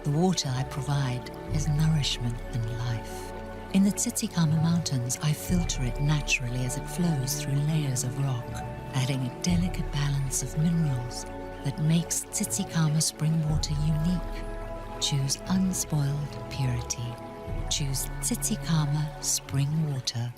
The water I provide is nourishment and life. In the Titicaca Mountains, I filter it naturally as it flows through layers of rock, adding a delicate balance of minerals that makes Titicaca spring water unique. Choose unspoiled purity. Choose Titicaca spring water.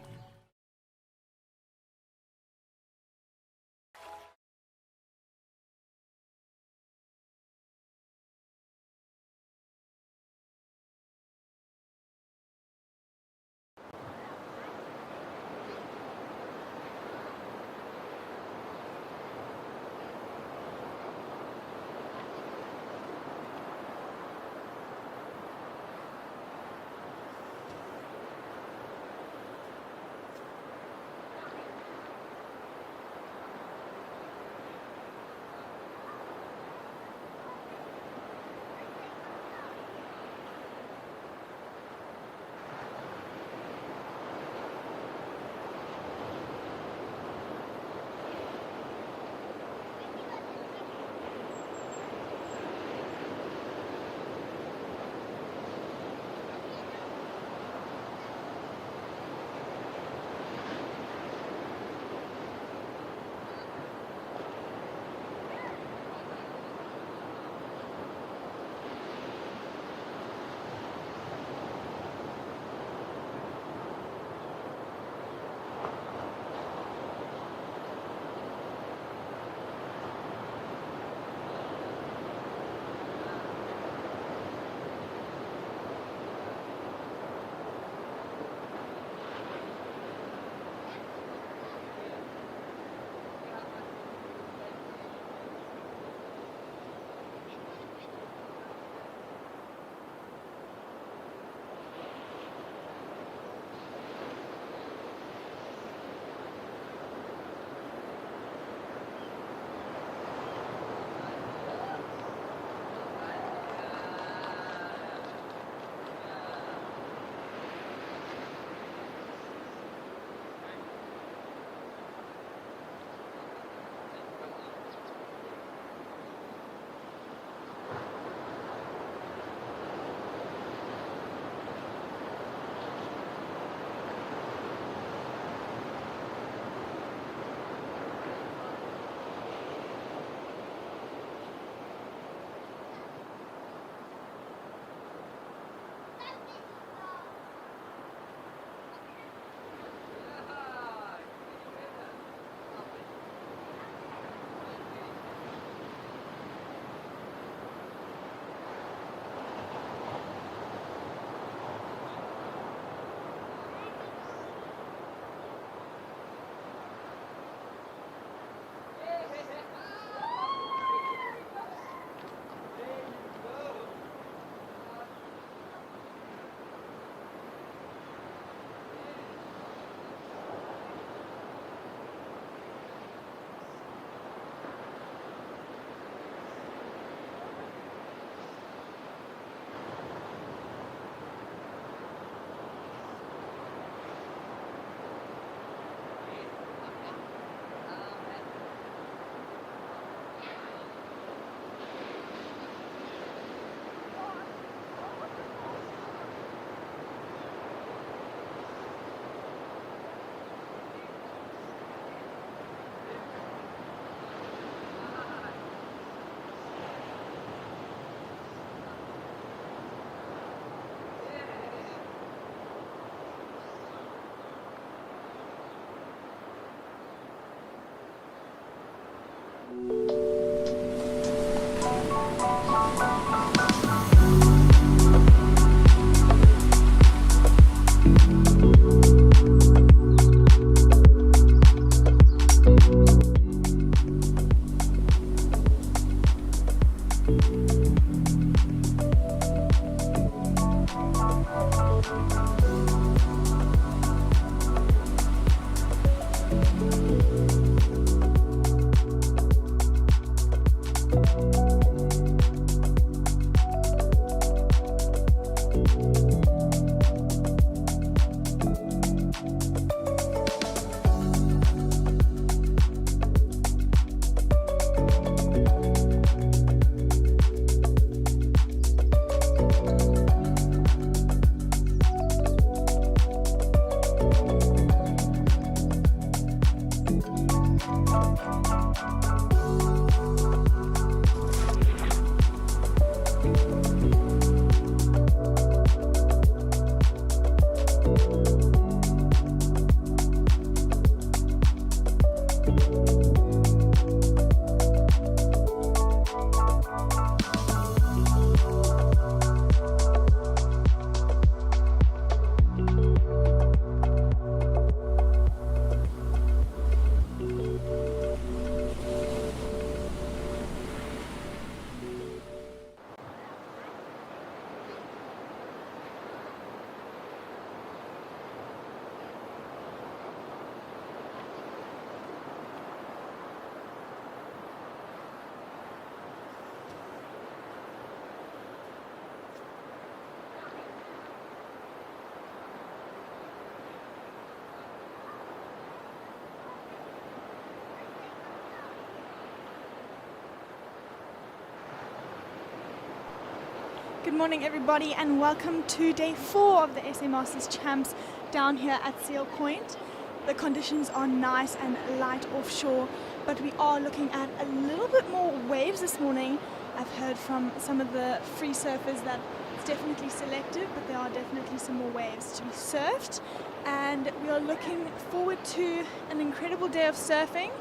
Good morning everybody and welcome to day 4 of the SA Masters Champs down here at Seal Point. The conditions are nice and light offshore, but we are looking at a little bit more waves this morning. I've heard from some of the free surfers that it's definitely selective, but there are definitely some more waves to be surfed. And we are looking forward to an incredible day of surfing,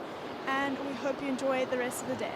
and we hope you enjoy the rest of the day.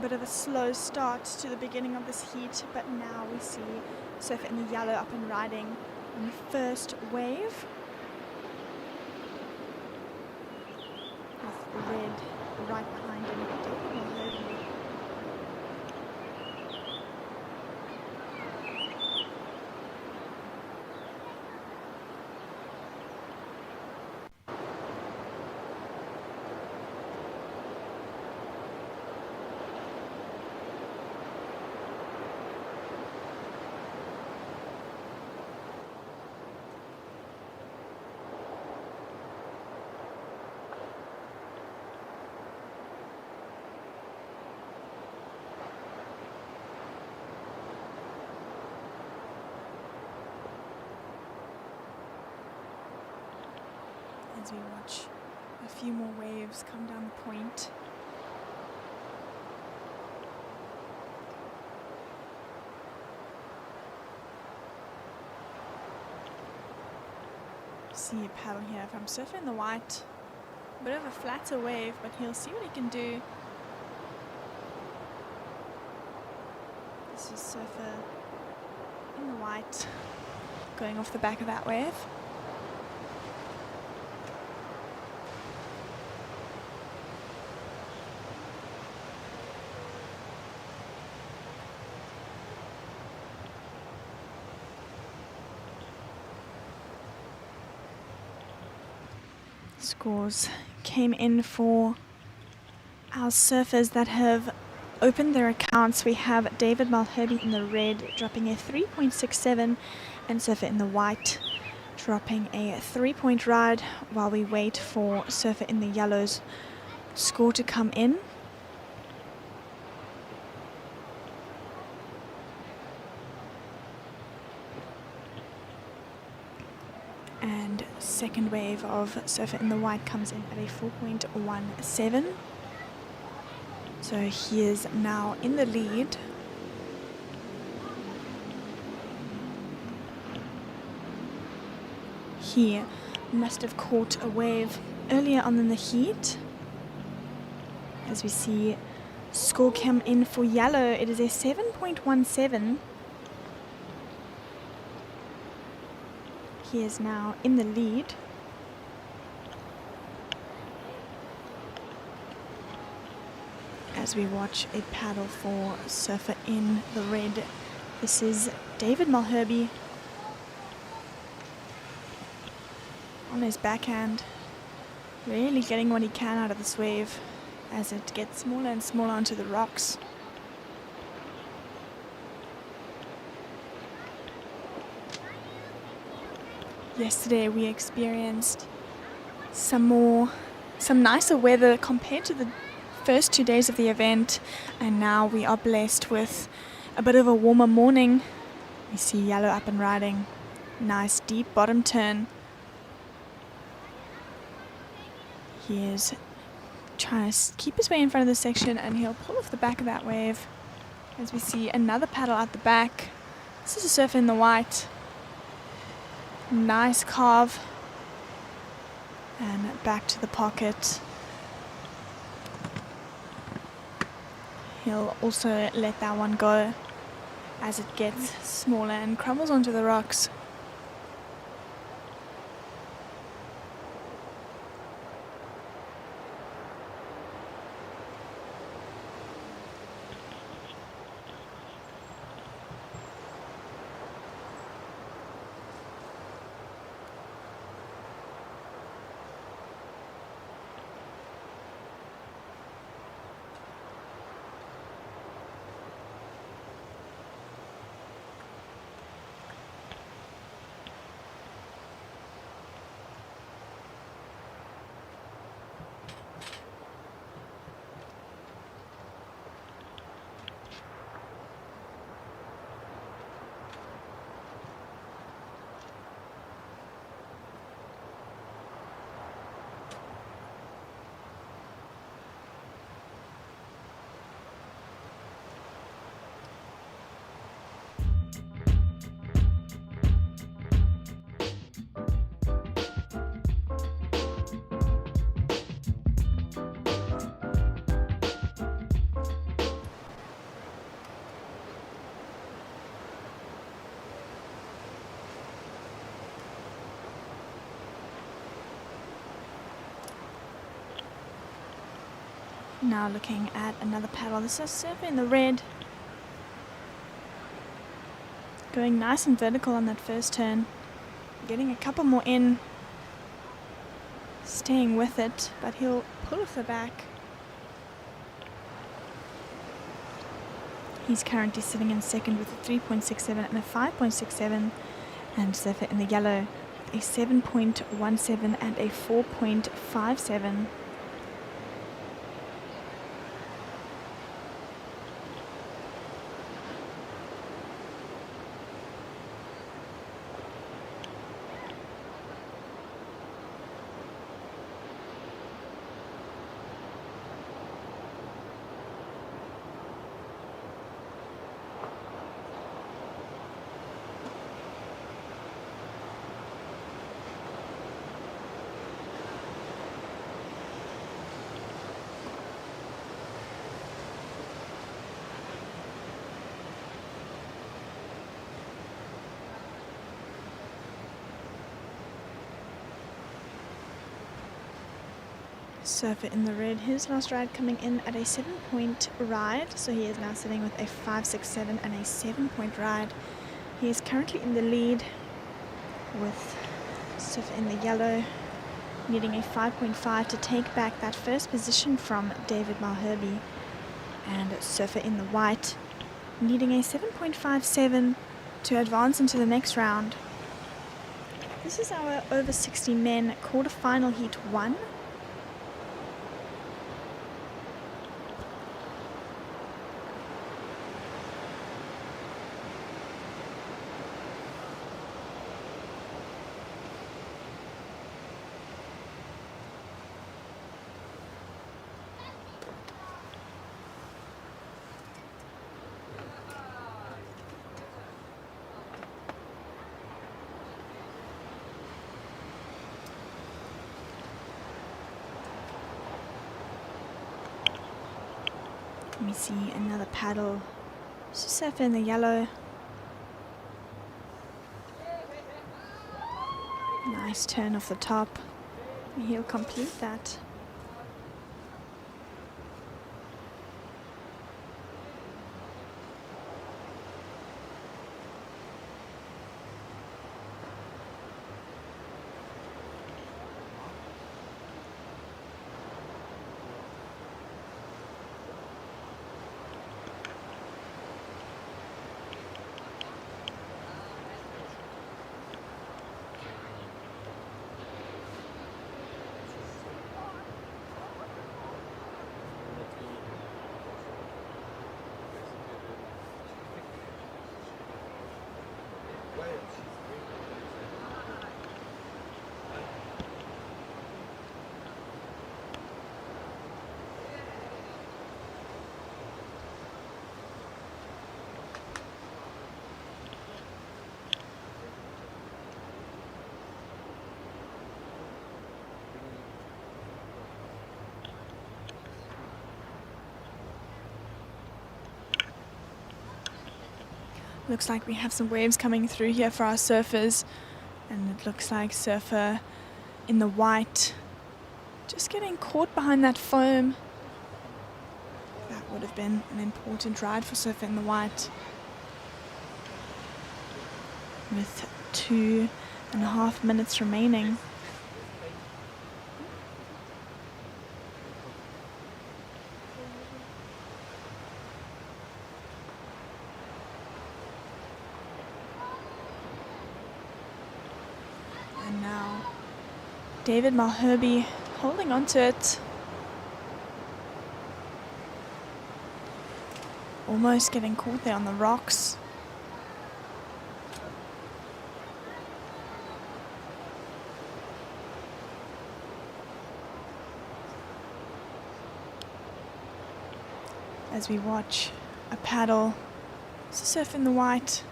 bit of a slow start to the beginning of this heat, but now we see surfer in the yellow up and riding on the first wave, with red right behind him. As we watch a few more waves come down the point. See a paddle here from surfer in the white. A bit of a flatter wave, but he'll see what he can do. This is surfer in the white going off the back of that wave. Scores came in for our surfers that have opened their accounts. We have David Malherbe in the red dropping a 3.67 and surfer in the white dropping a 3-point ride while we wait for surfer in the yellow's score to come in. And second wave of surfer in the white comes in at a 4.17. So he is now in the lead. He must have caught a wave earlier on in the heat. As we see score come in for yellow, it is a 7.17. He is now in the lead. As we watch a paddle for surfer in the red. This is David Malherbe on his backhand, really getting what he can out of this wave as it gets smaller and smaller onto the rocks. Yesterday we experienced some nicer weather compared to the first 2 days of the event, and now we are blessed with a bit of a warmer morning. We see yellow up and riding, nice deep bottom turn. He is trying to keep his way in front of the section, and he'll pull off the back of that wave. As we see another paddle at the back. This is a surfer in the white. Nice carve, and back to the pocket. He'll also let that one go as it gets smaller and crumbles onto the rocks. Now looking at another paddle. This is surfer in the red. Going nice and vertical on that first turn. Getting a couple more in. Staying with it, but he'll pull off the back. He's currently sitting in second with a 3.67 and a 5.67. And surfer in the yellow with a 7.17 and a 4.57. Surfer in the red, his last ride coming in at a 7-point ride, so he is now sitting with a 5.67 and a 7-point ride. He is currently in the lead with surfer in the yellow needing a 5.5 to take back that first position from David Malherbe, and surfer in the white needing a 7.57 to advance into the next round. This is our over 60 men quarterfinal heat 1. We see another paddle, surfer in the yellow. Nice turn off the top. He'll complete that. Looks like we have some waves coming through here for our surfers, and it looks like surfer in the white just getting caught behind that foam. That would have been an important ride for surfer in the white. With 2.5 minutes remaining. And now David Malherbe holding on to it. Almost getting caught there on the rocks. As we watch a paddle surf in the white,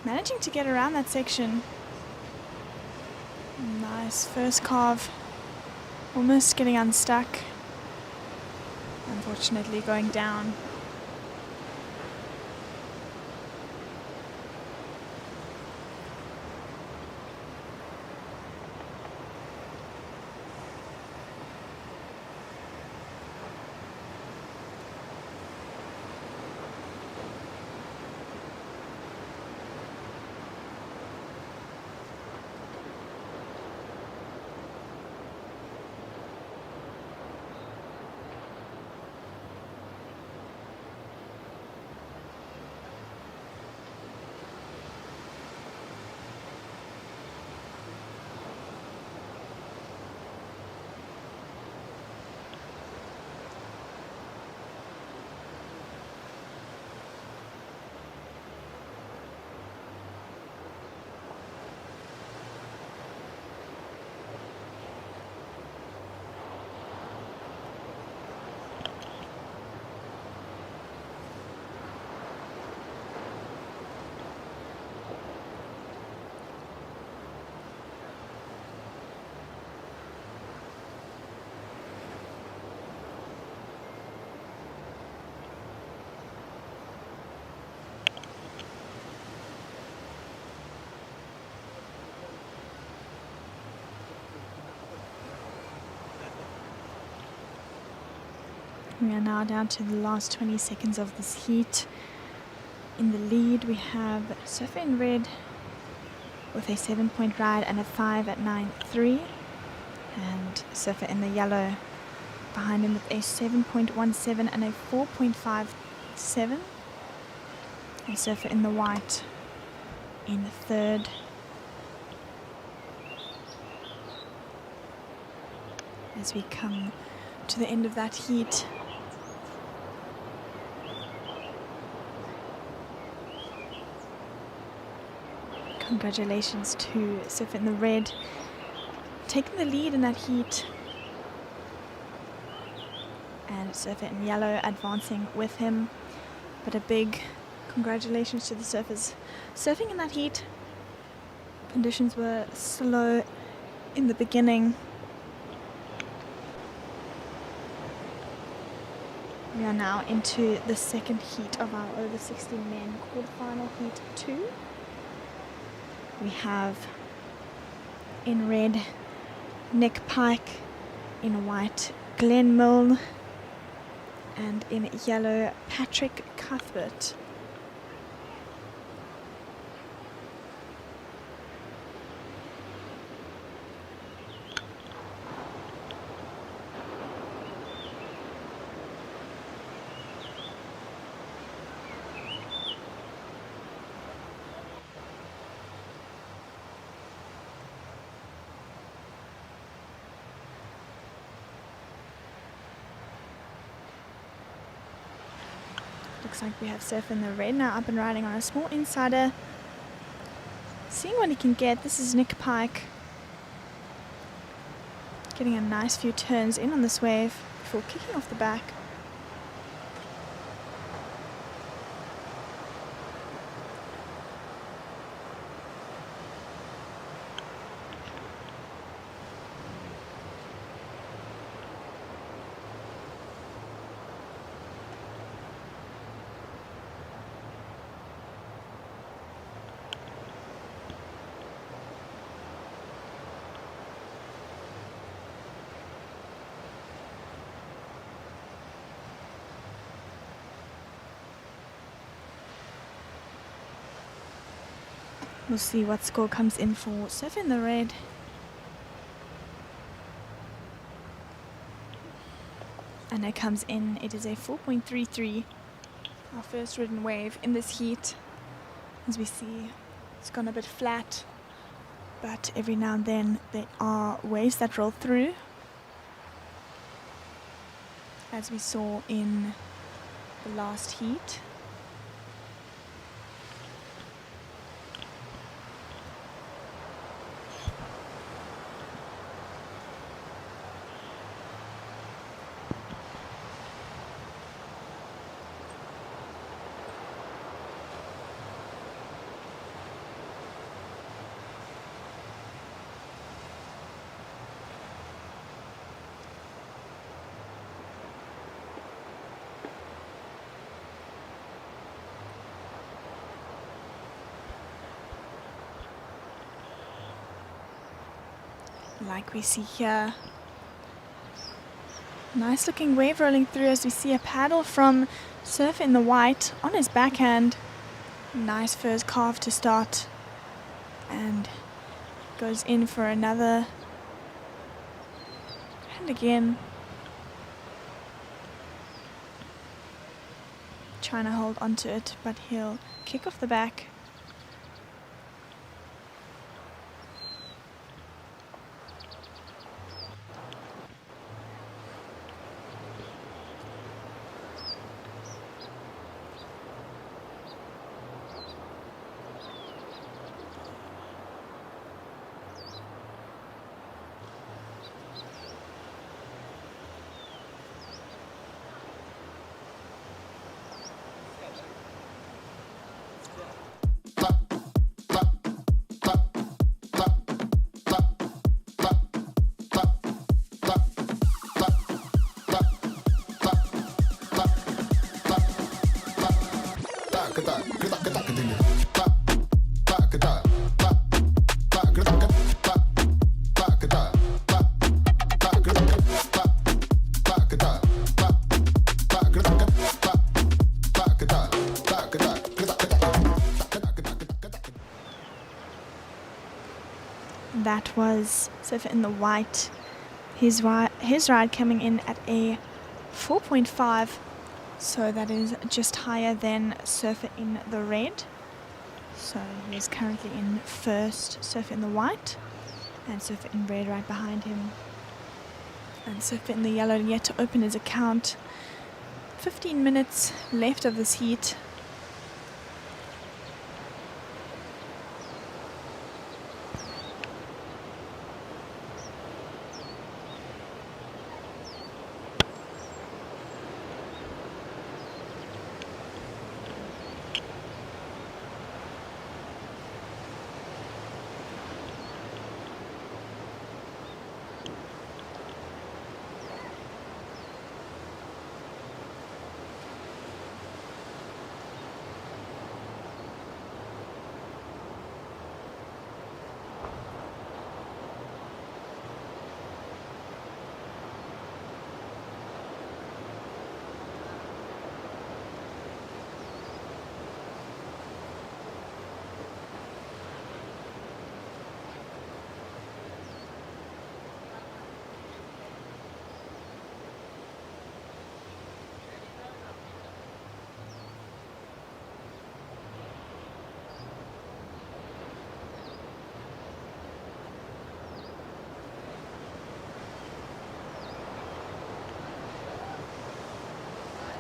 managing to get around that section. Nice first carve, almost getting unstuck, unfortunately going down. We are now down to the last 20 seconds of this heat. In the lead we have Surfer in red with a 7-point ride and a 5 at 9.3, and Surfer in the yellow behind him with a 7.17 and a 4.57, and Surfer in the white in the third. As we come to the end of that heat, congratulations to Surfer in the red, taking the lead in that heat, and Surfer in yellow advancing with him. But a big congratulations to the surfers surfing in that heat. Conditions were slow in the beginning. We are now into the second heat of our over 16 men quarterfinal heat 2. We have in red Nick Pike, in white Glenn Milne, and in yellow Patrick Cuthbert. Looks like we have Surfer in the red now up and riding on a small insider. Seeing what he can get. This is Nick Pike getting a nice few turns in on this wave before kicking off the back. We'll see what score comes in for Surfer in the red. And it comes in, it is a 4.33, our first ridden wave in this heat. As we see, it's gone a bit flat, but every now and then there are waves that roll through, as we saw in the last heat. Like we see here, nice looking wave rolling through as we see a paddle from Surfer in the white on his backhand. Nice first carve to start, and goes in for another, and again trying to hold onto it, but he'll kick off the back. is surfer in the white. His ride coming in at a 4.5, so that is just higher than surfer in the red. So he is currently in first, surfer in the white, and surfer in red right behind him. And surfer in the yellow yet to open his account. 15 minutes left of this heat.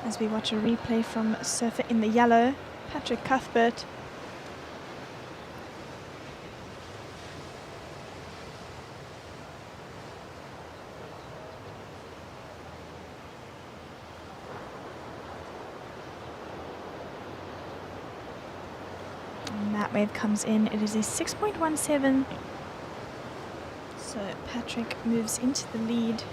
As we watch a replay from surfer in the yellow, Patrick Cuthbert. And that wave comes in. It is a 6.17. So Patrick moves into the lead.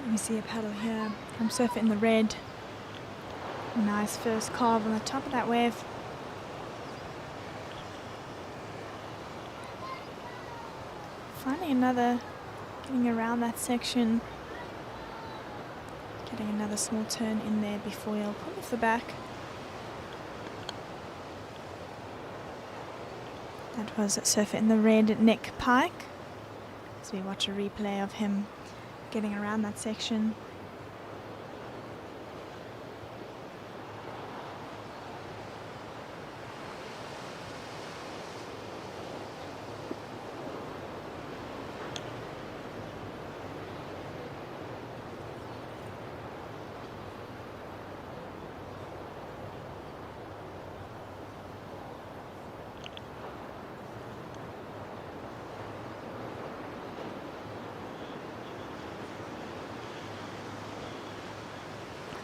We see a paddle here from surfer in the red. Nice first carve on the top of that wave. Finding another, getting around that section. Getting another small turn in there before he'll pull off the back. That was surfer in the red, Nick Pike. As we watch a replay of him getting around that section.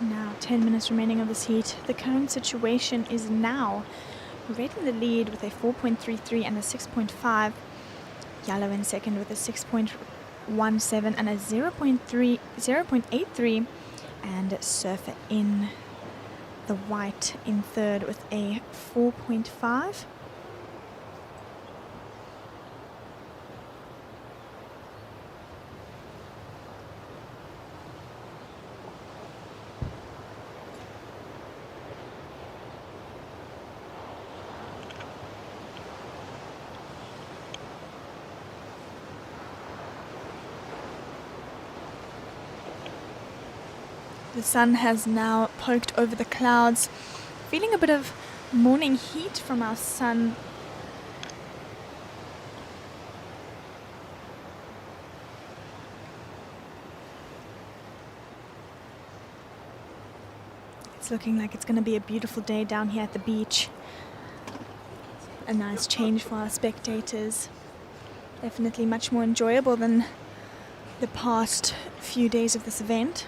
Now 10 minutes remaining of this heat. The current situation is now red in the lead with a 4.33 and a 6.5. Yellow in second with a 6.17 and a 0.83. And Surfer in the white in third with a 4.5. The sun has now poked over the clouds, feeling a bit of morning heat from our sun. It's looking like it's going to be a beautiful day down here at the beach. A nice change for our spectators. Definitely much more enjoyable than the past few days of this event.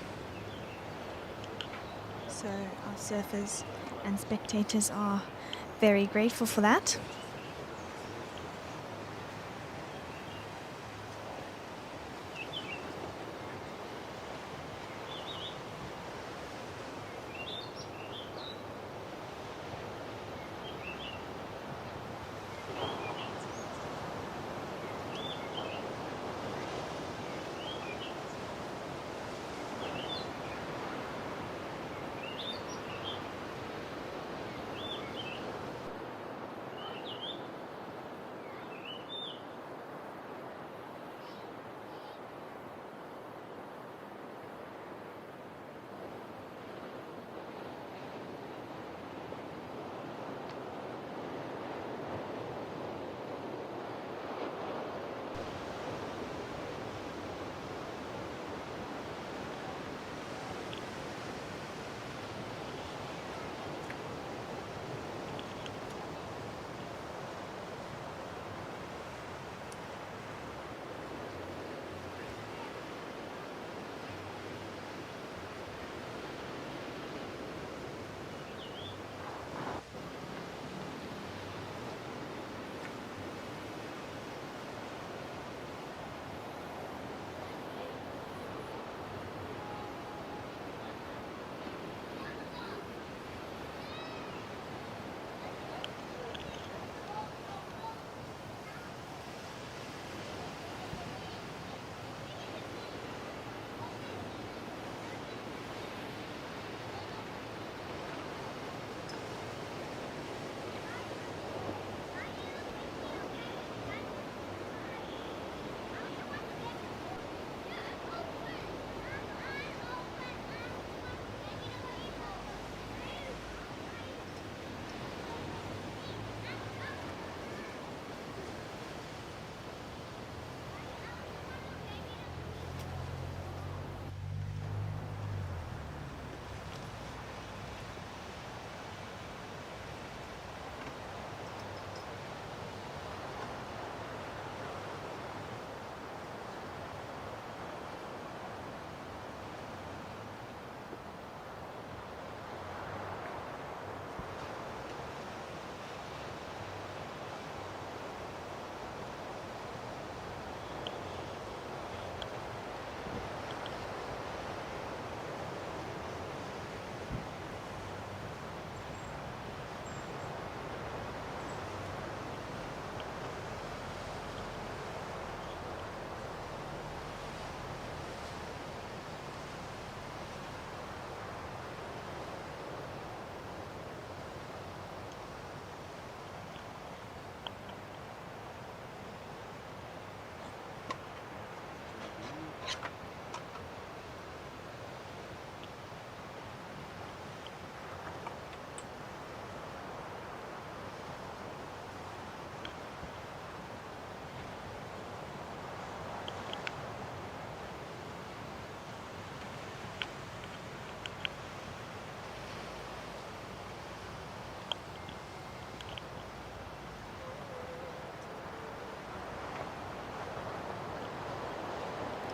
So our surfers and spectators are very grateful for that.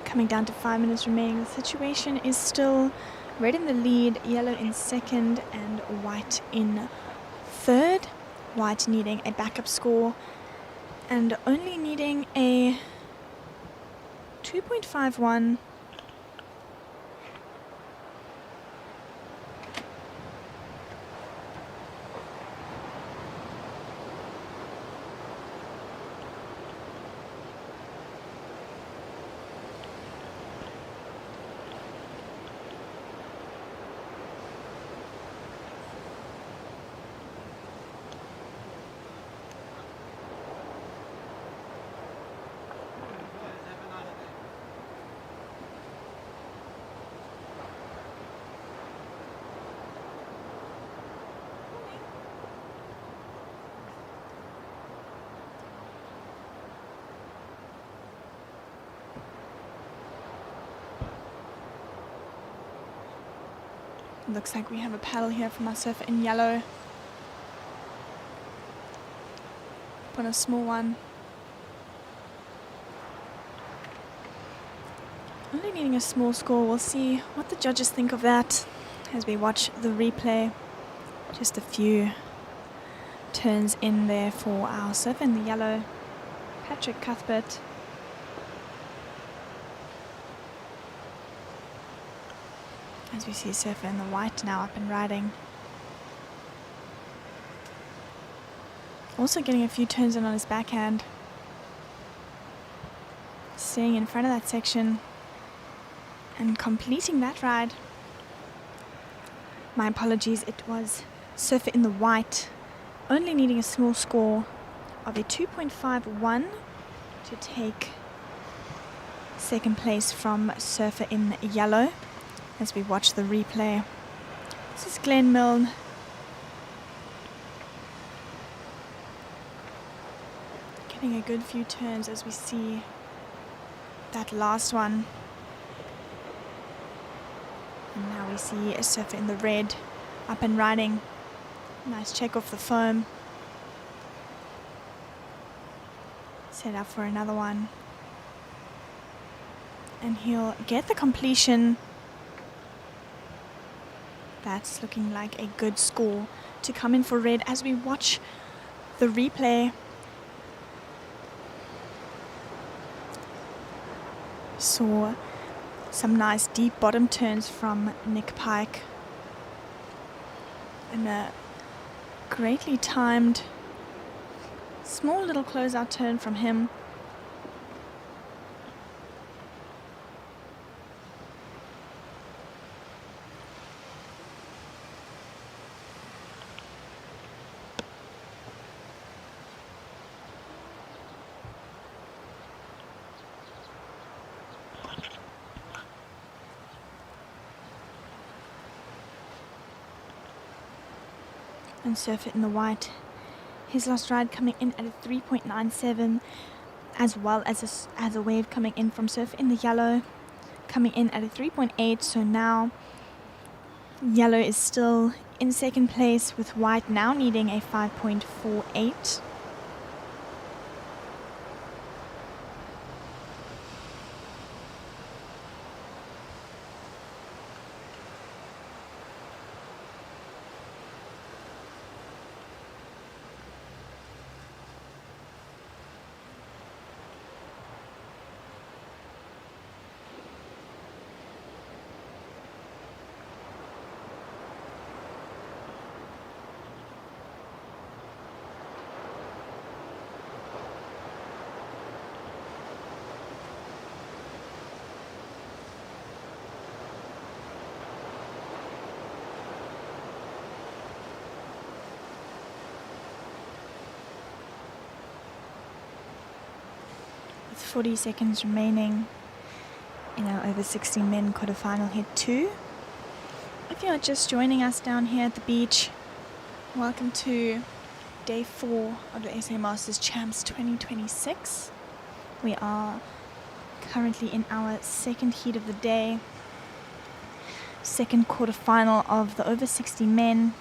Coming down to 5 minutes remaining. The situation is still Red in the lead, yellow in second, and white in third. White needing a backup score and only needing a 2.51. Looks like we have a paddle here from our surfer in yellow. Put a small one. Only needing a small score. We'll see what the judges think of that as we watch the replay. Just a few turns in there for our surfer in the yellow, Patrick Cuthbert. As we see surfer in the white now up and riding. Also getting a few turns in on his backhand. Staying in front of that section and completing that ride. My apologies, it was surfer in the white, only needing a small score of a 2.51 to take second place from surfer in yellow. As we watch the replay, this is Glenn Milne. Getting a good few turns as we see that last one. And now we see a surfer in the red up and riding. Nice check off the foam. Set up for another one. And he'll get the completion. That's looking like a good score to come in for red as we watch the replay. Saw some nice deep bottom turns from Nick Pike. And a greatly timed small little closeout turn from him. And surfer in the white. His last ride coming in at a 3.97, as well as a wave coming in from surfer in the yellow, coming in at a 3.8. So now yellow is still in second place, with white now needing a 5.48. With 40 seconds remaining in our over 16 men quarterfinal hit 2. If you're just joining us down here at the beach, welcome to day 4 of the SA Masters Champs 2026. We are currently in our second heat of the day, second quarterfinal of the over 60 men,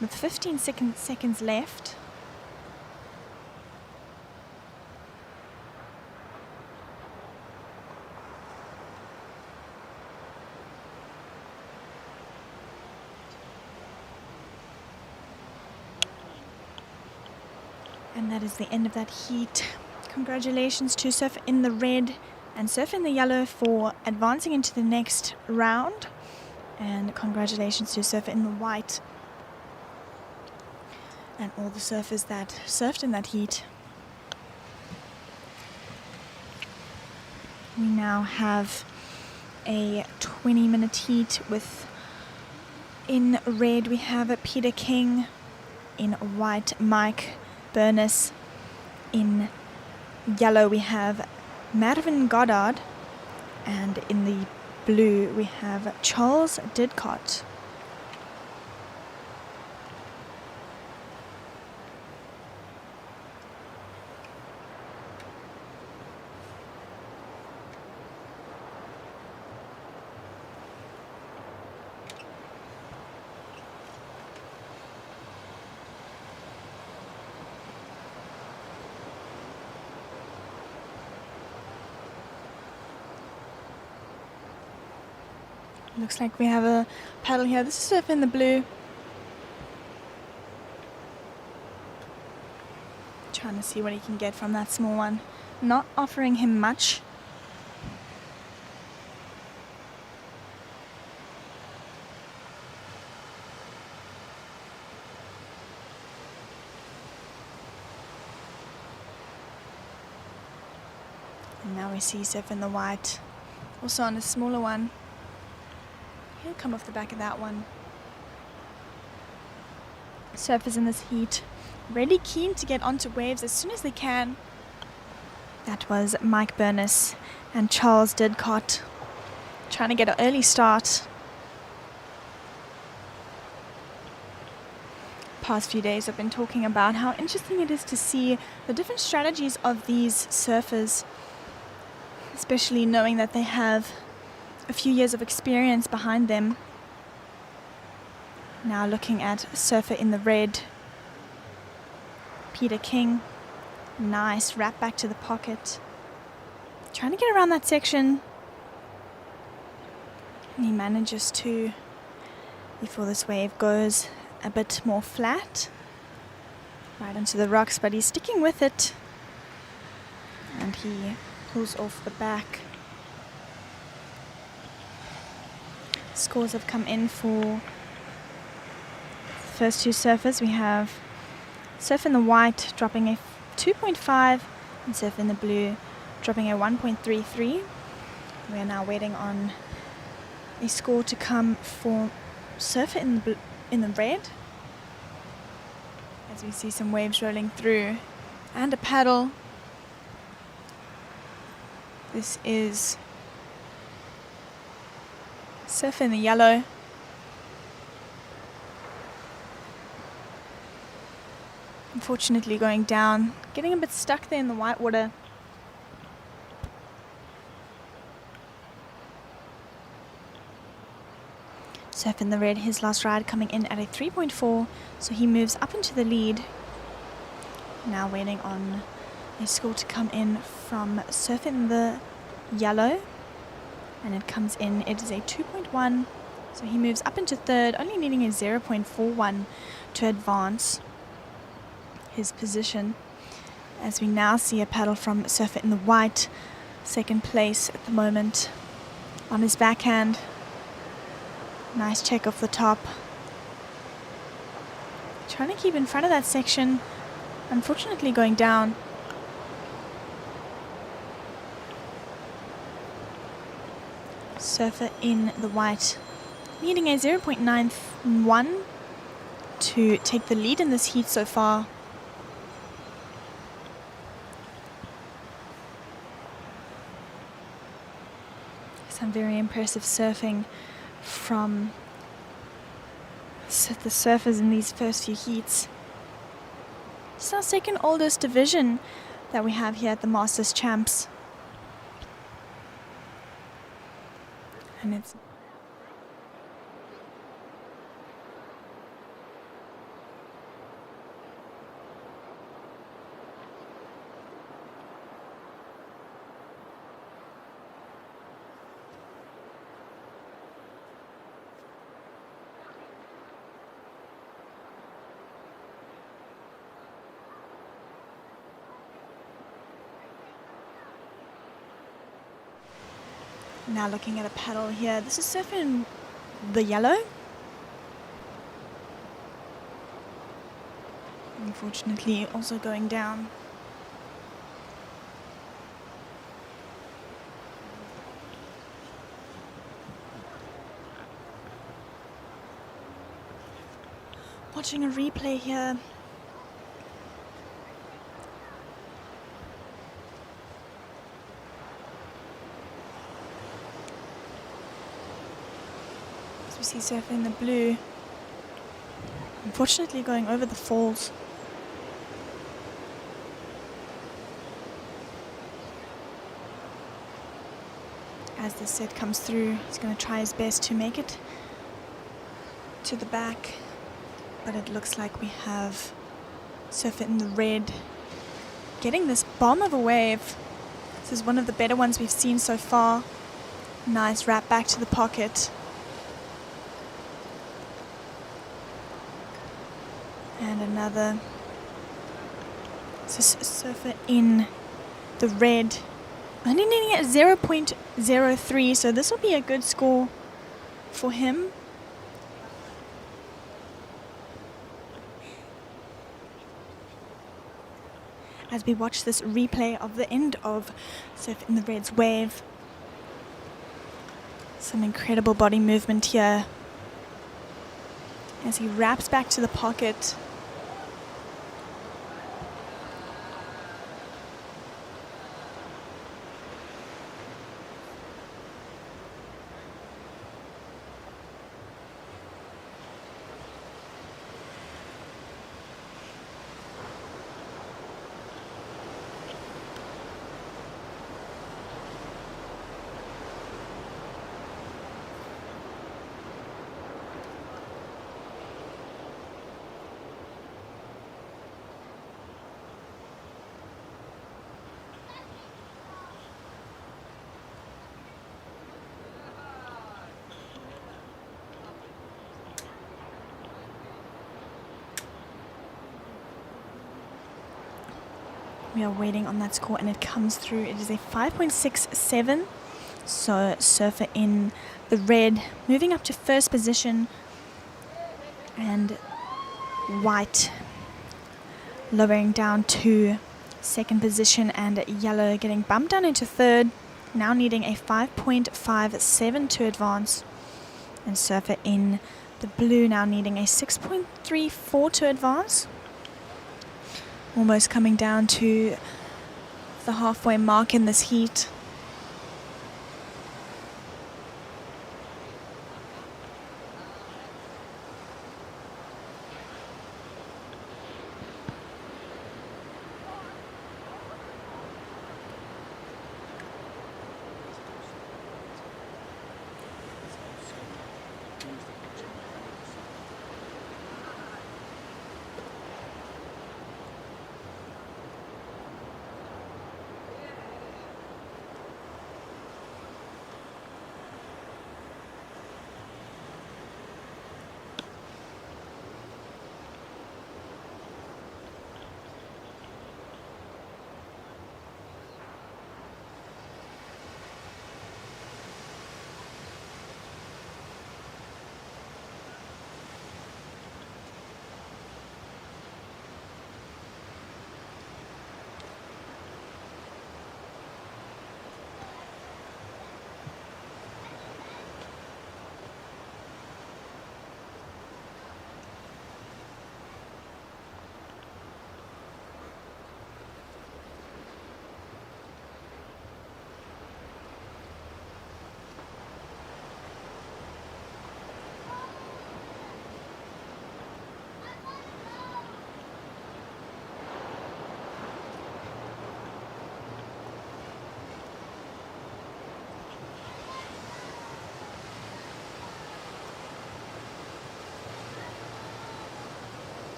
with 15 seconds left. And that is the end of that heat. Congratulations to surfer in the red and surfer in the yellow for advancing into the next round. And congratulations to surfer in the white and all the surfers that surfed in that heat. We now have a 20-minute heat with, in red we have Peter King, in white Mike Burness, in yellow we have Marvin Goddard, and in the blue we have Charles Didcott. Looks like we have a paddle here. This is surf in the blue. Trying to see what he can get from that small one. Not offering him much. And now we see surf in the white. Also on a smaller one. He'll come off the back of that one. Surfers in this heat really keen to get onto waves as soon as they can. That was Mike Burness and Charles Didcott trying to get an early start. Past few days I've been talking about how interesting it is to see the different strategies of these surfers, especially knowing that they have a few years of experience behind them. Now looking at surfer in the red, Peter King. Nice wrap back to the pocket. Trying to get around that section. And he manages to, before this wave goes a bit more flat, right onto the rocks, but he's sticking with it. And he pulls off the back. Scores have come in for the first two surfers. We have surf in the white dropping a 2.5 and surf in the blue dropping a 1.33. We are now waiting on a score to come for surfer in the red, as we see some waves rolling through and a paddle. This is surf in the yellow. Unfortunately going down, getting a bit stuck there in the white water. Surf in the red, his last ride coming in at a 3.4, so he moves up into the lead. Now waiting on a score to come in from surf in the yellow. And it comes in, it is a 2.1, so he moves up into third, only needing a 0.41 to advance his position. As we now see a paddle from surfer in the white, second place at the moment, on his backhand. Nice check off the top. Trying to keep in front of that section, unfortunately going down. Surfer in the white, needing a 0.91 to take the lead in this heat so far. Some very impressive surfing from the surfers in these first few heats. It's our second oldest division that we have here at the Masters Champs. And it's Now looking at a paddle here. This is surfing the yellow. Unfortunately, also going down. Watching a replay here. As we see surfing in the blue. Unfortunately going over the falls. As the set comes through, he's going to try his best to make it to the back. But it looks like we have surfer in the red getting this bomb of a wave. This is one of the better ones we've seen so far. Nice wrap back to the pocket. And another surfer in the red. Only needing at 0.03, so this will be a good score for him. As we watch this replay of the end of Surf in the Red's wave. Some incredible body movement here as he wraps back to the pocket. We are waiting on that score and it comes through. It is a 5.67. So surfer in the red moving up to first position, and white lowering down to second position, and yellow getting bumped down into third, now needing a 5.57 to advance, and surfer in the blue now needing a 6.34 to advance. Almost coming down to the halfway mark in this heat.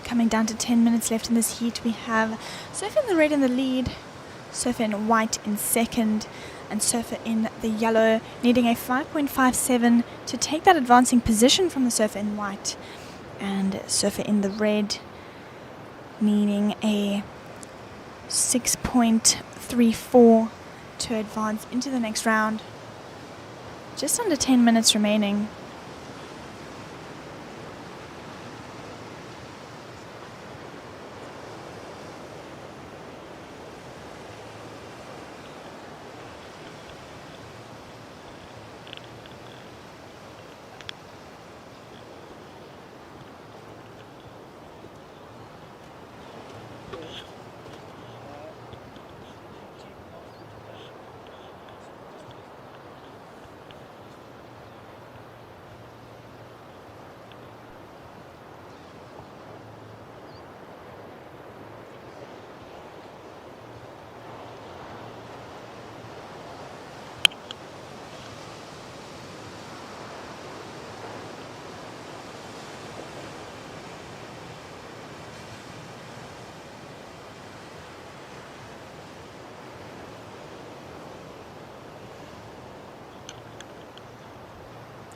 Coming down to 10 minutes left in this heat, we have Surf in the Red in the lead, Surf in White in second, and surfer in the yellow, needing a 5.57 to take that advancing position from the surfer in white, and surfer in the red, needing a 6.34 to advance into the next round. Just under 10 minutes remaining.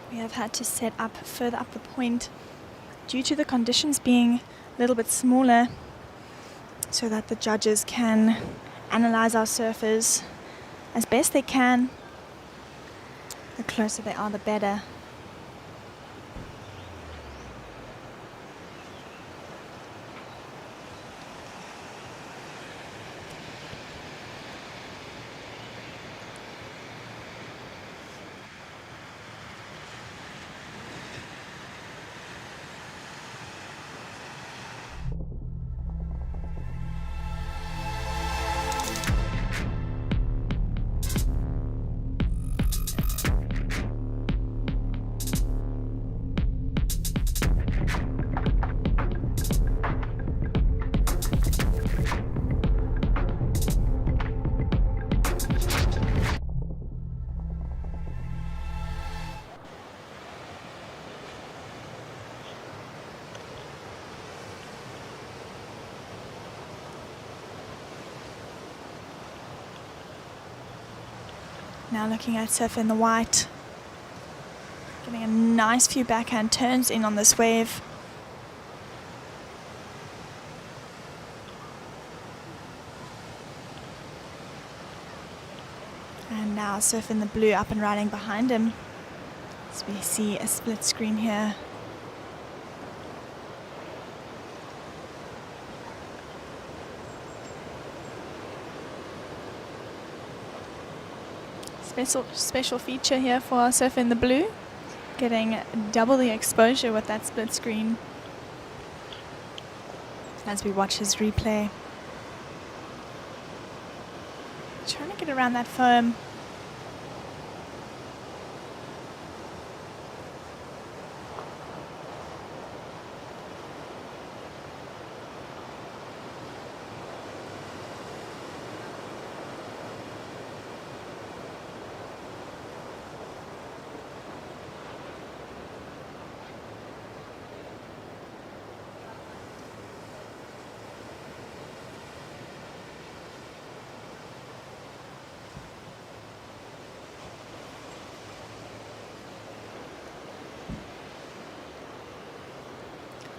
We have had to set up further up the point due to the conditions being a little bit smaller, so that the judges can analyze our surfers as best they can. The closer they are, the better. Now looking at surfer in the white, getting a nice few backhand turns in on this wave. And now surfer in the blue up and riding behind him. So we see a split screen here. Special feature here for our surfer in the blue, getting double the exposure with that split screen as we watch his replay. Trying to get around that foam.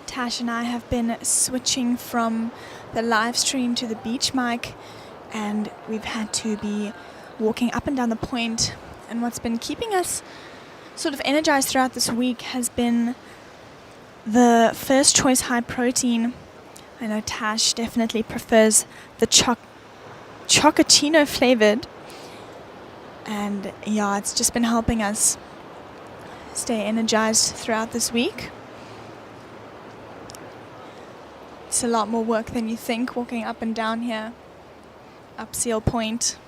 Tash and I have been switching from the live stream to the beach mic, and we've had to be walking up and down the point. And what's been keeping us sort of energized throughout this week has been the first choice high protein. I know Tash definitely prefers the chocolatino flavored, and yeah, it's just been helping us stay energized throughout this week. It's a lot more work than you think walking up and down here, up Seal Point.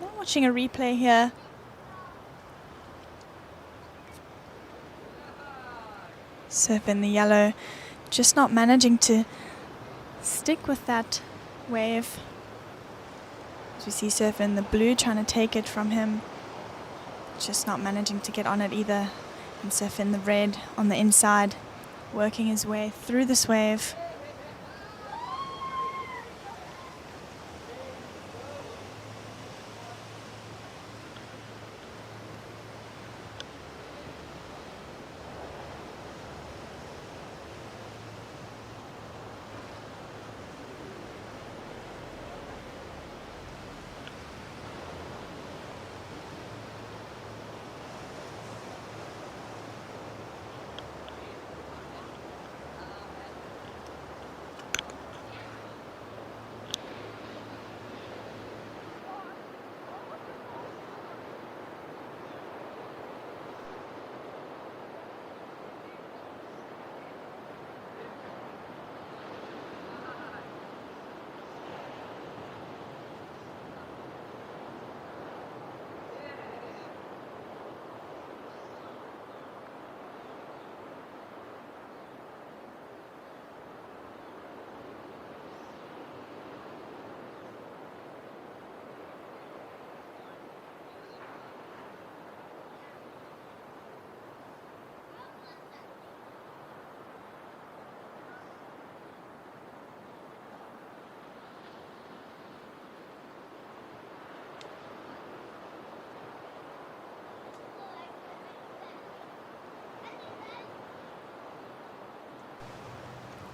I'm watching a replay here. Surf in the yellow, just not managing to stick with that wave. As we see surf in the blue trying to take it from him, just not managing to get on it either. And surf in the red on the inside, working his way through this wave.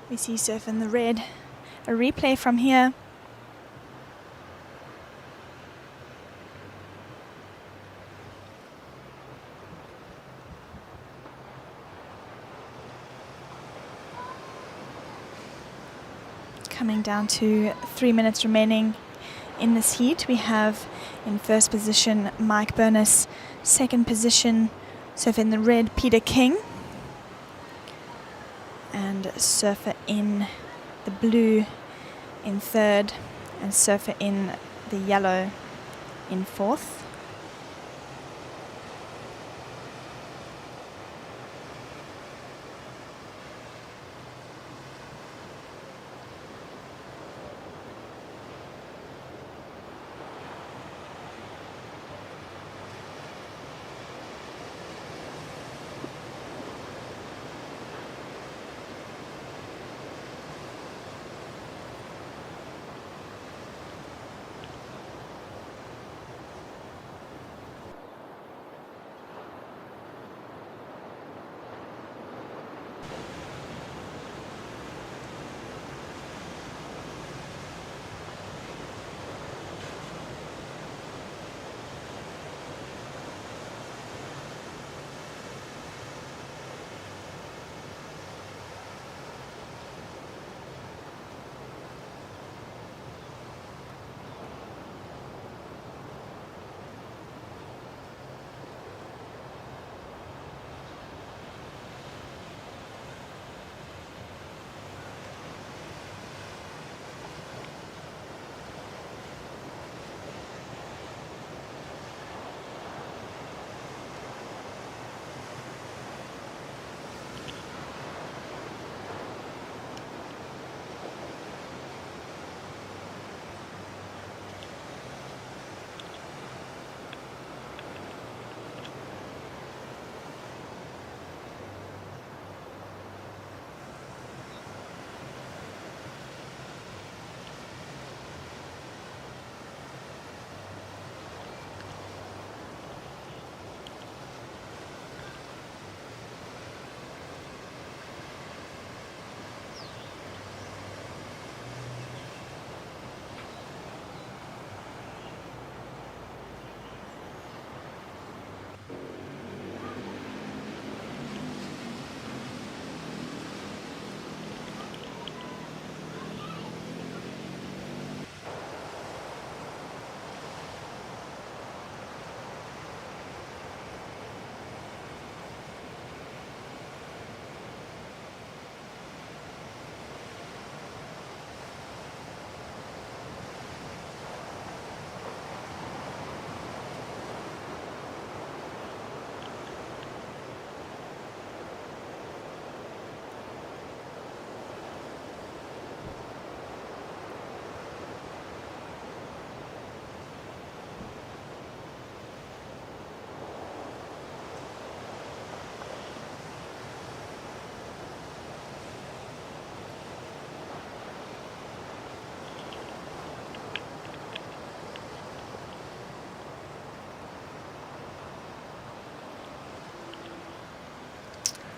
We see surf in the red. A replay from here. Coming down to 3 minutes remaining in this heat. We have in first position Mike Burness, second position surfer in the red Peter King, and surfer in the blue in third, and surfer in the yellow in fourth.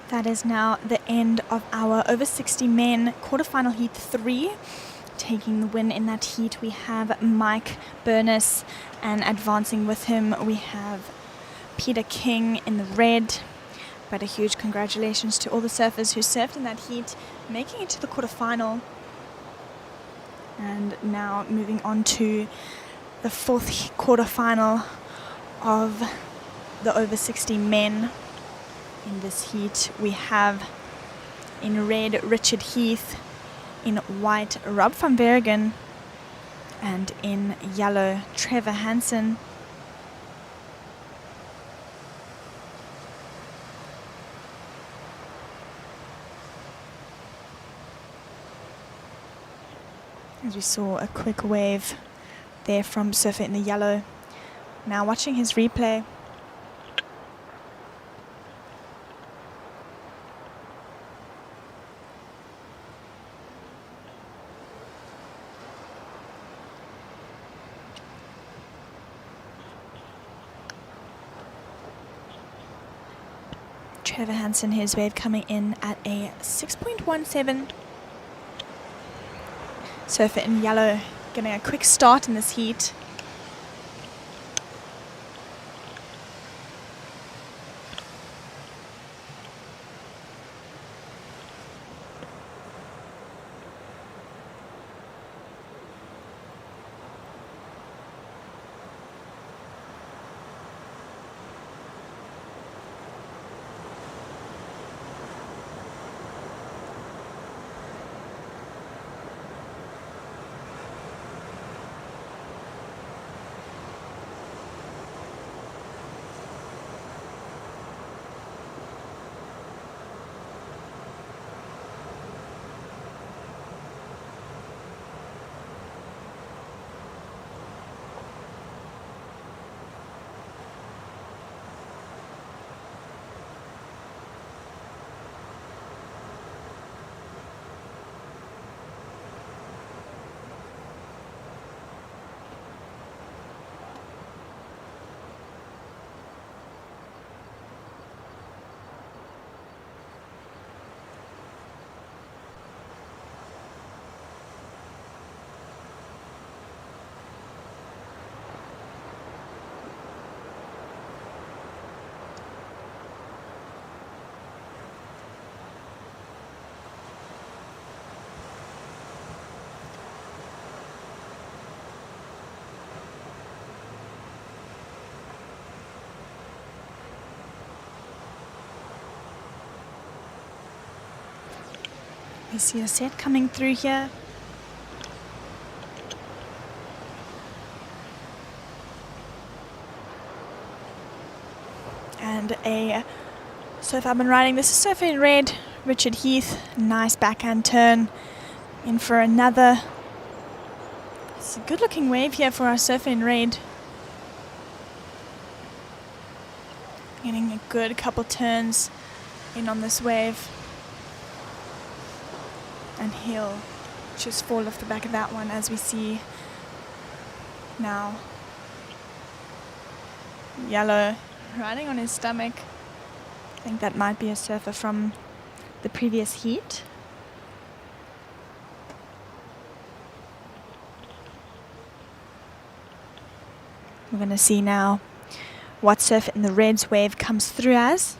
That is now the end of our over 60 men quarterfinal heat 3. Taking the win in that heat, we have Mike Burness, and advancing with him we have Peter King in the red. But a huge congratulations to all the surfers who surfed in that heat, making it to the quarterfinal. And now moving on to the fourth quarterfinal of the over 60 men. In this heat, we have in red Richard Heath, in white Rob van Bergen, and in yellow Trevor Hansen. As we saw a quick wave there from surfer in the yellow. Now watching his replay. Trevor Hansen, his wave coming in at a 6.17. Surfer in yellow getting a quick start in this heat. We see a set coming through here. And a surf I've been riding. This is surfer in red, Richard Heath. Nice backhand turn. In for another. It's a good looking wave here for our surfer in red. Getting a good couple turns in on this wave. And he'll just fall off the back of that one, as we see now. Yellow riding on his stomach. I think that might be a surfer from the previous heat. We're going to see now what surfer in the red's wave comes through as.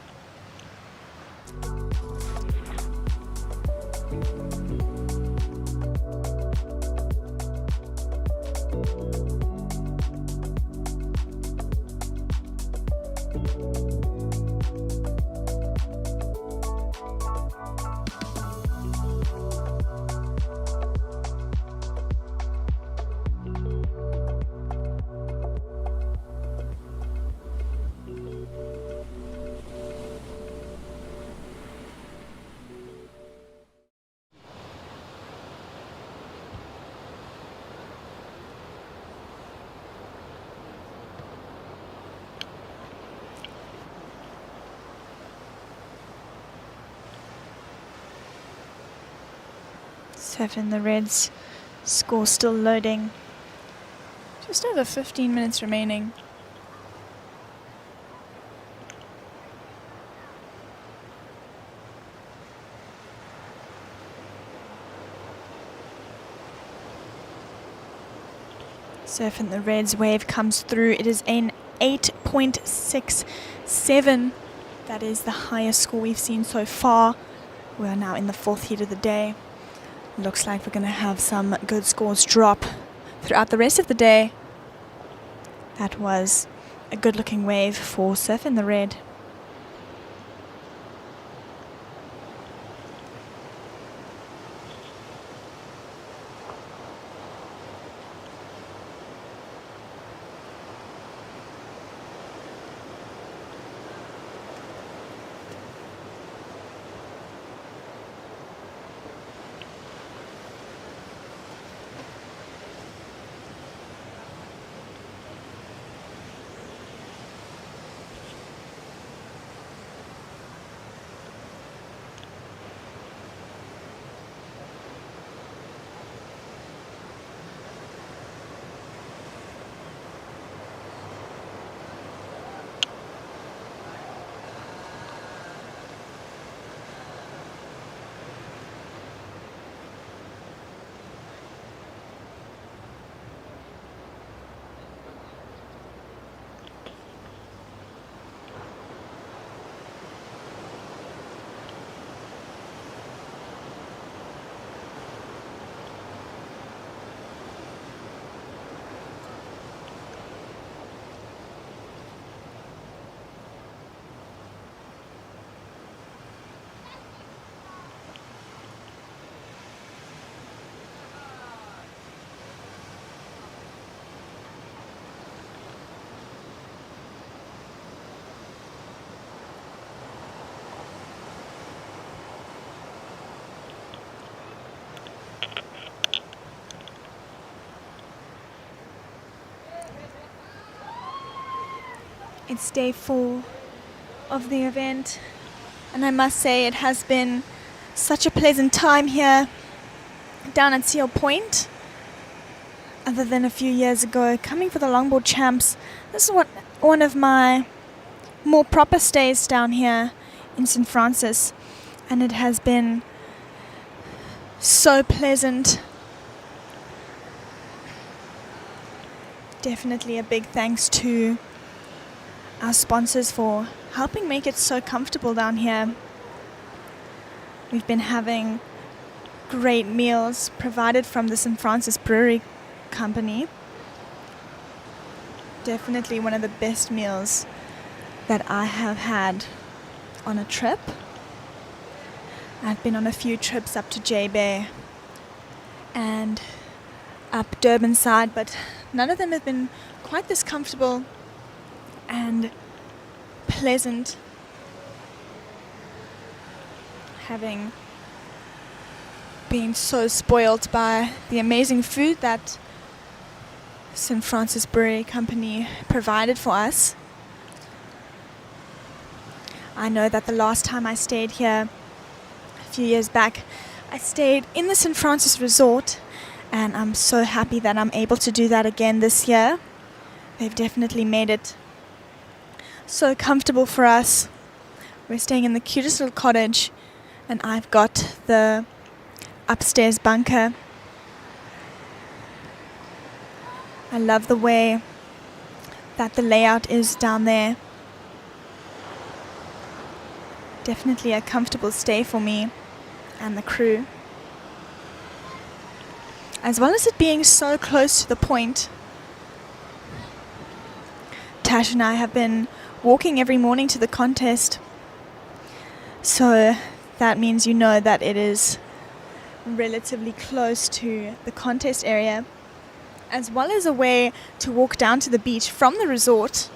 Surf in the reds, score still loading. Just over 15 minutes remaining. Surf in the reds wave comes through. It is an 8.67. That is the highest score we've seen so far. We are now in the fourth heat of the day. Looks like we're going to have some good scores drop throughout the rest of the day. That was a good looking wave for surf in the red. It's day 4 of the event, and I must say it has been such a pleasant time here down at Seal Point. Other than a few years ago, coming for the longboard champs, this is one of my more proper stays down here in St. Francis, and it has been so pleasant. Definitely a big thanks to our sponsors for helping make it so comfortable down here. We've been having great meals provided from the St. Francis Brewery Company. Definitely one of the best meals that I have had on a trip. I've been on a few trips up to J Bay and up Durban side, but none of them have been quite this comfortable and pleasant, having been so spoiled by the amazing food that St. Francis Brewery Company provided for us. I know that the last time I stayed here a few years back, I stayed in the St. Francis Resort, and I'm so happy that I'm able to do that again this year. They've definitely made it so comfortable for us. We're staying in the cutest little cottage, and I've got the upstairs bunker. I love the way that the layout is down there. Definitely a comfortable stay for me and the crew. As well as it being so close to the point, Tash and I have been walking every morning to the contest, so that means you know that it is relatively close to the contest area, as well as a way to walk down to the beach from the resort.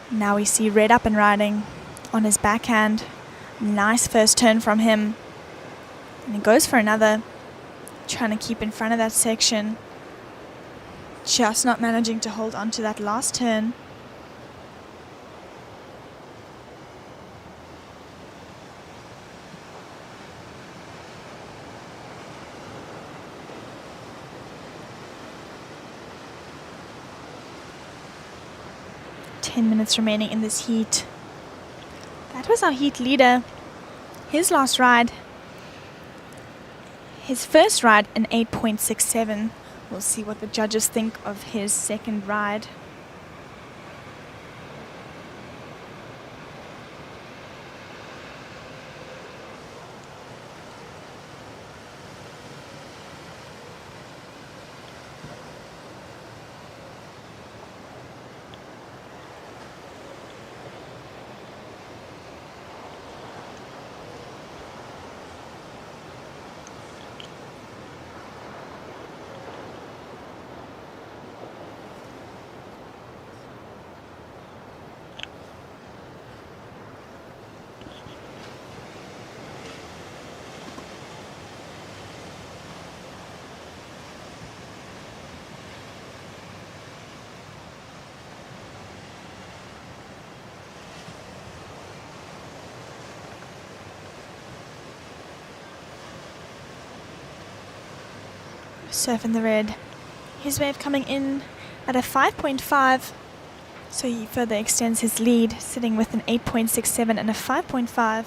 Now we see Red up and riding on his backhand. Nice first turn from him, and he goes for another, trying to keep in front of that section, just not managing to hold on to that last turn. Ten minutes remaining in this heat. That was our heat leader. His last ride. His first ride, an 8.67. We'll see what the judges think of his second ride. Surfing the red. His way of coming in at a 5.5, so he further extends his lead, sitting with an 8.67 and a 5.5.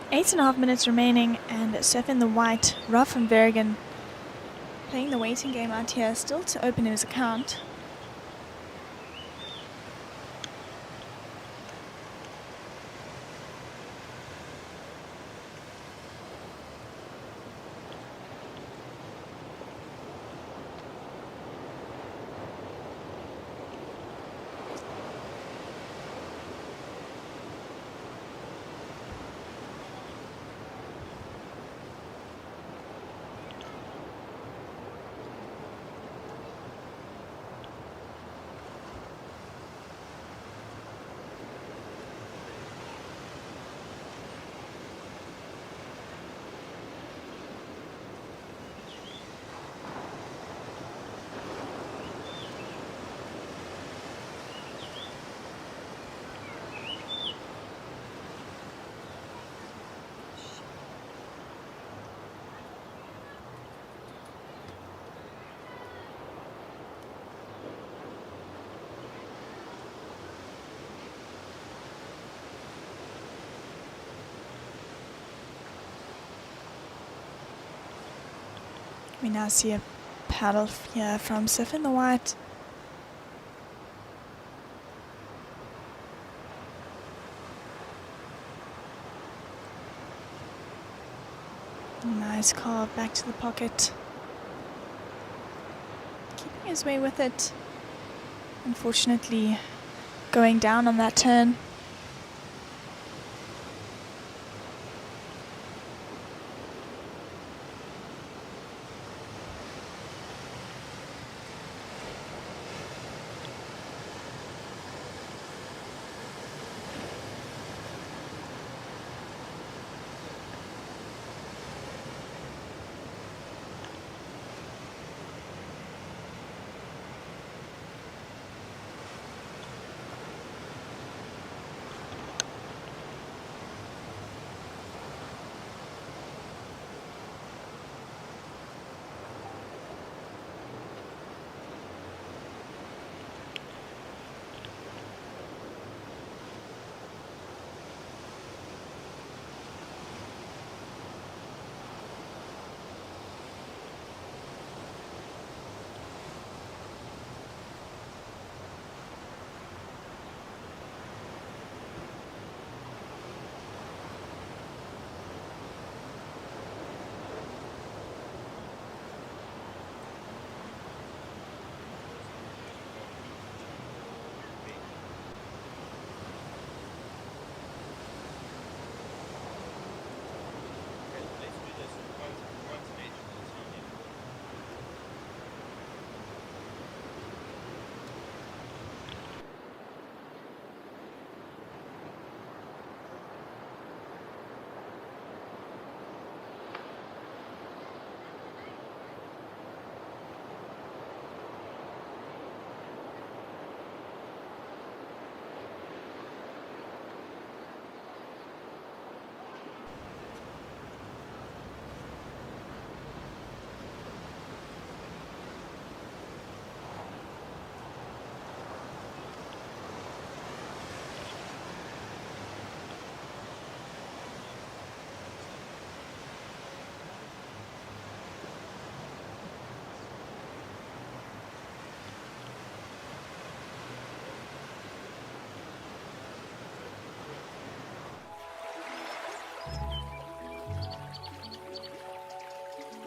Eight and a half minutes remaining, and surfing the white, Rough and Berrigan playing the waiting game out here, still to open his account. We now see a paddle here from Surf in the White. Nice carve back to the pocket. Keeping his way with it. Unfortunately, going down on that turn.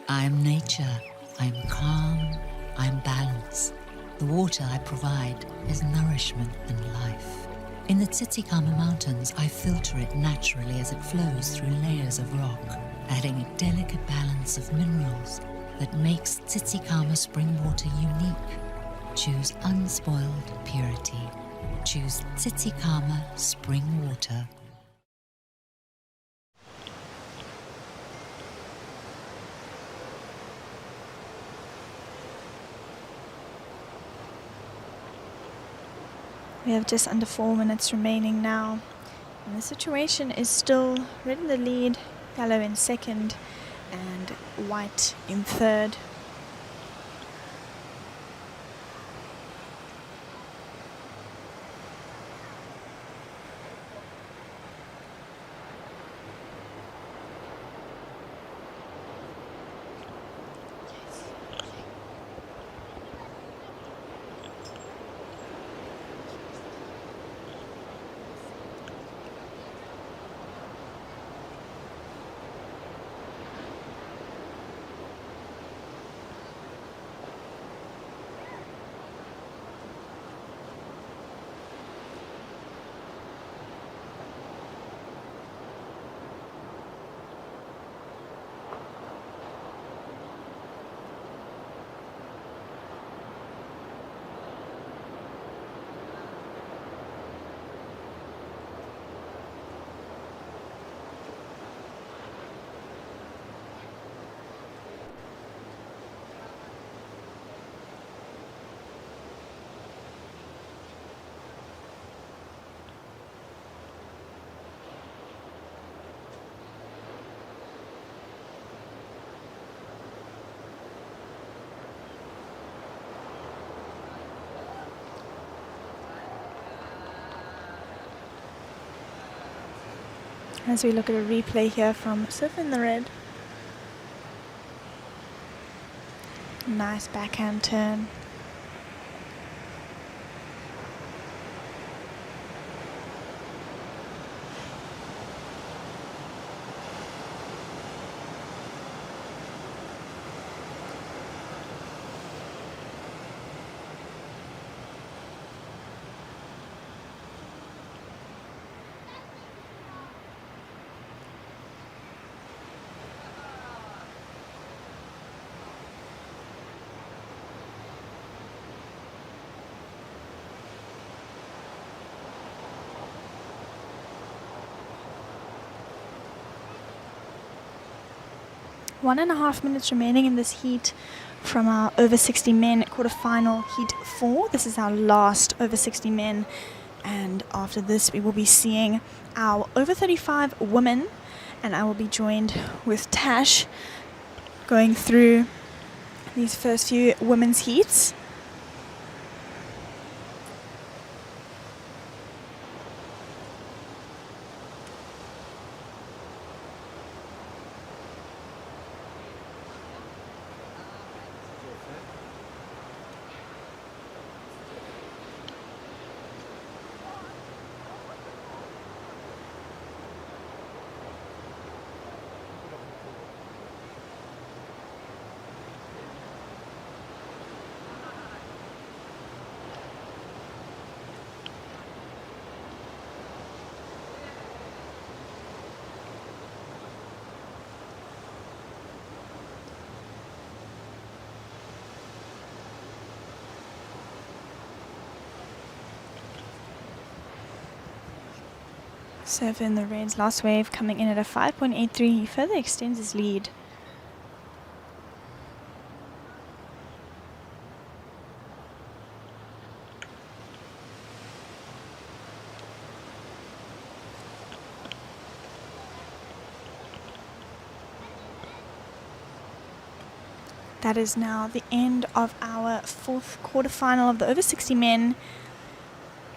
I am nature, I am calm, I am balance. The water I provide is nourishment and life. In the Titicaca Mountains, I filter it naturally as it flows through layers of rock, adding a delicate balance of minerals that makes Titicaca spring water unique. Choose unspoiled purity. Choose Titicaca spring water. We have just under 4 minutes remaining now, and the situation is still red in the lead, yellow in second, and white in third. As we look at a replay here from Surf in the Red. Nice backhand turn. One and a half minutes remaining in this heat from our over 60 men quarterfinal heat 4. This is our last over 60 men, and after this we will be seeing our over 35 women, and I will be joined with Tash going through these first few women's heats. Serve in the Reds last wave coming in at a 5.83. He further extends his lead. That is now the end of our fourth quarterfinal of the over 60 men.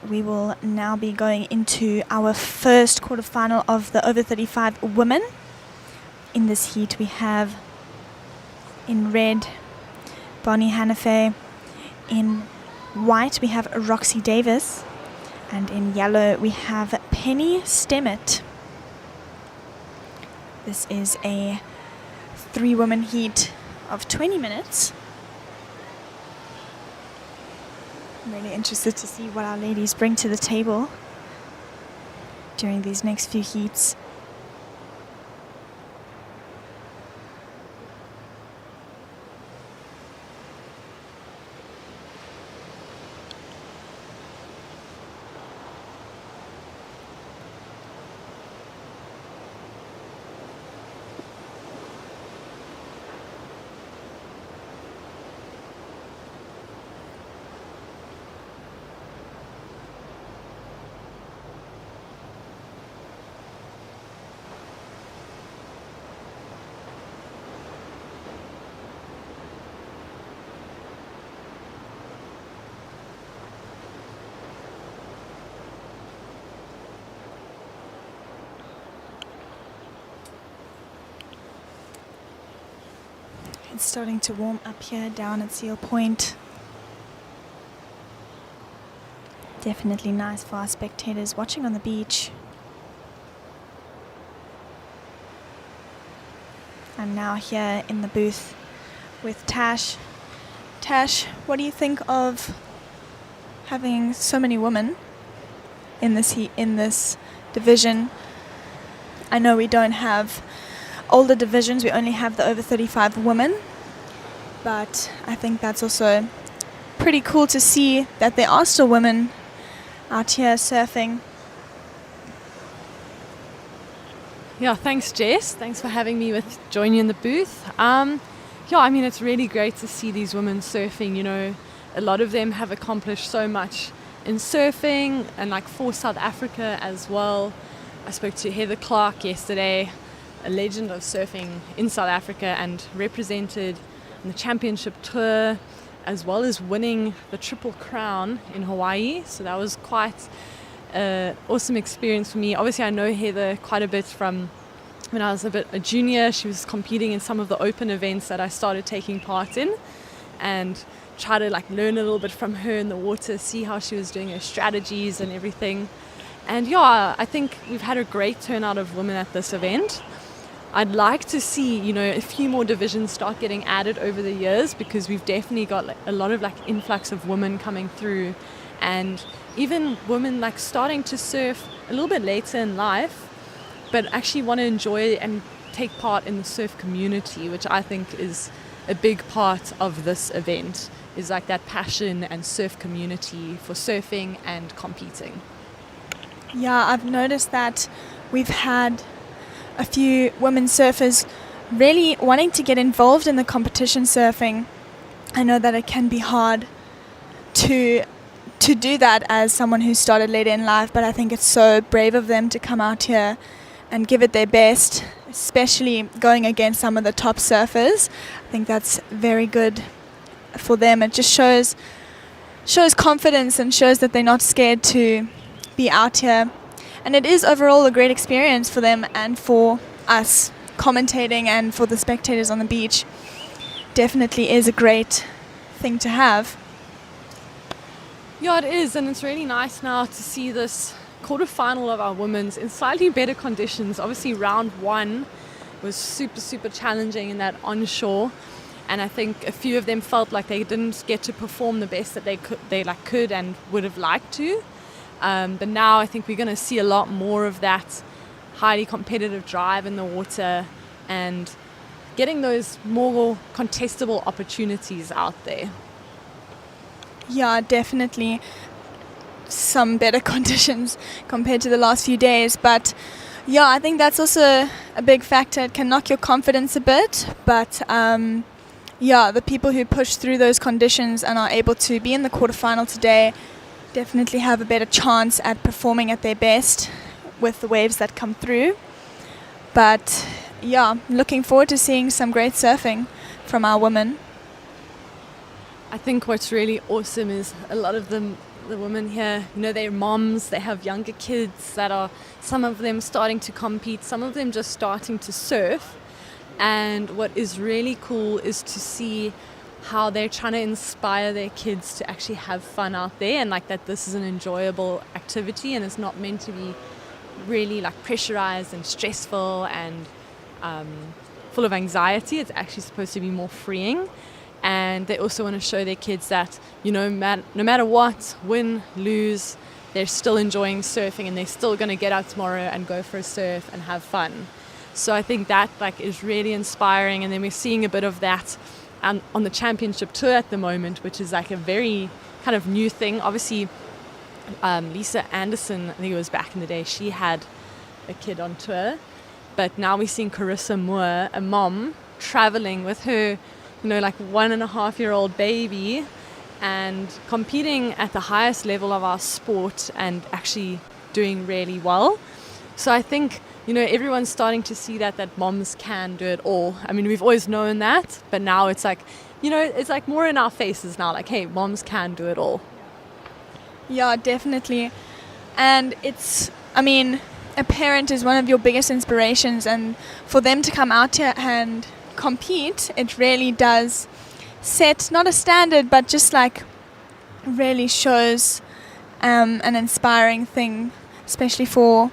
We will now be going into our first quarterfinal of the over 35 women. In this heat we have in red Bonnie Hannafay, in white we have Roxy Davis, and in yellow we have Penny Stemmet. This is a 3-woman heat of 20 minutes. I'm really interested to see what our ladies bring to the table during these next few heats. It's starting to warm up here down at Seal Point. Definitely nice for our spectators watching on the beach. I'm now here in the booth with Tash. Tash, what do you think of having so many women in this division? I know we don't have older divisions, we only have the over 35 women, but I think that's also pretty cool to see that there are still women out here surfing. Yeah, thanks Jess. Thanks for having me join you in the booth. Yeah, I mean, it's really great to see these women surfing. You know, a lot of them have accomplished so much in surfing, and like for South Africa as well. I spoke to Heather Clark yesterday, a legend of surfing in South Africa, and represented in the championship tour, as well as winning the Triple Crown in Hawaii. So that was quite an awesome experience for me. Obviously, I know Heather quite a bit from when I was a junior. She was competing in some of the open events that I started taking part in. and try to like learn a little bit from her in the water, see how she was doing her strategies and everything. And yeah, I think we've had a great turnout of women at this event. I'd like to see, you know, a few more divisions start getting added over the years, because we've definitely got like a lot of like influx of women coming through, and even women like starting to surf a little bit later in life, but actually want to enjoy and take part in the surf community, which I think is a big part of this event, is like that passion and surf community for surfing and competing. Yeah, I've noticed that we've had a few women surfers really wanting to get involved in the competition surfing. I know that it can be hard to do that as someone who started later in life, but I think it's so brave of them to come out here and give it their best, especially going against some of the top surfers. I think that's very good for them. It just shows confidence and shows that they're not scared to be out here. And it is overall a great experience for them and for us commentating, and for the spectators on the beach. Definitely is a great thing to have. Yeah, it is, and it's really nice now to see this quarterfinal of our women's in slightly better conditions. Obviously round 1 was super challenging in that onshore, and I think a few of them felt like they didn't get to perform the best that they could and would have liked to. But now I think we're going to see a lot more of that highly competitive drive in the water and getting those more contestable opportunities out there. Yeah, definitely some better conditions compared to the last few days. But yeah, I think that's also a big factor. It can knock your confidence a bit. But yeah, the people who push through those conditions and are able to be in the quarterfinal today definitely have a better chance at performing at their best with the waves that come through. But yeah, looking forward to seeing some great surfing from our women. I think what's really awesome is a lot of the women here, you know, they're moms, they have younger kids that are, some of them starting to compete, some of them just starting to surf. And what is really cool is to see how they're trying to inspire their kids to actually have fun out there, and like that this is an enjoyable activity and it's not meant to be really like pressurized and stressful and full of anxiety. It's actually supposed to be more freeing. And they also want to show their kids that, you know, no matter what, win, lose, they're still enjoying surfing and they're still going to get out tomorrow and go for a surf and have fun. So I think that like is really inspiring, and then we're seeing a bit of that on the championship tour at the moment, which is like a very kind of new thing. Obviously, Lisa Anderson, I think it was back in the day, she had a kid on tour, but now we're seeing Carissa Moore, a mom, traveling with her, you know, like 1.5-year-old baby and competing at the highest level of our sport and actually doing really well. So I think, you know, everyone's starting to see that moms can do it all. I mean, we've always known that, but now it's like, you know, it's like more in our faces now, like, hey, moms can do it all. Yeah, definitely. And it's, I mean, a parent is one of your biggest inspirations, and for them to come out here and compete, it really does set, not a standard, but just like really shows an inspiring thing, especially for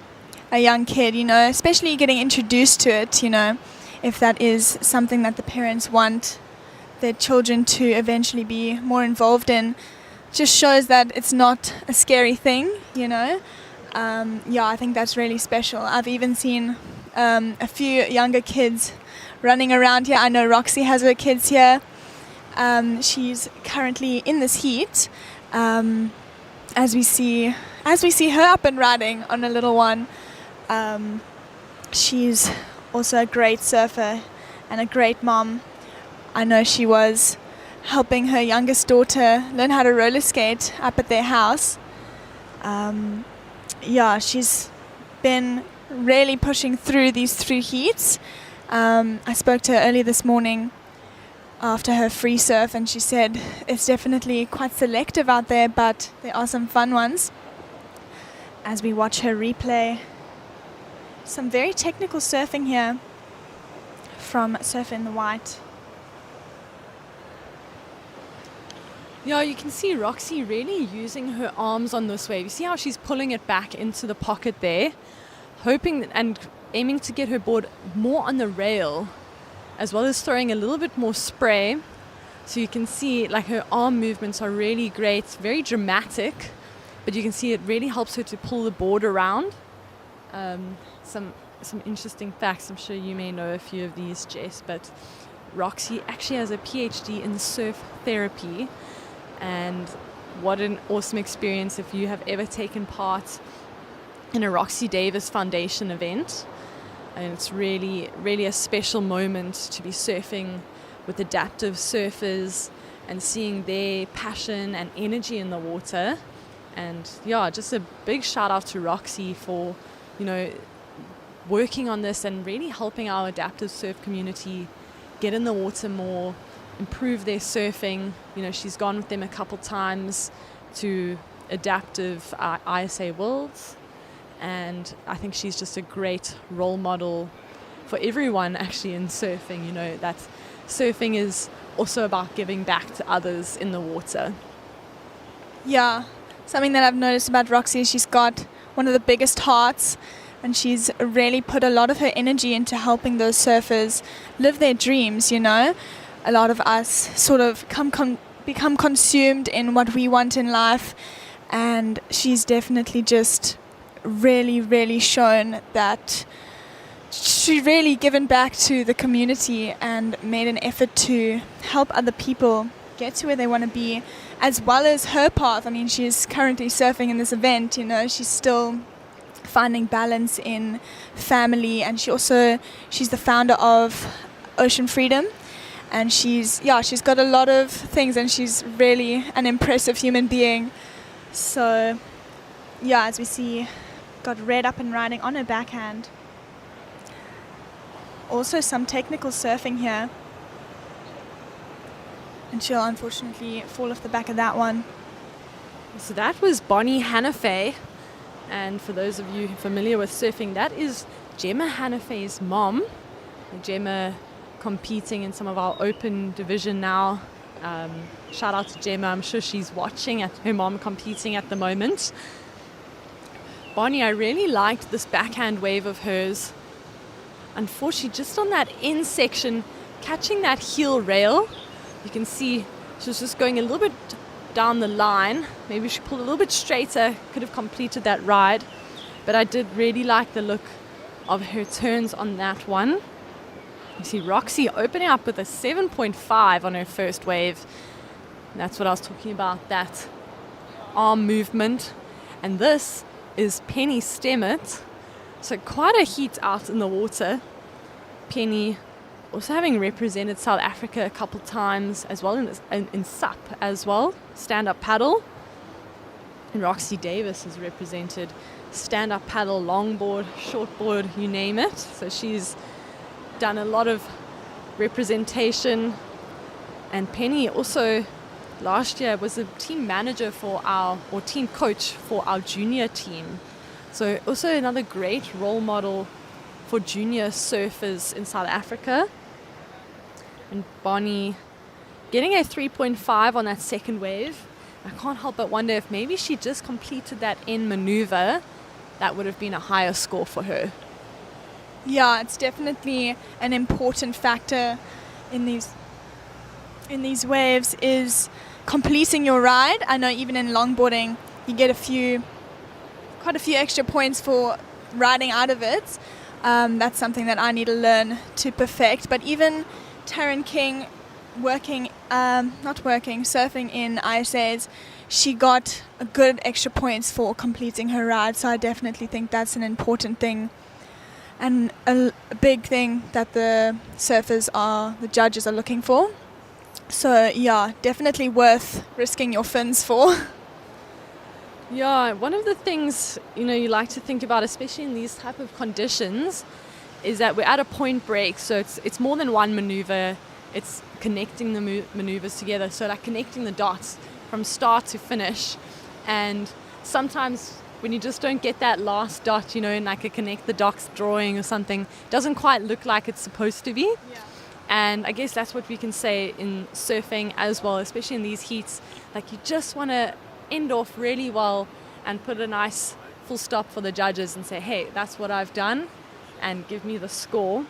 a young kid, you know, especially getting introduced to it, you know, if that is something that the parents want their children to eventually be more involved in. Just shows that it's not a scary thing, you know. Yeah, I think that's really special. I've even seen a few younger kids running around here. I know Roxy has her kids here. She's currently in this heat. As we see her up and riding on a little one. She's also a great surfer and a great mom. I know she was helping her youngest daughter learn how to roller skate up at their house. Yeah, she's been really pushing through these 3 heats. I spoke to her early this morning after her free surf, and she said it's definitely quite selective out there, but there are some fun ones. As we watch her replay, some very technical surfing here from Surf in the White. Yeah, you can see Roxy really using her arms on this wave. You see how she's pulling it back into the pocket there, hoping and aiming to get her board more on the rail, as well as throwing a little bit more spray. So you can see like her arm movements are really great, very dramatic, but you can see it really helps her to pull the board around. Some interesting facts, I'm sure you may know a few of these, Jess, but Roxy actually has a PhD in surf therapy, and what an awesome experience if you have ever taken part in a Roxy Davis Foundation event. And it's really, really a special moment to be surfing with adaptive surfers and seeing their passion and energy in the water. And yeah, just a big shout out to Roxy for, working on this and really helping our adaptive surf community get in the water more, improve their surfing. She's gone with them a couple times to adaptive ISA Worlds, and I think she's just a great role model for everyone actually in surfing, that surfing is also about giving back to others in the water. Yeah, something that I've noticed about Roxy is she's got one of the biggest hearts, and she's really put a lot of her energy into helping those surfers live their dreams, A lot of us sort of become consumed in what we want in life, and she's definitely just really, really shown that she's really given back to the community and made an effort to help other people get to where they want to be, as well as her path. I mean, she's currently surfing in this event, she's still finding balance in family, and she's the founder of Ocean Freedom, and she's got a lot of things, and she's really an impressive human being. So yeah, as we see, got red up and riding on her backhand. Also some technical surfing here, and she'll unfortunately fall off the back of that one. So that was Bonnie Hannafay. And for those of you familiar with surfing, that is Gemma Hannafay's mom. Gemma competing in some of our open division now. Shout out to Gemma. I'm sure she's watching at her mom competing at the moment. Bonnie, I really liked this backhand wave of hers. Unfortunately, just on that end section, catching that heel rail, you can see she was just going a little bit down the line. Maybe she pulled a little bit straighter, could have completed that ride, but I did really like the look of her turns on that one. You see Roxy opening up with a 7.5 on her first wave. And that's what I was talking about, that arm movement. And this is Penny Stemmett, so quite a heat out in the water. Penny also having represented South Africa a couple times, as well in SUP as well, stand-up paddle. And Roxy Davis has represented stand-up paddle, longboard, shortboard, you name it. So she's done a lot of representation. And Penny also last year was a team manager team coach for our junior team. So also another great role model for junior surfers in South Africa. And Bonnie getting a 3.5 on that second wave. I can't help but wonder if maybe she just completed that end maneuver, that would have been a higher score for her. Yeah, it's definitely an important factor in these waves is completing your ride. I know even in longboarding you get quite a few extra points for riding out of it. That's something that I need to learn to perfect. But even Taryn King surfing in ISAs, she got a good extra points for completing her ride. So I definitely think that's an important thing and a big thing that the judges are looking for. So yeah, definitely worth risking your fins for. Yeah, one of the things you like to think about, especially in these type of conditions, is that we're at a point break, so it's more than one maneuver. It's connecting the maneuvers together, so like connecting the dots from start to finish. And sometimes when you just don't get that last dot, in like a connect the dots drawing or something, it doesn't quite look like it's supposed to be. Yeah. And I guess that's what we can say in surfing as well, especially in these heats. Like, you just want to end off really well and put a nice full stop for the judges and say, hey, that's what I've done, and give me the score.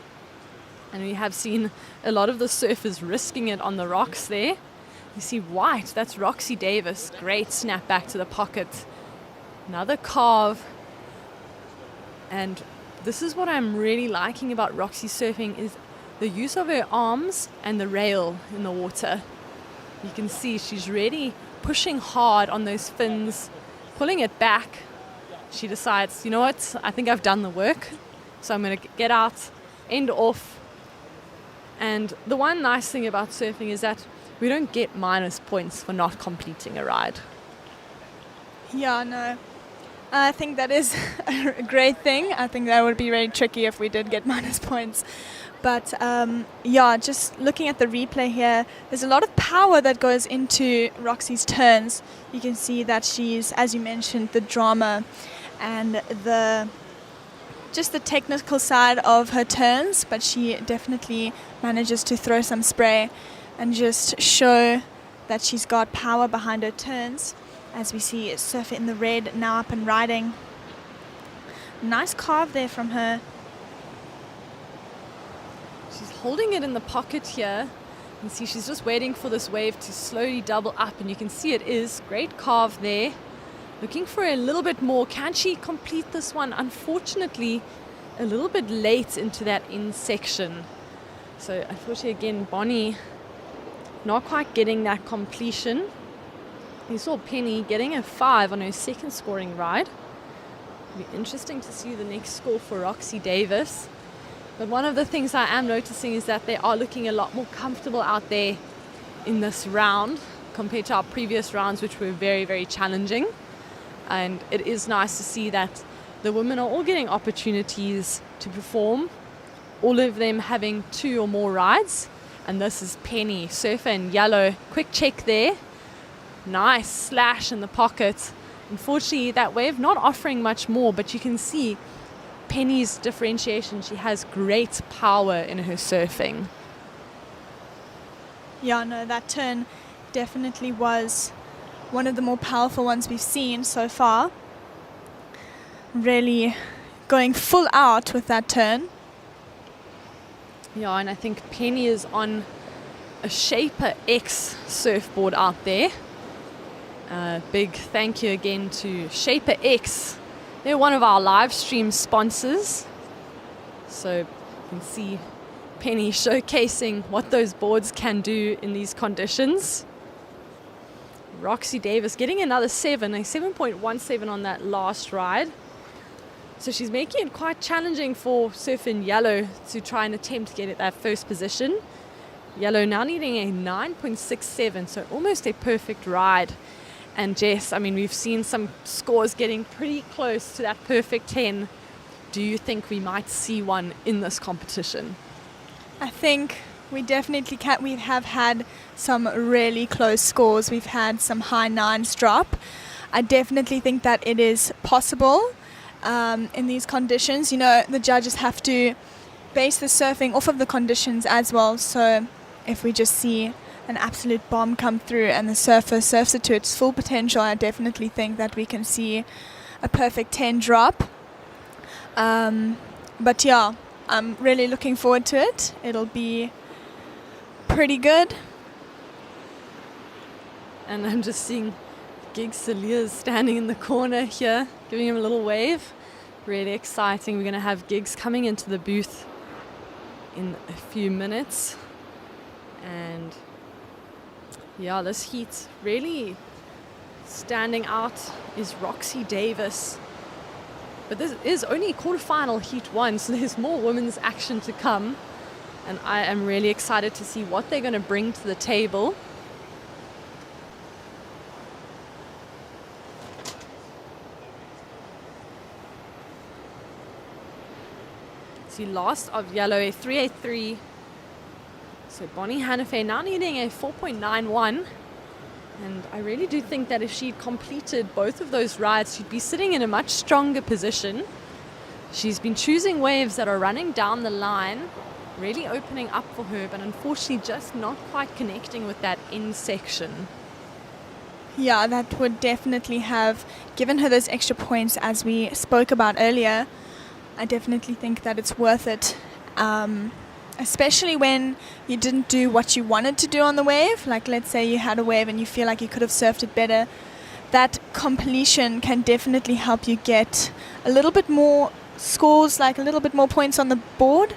And we have seen a lot of the surfers risking it on the rocks there. You see white, that's Roxy Davis. Great snap back to the pocket. Another carve. And this is what I'm really liking about Roxy surfing, is the use of her arms and the rail in the water. You can see she's really pushing hard on those fins, pulling it back. She decides, you know what, I think I've done the work, so I'm going to get out, end off. And the one nice thing about surfing is that we don't get minus points for not completing a ride. Yeah, no. I think that is a great thing. I think that would be very tricky if we did get minus points. But yeah, just looking at the replay here, there's a lot of power that goes into Roxy's turns. You can see that she's, as you mentioned, the drama and just the technical side of her turns, but she definitely manages to throw some spray and just show that she's got power behind her turns. As we see Surfer in the red now up and riding. Nice carve there from her. She's holding it in the pocket here. You can see she's just waiting for this wave to slowly double up, and you can see it is. Great carve there. Looking for a little bit more. Can she complete this one? Unfortunately, a little bit late into that in section. So unfortunately, again, Bonnie not quite getting that completion. You saw Penny getting a 5 on her second scoring ride. It'll be interesting to see the next score for Roxy Davis. But one of the things I am noticing is that they are looking a lot more comfortable out there in this round compared to our previous rounds, which were very, very challenging. And it is nice to see that the women are all getting opportunities to perform, all of them having 2 or more rides. And this is Penny, surfer in yellow. Quick check there. Nice slash in the pocket. Unfortunately, that wave not offering much more, but you can see Penny's differentiation. She has great power in her surfing. Yeah, no, that turn definitely was one of the more powerful ones we've seen so far. Really going full out with that turn. Yeah, and I think Penny is on a Shaper X surfboard out there. Big thank you again to Shaper X. They're one of our live stream sponsors. So you can see Penny showcasing what those boards can do in these conditions. Roxy Davis getting another 7, a 7.17 on that last ride. So she's making it quite challenging for Surf in Yellow to try and attempt to get at that first position. Yellow now needing a 9.67, so almost a perfect ride. And Jess, I mean, we've seen some scores getting pretty close to that perfect 10. Do you think we might see one in this competition? I think we definitely can. We have had some really close scores. We've had some high 9s drop. I definitely think that it is possible in these conditions. You know, the judges have to base the surfing off of the conditions as well. So if we just see an absolute bomb come through and the surfer surfs it to its full potential, I definitely think that we can see a perfect 10 drop. But yeah, I'm really looking forward to it. It'll be pretty good. And I'm just seeing Gig Saliers standing in the corner here, giving him a little wave. Really exciting. We're going to have Gigs coming into the booth in a few minutes. And yeah, this heat really standing out is Roxy Davis. But this is only quarterfinal heat 1, so there's more women's action to come. And I am really excited to see what they're going to bring to the table. See, last of yellow, a 383. So Bonnie Hannafay now needing a 4.91. And I really do think that if she'd completed both of those rides, she'd be sitting in a much stronger position. She's been choosing waves that are running down the line, really opening up for her, but unfortunately just not quite connecting with that end section. Yeah, that would definitely have given her those extra points as we spoke about earlier. I definitely think that it's worth it, especially when you didn't do what you wanted to do on the wave. Like, let's say you had a wave and you feel like you could have surfed it better. That completion can definitely help you get a little bit more scores, like a little bit more points on the board.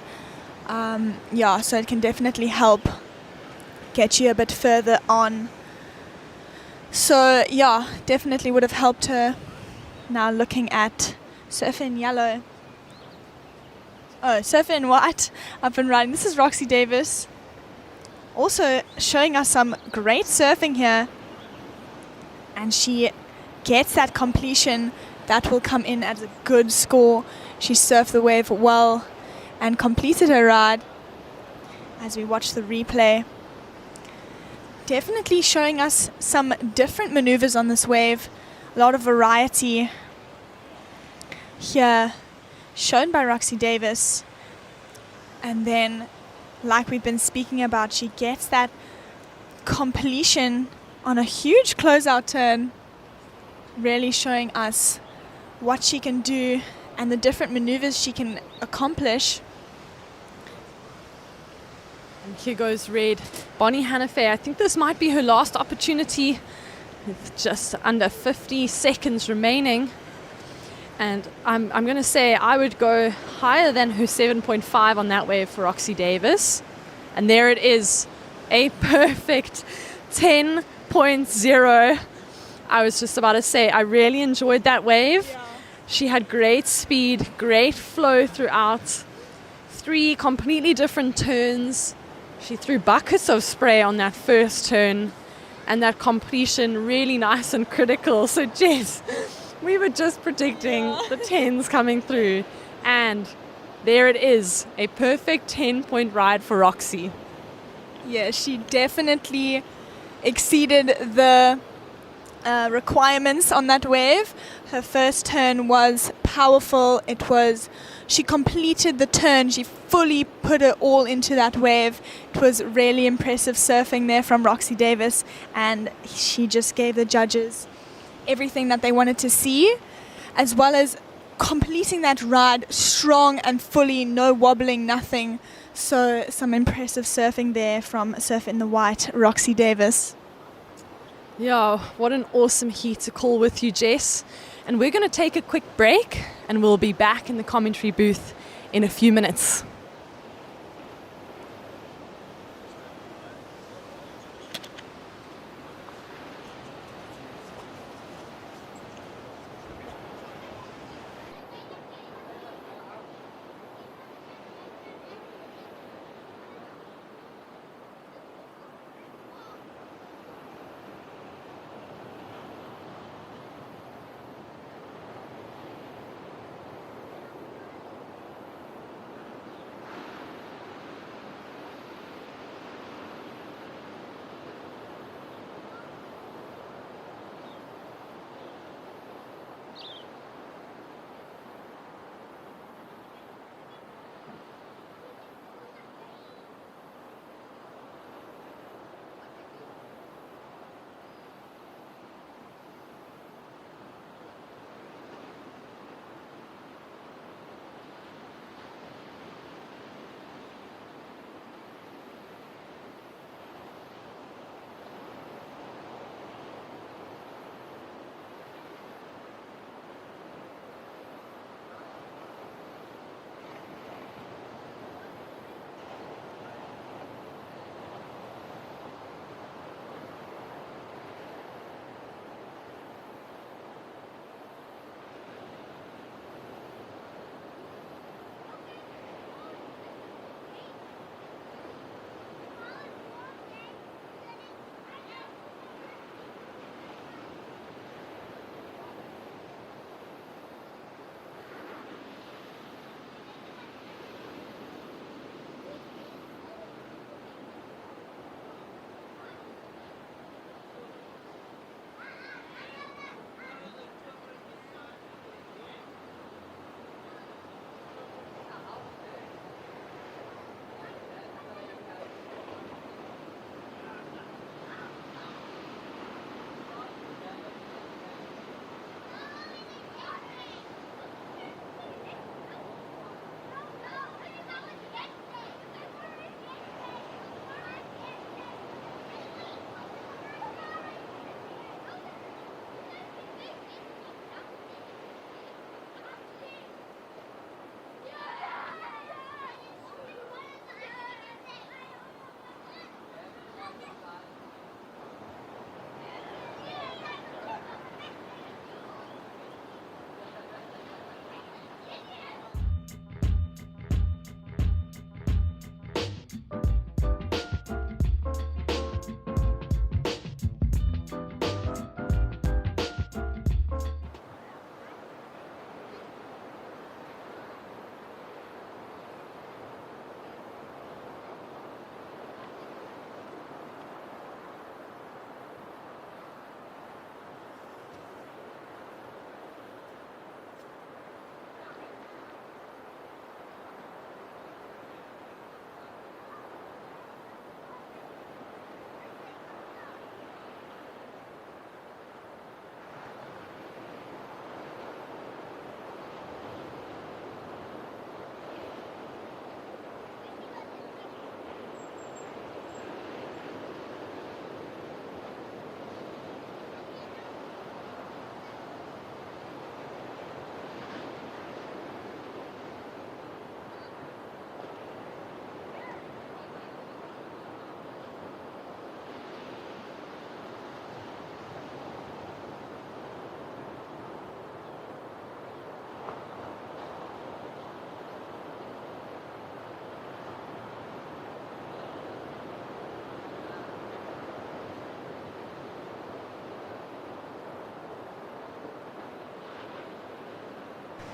So it can definitely help get you a bit further on. So yeah, definitely would have helped her. Now looking at Surfer in Yellow. Oh, Surfer in White up and riding. This is Roxy Davis. Also showing us some great surfing here. And she gets that completion. That will come in as a good score. She surfed the wave well and completed her ride as we watch the replay. Definitely showing us some different maneuvers on this wave. A lot of variety here shown by Roxy Davis. And then, like we've been speaking about, she gets that completion on a huge closeout turn, really showing us what she can do and the different maneuvers she can accomplish. And here goes red. Bonnie Hannafay, I think this might be her last opportunity with just under 50 seconds remaining. And I'm going to say I would go higher than her 7.5 on that wave for Roxy Davis. And there it is, a perfect 10.0. I was just about to say, I really enjoyed that wave. Yeah. She had great speed, great flow throughout. 3 completely different turns. She threw buckets of spray on that first turn, and that completion really nice and critical. So Jess, we were just predicting the 10s coming through, and there it is, a perfect 10-point ride for Roxy. Yeah, she definitely exceeded the requirements on that wave. Her first turn was powerful. She completed the turn. She fully put it all into that wave. It was really impressive surfing there from Roxy Davis, and she just gave the judges everything that they wanted to see, as well as completing that ride strong and fully, no wobbling, nothing. So some impressive surfing there from Surf in the White, Roxy Davis. Yeah, what an awesome heat to call with you, Jess. And we're going to take a quick break, and we'll be back in the commentary booth in a few minutes.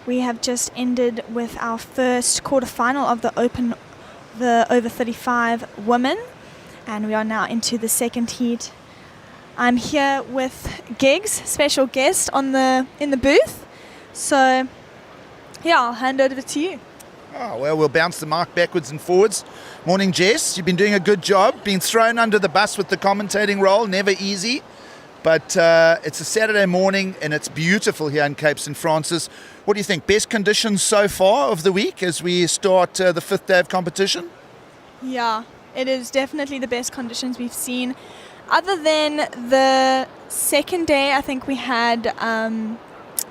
We have just ended with our first quarterfinal of the over 35 women, and we are now into the second heat. I'm here with Gigs, special guest in the booth. So, yeah, I'll hand over to you. Oh, well, we'll bounce the mic backwards and forwards. Morning, Jess. You've been doing a good job. Been thrown under the bus with the commentating role. Never easy. But it's a Saturday morning and it's beautiful here in Cape St. Francis. What do you think? Best conditions so far of the week as we start the fifth day of competition? Yeah, it is definitely the best conditions we've seen. Other than the second day, I think we had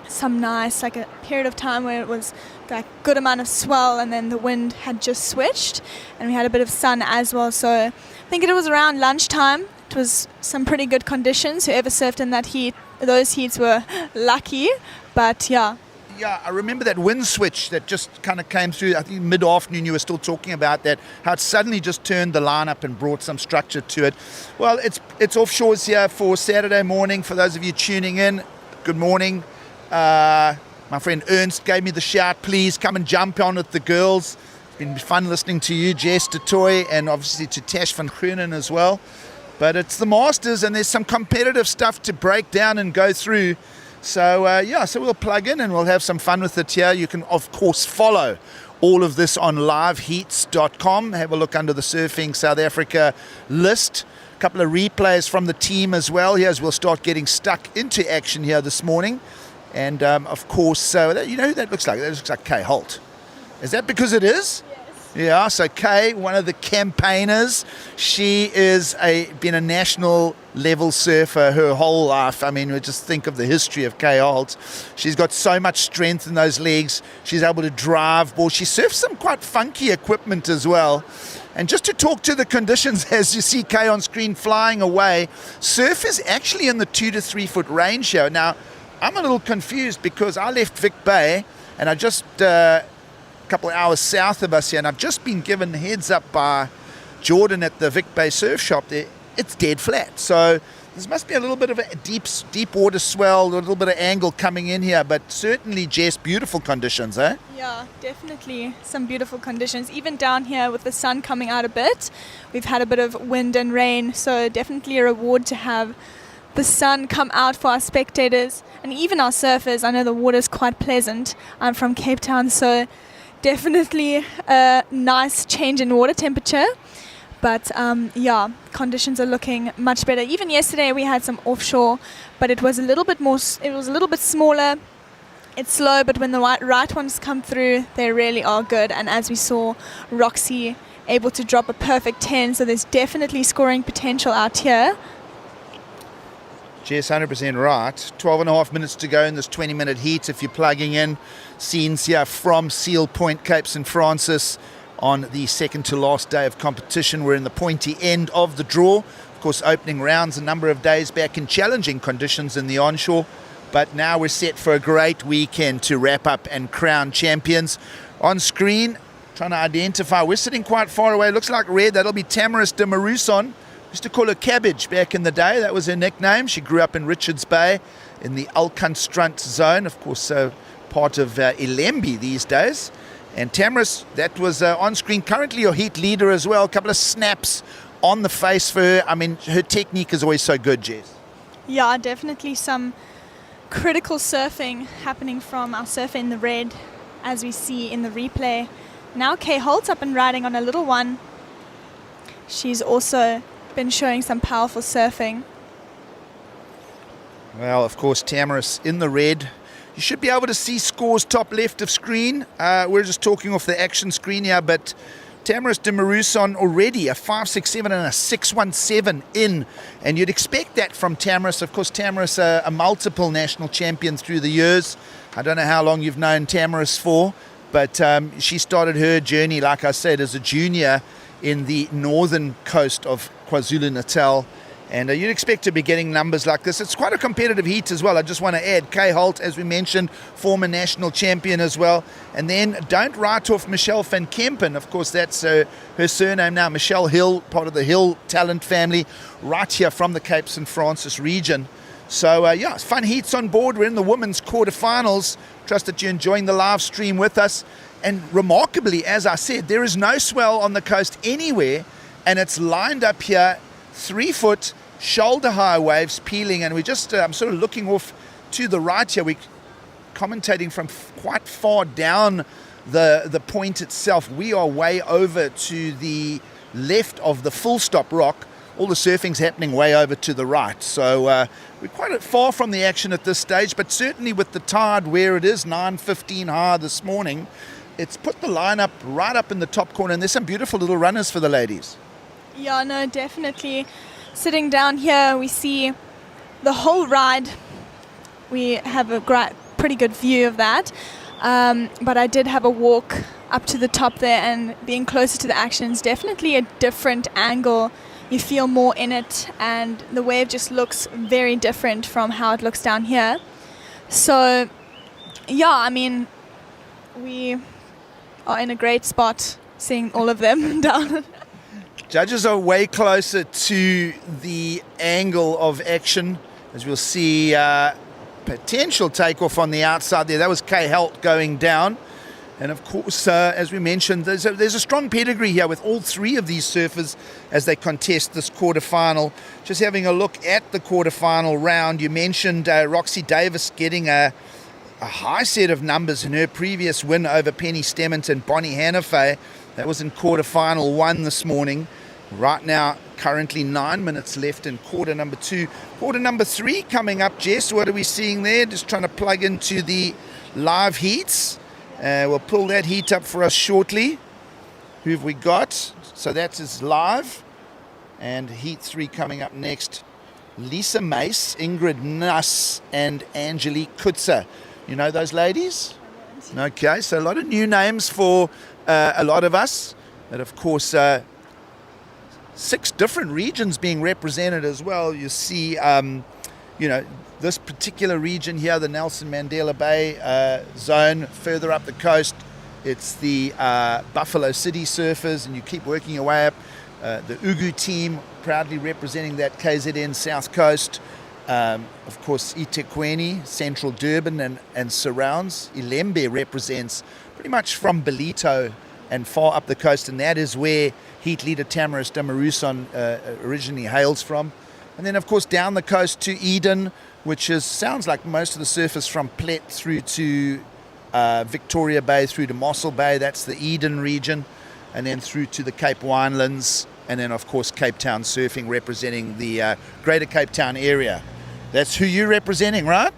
some nice, like a period of time where it was like good amount of swell and then the wind had just switched and we had a bit of sun as well. So I think it was around lunchtime. It was some pretty good conditions. Whoever surfed in that heat, those heats were lucky, but yeah. Yeah, I remember that wind switch that just kind of came through. I think mid-afternoon you were still talking about that, how it suddenly just turned the lineup and brought some structure to it. Well, it's offshores here for Saturday morning. For those of you tuning in, good morning. My friend Ernst gave me the shout, please come and jump on with the girls. It's been fun listening to you, Jess, to Toy, and obviously to Tash van Groenen as well. But it's the Masters and there's some competitive stuff to break down and go through. So, so we'll plug in and we'll have some fun with it here. You can, of course, follow all of this on liveheats.com. Have a look under the Surfing South Africa list. A couple of replays from the team as well here as we'll start getting stuck into action here this morning. And, of course, you know who that looks like? That looks like Kay Holt. Is that because it is? Yeah, so Kay, one of the campaigners, she is been a national level surfer her whole life. I mean, we just think of the history of Kay Holt. She's got so much strength in those legs. She's able to drive ball. She surfs some quite funky equipment as well. And just to talk to the conditions, as you see Kay on screen flying away, surf is actually in the 2 to 3 foot range here. Now, I'm a little confused because I left Vic Bay and I just... couple of hours south of us here, and I've just been given heads up by Jordan at the Vic Bay Surf Shop there. It's dead flat, so there must be a little bit of a deep water swell, a little bit of angle coming in here, but certainly, Jess, beautiful conditions, eh? Yeah, definitely some beautiful conditions. Even down here with the sun coming out a bit, we've had a bit of wind and rain, so definitely a reward to have the sun come out for our spectators and even our surfers. I know the water's quite pleasant. I'm from Cape Town, so definitely a nice change in water temperature, but conditions are looking much better. Even yesterday we had some offshore, but it was a little bit smaller. It's slow, but when the right ones come through, they really are good. And as we saw, Roxy able to drop a perfect 10, so there's definitely scoring potential out here. Jess, 100% right. 12 and a half minutes to go in this 20-minute heat. If you're plugging in, scenes here from Seal Point, Cape St. Francis on the second to last day of competition. We're in the pointy end of the draw. Of course, opening rounds a number of days back in challenging conditions in the onshore. But now we're set for a great weekend to wrap up and crown champions. On screen, trying to identify. We're sitting quite far away. Looks like red. That'll be Tamaris de Maruson. Used to call her Cabbage back in the day. That was her nickname. She grew up in Richards Bay in the Alkanstrunt zone. Of course, part of Ilembe these days. And Tamaris, that was on screen. Currently your heat leader as well. A couple of snaps on the face for her. I mean, her technique is always so good, Jess. Yeah, definitely some critical surfing happening from our surfer in the red, as we see in the replay. Now Kay Holt's up and riding on a little one. She's also been showing some powerful surfing. Well, of course, Tamaris in the red. You should be able to see scores top left of screen. We're just talking off the action screen here, but Tamaris de Maruson already a 5.67 and a 6.17 in, and you'd expect that from Tamaris. Of course, Tamaris a multiple national champion through the years. I don't know how long you've known Tamaris for, but she started her journey, like I said, as a junior in the northern coast of KwaZulu-Natal, And you'd expect to be getting numbers like this. It's quite a competitive heat as well. I just want to add Kay Holt, as we mentioned, former national champion as well. And then don't write off Michelle van Kempen. Of course, that's her surname now, Michelle Hill, part of the Hill talent family, right here from the Cape St. Francis region. So, it's fun heats on board. We're in the women's quarterfinals. Trust that you're enjoying the live stream with us. And remarkably, as I said, there is no swell on the coast anywhere. And it's lined up here, 3 foot, shoulder high waves peeling, and we just I'm sort of looking off to the right here. We're commentating from quite far down the point itself. We are way over to the left of the full stop rock. All the surfing's happening way over to the right, so we're quite far from the action at this stage, but certainly with the tide where it is, 9:15 high this morning, it's put the lineup right up in the top corner, and there's some beautiful little runners for the ladies. Yeah, no, definitely. Sitting down here, we see the whole ride. We have a pretty good view of that. But I did have a walk up to the top there, and being closer to the action is definitely a different angle. You feel more in it, and the wave just looks very different from how it looks down here. So, yeah, I mean, we are in a great spot seeing all of them down. Judges are way closer to the angle of action, as we'll see potential takeoff on the outside there. That was Kay Holt going down. And of course, as we mentioned, there's a strong pedigree here with all 3 of these surfers as they contest this quarterfinal. Just having a look at the quarterfinal round, you mentioned Roxy Davis getting a high set of numbers in her previous win over Penny Stemmont and Bonnie Hannafay. That was in quarterfinal 1 this morning. Right now, currently 9 minutes left in quarter number 2. Quarter number 3 coming up, Jess. What are we seeing there? Just trying to plug into the live heats. We'll pull that heat up for us shortly. Who have we got? So that is live. And heat 3 coming up next. Lisa Mace, Ingrid Nuss, and Angelique Kutzer. You know those ladies? Okay, so a lot of new names for a lot of us. But of course, 6 different regions being represented as well. You see, this particular region here, the Nelson Mandela Bay zone, further up the coast, it's the Buffalo City Surfers, and you keep working your way up. The Ugu team, proudly representing that KZN South Coast. Of course, eThekwini, Central Durban and surrounds. Ilembe represents pretty much from Belito and far up the coast, and that is where heat leader Tamaris Damaruson originally hails from. And then, of course, down the coast to Eden, which sounds like most of the surfers from Plet through to Victoria Bay, through to Mossel Bay. That's the Eden region. And then through to the Cape Winelands. And then, of course, Cape Town Surfing representing the greater Cape Town area. That's who you're representing, right?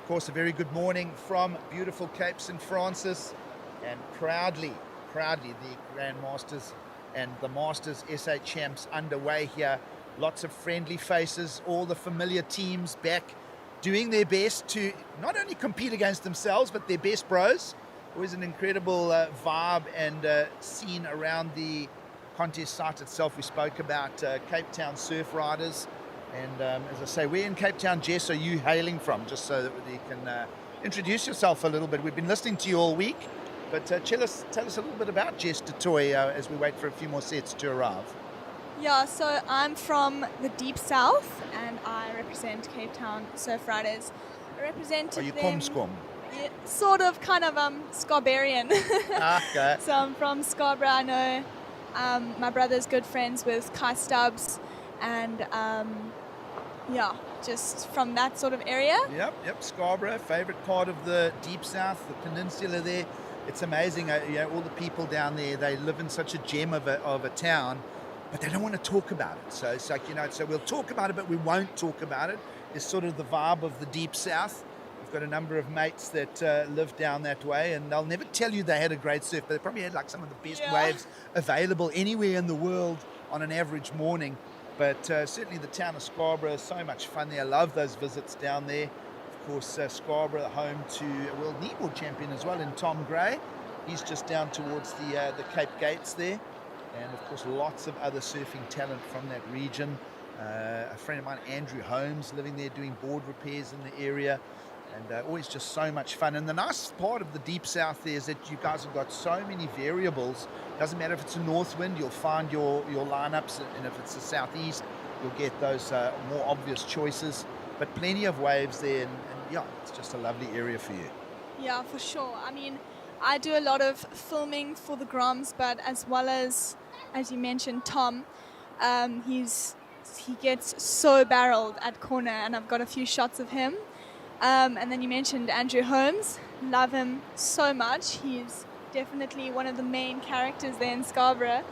Of course, a very good morning from beautiful Cape St. Francis, and proudly the Grandmasters and the Masters SA Champs underway here. Lots of friendly faces, all the familiar teams back doing their best to not only compete against themselves, but their best bros. Always an incredible vibe and scene around the contest site itself. We spoke about Cape Town Surf Riders. And as I say, where in Cape Town, Jess, are you hailing from? Just so that you can introduce yourself a little bit. We've been listening to you all week, but tell us a little bit about Jess du Toit as we wait for a few more sets to arrive. Yeah, so I'm from the Deep South, and I represent Cape Town Surf Riders. I represent Are you them... Komskom? Yeah, sort of, kind of Scarbarian. Okay. So I'm from Scarborough. I know my brother's good friends with Kai Stubbs, and just from that sort of area. Yep. Scarborough, favourite part of the deep south, the peninsula there. It's amazing. All the people down there, they live in such a gem of a town, but they don't want to talk about it. So it's like, so we'll talk about it, but we won't talk about it. It's sort of the vibe of the deep south. We've got a number of mates that live down that way, and they'll never tell you they had a great surf, but they probably had like some of the best waves available anywhere in the world on an average morning. But certainly the town of Scarborough is so much fun there. I love those visits down there. Of course, Scarborough, home to a world kneeboard champion as well in Tom Gray. He's just down towards the Cape Gates there. And of course, lots of other surfing talent from that region. A friend of mine, Andrew Holmes, living there doing board repairs in the area. And always just so much fun. And the nice part of the deep south there is that you guys have got so many variables. Doesn't matter if it's a north wind, you'll find your lineups, and if it's the southeast, you'll get those more obvious choices. But plenty of waves there, and yeah, it's just a lovely area for you. Yeah, for sure. I mean, I do a lot of filming for the Groms, but as well as you mentioned, Tom, he gets so barreled at corner, and I've got a few shots of him. And then you mentioned Andrew Holmes. Love him so much. He's definitely one of the main characters there in Scarborough.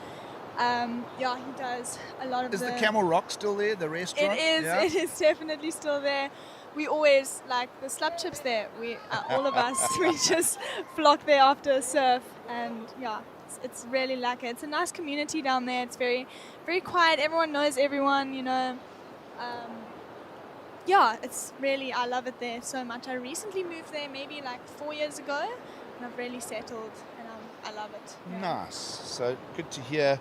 He does a lot of Is the Camel Rock still there, the restaurant? It is. Yeah. It is definitely still there. We always, like the slap chips there, all of us, we just flock there after a surf. And yeah, it's really like it. It's a nice community down there. It's very, very quiet. Everyone knows everyone, it's really, I love it there so much. I recently moved there maybe like 4 years ago, and I've really settled, and I love it. Yeah. Nice. So good to hear.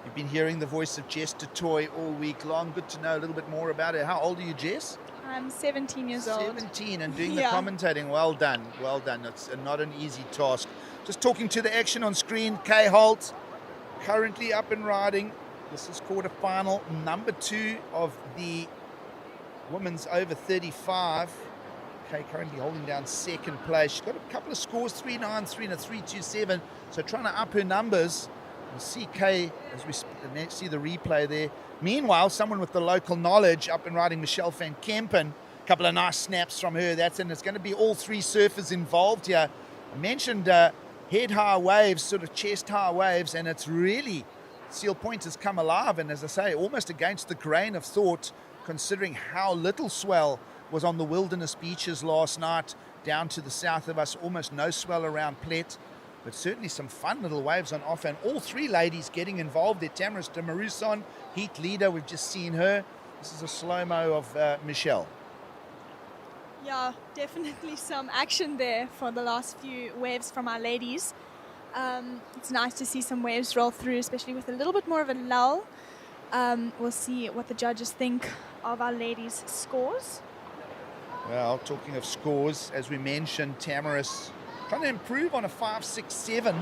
You've been hearing the voice of Jess DeToy all week long. Good to know a little bit more about it. How old are you, Jess? I'm 17 years old. 17 and doing the commentating. Well done. It's not an easy task. Just talking to the action on screen. Kay Holt, currently up and riding. This is quarterfinal number 2 of the women's over 35. Kay currently holding down second place. She's got a couple of scores, 3.93 and a 3.27. So trying to up her numbers. We'll see Kay as we see the replay there. Meanwhile, someone with the local knowledge up and riding, Michelle van Kempen. A couple of nice snaps from her. It's going to be all 3 surfers involved here. I mentioned head-high waves, sort of chest-high waves, and it's really, Seal Point has come alive. And as I say, almost against the grain of thought, considering how little swell was on the wilderness beaches last night down to the south of us. Almost no swell around Plet. But certainly some fun little waves on offer, and all 3 ladies getting involved there. Tamaris de Maruson, heat leader, we've just seen her. This is a slow-mo of Michelle. Yeah, definitely some action there for the last few waves from our ladies. It's nice to see some waves roll through, especially with a little bit more of a lull. We'll see what the judges think of our ladies' scores. Well, talking of scores, as we mentioned, Tamaris trying to improve on a 5.67.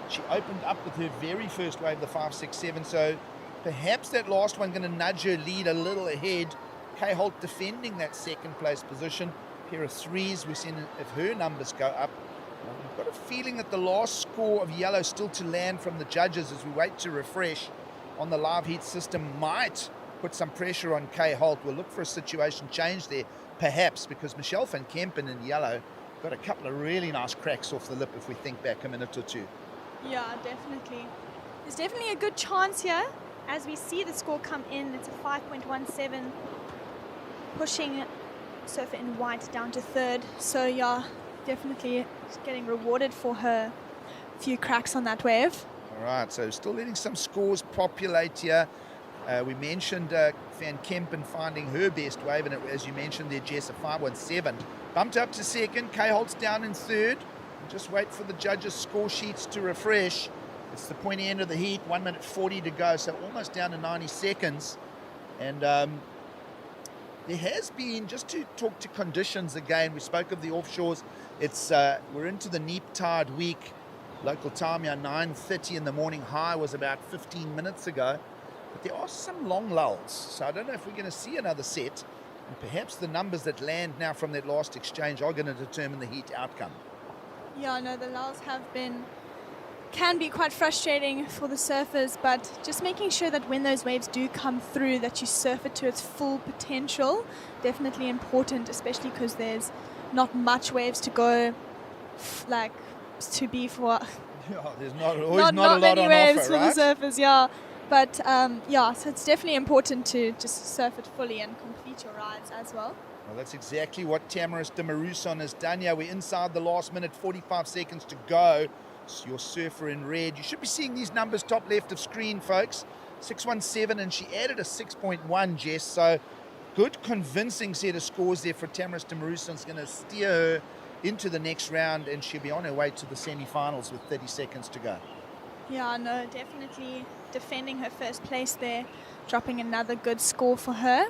She opened up with her very first wave, the 5.67, so perhaps that last one going to nudge her lead a little ahead. Kay Holt defending that second place position. Pair of 3s, we've seen if her numbers go up. I've got a feeling that the last score of yellow still to land from the judges as we wait to refresh on the live heat system might put some pressure on Kay Holt. We'll look for a situation change there, perhaps, because Michelle van Kempen in yellow got a couple of really nice cracks off the lip if we think back a minute or two. Yeah, definitely. There's definitely a good chance here. As we see the score come in, it's a 5.17, pushing Surfer in White down to 3rd. So yeah, definitely getting rewarded for her few cracks on that wave. All right, so still letting some scores populate here. We mentioned Van Kempen finding her best wave, and as you mentioned there, Jess, a 5.17. Bumped up to 2nd, Kay Holt's down in 3rd. Just wait for the judges' score sheets to refresh. It's the pointy end of the heat, 1 minute 40 to go, so almost down to 90 seconds. And there has been, just to talk to conditions again, we spoke of the offshores. It's we're into the neap tide week. Local time here, 9:30 in the morning. High was about 15 minutes ago. But there are some long lulls, so I don't know if we're going to see another set. And perhaps the numbers that land now from that last exchange are going to determine the heat outcome. Yeah, no, the lulls have been can be quite frustrating for the surfers, but just making sure that when those waves do come through that you surf it to its full potential, definitely important, especially because there's not much waves to go like to be for Yeah, there's always not a lot many on waves offer, for right? the surfers, yeah. But so it's definitely important to just surf it fully and complete your rides as well. Well, that's exactly what Tamaris de Maruson has done here. We're inside the last minute, 45 seconds to go. So your surfer in red. You should be seeing these numbers top left of screen, folks. 617, and she added a 6.1, Jess. So good, convincing set of scores there for Tamaris de Maruson. It's going to steer her into the next round, and she'll be on her way to the semi-finals with 30 seconds to go. Yeah, no, definitely defending her first place there, dropping another good score for her.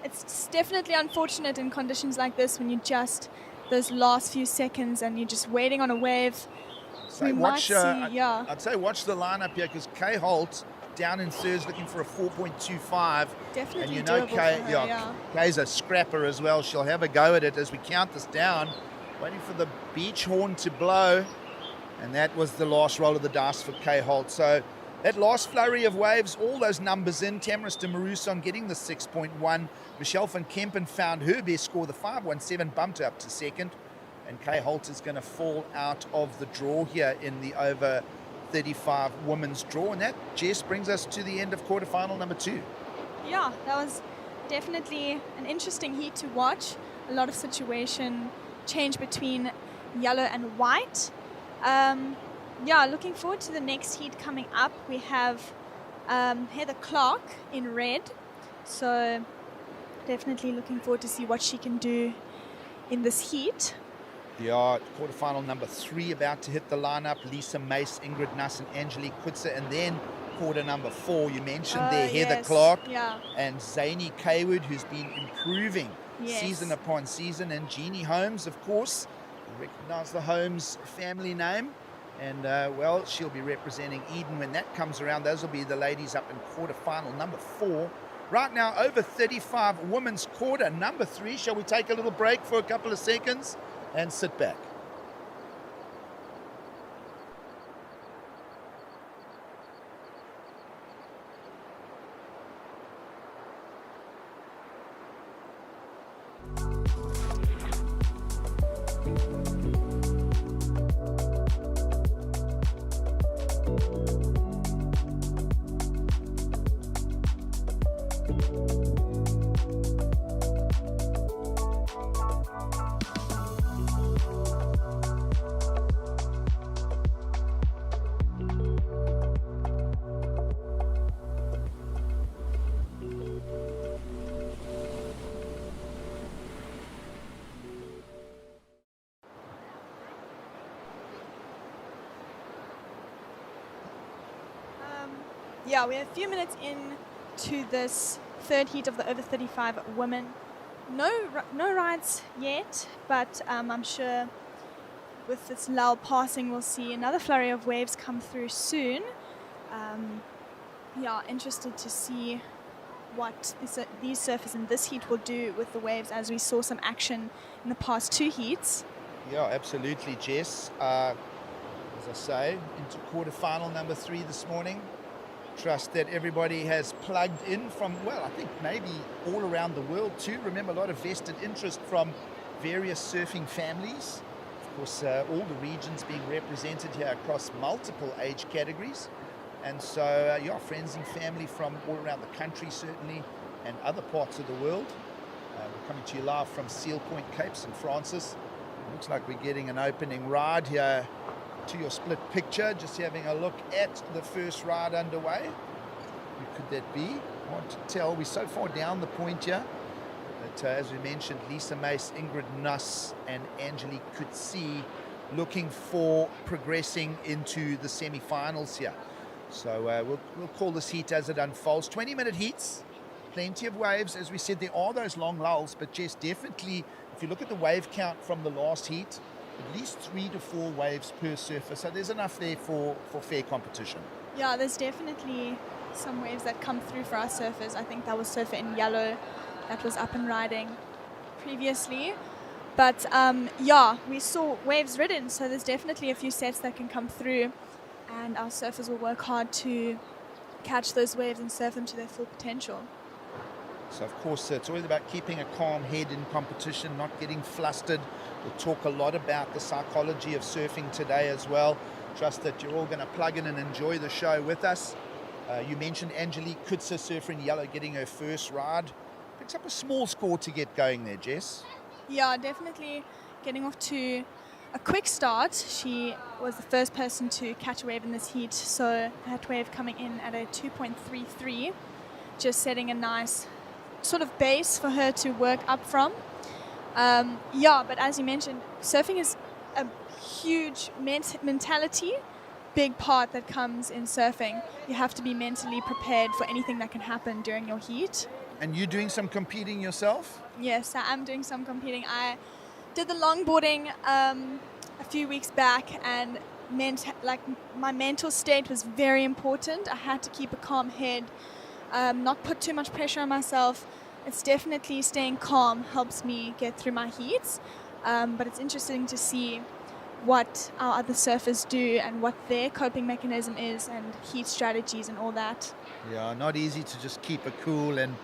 It's definitely unfortunate in conditions like this when you just those last few seconds and you're just waiting on a wave. I'd say watch the lineup here, because Kay Holt down in third looking for a 4.25. Definitely and you know doable for her, Kay's a scrapper as well. She'll have a go at it as we count this down, waiting for the beach horn to blow. And that was the last roll of the dice for Kay Holt. So that last flurry of waves, all those numbers in. Tamaris de Maruson getting the 6.1. Michelle van Kempen found her best score, the 5.17, bumped her up to second. And Kay Holt is going to fall out of the draw here in the over 35 women's draw. And that, Jess, brings us to the end of quarterfinal number 2. Yeah, that was definitely an interesting heat to watch. A lot of situation change between yellow and white. Looking forward to the next heat coming up. We have Heather Clark in red. So definitely looking forward to see what she can do in this heat. Yeah, quarterfinal number 3 about to hit the lineup. Lisa Mace, Ingrid Nuss, and Angelique Kutzer. And then quarter number 4, you mentioned there, Heather Clark and Zany Kaywood, who's been improving season upon season. And Jeannie Holmes, of course, you recognize the Holmes family name. And, she'll be representing Eden when that comes around. Those will be the ladies up in quarterfinal number 4. Right now, over 35 women's quarter number 3. Shall we take a little break for a couple of seconds and sit back? We're a few minutes in to this third heat of the over 35 women. No rides yet, but I'm sure with this lull passing, we'll see another flurry of waves come through soon. Interested to see what these surfers in this heat will do with the waves, as we saw some action in the past 2 heats. Yeah, absolutely, Jess. As I say, into quarterfinal number 3 this morning. Trust that everybody has plugged in from, I think maybe all around the world too. Remember, a lot of vested interest from various surfing families. Of course, all the regions being represented here across multiple age categories. And so, friends and family from all around the country, certainly, and other parts of the world. We're coming to you live from Seal Point, Cape St. Francis. It looks like we're getting an opening ride here to your split picture, just having a look at the first ride underway. Who could that be? Hard to tell. We're so far down the point here. But as we mentioned, Lisa Mace, Ingrid Nuss, and Angelique Kutsi looking for progressing into the semi-finals here. So we'll call this heat as it unfolds. 20-minute heats, plenty of waves. As we said, there are those long lulls, but Jess, definitely, if you look at the wave count from the last heat, at least 3 to 4 waves per surfer. So there's enough there for fair competition. Yeah, there's definitely some waves that come through for our surfers. I think that was surfer in yellow that was up and riding previously. But yeah, we saw waves ridden, so there's definitely a few sets that can come through, and our surfers will work hard to catch those waves and surf them to their full potential. So of course it's always about keeping a calm head in competition, not getting flustered. We'll talk a lot about the psychology of surfing today as well. Trust that you're all going to plug in and enjoy the show with us. You mentioned Angelique Kutzer, surfer in yellow, getting her first ride. Picks up a small score to get going there, Jess. Yeah, definitely getting off to a quick start. She was the first person to catch a wave in this heat, so that wave coming in at a 2.33, just setting a nice sort of base for her to work up from. Yeah, but as you mentioned, surfing is a huge mentality, big part that comes in surfing. You have to be mentally prepared for anything that can happen during your heat. And you doing some competing yourself? Yes, I am doing some competing. I did the longboarding a few weeks back, and my mental state was very important. I had to keep a calm head, not put too much pressure on myself. It's definitely staying calm helps me get through my heats, but it's interesting to see what our other surfers do and what their coping mechanism is and heat strategies and all that. Yeah, not easy to just keep it cool and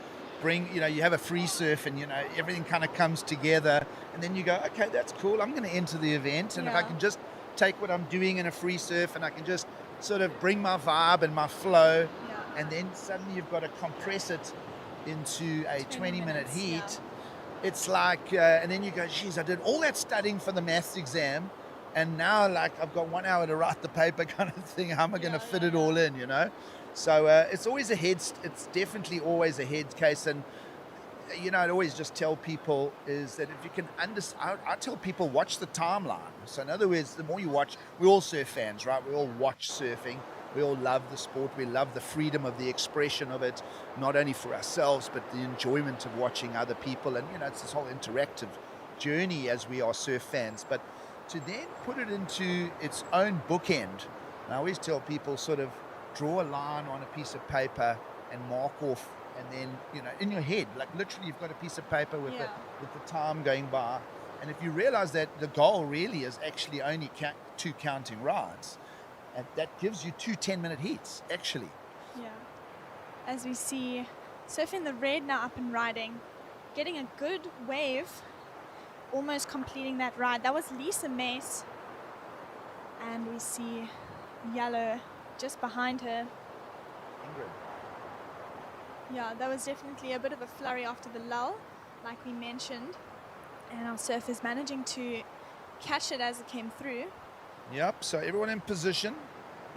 bring, you have a free surf and, everything kind of comes together, and then you go, okay, that's cool, I'm going to enter the event, and if I can just take what I'm doing in a free surf and I can just sort of bring my vibe and my flow, and then suddenly you've got to compress it into a 20-minute heat. It's like, and then you go, geez, I did all that studying for the maths exam, and now I've got 1 hour to write the paper kind of thing. How am I going to fit it all in, So it's always it's definitely always a head case. And, I'd always just tell people is that if you can understand, I tell people watch the timeline. So in other words, the more you watch, we're all surf fans, right? We all watch surfing. We all love the sport. We love the freedom of the expression of it, not only for ourselves, but the enjoyment of watching other people. And, it's this whole interactive journey as we are surf fans. But to then put it into its own bookend, and I always tell people sort of draw a line on a piece of paper and mark off, and then, in your head, literally you've got a piece of paper with the time going by. And if you realize that the goal really is actually only two counting rides, and that gives you 2 10-minute heats, actually. Yeah. As we see, surfing the red now up and riding, getting a good wave, almost completing that ride. That was Lisa Mace. And we see yellow just behind her. Ingrid. Yeah, that was definitely a bit of a flurry after the lull, like we mentioned. And our surfers managing to catch it as it came through. Yep, so everyone in position.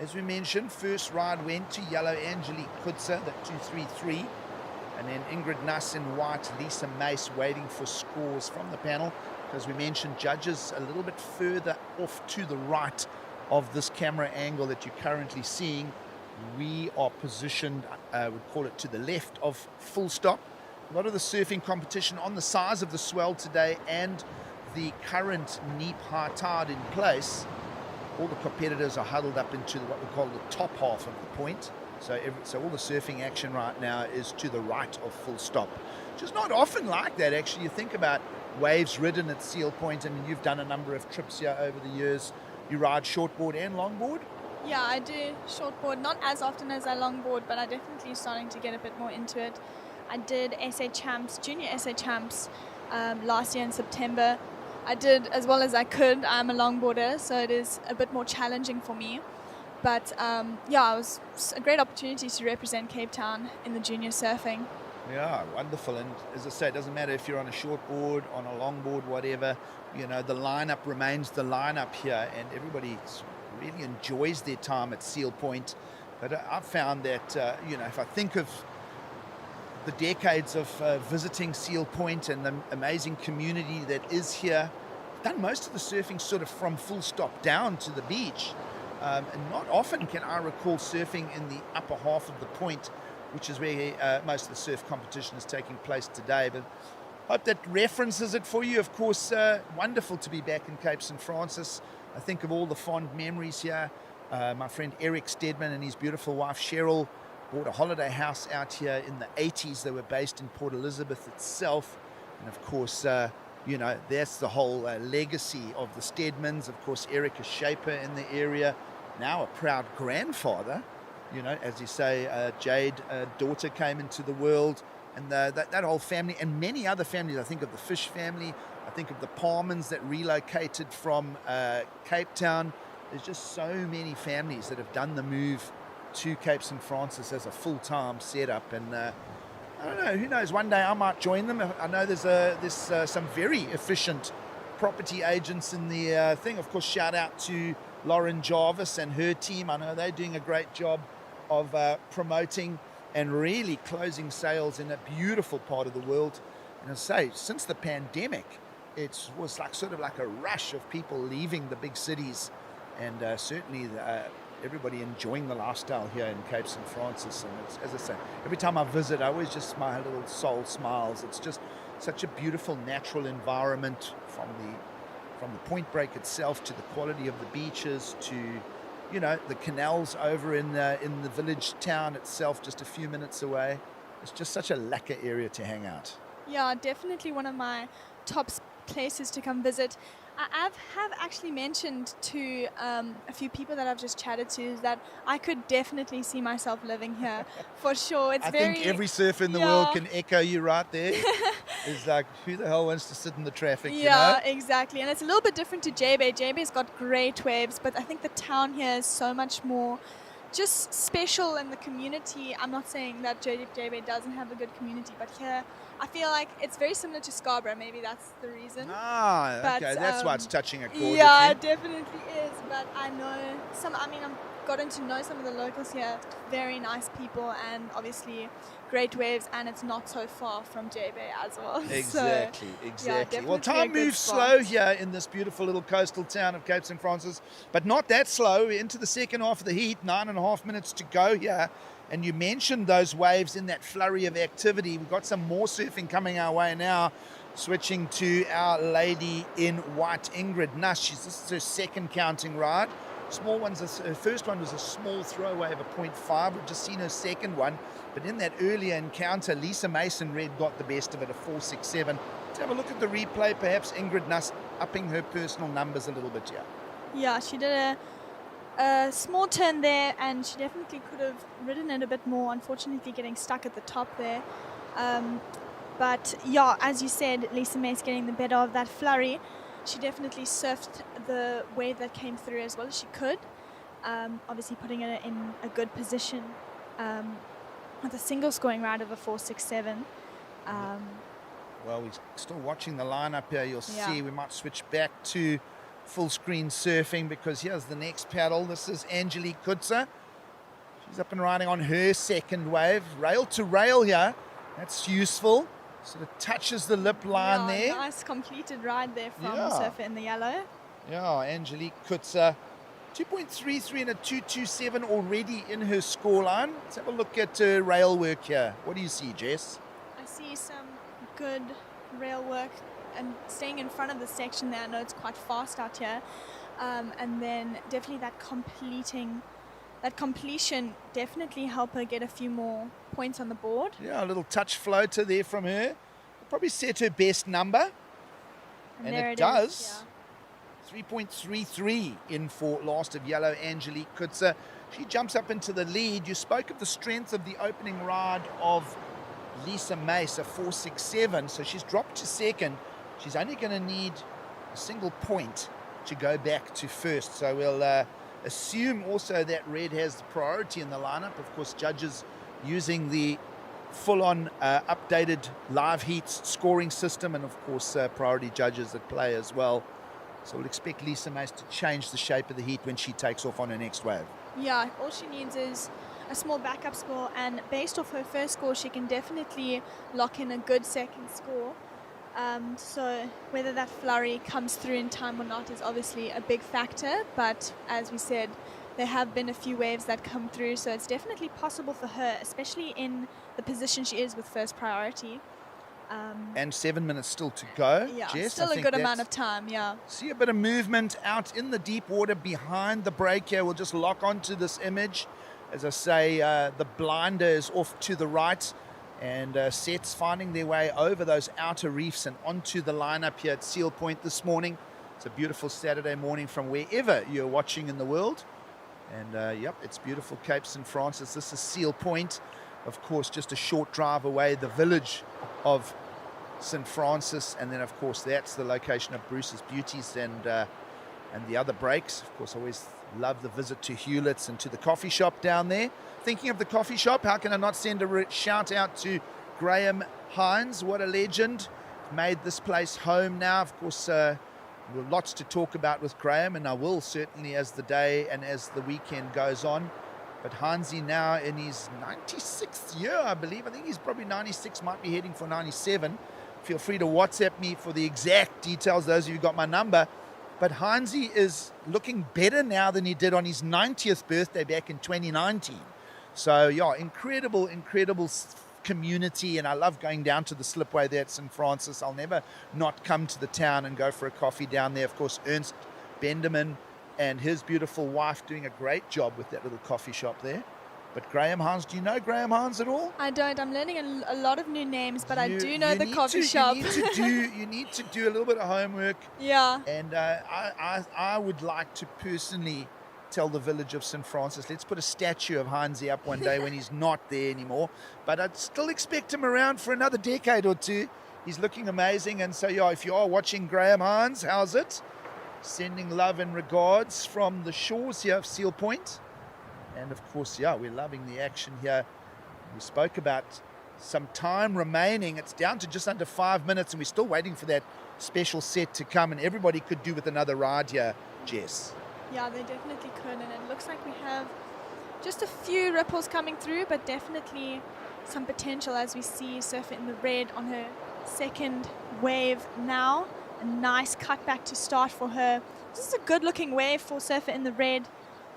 As we mentioned, first ride went to yellow Angelique Kutzer, the 233. And then Ingrid Nuss in white, Lisa Mace waiting for scores from the panel. As we mentioned, judges a little bit further off to the right of this camera angle that you're currently seeing. We are positioned, we'd call it to the left of full stop. A lot of the surfing competition on the size of the swell today and the current neap high tide in place. All the competitors are huddled up into what we call the top half of the point. So all the surfing action right now is to the right of full stop, which is not often like that, actually. You think about waves ridden at Seal Point, and you've done a number of trips here over the years. You ride shortboard and longboard? Yeah, I do shortboard, not as often as I longboard, but I definitely starting to get a bit more into it. I did SA Champs, Junior SA Champs last year in September. I did as well as I could. I'm a longboarder, so it is a bit more challenging for me. But yeah, it was a great opportunity to represent Cape Town in the junior surfing. Yeah, wonderful. And as I say, it doesn't matter if you're on a shortboard, on a longboard, whatever, the lineup remains the lineup here, and everybody really enjoys their time at Seal Point. But I've found that, if I think of the decades of visiting Seal Point and the amazing community that is here, I've done most of the surfing sort of from full stop down to the beach. And not often can I recall surfing in the upper half of the point, which is where most of the surf competition is taking place today. But hope that references it for you. Of course, wonderful to be back in Cape St. Francis. I think of all the fond memories here. My friend Eric Stedman and his beautiful wife Cheryl bought a holiday house out here in the 80s. They were based in Port Elizabeth itself. And of course, you know, that's the whole legacy of the Stedmans. Of course, Eric, a shaper in the area, now a proud grandfather. You know, as you say, Jade, daughter, came into the world, and that whole family, and many other families. I think of the Fish family. I think of the Palmans that relocated from Cape Town. There's just so many families that have done the move to Cape St. Francis as a full-time setup, and I don't know, who knows, one day I might join them. I know there's some very efficient property agents in the thing. Of course, shout out to Lauren Jarvis and her team. I know they're doing a great job of promoting and really closing sales in a beautiful part of the world. And I say, since the pandemic, it was like sort of like a rush of people leaving the big cities, and certainly everybody enjoying the lifestyle here in Cape St. Francis. And it's, as I say, every time I visit, I always just, my little soul smiles. It's just such a beautiful natural environment, from the Point Break itself to the quality of the beaches to, you know, the canals over in the village town itself, just a few minutes away. It's just such a lekker area to hang out. Yeah, definitely one of my top places to come visit. I have actually mentioned to a few people that I've just chatted to that I could definitely see myself living here for sure. It's I think every surfer in the world can echo you right there. It's like, who the hell wants to sit in the traffic? Yeah, you know? exactly. And it's a little bit different to J-Bay. J-Bay's got great waves, but I think the town here is so much more just special in the community. I'm not saying that J-Bay doesn't have a good community, but here I feel like it's very similar to Scarborough. Maybe that's the reason. Ah, but, okay. That's why it's touching a chord. Yeah, it definitely is. But I know I've gotten to know some of the locals here. Very nice people, and obviously great waves, and it's not so far from J-Bay as well. Exactly, so, exactly. Yeah, well, time moves slow here in this beautiful little coastal town of Cape St. Francis, but not that slow. We're into the second half of the heat, 9.5 minutes to go here. And you mentioned those waves in that flurry of activity. We've got some more surfing coming our way now. Switching to our lady in white, Ingrid Nuss. This is her second counting ride. Small ones. Her first one was a small throwaway of a 0.5. We've just seen her second one. But in that earlier encounter, Lisa Mason Red got the best of it, a 4.67. Let's have a look at the replay. Perhaps Ingrid Nuss upping her personal numbers a little bit here. Yeah, she did a small turn there, and she definitely could have ridden it a bit more, unfortunately getting stuck at the top there. But yeah, as you said, Lisa May's getting the better of that flurry. She definitely surfed the wave that came through as well as she could, obviously putting it in a good position with a single scoring ride of a 4.67. Well, we're still watching the lineup here. You'll see we might switch back to full screen surfing, because here's the next paddle. This is Angelique Kutzer. She's up and riding on her second wave. Rail to rail here. That's useful. Sort of touches the lip line there. Nice completed ride there from Surfer in the Yellow. Yeah, Angelique Kutzer. 2.33 and a 2.27 already in her scoreline. Let's have a look at rail work here. What do you see, Jess? I see some good rail work and staying in front of the section there. I know it's quite fast out here, and then definitely that completion definitely help her get a few more points on the board. Yeah, a little touch floater there from her. Probably set her best number, and it does. 3.33 in for last of yellow, Angelique Kutzer. She jumps up into the lead. You spoke of the strength of the opening ride of Lisa Mace, a 4.67, so she's dropped to second. She's only going to need a single point to go back to first. So we'll assume also that Red has the priority in the lineup. Of course, judges using the full-on updated live heats scoring system, and of course priority judges that play as well. So we'll expect Lisa Mace to change the shape of the heat when she takes off on her next wave. Yeah, all she needs is a small backup score, and based off her first score, she can definitely lock in a good second score. So whether that flurry comes through in time or not is obviously a big factor, but as we said, there have been a few waves that come through, so it's definitely possible for her, especially in the position she is with first priority. And 7 minutes still to go. Yeah, Jess, still a good amount of time, yeah. See a bit of movement out in the deep water behind the break here. We'll just lock onto this image. As I say, the blinder is off to the right. And sets finding their way over those outer reefs and onto the lineup here at Seal Point this morning. It's a beautiful Saturday morning from wherever you're watching in the world. And yep, it's beautiful Cape St. Francis. This is Seal Point, of course, just a short drive away, the village of St. Francis. And then, of course, that's the location of Bruce's Beauties and the other breaks. Of course, I always love the visit to Hewlett's and to the coffee shop down there. Thinking of the coffee shop, how can I not send a shout out to Graham Hines? What a legend. Made this place home now. Of course, lots to talk about with Graham, and I will certainly as the day and as the weekend goes on. But Heinzie now in his 96th year, I believe. I think he's probably 96, might be heading for 97. Feel free to WhatsApp me for the exact details, those of you who got my number. But Heinzie is looking better now than he did on his 90th birthday back in 2019. So, yeah, incredible community, and I love going down to the slipway there at St. Francis. I'll never not come to the town and go for a coffee down there. Of course, Ernst Benderman and his beautiful wife doing a great job with that little coffee shop there. But Graham Hines, do you know Graham Hines at all? I don't. I'm learning a lot of new names, but I do know the coffee shop. You need to do a little bit of homework. Yeah. And I would like to personally tell the village of St. Francis, let's put a statue of Heinzie up one day when he's not there anymore. But I'd still expect him around for another decade or two. He's looking amazing. And so, yeah, if you are watching Graham Hines, how's it? Sending love and regards from the shores here of Seal Point. And, of course, yeah, we're loving the action here. We spoke about some time remaining. It's down to just under 5 minutes, and we're still waiting for that special set to come. And everybody could do with another ride here, Jess. Yeah, they definitely could, and it looks like we have just a few ripples coming through, but definitely some potential as we see Surfer in the Red on her second wave now. A nice cutback to start for her. This is a good looking wave for Surfer in the Red,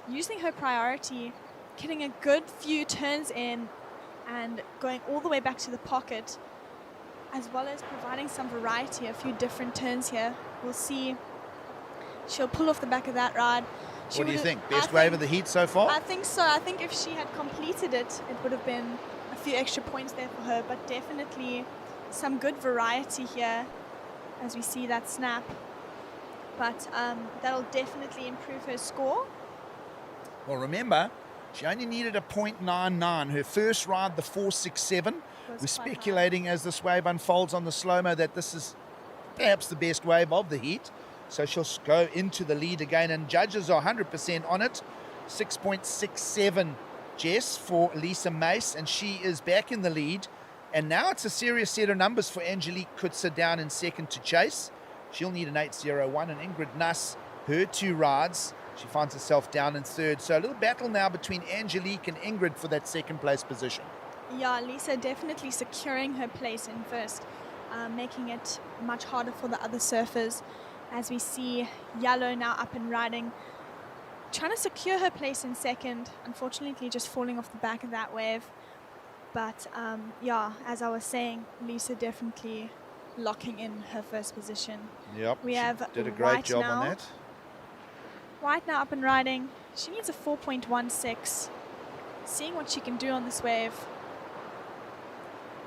using her priority, getting a good few turns in and going all the way back to the pocket, as well as providing some variety, a few different turns here. We'll see. She'll pull off the back of that ride. What do you think? Best wave of the heat so far? I think so. I think if she had completed it, it would have been a few extra points there for her, but definitely some good variety here as we see that snap. But that'll definitely improve her score. Well, remember, she only needed a .99. Her first ride, the 4.67. We're speculating as this wave unfolds on the slow-mo that this is perhaps the best wave of the heat. So she'll go into the lead again, and judges are 100% on it. 6.67, Jess, for Lisa Mace, and she is back in the lead. And now it's a serious set of numbers for Angelique Kutzer down in second to chase. She'll need an 8.01, and Ingrid Nuss, her two rides, she finds herself down in third. So a little battle now between Angelique and Ingrid for that second place position. Yeah, Lisa definitely securing her place in first, making it much harder for the other surfers. As we see Yellow now up and riding, trying to secure her place in second, unfortunately just falling off the back of that wave. But yeah, as I was saying, Lisa definitely locking in her first position. Yep, we have did a great job now, on that. White now up and riding. She needs a 4.16. Seeing what she can do on this wave.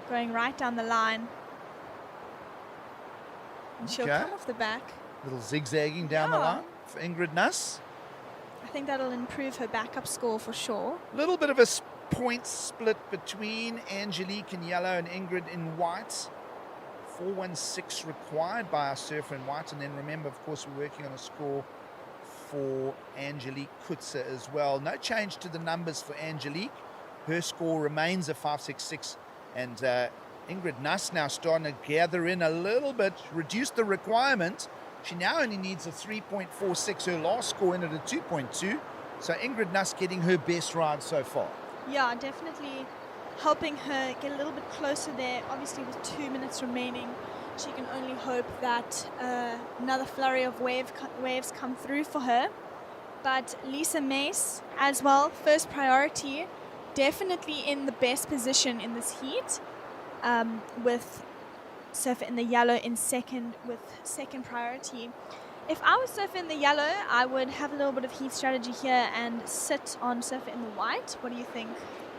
Going right down the line. And she'll come off the back. Little zigzagging down the line for Ingrid Nuss. I think that'll improve her backup score for sure. A little bit of a point split between Angelique in yellow and Ingrid in white. 4.16 required by our surfer in white. And then remember, of course, we're working on a score for Angelique Kutzer as well. No change to the numbers for Angelique. Her score remains a 5.66. And Ingrid Nuss now starting to gather in a little bit, reduce the requirement. She now only needs a 3.46. Her last score in at a 2.2. So Ingrid Nuss getting her best ride so far. Yeah, definitely helping her get a little bit closer there. Obviously with 2 minutes remaining, she can only hope that another flurry of waves come through for her. But Lisa Mace as well, first priority, definitely in the best position in this heat, with Surfer in the yellow in second with second priority. If I was Surfer in the yellow, I would have a little bit of heat strategy here and sit on Surfer in the white. What do you think?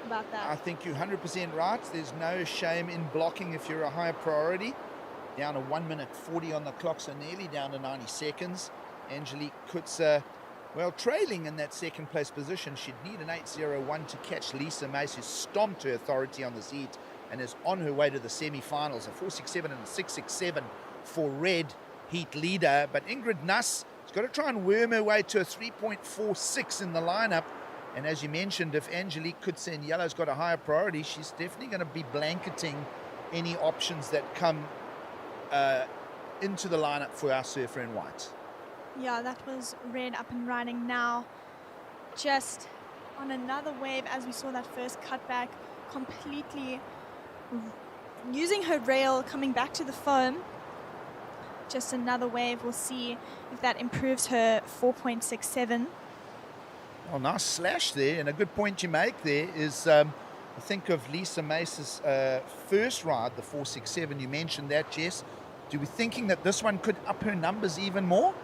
about I that. think you're 100% right. There's no shame in blocking if you're a higher priority. Down to 1 minute 40 on the clock, so nearly down to 90 seconds. Angelique Kutzer, well, trailing in that second place position. She'd need an 8:01 to catch Lisa Mace, who stomped her authority on this heat and is on her way to the semi-finals. A 4.67 and a 6.67 for red heat leader. But Ingrid Nuss has got to try and worm her way to a 3.46 in the lineup. And as you mentioned, if Angelique Kutzer in yellow's got a higher priority, she's definitely going to be blanketing any options that come into the lineup for our surfer in white. Yeah, that was red up and riding now. Just on another wave, as we saw that first cutback, completely using her rail, coming back to the foam. Just another wave. We'll see if that improves her 4.67. Well, nice slash there, and a good point you make there is I think of Lisa Mace's first ride, the 4.67. You mentioned that, Jess. Do we thinking that this one could up her numbers even more?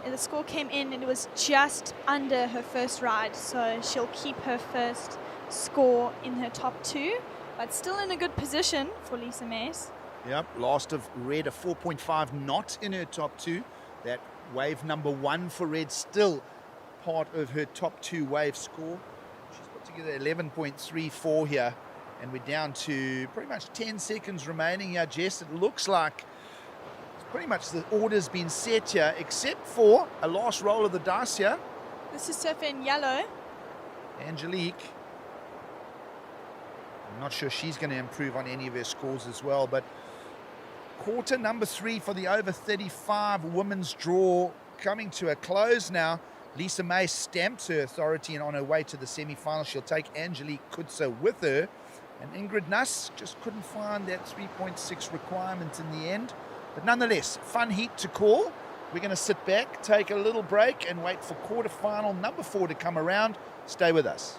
And the score came in and it was just under her first ride, so she'll keep her first score in her top two, but still in a good position for Lisa Mace. Yep, last of red, a 4.5 not in her top two. That wave number one for red still part of her top two wave score. She's put together 11.34 here, and we're down to pretty much 10 seconds remaining here, Jess. It looks like pretty much the order's been set here, except for a last roll of the dice here. This is surfer in yellow. Angelique. I'm not sure she's going to improve on any of her scores as well, but quarter number 3 for the over 35 women's draw coming to a close now. Lisa May stamps her authority and on her way to the semi-final. She'll take Angelique Kutzer with her. And Ingrid Nuss just couldn't find that 3.6 requirement in the end. But nonetheless, fun heat to call. We're going to sit back, take a little break, and wait for quarterfinal number 4 to come around. Stay with us.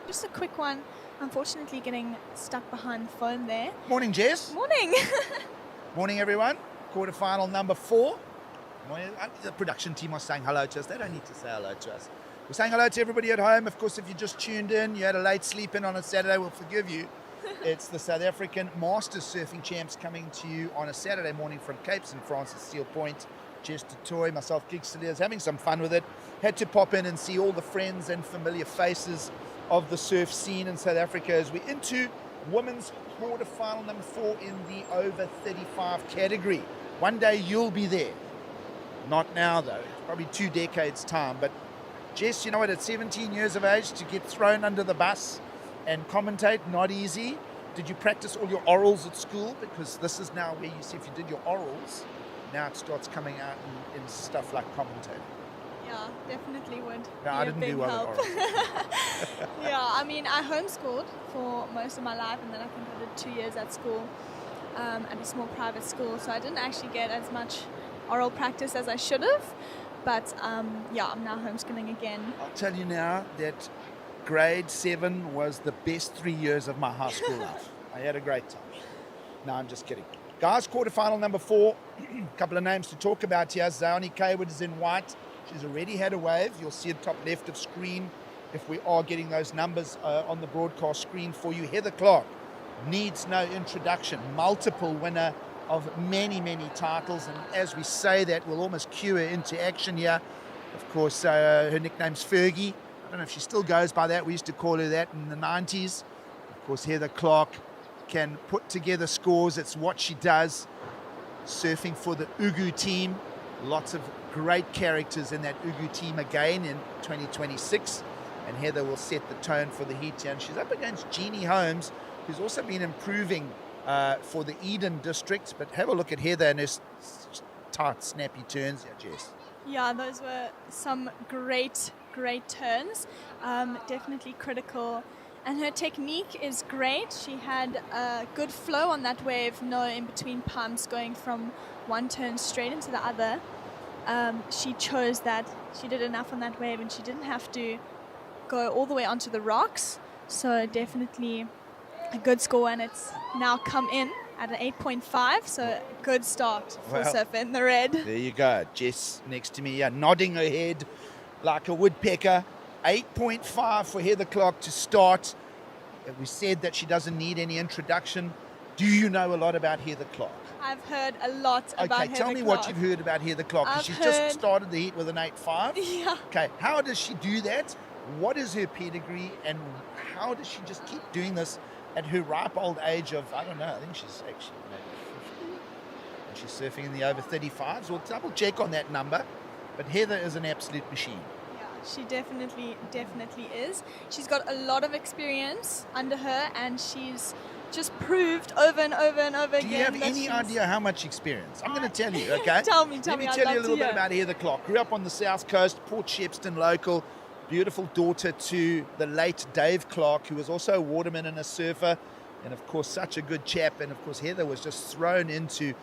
Just a quick one. Unfortunately getting stuck behind the foam there. Morning, Jess. Morning. Morning, everyone. Quarterfinal number 4. The production team was saying hello to us. They don't need to say hello to us. We're saying hello to everybody at home. Of course, if you just tuned in, you had a late sleep in on a Saturday, we'll forgive you. It's the South African Masters Surfing Champs coming to you on a Saturday morning from Cape St. Francis, Seal Point. Jess Toy, myself, Gig Steliers, having some fun with it. Had to pop in and see all the friends and familiar faces of the surf scene in South Africa as we're into women's quarterfinal number 4 in the over 35 category. One day you'll be there. Not now, though. It's probably 2 decades' time. But Jess, you know what? At 17 years of age, to get thrown under the bus and commentate, not easy. Did you practice all your orals at school? Because this is now where you see if you did your orals, now it starts coming out in stuff like commentating. Yeah, definitely would. No, I didn't do well at Oral. Yeah, I mean, I homeschooled for most of my life, and then I think I did 2 years at school, at a small private school, so I didn't actually get as much oral practice as I should have. But yeah, I'm now homeschooling again. I'll tell you now that grade 7 was the best 3 years of my high school life. I had a great time. No, I'm just kidding. Guys, quarterfinal number 4. A couple of names to talk about here. Zaoni Kaywood is in white. She's already had a wave. You'll see it top left of screen if we are getting those numbers on the broadcast screen for you. Heather Clark needs no introduction. Multiple winner of many, many titles. And as we say that, we'll almost cue her into action here. Of course, her nickname's Fergie. I don't know if she still goes by that. We used to call her that in the 90s. Of course, Heather Clark can put together scores. It's what she does. Surfing for the Ugu team. Lots of great characters in that Ugu team again in 2026. And Heather will set the tone for the heat here. And she's up against Jeannie Holmes, who's also been improving for the Eden district. But have a look at Heather and her tight, snappy turns. Yeah, Jess. Yeah, those were some great turns. Definitely critical. And her technique is great. She had a good flow on that wave, no in-between pumps, going from one turn straight into the other. She chose that. She did enough on that wave, and she didn't have to go all the way onto the rocks. So definitely a good score, and it's now come in at an 8.5. So good start for Surfer in the red. There you go. Jess next to me, nodding her head like a woodpecker. 8.5 for Heather Clark to start. We said that she doesn't need any introduction. Do you know a lot about Heather Clark? I've heard a lot about Heather Clark. Okay, tell me what you've heard about Heather Clark. Because she's just started the heat with an 8.5. Yeah. Okay, how does she do that? What is her pedigree? And how does she just keep doing this at her ripe old age of, I don't know, I think she's actually maybe 50. And she's surfing in the over 35s. We'll double check on that number. But Heather is an absolute machine. She definitely is. She's got a lot of experience under her, and she's just proved over and over and over again. Do you have any idea how much experience? I'm going to tell you, okay? Tell me. Let me tell you a little bit about Heather Clark. Grew up on the south coast, Port Shepstone local. Beautiful daughter to the late Dave Clark, who was also a waterman and a surfer. And of course, such a good chap. And of course, Heather was just thrown into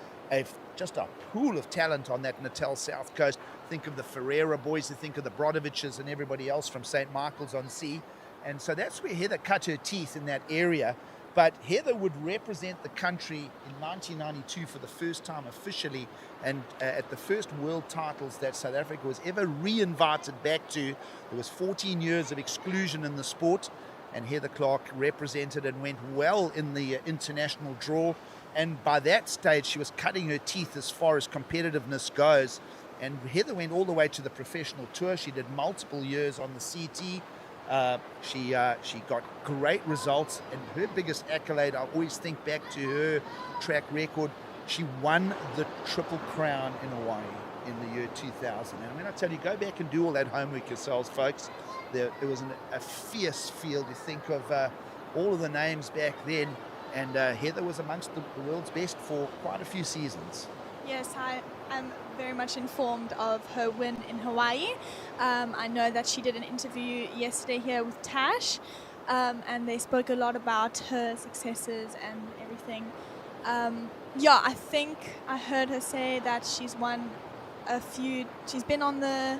just a pool of talent on that Natal South Coast. Think of the Ferreira boys, you think of the Brodoviches and everybody else from St. Michael's on Sea. And so that's where Heather cut her teeth in that area. But Heather would represent the country in 1992 for the first time officially, and at the first world titles that South Africa was ever re-invited back to. There was 14 years of exclusion in the sport, and Heather Clark represented and went well in the international draw. And by that stage, she was cutting her teeth as far as competitiveness goes. And Heather went all the way to the professional tour. She did multiple years on the CT. She got great results. And her biggest accolade, I always think back to her track record, she won the Triple Crown in Hawaii in the year 2000. And when I tell you, go back and do all that homework yourselves, folks. There was a fierce field. You think of all of the names back then. And Heather was amongst the world's best for quite a few seasons. Yes, I'm very much informed of her win in Hawaii. I know that she did an interview yesterday here with Tash, and they spoke a lot about her successes and everything. I think I heard her say that she's won she's been on the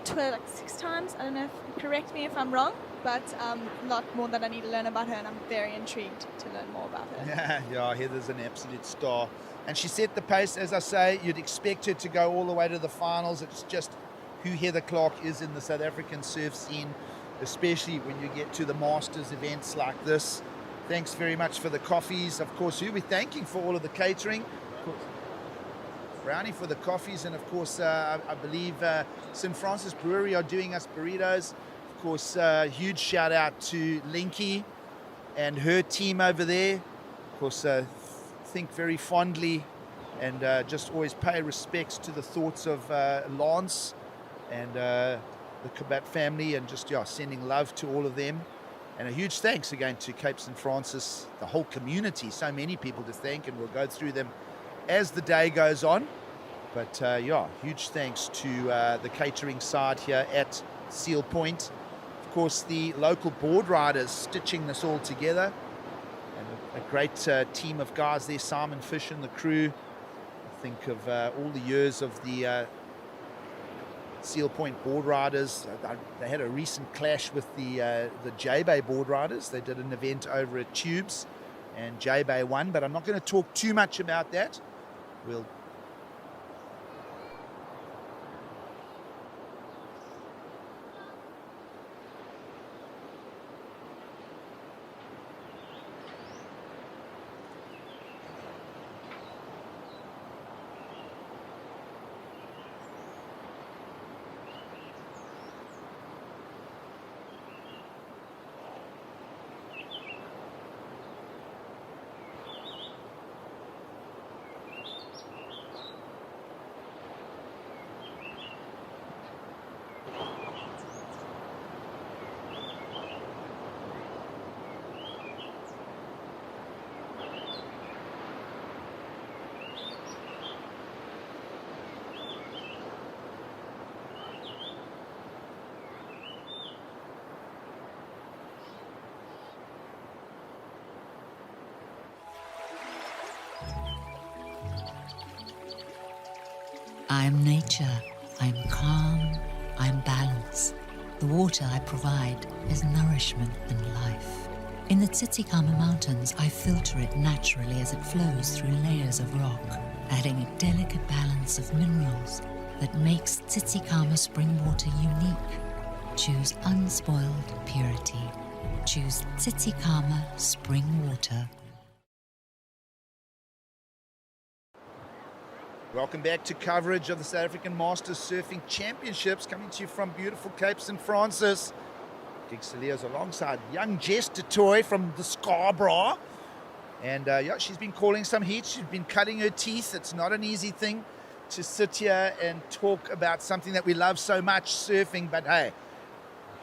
tour like 6 times. I don't know, correct me if I'm wrong. But a lot more that I need to learn about her, and I'm very intrigued to learn more about her. Yeah, Heather's an absolute star. And she set the pace, as I say. You'd expect her to go all the way to the finals. It's just who Heather Clark is in the South African surf scene, especially when you get to the Masters events like this. Thanks very much for the coffees. Of course, who we're thanking for all of the catering. Of course, Brownie for the coffees, and of course, I believe St. Francis Brewery are doing us burritos. Of course, huge shout out to Linky and her team over there. Of course, think very fondly and just always pay respects to the thoughts of Lance and the Kabat family, and just sending love to all of them. And a huge thanks again to Cape St. Francis, the whole community. So many people to thank, and we'll go through them as the day goes on. But huge thanks to the catering side here at Seal Point. Of course, the local board riders stitching this all together. And a great team of guys there, Simon Fish and the crew. Think of all the years of the Seal Point board riders. They had a recent clash with the J-Bay board riders. They did an event over at Tubes and J-Bay won, but I'm not going to talk too much about that. We'll I'm nature, I'm calm, I'm balance. The water I provide is nourishment and life. In the Titicaca Mountains, I filter it naturally as it flows through layers of rock, adding a delicate balance of minerals that makes Titicaca spring water unique. Choose unspoiled purity. Choose Titicaca spring water. Welcome back to coverage of the South African Masters Surfing Championships, coming to you from beautiful Cape St. Francis. Dig Saliers alongside young Jess DeToy from the Scarborough. And she's been calling some heat. She's been cutting her teeth. It's not an easy thing to sit here and talk about something that we love so much, surfing. But hey,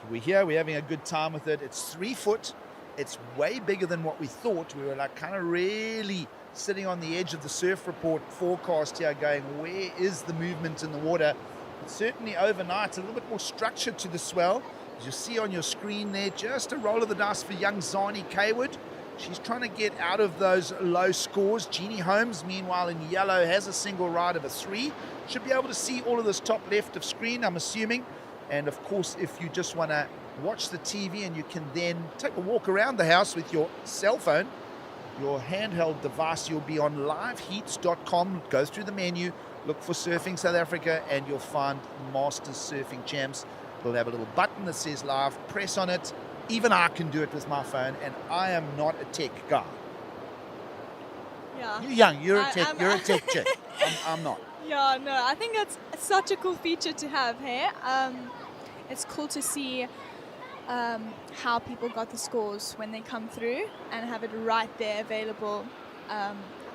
we're here. We're having a good time with it. It's 3 foot. It's way bigger than what we thought. We were like kind of really sitting on the edge of the surf report forecast here going, where is the movement in the water? But certainly overnight, a little bit more structure to the swell. As you see on your screen there, just a roll of the dice for young Zani Kaywood. She's trying to get out of those low scores. Jeannie Holmes, meanwhile, in yellow, has a single ride of a 3. Should be able to see all of this top left of screen, I'm assuming. And of course, if you just want to watch the TV and you can then take a walk around the house with your cell phone, your handheld device, you'll be on liveheats.com. Go through the menu, look for Surfing South Africa, and you'll find Masters Surfing Champs. It'll have a little button that says live. Press on it. Even I can do it with my phone, and I am not a tech guy. Yeah. You're young. You're a tech chick. I'm not. Yeah, no, I think that's such a cool feature to have, hey? It's cool to see how people got the scores when they come through and have it right there available,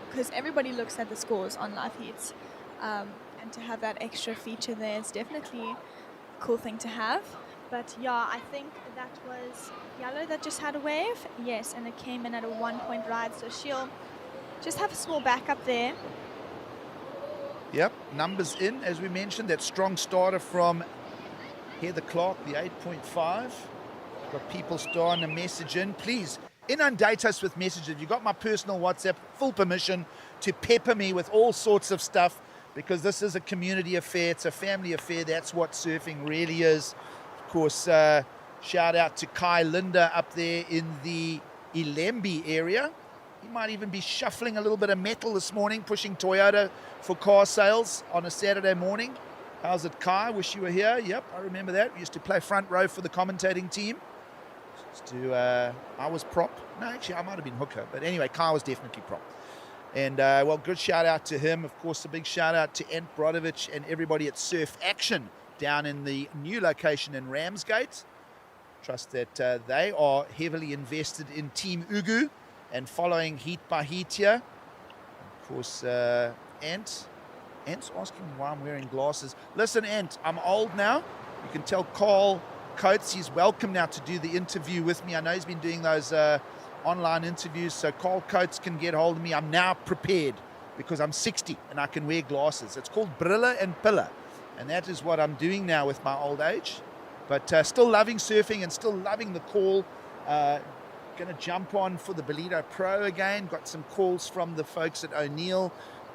because everybody looks at the scores on Live Heats, and to have that extra feature there is definitely a cool thing to have. But yeah, I think that was yellow that just had a wave. Yes, and it came in at a 1-point ride, so she'll just have a small backup there. Yep, numbers in, as we mentioned. That strong starter from Heather Clark, the 8.5. Got people starting to message in. Please inundate us with messages. You've got my personal WhatsApp, full permission to pepper me with all sorts of stuff, because this is a community affair. It's a family affair. That's what surfing really is. Of course, shout out to Kai Linda up there in the Ilembe area. He might even be shuffling a little bit of metal this morning, pushing Toyota for car sales on a Saturday morning. How's it, Kai? Wish you were here. Yep, I remember that. We used to play front row for the commentating team. I was prop. No, actually, I might have been hooker. But anyway, Kai was definitely prop. And, well, good shout out to him. Of course, a big shout out to Ant Brodovich and everybody at Surf Action down in the new location in Ramsgate. Trust that they are heavily invested in Team Ugu and following heat by heat here. Of course, Ant's asking why I'm wearing glasses. Listen, Ant, I'm old now. You can tell Carl Coates he's welcome now to do the interview with me. I know he's been doing those online interviews, so Carl Coates can get hold of me. I'm now prepared because I'm 60 and I can wear glasses. It's called brille and pille, and that is what I'm doing now with my old age. But still loving surfing and still loving the call. Going to jump on for the Bolito Pro again. Got some calls from the folks at O'Neill,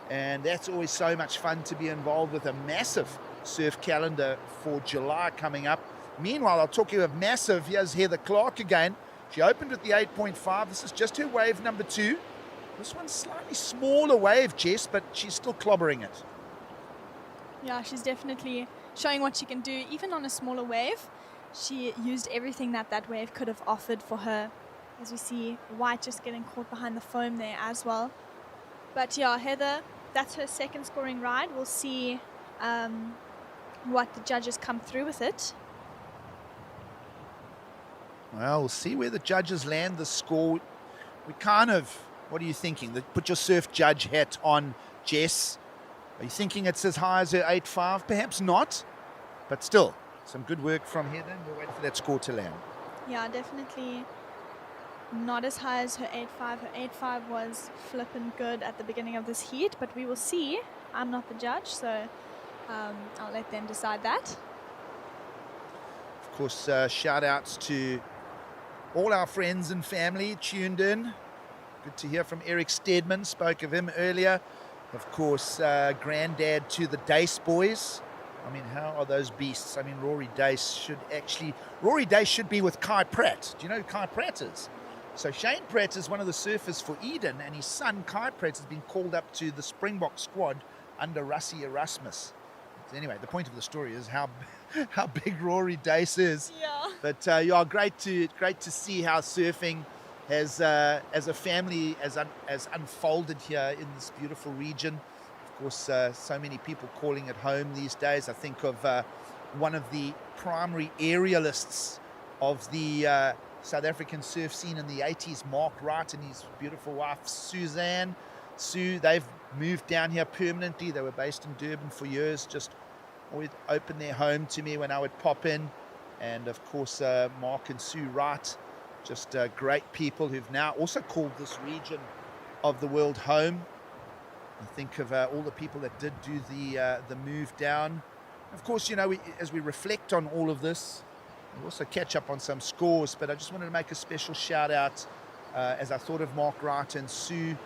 and that's always so much fun to be involved with a massive surf calendar for July coming up. Meanwhile, I'll talk to you of massive. Here's Heather Clark again. She opened with the 8.5. This is just her wave number 2. This one's slightly smaller wave, Jess, but she's still clobbering it. Yeah, she's definitely showing what she can do, even on a smaller wave. She used everything that wave could have offered for her. As we see, White just getting caught behind the foam there as well. But yeah, Heather, that's her second scoring ride. We'll see what the judges come through with it. Well, we'll see where the judges land the score. We kind of, what are you thinking? Put your surf judge hat on, Jess. Are you thinking it's as high as her 8.5? Perhaps not, but still, some good work from Heather. We'll wait for that score to land. Yeah, definitely not as high as her 8.5. Her 8.5 was flippin' good at the beginning of this heat, but we will see. I'm not the judge, so I'll let them decide that. Of course, shout outs to all our friends and family tuned in. Good to hear from Eric Stedman, spoke of him earlier. Of course, granddad to the Dace boys. I mean, how are those beasts? I mean, Rory Dace should be with Kai Pratt. Do you know who Kai Pratt is? So Shane Pratt is one of the surfers for Eden, and his son Kai Pratt has been called up to the Springbok squad under Russie Erasmus. Anyway, the point of the story is how big Rory Dace is. Yeah. But yeah, great to see how surfing has, as a family, has unfolded here in this beautiful region. Of course, so many people calling it home these days. I think of one of the primary aerialists of the South African surf scene in the 80s, Mark Wright, and his beautiful wife, Suzanne. Sue, they've moved down here permanently. They were based in Durban for years, just always opened their home to me when I would pop in. And of course, Mark and Sue Wright, just great people who've now also called this region of the world home. I think of all the people that did do the move down. Of course, you know, as we reflect on all of this, we'll also catch up on some scores, but I just wanted to make a special shout out as I thought of Mark Wright and Sue.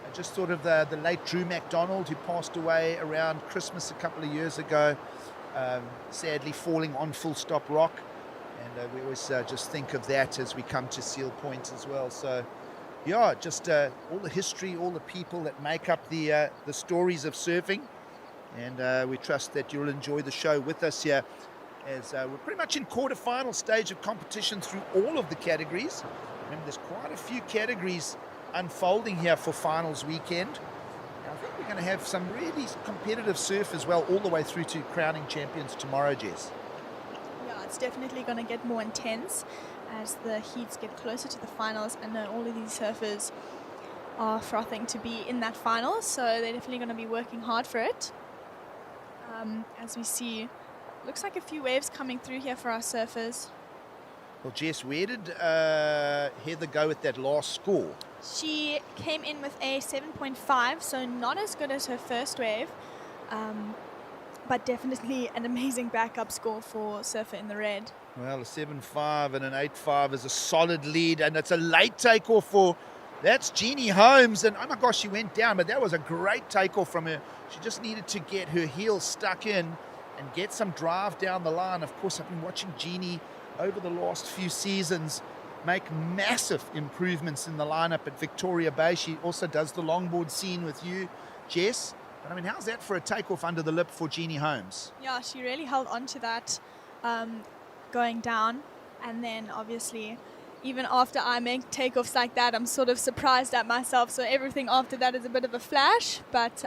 I just thought of the late Drew MacDonald, who passed away around Christmas a couple of years ago, sadly falling on Full Stop Rock. And we always just think of that as we come to Seal Point as well. So yeah, just all the history, all the people that make up the stories of surfing. And we trust that you'll enjoy the show with us here, as we're pretty much in quarterfinal stage of competition through all of the categories. Remember, there's quite a few categories unfolding here for finals weekend. And I think we're going to have some really competitive surf as well, all the way through to crowning champions tomorrow, Jess. Yeah, it's definitely going to get more intense as the heats get closer to the finals. I know all of these surfers are frothing to be in that final, so they're definitely going to be working hard for it. As we see, looks like a few waves coming through here for our surfers. Well, Jess, where did Heather go with that last score? She came in with a 7.5, so not as good as her first wave, but definitely an amazing backup score for Surfer in the Red. Well, a 7.5 and an 8.5 is a solid lead, and it's a late takeoff for, that's Jeannie Holmes, and oh my gosh, she went down, but that was a great takeoff from her. She just needed to get her heels stuck in and get some drive down the line. Of course, I've been watching Jeannie over the last few seasons make massive improvements in the lineup at Victoria Bay. She also does the longboard scene with you, Jess. But I mean, how's that for a takeoff under the lip for Jeannie Holmes? Yeah, she really held on to that going down. And then obviously, even after I make takeoffs like that, I'm sort of surprised at myself. So everything after that is a bit of a flash. But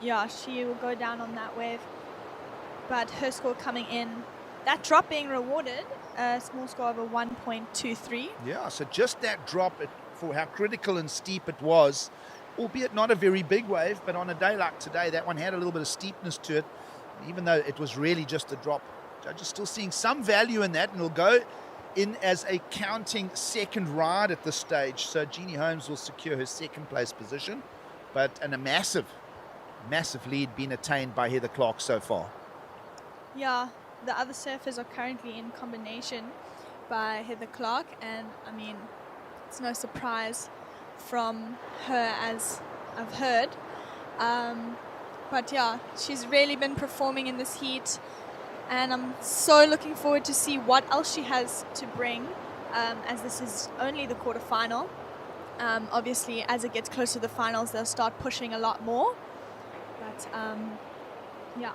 yeah, she will go down on that wave. But her score coming in, that drop being rewarded, a small score of a 1.23. Yeah, so just that drop for how critical and steep it was, albeit not a very big wave, but on a day like today, that one had a little bit of steepness to it. Even though it was really just a drop, judges still seeing some value in that, and it'll go in as a counting second ride at this stage. So Jeannie Holmes will secure her second place position. but a massive lead being attained by Heather Clark so far. Yeah, the other surfers are currently in combination by Heather Clark, and I mean, it's no surprise from her, as I've heard. But yeah, she's really been performing in this heat, and I'm so looking forward to see what else she has to bring, as this is only the quarterfinal. Obviously, as it gets closer to the finals, they'll start pushing a lot more. But yeah.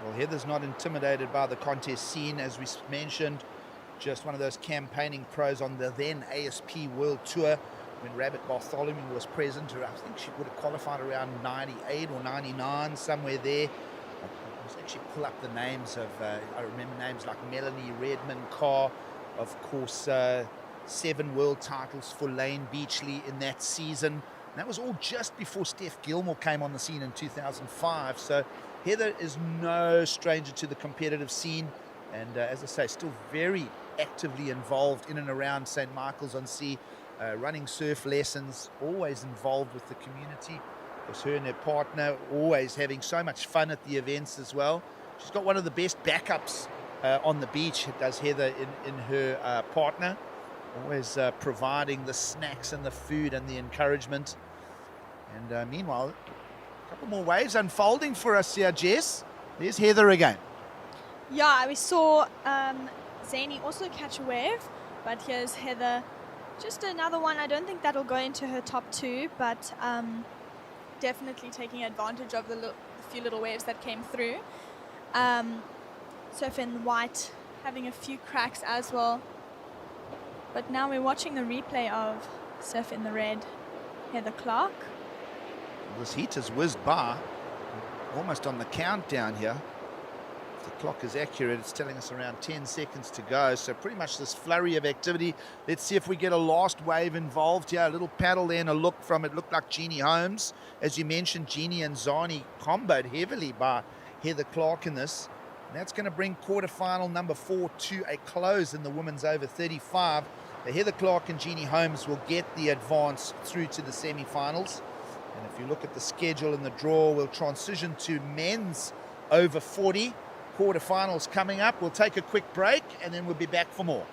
Well, Heather's not intimidated by the contest scene, as we mentioned. Just one of those campaigning pros on the then ASP World Tour. When Rabbit Bartholomew was present, I think she would have qualified around 98 or 99, somewhere there. I must actually pull up the names of, I remember names like Melanie Redmond Carr, of course, 7 world titles for Lane Beachley in that season. And that was all just before Steph Gilmore came on the scene in 2005. So Heather is no stranger to the competitive scene. And as I say, still very actively involved in and around St. Michael's-on-Sea, running surf lessons, always involved with the community. Because her and her partner always having so much fun at the events as well. She's got one of the best backups on the beach, does Heather, in her partner. Always providing the snacks and the food and the encouragement. And meanwhile, a couple more waves unfolding for us here, Jess. There's Heather again. Yeah, we saw Zany also catch a wave, but here's Heather. Just another one. I don't think that'll go into her top 2, but definitely taking advantage of the few little waves that came through. Surf in white, having a few cracks as well. But now we're watching the replay of Surf in the red, Heather Clark. This heat has whizzed by, almost on the countdown here. If the clock is accurate, it's telling us around 10 seconds to go. So pretty much this flurry of activity. Let's see if we get a last wave involved here. A little paddle there and a look from, it looked like Jeannie Holmes. As you mentioned, Jeannie and Zani comboed heavily by Heather Clark in this. And that's going to bring quarterfinal number 4 to a close in the women's over 35. The Heather Clark and Jeannie Holmes will get the advance through to the semi-finals. And if you look at the schedule and the draw, we'll transition to men's over 40. Quarterfinals coming up. We'll take a quick break and then we'll be back for more.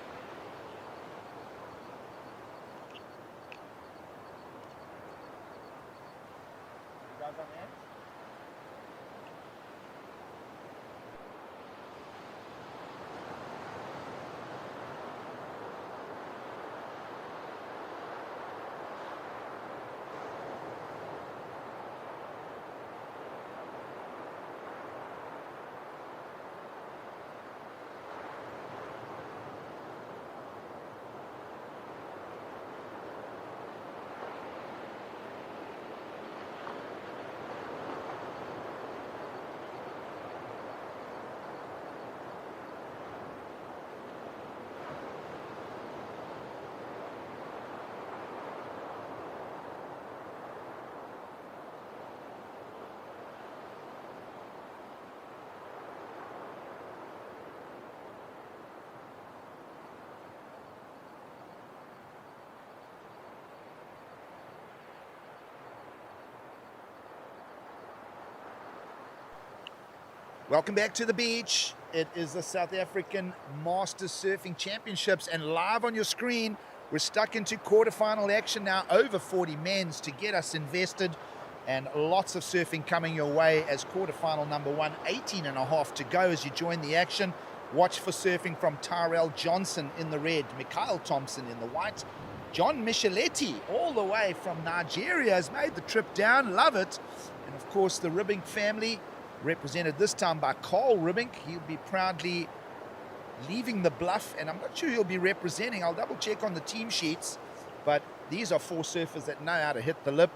Welcome back to the beach. It is the South African Masters Surfing Championships, and live on your screen, we're stuck into quarterfinal action now, over 40 men's to get us invested, and lots of surfing coming your way as quarterfinal number 1, 18 and a half to go as you join the action. Watch for surfing from Tyrell Johnson in the red, Mikhail Thompson in the white. John Micheletti, all the way from Nigeria, has made the trip down. Love it. And of course, the Ribbink family, represented this time by Carl Ribbink. He'll be proudly leaving the bluff, and I'm not sure he'll be representing. I'll double check on the team sheets, but these are 4 surfers that know how to hit the lip.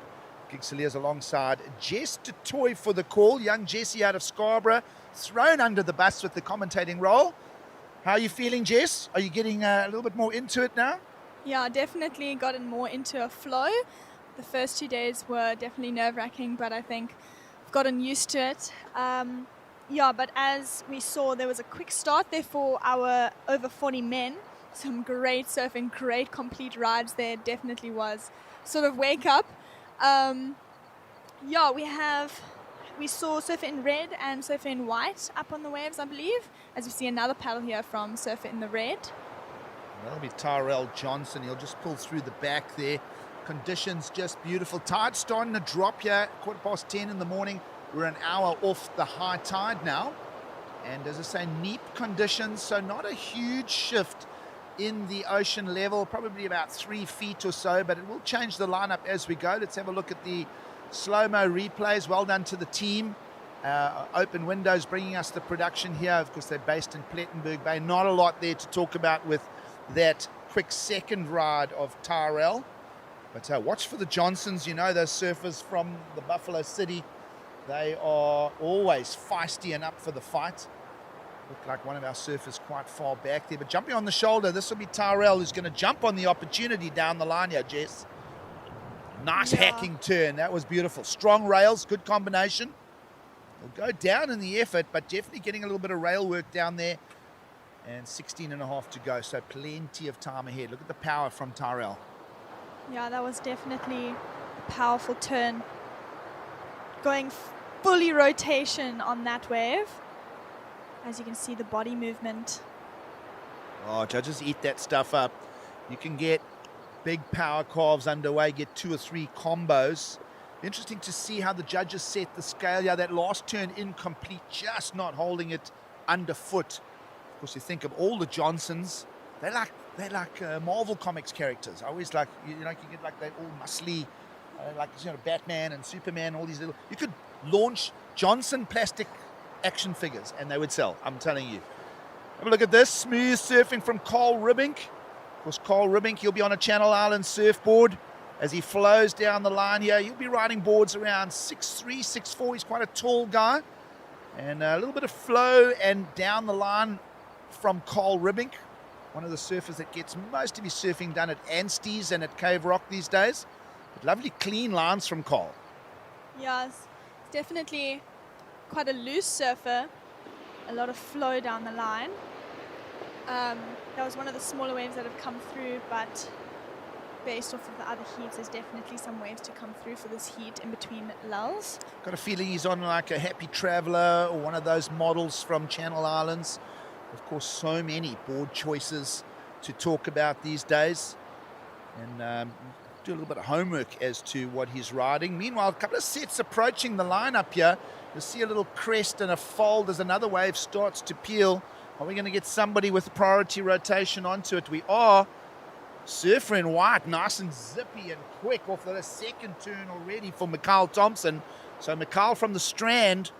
Gigsalier's alongside Jess DeToy for the call. Young Jessie out of Scarborough, thrown under the bus with the commentating role. How are you feeling, Jess? Are you getting a little bit more into it now? Yeah, definitely gotten more into a flow. The first 2 days were definitely nerve-wracking, but I think gotten used to it. Yeah, but as we saw, there was a quick start there for our over 40 men. Some great surfing, great complete rides there. Definitely was sort of wake up. Yeah, we saw Surfer in Red and Surfer in White up on the waves, I believe, as we see another paddle here from Surfer in the Red. That'll be Tyrell Johnson. He'll just pull through the back there. Conditions just beautiful. Tide starting to drop here, 10:15 in the morning. We're an hour off the high tide now. And as I say, neap conditions, so not a huge shift in the ocean level, probably about 3 feet or so, but it will change the lineup as we go. Let's have a look at the slow-mo replays. Well done to the team. Open Windows bringing us the production here. Of course, they're based in Plettenberg Bay. Not a lot there to talk about with that quick second ride of Tyrell. But watch for the Johnsons, you know, those surfers from the Buffalo City. They are always feisty and up for the fight. Look like one of our surfers quite far back there. But jumping on the shoulder, this will be Tyrell, who's going to jump on the opportunity down the line here, Jess. Nice hacking turn. That was beautiful. Strong rails, good combination. He'll go down in the effort, but definitely getting a little bit of rail work down there. And 16 and a half to go, so plenty of time ahead. Look at the power from Tyrell. Yeah, that was definitely a powerful turn. Going fully rotation on that wave. As you can see, the body movement. Oh, judges eat that stuff up. You can get big power carves underway, get 2 or 3 combos. Interesting to see how the judges set the scale. Yeah, that last turn incomplete, just not holding it underfoot. Of course, you think of all the Johnsons. They're like Marvel Comics characters. I always like, you get like that all muscly, like, Batman and Superman, all these little. You could launch Johnson plastic action figures and they would sell, I'm telling you. Have a look at this. Smooth surfing from Carl Ribbink. Of course, Carl Ribbink, he'll be on a Channel Islands surfboard as he flows down the line here. He'll be riding boards around 6'3", 6'4". He's quite a tall guy. And a little bit of flow and down the line from Carl Ribbink, one of the surfers that gets most of his surfing done at Anstey's and at Cave Rock these days. But lovely clean lines from Carl. Yeah, it's definitely quite a loose surfer. A lot of flow down the line. That was one of the smaller waves that have come through, but based off of the other heats, there's definitely some waves to come through for this heat in between lulls. Got a feeling he's on like a Happy Traveller or one of those models from Channel Islands. Of course, so many board choices to talk about these days. And do a little bit of homework as to what he's riding. Meanwhile, a couple of sets approaching the lineup here. You'll see a little crest and a fold as another wave starts to peel. Are we going to get somebody with priority rotation onto it? We are. Surfer in White, nice and zippy and quick off the second turn already for Mikhail Thompson. So Mikhail from the Strand,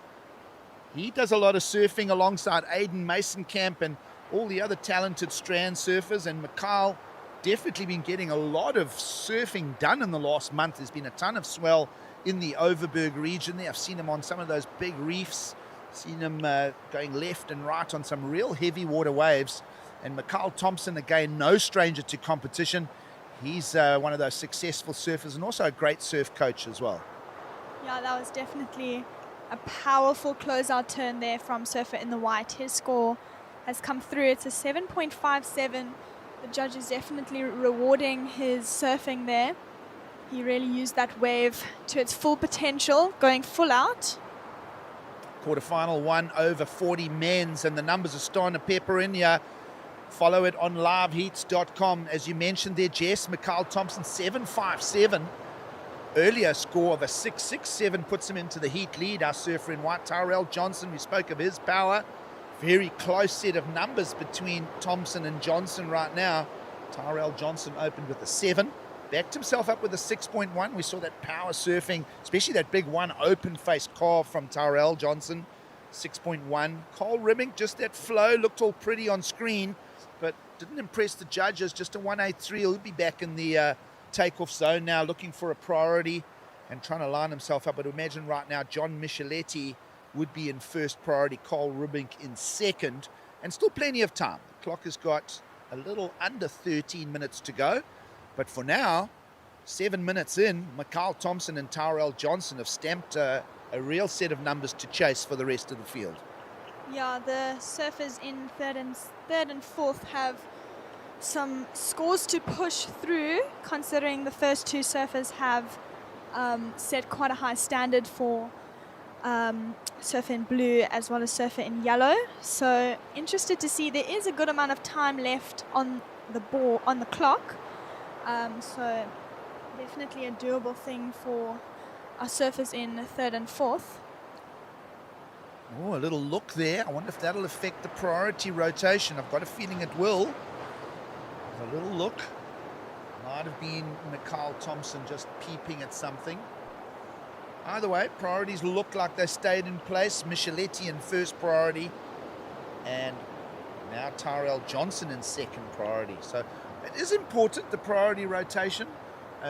he does a lot of surfing alongside Aidan Masonkamp and all the other talented Strand surfers. And Mikhail definitely been getting a lot of surfing done in the last month. There's been a ton of swell in the Overberg region there. I've seen him on some of those big reefs, seen him going left and right on some real heavy water waves. And Mikhail Thompson, again, no stranger to competition. He's one of those successful surfers and also a great surf coach as well. Yeah, that was definitely a powerful closeout turn there from Surfer in the White. His score has come through. It's a 7.57. The judge is definitely rewarding his surfing there. He really used that wave to its full potential, going full out. Quarterfinal 1 over 40 men's, and the numbers are starting to pepper in here. Follow it on liveheats.com. As you mentioned there, Jess, Mikhail Thompson, 7.57. Earlier score of a 6.67 puts him into the heat lead. Our surfer in White, Tyrell Johnson, we spoke of his power. Very close set of numbers between Thompson and Johnson right now. Tyrell Johnson opened with a 7. Backed himself up with a 6.1. We saw that power surfing, especially that big one open face carve from Tyrell Johnson. 6.1. Carl Ribbink, just that flow, looked all pretty on screen, but didn't impress the judges. Just a 183. He'll be back in the takeoff zone now, looking for a priority and trying to line himself up. But imagine right now, John Micheletti would be in first priority, Carl Ribbink in second, and still plenty of time. The clock has got a little under 13 minutes to go. But for now, 7 minutes in, Mikhail Thompson and Tyrell Johnson have stamped a real set of numbers to chase for the rest of the field. Yeah, the surfers in third and fourth have some scores to push through, considering the first two surfers have set quite a high standard for surfer in blue as well as surfer in yellow. So interested to see. There is a good amount of time left on the clock. So definitely a doable thing for our surfers in third and fourth. Oh, a little look there. I wonder if that'll affect the priority rotation. I've got a feeling it will. A little look. Might have been Mikhail Thompson just peeping at something. Either way, priorities look like they stayed in place. Micheletti in first priority. And now Tyrell Johnson in second priority. So it is important, the priority rotation.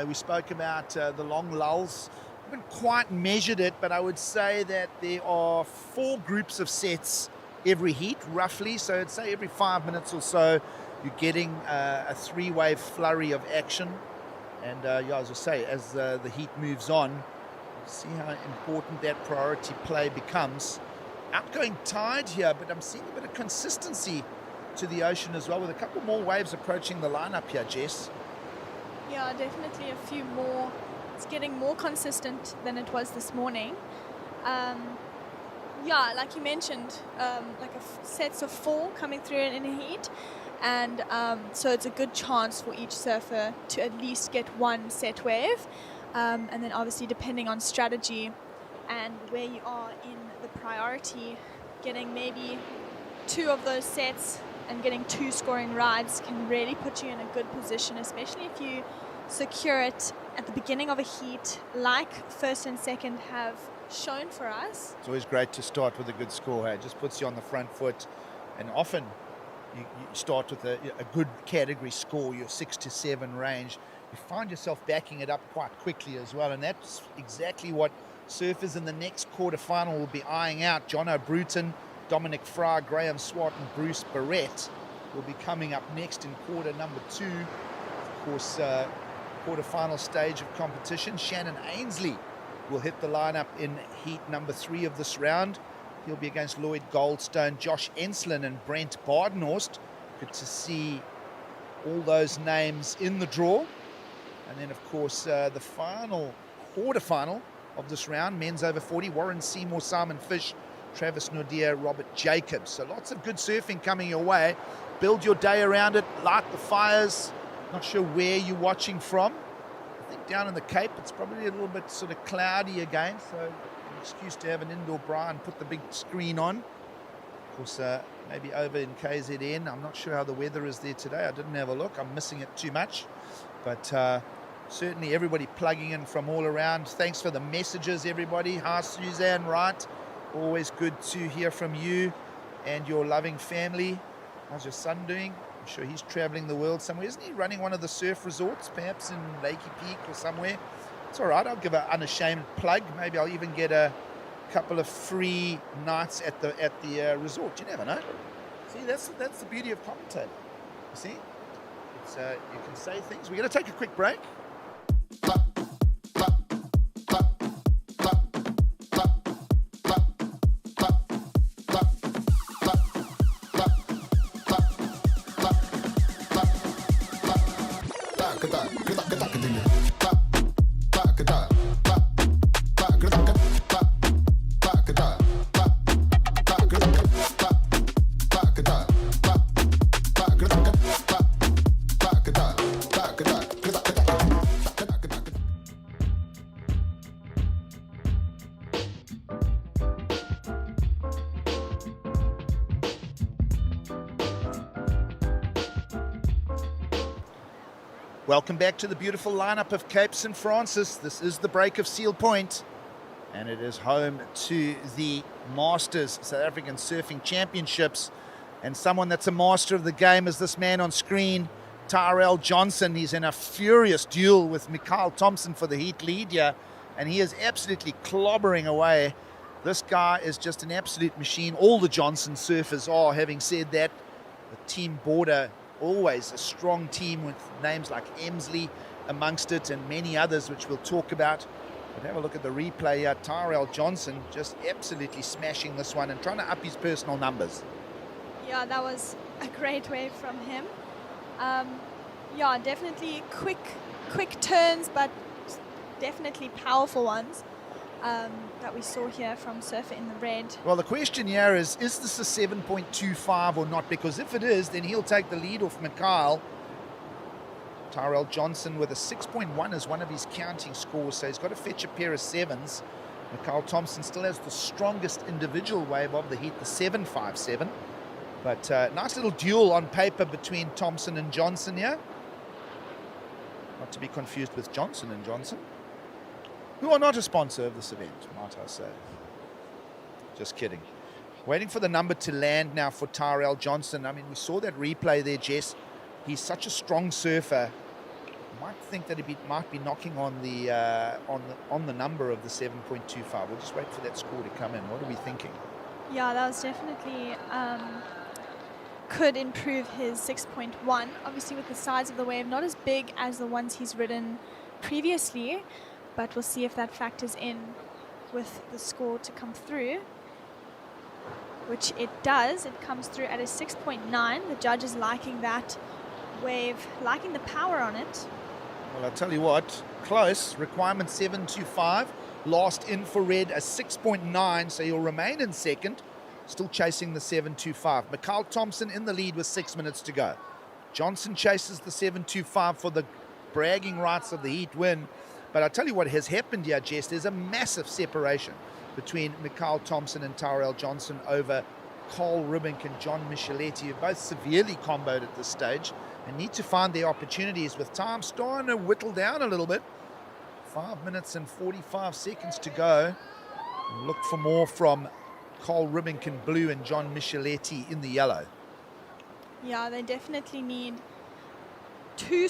We spoke about the long lulls. I haven't quite measured it, but I would say that there are 4 groups of sets every heat, roughly. So I'd say every 5 minutes or so, you're getting a 3-wave flurry of action. And yeah, as I say, as the heat moves on, see how important that priority play becomes. Outgoing tide here, but I'm seeing a bit of consistency to the ocean as well, with a couple more waves approaching the lineup here, Jess. Yeah, definitely a few more. It's getting more consistent than it was this morning. Yeah, like you mentioned, sets of 4 coming through in a heat. And so it's a good chance for each surfer to at least get 1 set wave. And then obviously depending on strategy and where you are in the priority, getting maybe 2 of those sets and getting 2 scoring rides can really put you in a good position, especially if you secure it at the beginning of a heat like first and second have shown for us. It's always great to start with a good score. Hey? It just puts you on the front foot, and often you start with a good category score, your 6 to 7 range. You find yourself backing it up quite quickly as well, and that's exactly what surfers in the next quarterfinal will be eyeing out. Jono Bruton, Dominic Fry, Graham Swart and Bruce Barrett will be coming up next in quarter number 2. Of course, quarterfinal stage of competition. Shannon Ainsley will hit the lineup in heat number 3 of this round. He'll be against Lloyd Goldstone, Josh Enslin and Brent Bardenhorst. Good to see all those names in the draw. And then, of course, the final quarterfinal of this round, men's over 40, Warren Seymour, Simon Fish, Travis Nordia, Robert Jacobs. So lots of good surfing coming your way. Build your day around it, light the fires. Not sure where you're watching from. I think down in the Cape, it's probably a little bit sort of cloudy again, so an excuse to have an indoor bra and put the big screen on. Of course, maybe over in KZN. I'm not sure how the weather is there today. I didn't have a look. I'm missing it too much. But certainly everybody plugging in from all around. Thanks for the messages, everybody. Hi, Suzanne Wright. Always good to hear from you and your loving family. How's your son doing? I'm sure he's traveling the world somewhere. Isn't he running one of the surf resorts, perhaps in Lakey Peak or somewhere? It's all right. I'll give an unashamed plug. Maybe I'll even get a couple of free nights at the resort. You never know. See, that's the beauty of commentating. You see? It's, you can say things. We're going to take a quick break. Welcome back to the beautiful lineup of Cape St. Francis. This is the break of Seal Point, and it is home to the Masters South African Surfing Championships. And someone that's a master of the game is this man on screen, Tyrell Johnson. He's in a furious duel with Mikhail Thompson for the heat lead here, and he is absolutely clobbering away. This guy is just an absolute machine. All the Johnson surfers are. Having said that, the team border, always a strong team with names like Emsley amongst it and many others which we'll talk about. But have a look at the replay here. Tyrell Johnson just absolutely smashing this one and trying to up his personal numbers. Yeah, that was a great wave from him. Yeah, definitely quick turns, but definitely powerful ones that we saw here from Surfer in the red. Well, the question here is this a 7.25 or not? Because if it is, then he'll take the lead off Mikhail. Tyrell Johnson with a 6.1 as one of his counting scores, so he's got to fetch a pair of 7s. Mikhail Thompson still has the strongest individual wave of the heat, the 7.57. But nice little duel on paper between Thompson and Johnson here. Not to be confused with Johnson and Johnson, who are not a sponsor of this event, might I say. Just kidding. Waiting for the number to land now for Tyrell Johnson. I mean, we saw that replay there, Jess. He's such a strong surfer. Might think that he might be knocking on the number of the 7.25. We'll just wait for that score to come in. What are we thinking? Yeah, that was definitely could improve his 6.1. Obviously, with the size of the wave, not as big as the ones he's ridden previously, but we'll see if that factors in with the score to come through, which it does. It comes through at a 6.9. The judges liking that wave, liking the power on it. Well, I'll tell you what, close. Requirement 7.25. Last in for red, a 6.9, so he'll remain in second, still chasing the 7.25. Mikhail Thompson in the lead with 6 minutes to go. Johnson chases the 7.25 for the bragging rights of the heat win. But I'll tell you what has happened here, Jess. There's a massive separation between Mikhail Thompson and Tyrell Johnson over Carl Rubink and John Micheletti, who are both severely comboed at this stage and need to find their opportunities with time starting to whittle down a little bit. 5 minutes and 45 seconds to go. And look for more from Carl Rubink in blue and John Micheletti in the yellow. Yeah, they definitely need two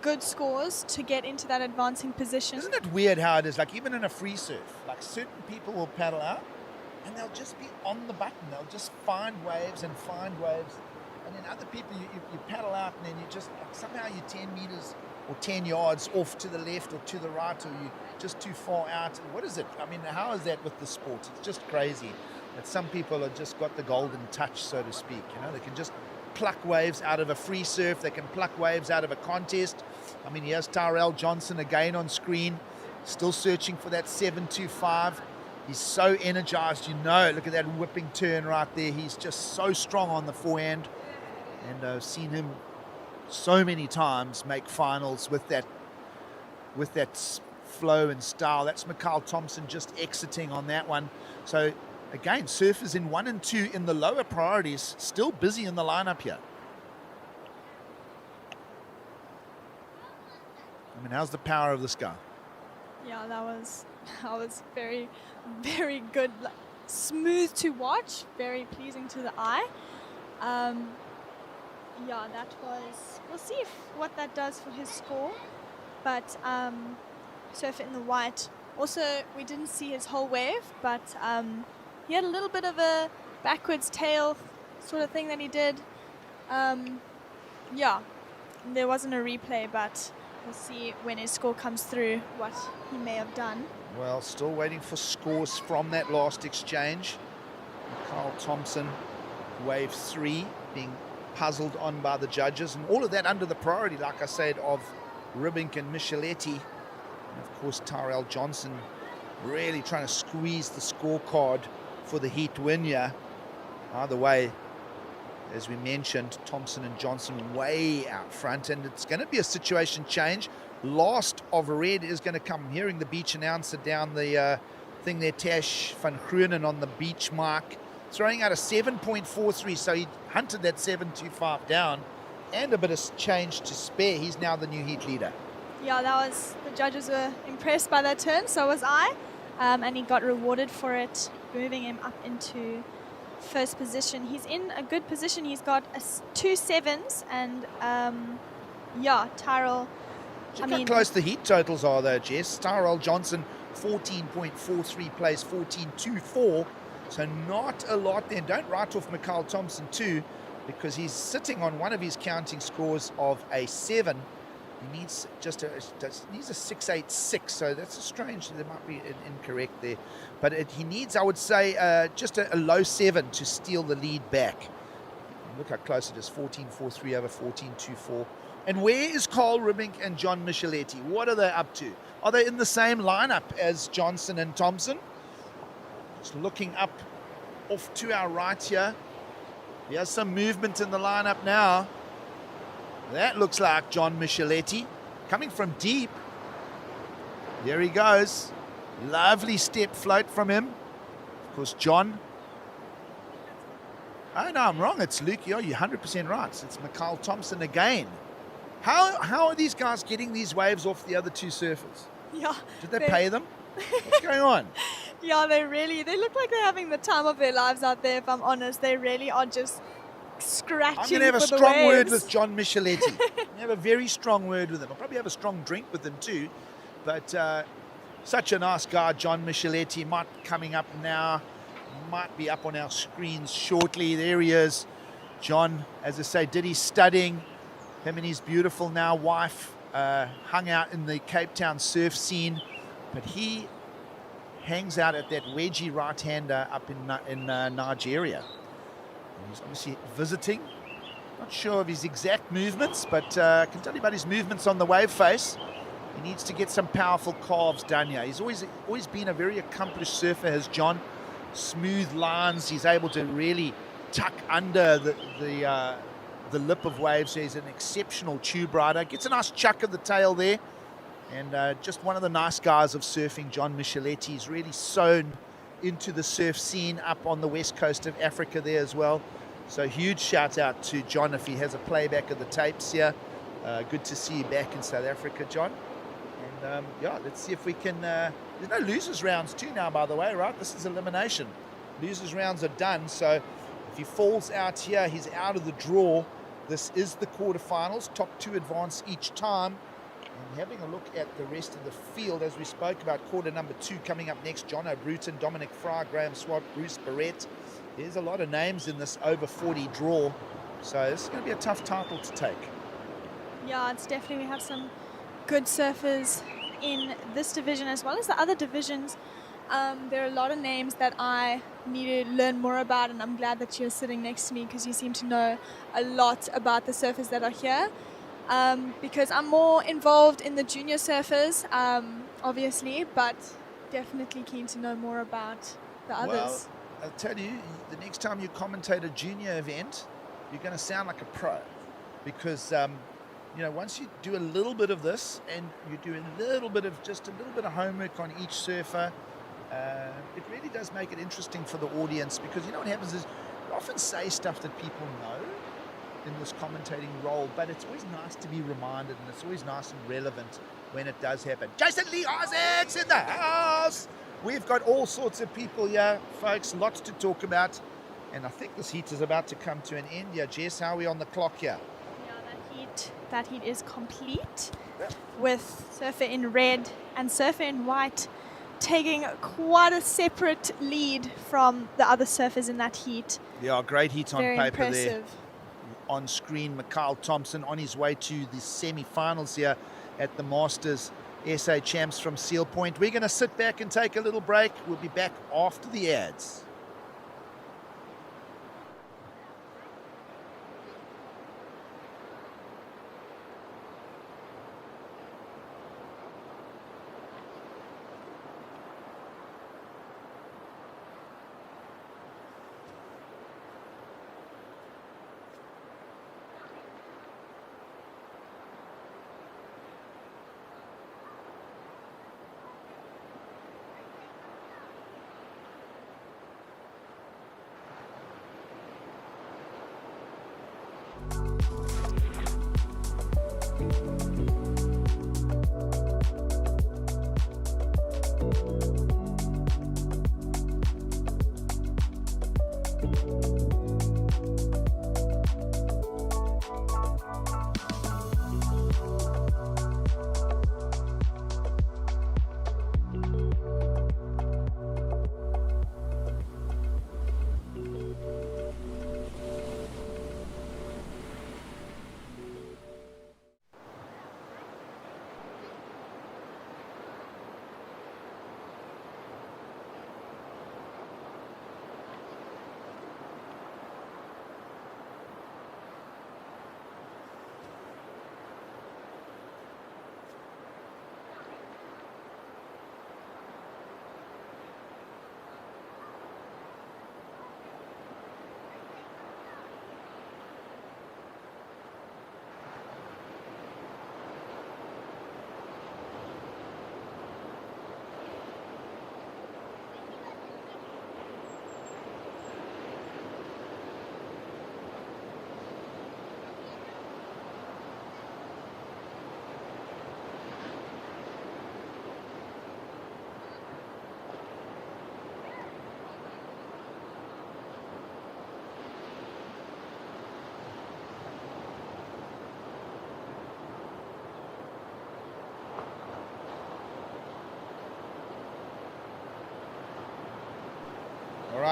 good scores to get into that advancing position. Isn't it weird how it is, like even in a free surf, like certain people will paddle out and they'll just be on the button. They'll just find waves and find waves. And then other people, you paddle out and then you just, like, somehow you're 10 meters or 10 yards off to the left or to the right, or you're just too far out. What is it? I mean, how is that with the sport? It's just crazy that some people have just got the golden touch, so to speak. You know, they can just pluck waves out of a free surf. They can pluck waves out of a contest. I mean, here's Tyrell Johnson again on screen, still searching for that 7.25. He's so energized, you know. Look at that whipping turn right there. He's just so strong on the forehand. And I've seen him so many times make finals with that flow and style. That's Mikhail Thompson just exiting on that one. So again, surfers in 1 and 2 in the lower priorities, still busy in the lineup here. I mean, how's the power of this guy? Yeah, that was very, very good. Like, smooth to watch, very pleasing to the eye. Yeah, that was. We'll see what that does for his score. But Surfer in the white. Also, we didn't see his whole wave, but he had a little bit of a backwards tail sort of thing that he did. Yeah, there wasn't a replay, but we'll see when his score comes through what he may have done. Well, still waiting for scores from that last exchange. Mikhail Thompson, wave 3, being puzzled on by the judges, and all of that under the priority, like I said, of Rubink and Micheletti. And of course, Tyrell Johnson really trying to squeeze the scorecard for the heat win here. Either way, as we mentioned, Thompson and Johnson way out front, and it's going to be a situation change. Last of red is going to come. I'm hearing the beach announcer down the thing there, Tash van Groenen on the beach mark, throwing out a 7.43, so he hunted that 7.25 down, and a bit of change to spare. He's now the new heat leader. Yeah, the judges were impressed by that turn, so was I, and he got rewarded for it, moving him up into first position. He's in a good position. He's got 2 7s, and yeah, Tyrell. Look how close the heat totals are though, Jess. Tyrell Johnson 14.43 plays 14.24, so not a lot there. Don't write off Mikhail Thompson too, because he's sitting on one of his counting scores of a 7. He needs needs a 6.86, so that's a strange. There might be an incorrect there, but he needs, I would say, just a low 7 to steal the lead back. Look how close it is, 14.43 over 14.24. And where is Carl Rubink and John Micheletti? What are they up to? Are they in the same lineup as Johnson and Thompson? Just looking up off to our right here. There's some movement in the lineup now. That looks like John Micheletti coming from deep. There he goes. Lovely step float from him. Of course, John. Oh, no, I'm wrong. It's Luke. You're 100% right. It's Mikhail Thompson again. How are these guys getting these waves off the other two surfers? Yeah. Did they pay them? What's going on? Yeah, they look like they're having the time of their lives out there, if I'm honest. They really are just scratching. I'm going to have a for the strong word waves. with John Micheletti. I'm going to have a very strong word with him. I'll probably have a strong drink with him too. But such a nice guy, John Micheletti. Might be coming up now. Might be up on our screens shortly. There he is. John, as I say, did his studying. Him and his beautiful now wife hung out in the Cape Town surf scene. But he hangs out at that wedgie right-hander up in Nigeria. And he's obviously visiting. Not sure of his exact movements, but I can tell you about his movements on the wave face. He needs to get some powerful carves done here. He's always been a very accomplished surfer, has John. Smooth lines. He's able to really tuck under the lip of waves. So he's an exceptional tube rider. Gets a nice chuck of the tail there. And just one of the nice guys of surfing, John Micheletti. He's really sewn into the surf scene up on the west coast of Africa there as well. So huge shout out to John if he has a playback of the tapes here. Good to see you back in South Africa, John. And yeah, let's see if we can... there's no losers rounds too now, by the way, right? This is elimination. Losers rounds are done. So if he falls out here, he's out of the draw. This is the quarterfinals. Top two advance each time. And having a look at the rest of the field, as we spoke about, quarter number 2 coming up next. John O'Bruton, Dominic Fry, Graham Swart, Bruce Barrett. There's a lot of names in this over 40 draw. So this is going to be a tough title to take. Yeah, it's definitely, we have some good surfers in this division as well as the other divisions. There are a lot of names that I need to learn more about, and I'm glad that you're sitting next to me because you seem to know a lot about the surfers that are here. Because I'm more involved in the junior surfers, obviously, but definitely keen to know more about the others. Well, I'll tell you, the next time you commentate a junior event, you're going to sound like a pro, because you know, once you do a little bit of this and you do a little bit of homework on each surfer, it really does make it interesting for the audience, because you know what happens is you often say stuff that people know in this commentating role, but it's always nice to be reminded, and it's always nice and relevant when it does happen. Jason Lee Isaac's in the house. We've got all sorts of people here, folks, lots to talk about, and I think this heat is about to come to an end. Yeah, Jess, how are we on the clock here? Yeah, that heat is complete, with surfer in red and surfer in white taking quite a separate lead from the other surfers in that heat. Yeah, great heat on Very paper impressive. there. On screen, Mikhail Thompson on his way to the semi-finals here at the Masters SA Champs from Seal Point. We're going to sit back and take a little break. We'll be back after the ads.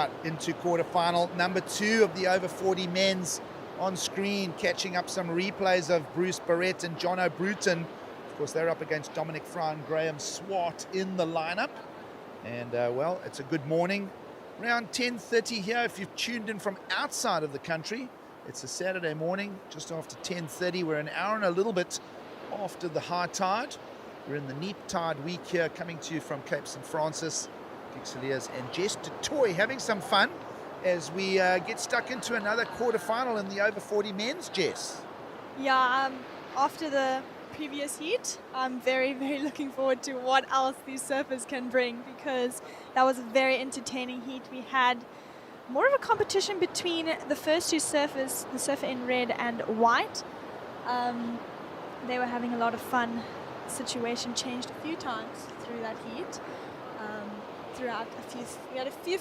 Right, into quarterfinal number 2 of the over 40 men's on screen, catching up some replays of Bruce Barrett and Jono Bruton. Of course, they're up against Dominic Fry and Graham Swart in the lineup. And, well, it's a good morning. Around 10:30 here, if you've tuned in from outside of the country, it's a Saturday morning, just after 10:30. We're an hour and a little bit after the high tide. We're in the neap tide week here, coming to you from Cape St. Francis. Pixeliers and Jess du Toit having some fun as we get stuck into another quarterfinal in the over 40 men's, Jess. Yeah, after the previous heat, I'm very, very looking forward to what else these surfers can bring, because that was a very entertaining heat. We had more of a competition between the first 2 surfers, the surfer in red and white. They were having a lot of fun. The situation changed a few times through that heat. Throughout we had a few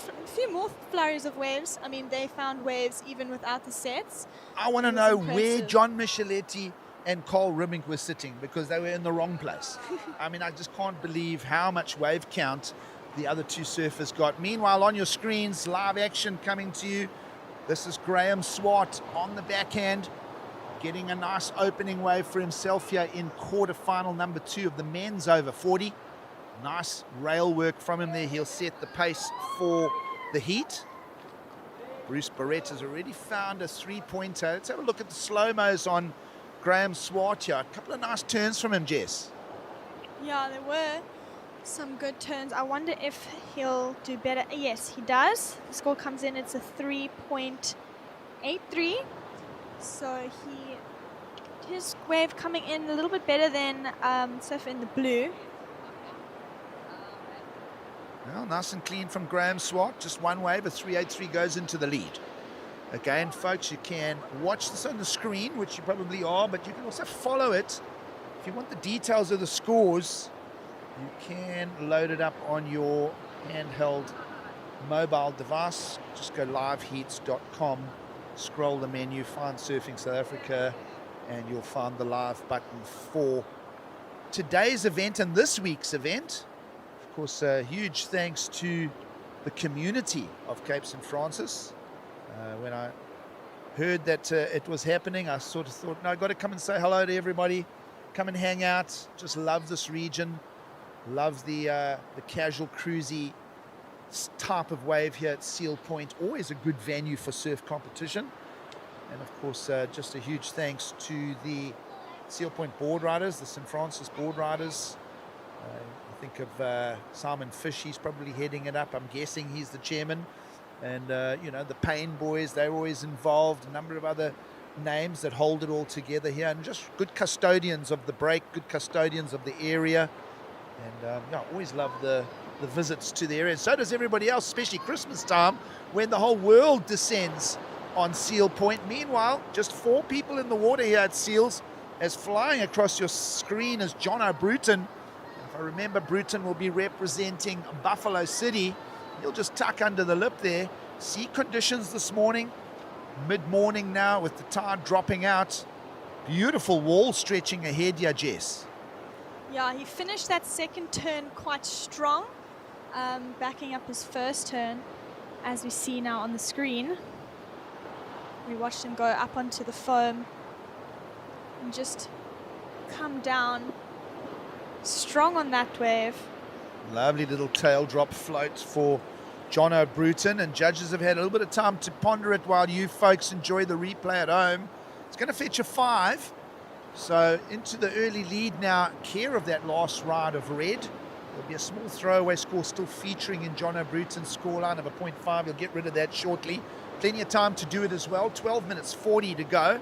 more flurries of waves. I mean, they found waves even without the sets. I want to know where John Micheletti and Cole Rimmink were sitting, because they were in the wrong place. I mean, I just can't believe how much wave count the other 2 surfers got. Meanwhile, on your screens, live action coming to you. This is Graham Swart on the backhand, getting a nice opening wave for himself here in quarterfinal number 2 of the men's over 40. Nice rail work from him there. He'll set the pace for the heat. Bruce Barrett has already found a 3-pointer. Let's have a look at the slow-mos on Graham Swart here. A couple of nice turns from him, Jess. Yeah, there were some good turns. I wonder if he'll do better. Yes, he does. The score comes in. It's a 3.83. So his wave coming in a little bit better than surfer in the blue. Well, nice and clean from Graham Swart. Just one wave, a 3.83 goes into the lead. Again, folks, you can watch this on the screen, which you probably are, but you can also follow it. If you want the details of the scores, you can load it up on your handheld mobile device. Just go liveheats.com, scroll the menu, find Surfing South Africa, and you'll find the live button for today's event and this week's event. Of course, huge thanks to the community of Cape St. Francis. When I heard that it was happening, I sort of thought, no, I've got to come and say hello to everybody, come and hang out. Just love this region, love the casual cruisy type of wave here at Seal Point. Always a good venue for surf competition. And of course, just a huge thanks to the Seal Point board riders, the St. Francis board riders. Think of Simon Fish, he's probably heading it up. I'm guessing he's the chairman. And, you know, the Payne boys, they're always involved. A number of other names that hold it all together here. And just good custodians of the break, good custodians of the area. And, yeah, always love the visits to the area. And so does everybody else, especially Christmas time, when the whole world descends on Seal Point. Meanwhile, just 4 people in the water here at Seals, as flying across your screen is Jono Bruton. If I remember, Bruton will be representing Buffalo City. He'll just tuck under the lip there. Sea conditions this morning, mid-morning now with the tide dropping out. Beautiful wall stretching ahead here, Jess. Yeah, he finished that second turn quite strong, backing up his first turn, as we see now on the screen. We watched him go up onto the foam and just come down strong on that wave. Lovely little tail drop float for Jono Bruton, and judges have had a little bit of time to ponder it while you folks enjoy the replay at home. It's going to fetch a 5. So into the early lead now, care of that last ride of red. There'll be a small throwaway score still featuring in Jono Bruton's scoreline of a 0.5. He'll get rid of that shortly. Plenty of time to do it as well. 12 minutes 40 to go.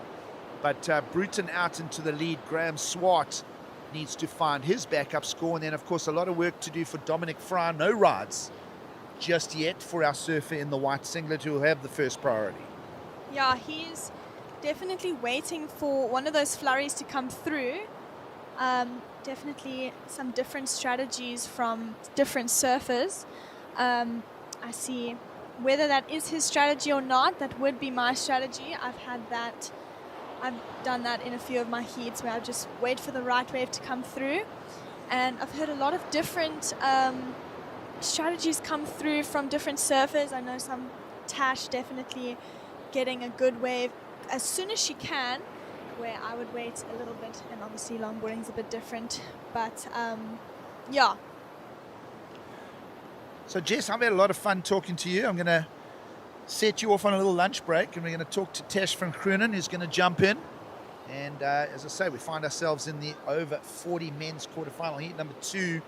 But Bruton out into the lead. Graham Swart needs to find his backup score. And then, of course, a lot of work to do for Dominic Fry. No rides just yet for our surfer in the white singlet, who will have the first priority. Yeah, he's definitely waiting for one of those flurries to come through. Definitely some different strategies from different surfers. I see whether that is his strategy or not. That would be my strategy. I've done that in a few of my heats where I just wait for the right wave to come through. And I've heard a lot of different strategies come through from different surfers. I know some Tash definitely getting a good wave as soon as she can, where I would wait a little bit, and obviously longboarding's a bit different, but yeah. So Jess, I've had a lot of fun talking to you. I'm going to set you off on a little lunch break, and we're going to talk to Tash van Groenen, who's going to jump in. And as I say, we find ourselves in the over 40 men's quarterfinal heat number 2.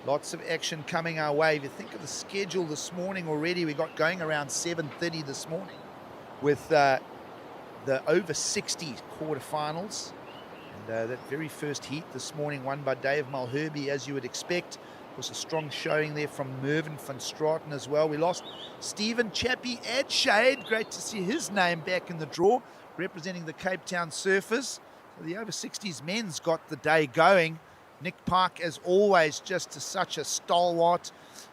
Lots of action coming our way. If you think of the schedule this morning already, we got going around 7:30 this morning with the over 60 quarterfinals. And that very first heat this morning won by Dave Mulherby, as you would expect. Was a strong showing there from Mervyn van Straten as well. We lost Stephen Chappie Adshade. Great to see his name back in the draw, representing the Cape Town Surfers. So the over 60s men's got the day going. Nick Park, as always, just such a stalwart.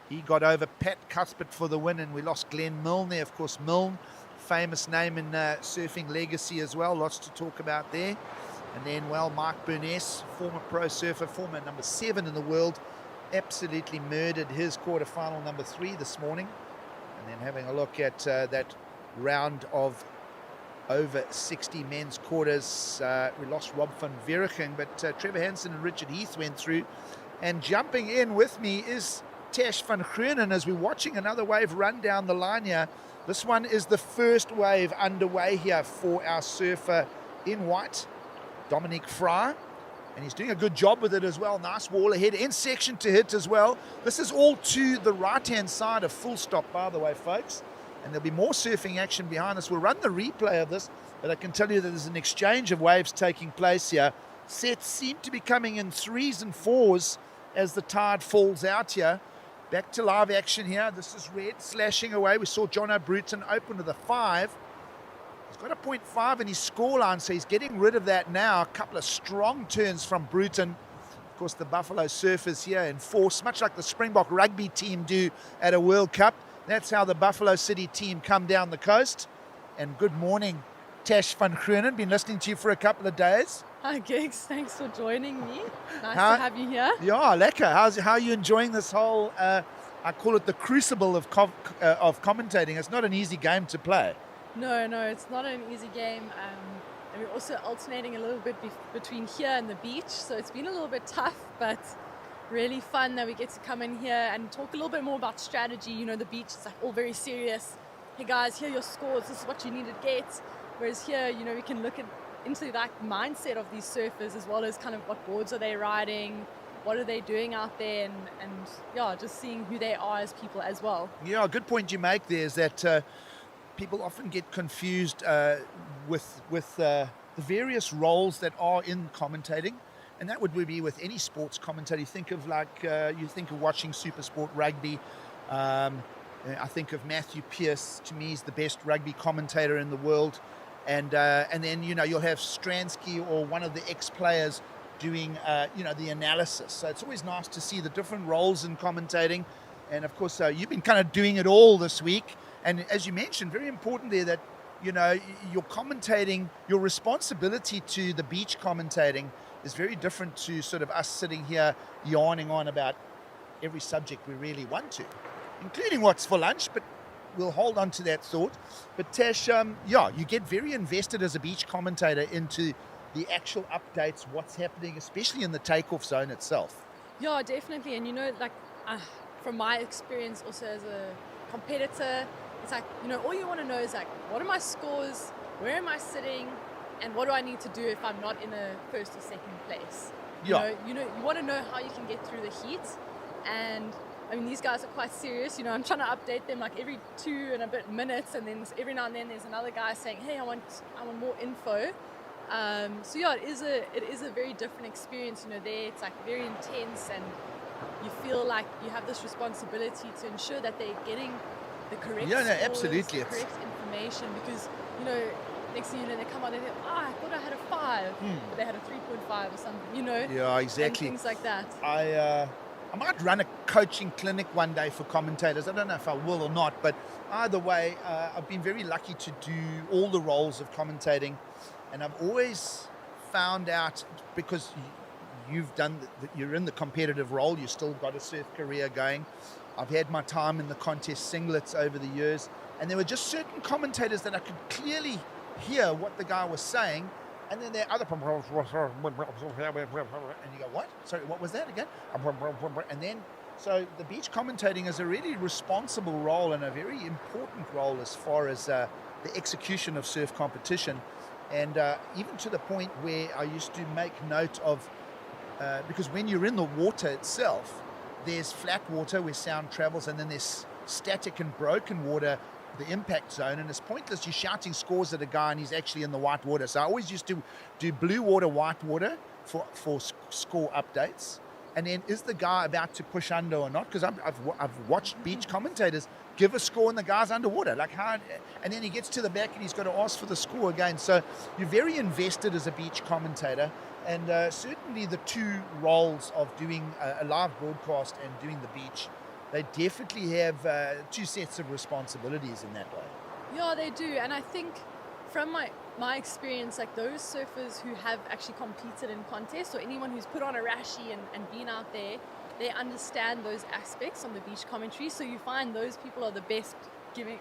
He got over Pat Cuthbert for the win, and we lost Glenn Milne there. Of course, Milne, famous name in surfing legacy as well. Lots to talk about there. And then, well, Mark Burness, former pro surfer, former number 7 in the world, absolutely murdered his quarterfinal number 3 this morning. And then having a look at that round of over 60 men's quarters, we lost Rob van Veriching, but Trevor Hansen and Richard Heath went through. And jumping in with me is Tash van Groenen as we're watching another wave run down the line here. This one is the first wave underway here for our surfer in white, Dominique Frey. And he's doing a good job with it as well. Nice wall ahead, in section to hit as well. This is all to the right-hand side of full stop, by the way, folks. And there'll be more surfing action behind us. We'll run the replay of this, but I can tell you that there's an exchange of waves taking place here. Sets seem to be coming in 3s and 4s as the tide falls out here. Back to live action here. This is Red slashing away. We saw John O'Bruton open with a 5. He's got a 0.5 in his scoreline, so he's getting rid of that now. A couple of strong turns from Bruton. Of course, the Buffalo Surfers here in force, much like the Springbok rugby team do at a World Cup. That's how the Buffalo City team come down the coast. And good morning, Tash van Groenen. Been listening to you for a couple of days. Hi, Gigs. Thanks for joining me. Nice to have you here. Yeah, lekker. How are you enjoying this whole, I call it the crucible of commentating? It's not an easy game to play. No, it's not an easy game. And we're also alternating a little bit between here and the beach. So it's been a little bit tough, but really fun that we get to come in here and talk a little bit more about strategy. You know, the beach is like all very serious. Hey guys, here are your scores. This is what you need to get. Whereas here, you know, we can look into that mindset of these surfers as well as kind of what boards are they riding, what are they doing out there, and yeah, just seeing who they are as people as well. Yeah, a good point you make there is that people often get confused with the various roles that are in commentating, and that would be with any sports commentator. You think of you think of watching Super Sport rugby. I think of Matthew Pearce. To me, he's the best rugby commentator in the world. And then, you know, you'll have Stransky or one of the ex-players doing, the analysis. So it's always nice to see the different roles in commentating. And of course, you've been kind of doing it all this week. And as you mentioned, very important there that, you know, you're commentating, your responsibility to the beach commentating is very different to sort of us sitting here yarning on about every subject we really want to, including what's for lunch, but we'll hold on to that thought. But Tash, you get very invested as a beach commentator into the actual updates, what's happening, especially in the takeoff zone itself. Yeah, definitely. And you know, like from my experience also as a competitor, it's like, you know, all you want to know is like, what are my scores, where am I sitting, and what do I need to do if I'm not in a first or second place? You want to know how you can get through the heat. And I mean, these guys are quite serious. You know, I'm trying to update them like every 2 and a bit minutes, and then every now and then there's another guy saying, "Hey, I want more info." So yeah, it is a very different experience. You know, there it's like very intense, and you feel like you have this responsibility to ensure that they're getting the correct scores, absolutely, the correct information. Because you know, next thing you know, they come out and they're, I thought I had a 5, but they had a 3.5 or something. You know, yeah, exactly, and things like that. I might run a coaching clinic one day for commentators. I don't know if I will or not, but either way, I've been very lucky to do all the roles of commentating, and I've always found out, because you're in the competitive role, you've still got a surf career going, I've had my time in the contest singlets over the years, and there were just certain commentators that I could clearly hear what the guy was saying, and then there are other, and you go, what? Sorry, what was that again? And then, so the beach commentating is a really responsible role and a very important role as far as the execution of surf competition, and even to the point where I used to make note of, because when you're in the water itself, there's flat water where sound travels, and then there's static and broken water, the impact zone, and it's pointless you shouting scores at a guy and he's actually in the white water. So I always used to do blue water, white water for score updates, and then is the guy about to push under or not? Because I've watched beach commentators give a score and the guy's underwater, like how, and then he gets to the back and he's got to ask for the score again. So you're very invested as a beach commentator, and certainly the two roles of doing a live broadcast and doing the beach, they definitely have two sets of responsibilities in that way. Yeah, they do. And I think from my experience, like those surfers who have actually competed in contests, or anyone who's put on a rashie and been out there, they understand those aspects on the beach commentary. So you find those people are the best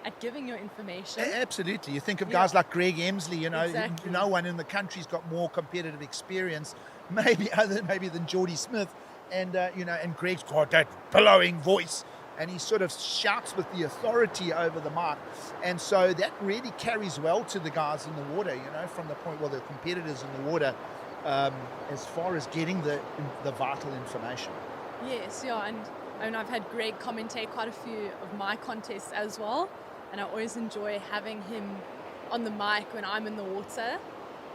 at giving your information. Absolutely. You think of guys like Greg Emsley, you know, Exactly. no one in the country's got more competitive experience, maybe than Geordie Smith. And, and Greg's got that bellowing voice, and he sort of shouts with the authority over the mark. And so that really carries well to the guys in the water, from the point where the competitors in the water, as far as getting the vital information. Yes, yeah, and I've had Greg commentate quite a few of my contests as well, and I always enjoy having him on the mic when I'm in the water.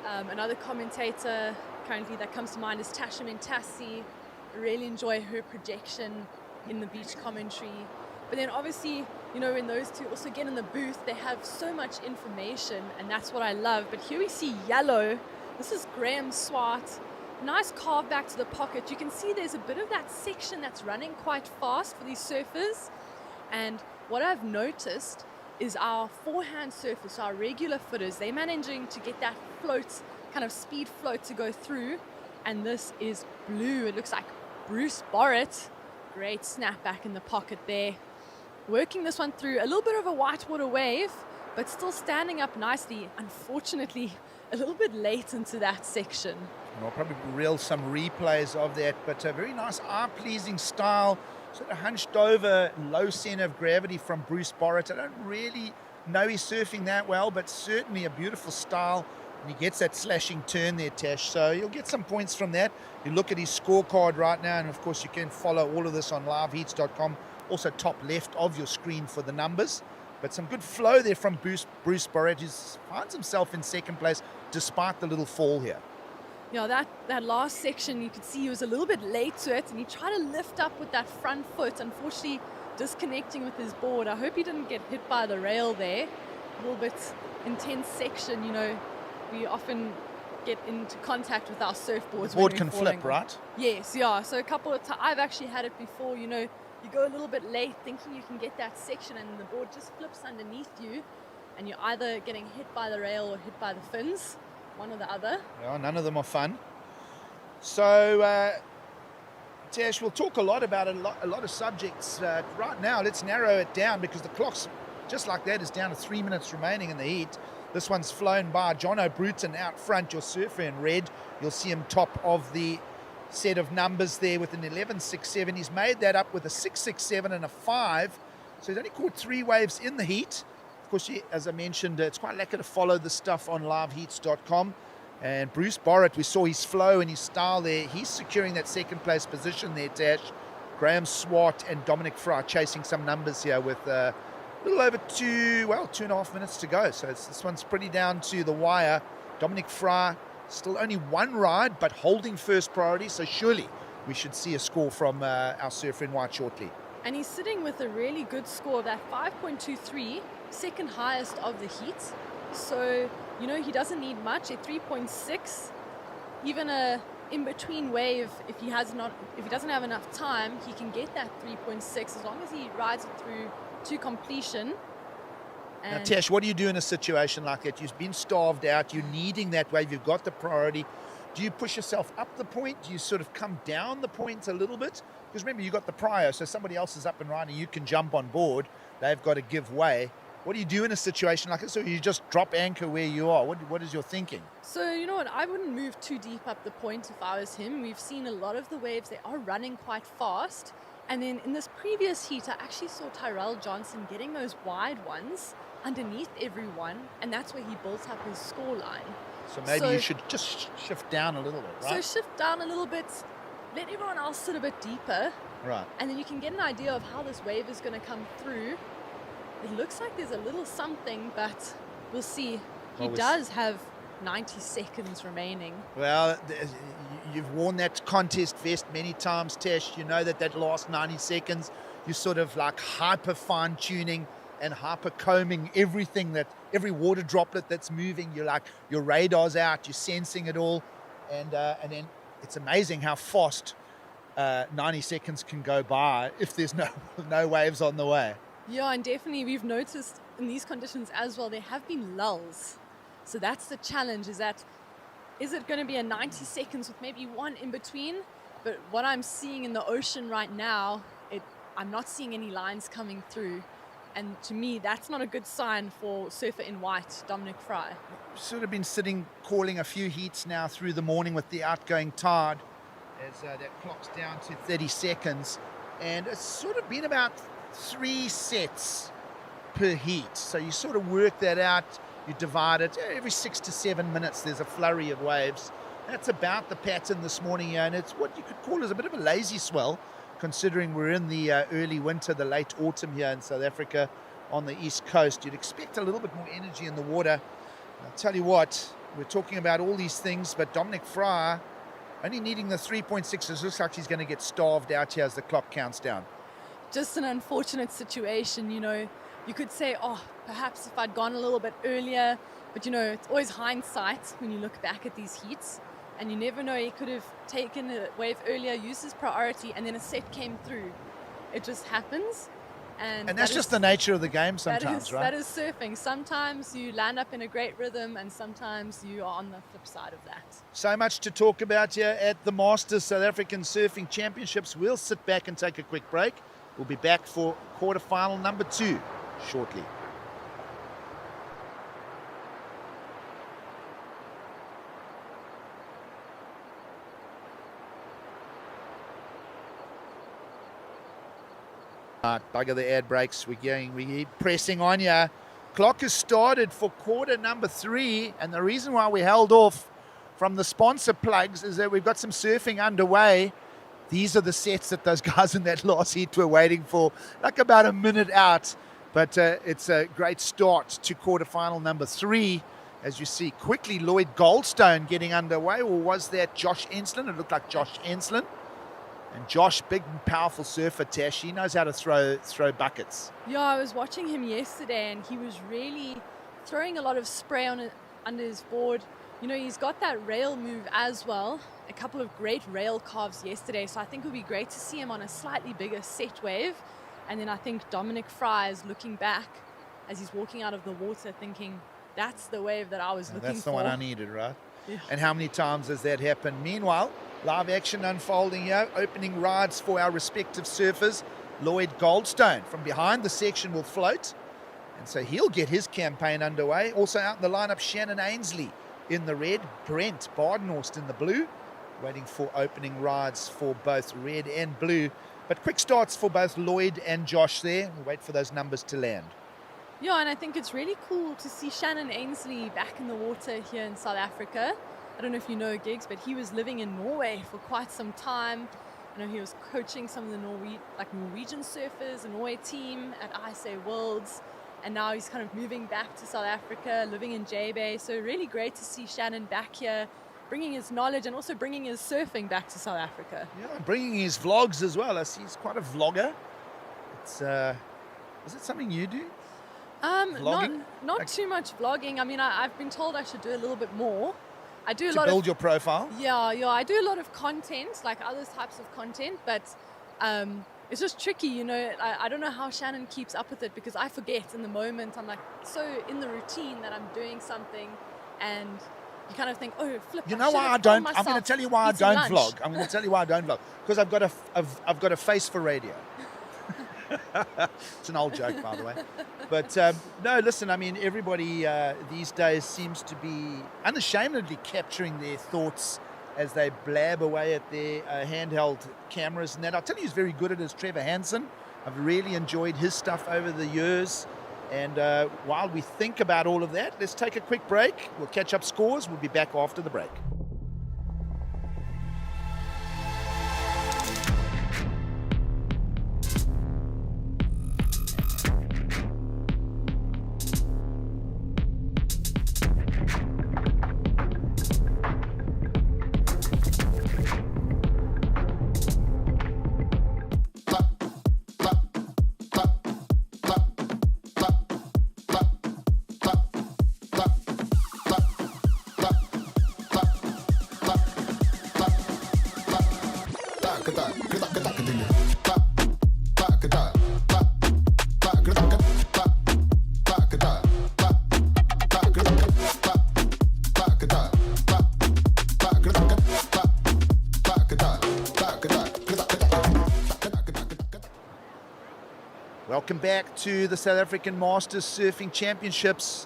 Another commentator currently that comes to mind is Tasha Mentassi. I really enjoy her projection in the beach commentary. But then obviously, when those two also get in the booth, they have so much information, and that's what I love. But here we see yellow. This is Graham Swart. Nice carve back to the pocket. You can see there's a bit of that section that's running quite fast for these surfers. And what I've noticed is our forehand surfers, so our regular footers, they're managing to get that float, kind of speed float to go through. And this is blue. It looks like Bruce Borrett. Great snap back in the pocket there. Working this one through a little bit of a whitewater wave, but still standing up nicely. Unfortunately, a little bit late into that section. I'll probably reel some replays of that, but a very nice eye-pleasing style, sort of hunched over, low center of gravity from Bruce Borrett. I don't really know he's surfing that well, but certainly a beautiful style. And he gets that slashing turn there, Tash. So you'll get some points from that. You look at his scorecard right now, and of course you can follow all of this on liveheats.com. Also top left of your screen for the numbers. But some good flow there from Bruce Borrett, who finds himself in second place despite the little fall here. Yeah, that last section, you could see he was a little bit late to it, and he tried to lift up with that front foot, unfortunately disconnecting with his board. I hope he didn't get hit by the rail there. A little bit intense section, we often get into contact with our surfboards. The board can flip, right? Yes, yeah. So a couple of times, I've actually had it before, you go a little bit late thinking you can get that section, and the board just flips underneath you, and you're either getting hit by the rail or hit by the fins, one or the other. Yeah, none of them are fun. So, Tash, we'll talk a lot about a lot of subjects. Right now, let's narrow it down, because the clock's just like that is down to 3 minutes remaining in the heat. This one's flown by. John O'Bruton out front, your surfer in red. You'll see him top of the set of numbers there with an 11.67. He's made that up with a 6.67 and a 5. So he's only caught 3 waves in the heat. Of course, as I mentioned, it's quite lucky to follow the stuff on liveheats.com. And Bruce Borrett, we saw his flow and his style there. He's securing that second place position there, Tash. Graham Swart and Dominic Fry chasing some numbers here with a little over 2.5 minutes to go. So this one's pretty down to the wire. Dominic Fry, still only 1 ride, but holding first priority. So surely we should see a score from our surfer in white shortly. And he's sitting with a really good score, that 5.23, second highest of the heat. So, he doesn't need much, a 3.6. Even a in-between wave, if he doesn't have enough time, he can get that 3.6 as long as he rides it through to completion. Now, Tash, what do you do in a situation like that? You've been starved out, you're needing that wave, you've got the priority. do you push yourself up the point? Do you sort of come down the point a little bit? Because remember, you got the prio, so somebody else is up and running, you can jump on board. They've got to give way. What do you do in a situation like this? So you just drop anchor where you are. What is your thinking? So, you know what, I wouldn't move too deep up the point if I was him. We've seen a lot of the waves, they are running quite fast. And then in this previous heat, I actually saw Tyrell Johnson getting those wide ones underneath everyone, and that's where he built up his score line. So maybe you should just shift down a little bit, right? So shift down a little bit, let everyone else sit a bit deeper. Right. And then you can get an idea of how this wave is going to come through. It looks like there's a little something, but we'll see. He does have 90 seconds remaining. Well, you've worn that contest vest many times, Tash. You know that last 90 seconds, you're sort of like hyper fine-tuning and hyper combing every water droplet that's moving. You're like, your radar's out, you're sensing it all. And then it's amazing how fast 90 seconds can go by if there's no waves on the way. Yeah, and definitely we've noticed in these conditions as well, there have been lulls. So that's the challenge, is it going to be a 90 seconds with maybe one in between? But what I'm seeing in the ocean right now, I'm not seeing any lines coming through. And to me, that's not a good sign for surfer in white, Dominic Fry. Sort of been sitting, calling a few heats now through the morning with the outgoing tide as that clock's down to 30 seconds. And it's sort of been about 3 sets per heat. So you sort of work that out, you divide it. Every 6 to 7 minutes there's a flurry of waves. That's about the pattern this morning here, and it's what you could call as a bit of a lazy swell, considering we're in the early winter, the late autumn here in South Africa on the east coast. You'd expect a little bit more energy in the water. And I'll tell you what, we're talking about all these things, but Dominic Fry only needing the 3.6. It looks like he's going to get starved out here as the clock counts down. Just an unfortunate situation, you know. You could say, oh, perhaps if I'd gone a little bit earlier, but you know, it's always hindsight when you look back at these heats, and you never know, he could have taken a wave earlier, used his priority, and then a set came through. It just happens. And that's just the nature of the game sometimes, right? That is surfing. Sometimes you land up in a great rhythm, and sometimes you are on the flip side of that. So much to talk about here at the Masters South African Surfing Championships. We'll sit back and take a quick break. We'll be back for quarterfinal number 2 shortly. Bugger the ad breaks. We're pressing on here. Clock has started for quarter number 3, and the reason why we held off from the sponsor plugs is that we've got some surfing underway. These are the sets that those guys in that last heat were waiting for, like about a minute out. But it's a great start to quarterfinal number 3. As you see, quickly Lloyd Goldstone getting underway, or was that Josh Enslin? It looked like Josh Enslin. And Josh, big and powerful surfer, Tash, he knows how to throw buckets. Yeah, I was watching him yesterday, and he was really throwing a lot of spray under his board. You know, he's got that rail move as well. A couple of great rail carves yesterday, so I think it would be great to see him on a slightly bigger set wave. And then I think Dominic Fry is looking back as he's walking out of the water thinking, that's the wave that I was looking for. That's the one I needed, right? Yeah. And how many times has that happened? Meanwhile, live action unfolding here, opening rides for our respective surfers. Lloyd Goldstone from behind the section will float, and so he'll get his campaign underway. Also out in the lineup, Shannon Ainsley in the red, Brent Bardenhorst in the blue, waiting for opening rides for both red and blue. But quick starts for both Lloyd and Josh there. We'll wait for those numbers to land. Yeah, and I think it's really cool to see Shannon Ainsley back in the water here in South Africa. I don't know if you know Gigs, but he was living in Norway for quite some time. I know he was coaching some of the Norwegian surfers, a Norway team at ISA Worlds, and now he's kind of moving back to South Africa, living in J-Bay. So really great to see Shannon back here, bringing his knowledge and also bringing his surfing back to South Africa. Yeah, and bringing his vlogs as well. I see he's quite a vlogger. It's is it something you do? Not too much vlogging. I mean, I've been told I should do a little bit more. I do a lot to build your profile. Yeah, I do a lot of content, like other types of content, but it's just tricky, you know. I don't know how Shannon keeps up with it, because I forget in the moment. I'm like so in the routine that I'm doing something, and you kind of think, oh, flip. You know why I don't? I'm going to tell you why I don't lunch. vlog. I'm going to tell you why I don't vlog. Because I've got a face for radio. It's an old joke, by the way. But no, listen, I mean, everybody these days seems to be unashamedly capturing their thoughts as they blab away at their handheld cameras. And that, I'll tell you, who's very good at it is Trevor Hansen. I've really enjoyed his stuff over the years. And while we think about all of that, let's take a quick break. We'll catch up scores. We'll be back after the break. Welcome back to the South African Masters Surfing Championships,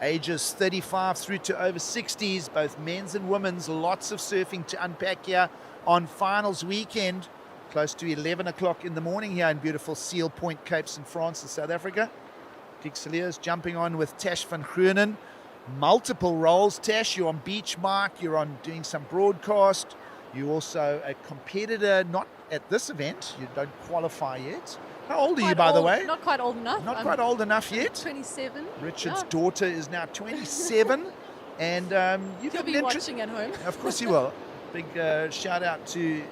ages 35 through to over 60s, both men's and women's. Lots of surfing to unpack here on finals weekend, close to 11 o'clock in the morning here in beautiful Seal Point, Capes in France and South Africa. Dick Cilliers jumping on with Tash van Groenen. Multiple roles. Tash, you're on beach mark, you're on doing some broadcast. You're also a competitor, not at this event. You don't qualify yet. How old are you, by the way? Not quite old enough. Not quite old enough yet. 27. Richard's daughter is now 27. And you've He'll got be watching at home. Of course he will. Big shout out to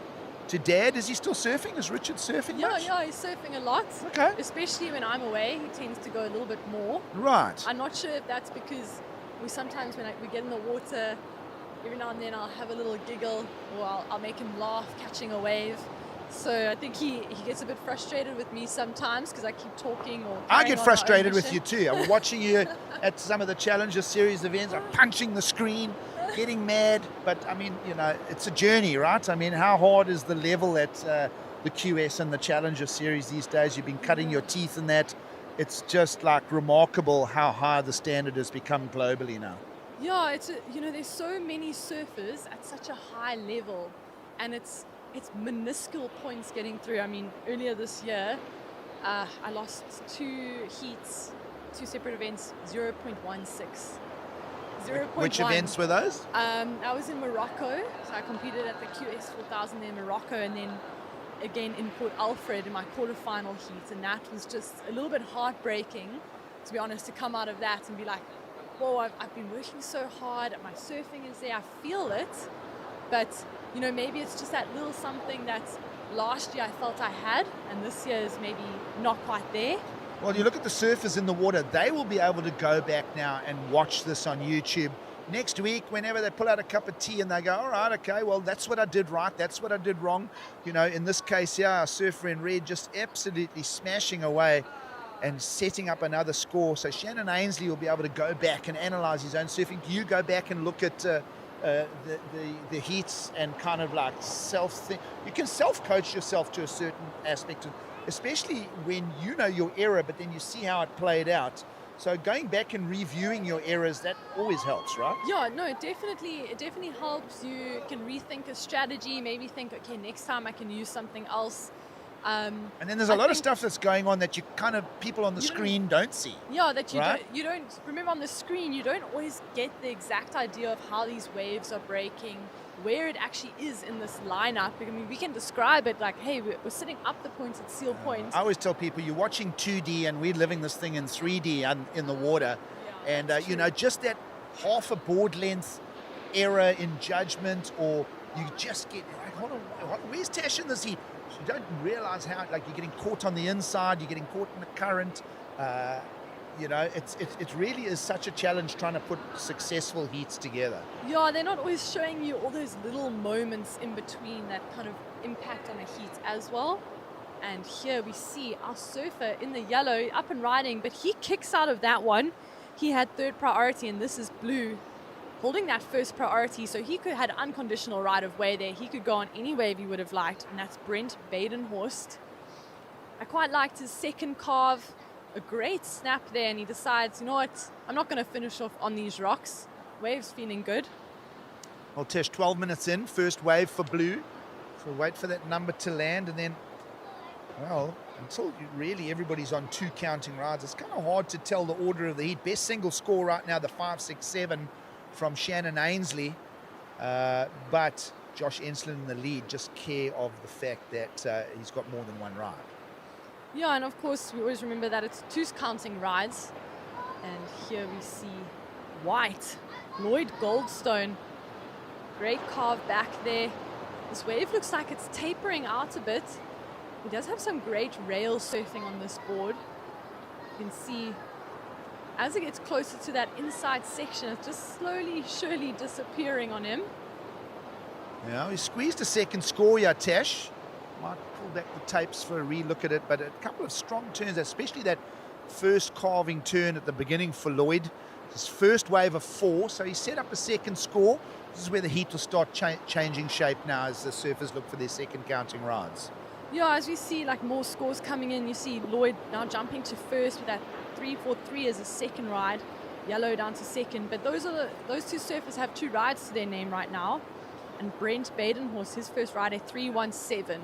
Dad. Is he still surfing? Is Richard surfing much? Yeah, he's surfing a lot. Okay. Especially when I'm away, he tends to go a little bit more. Right. I'm not sure if that's because we sometimes, when we get in the water, every now and then I'll have a little giggle, or I'll make him laugh catching a wave. So I think he gets a bit frustrated with me sometimes because I keep talking or I get on frustrated our own with you mission. too. I'm watching you at some of the Challenger Series events. I'm punching the screen, getting mad. But I mean, you know, it's a journey, right? I mean, how hard is the level at the QS and the Challenger Series these days? You've been cutting your teeth in that. It's just like remarkable how high the standard has become globally now. Yeah, there's so many surfers at such a high level, and it's minuscule points getting through. I mean, earlier this year, I lost 2 heats, 2 separate events, 0.16. 0.1. Which events were those? I was in Morocco, so I competed at the QS 4000 in Morocco, and then again in Port Alfred in my quarterfinal heat, and that was just a little bit heartbreaking, to be honest, to come out of that and be like, whoa, I've been working so hard, my surfing is there, I feel it, but maybe it's just that little something that last year I felt I had, and this year is maybe not quite there. Well, you look at the surfers in the water, they will be able to go back now and watch this on YouTube next week whenever they pull out a cup of tea and they go, all right, okay, well, that's what I did right, that's what I did wrong. In this case, yeah, our surfer in red just absolutely smashing away and setting up another score. So Shannon Ainsley will be able to go back and analyze his own surfing. Do you go back and look at the heats and kind of like you can self-coach yourself to a certain aspect, especially when you know your error, but then you see how it played out. So going back and reviewing your errors, that always helps, right? Yeah, no, it definitely helps. You can rethink a strategy, maybe think, okay, next time I can use something else. And then there's a lot of stuff that's going on that you kind of, people on the screen don't see. Yeah, that right? you don't remember on the screen, you don't always get the exact idea of how these waves are breaking, where it actually is in this lineup. I mean, we can describe it like, hey, we're sitting up the points at Seal Point. I always tell people, you're watching 2D and we're living this thing in 3D in the water. Yeah, and, just that half a board length error in judgment, or you just get, hold on, where's Tash in this heat? You don't realize how, like, you're getting caught on the inside, you're getting caught in the current. It really is such a challenge trying to put successful heats together. Yeah, they're not always showing you all those little moments in between that kind of impact on the heat as well. And here we see our surfer in the yellow up and riding, but he kicks out of that one. He had third priority, and this is blue. holding that first priority. So he could had unconditional right of way there. He could go on any wave he would have liked, and that's Brent Badenhorst. I quite liked his second carve, a great snap there, and he decides, you know what, I'm not going to finish off on these rocks. Wave's feeling good. Well, Tish, 12 minutes in, first wave for blue. So wait for that number to land, and then, well, until everybody's on 2 counting rides, it's kind of hard to tell the order of the heat. Best single score right now, the 5.67 from Shannon Ainsley. But Josh Enslin in the lead, just care of the fact that he's got more than one ride. Yeah, and of course, we always remember that it's 2 counting rides. And here we see white, Lloyd Goldstone. Great carve back there. This wave looks like it's tapering out a bit. He does have some great rail surfing on this board. You can see as it gets closer to that inside section, it's just slowly, surely disappearing on him. Yeah, he squeezed a second score here, Tash. Might pull back the tapes for a re-look at it, but a couple of strong turns, especially that first carving turn at the beginning for Lloyd. His first wave of 4, so he set up a second score. This is where the heat will start changing shape now as the surfers look for their second counting rides. Yeah, as we see like more scores coming in, you see Lloyd now jumping to first with that 3.43 as a second ride, Yellow down to second. But those 2 surfers have 2 rides to their name right now. And Brent Badenhorst, his first ride, a 3.17.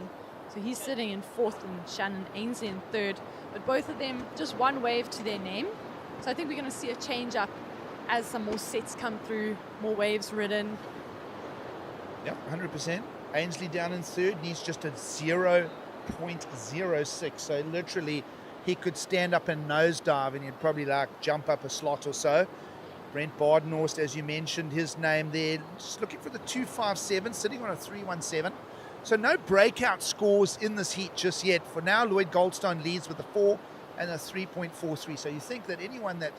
So he's sitting in 4th and Shannon Ainsley in 3rd. But both of them just 1 wave to their name. So I think we're going to see a change up as some more sets come through, more waves ridden. Yep, 100%. Ainsley down in 3rd, needs just a 0.06. So literally he could stand up and nosedive and he'd probably like jump up a slot or so. Brent Badenhorst, as you mentioned, his name there, just looking for the 2.57, sitting on a 3.17. So no breakout scores in this heat just yet. For now, Lloyd Goldstone leads with a 4 and a 3.43. So you think that anyone that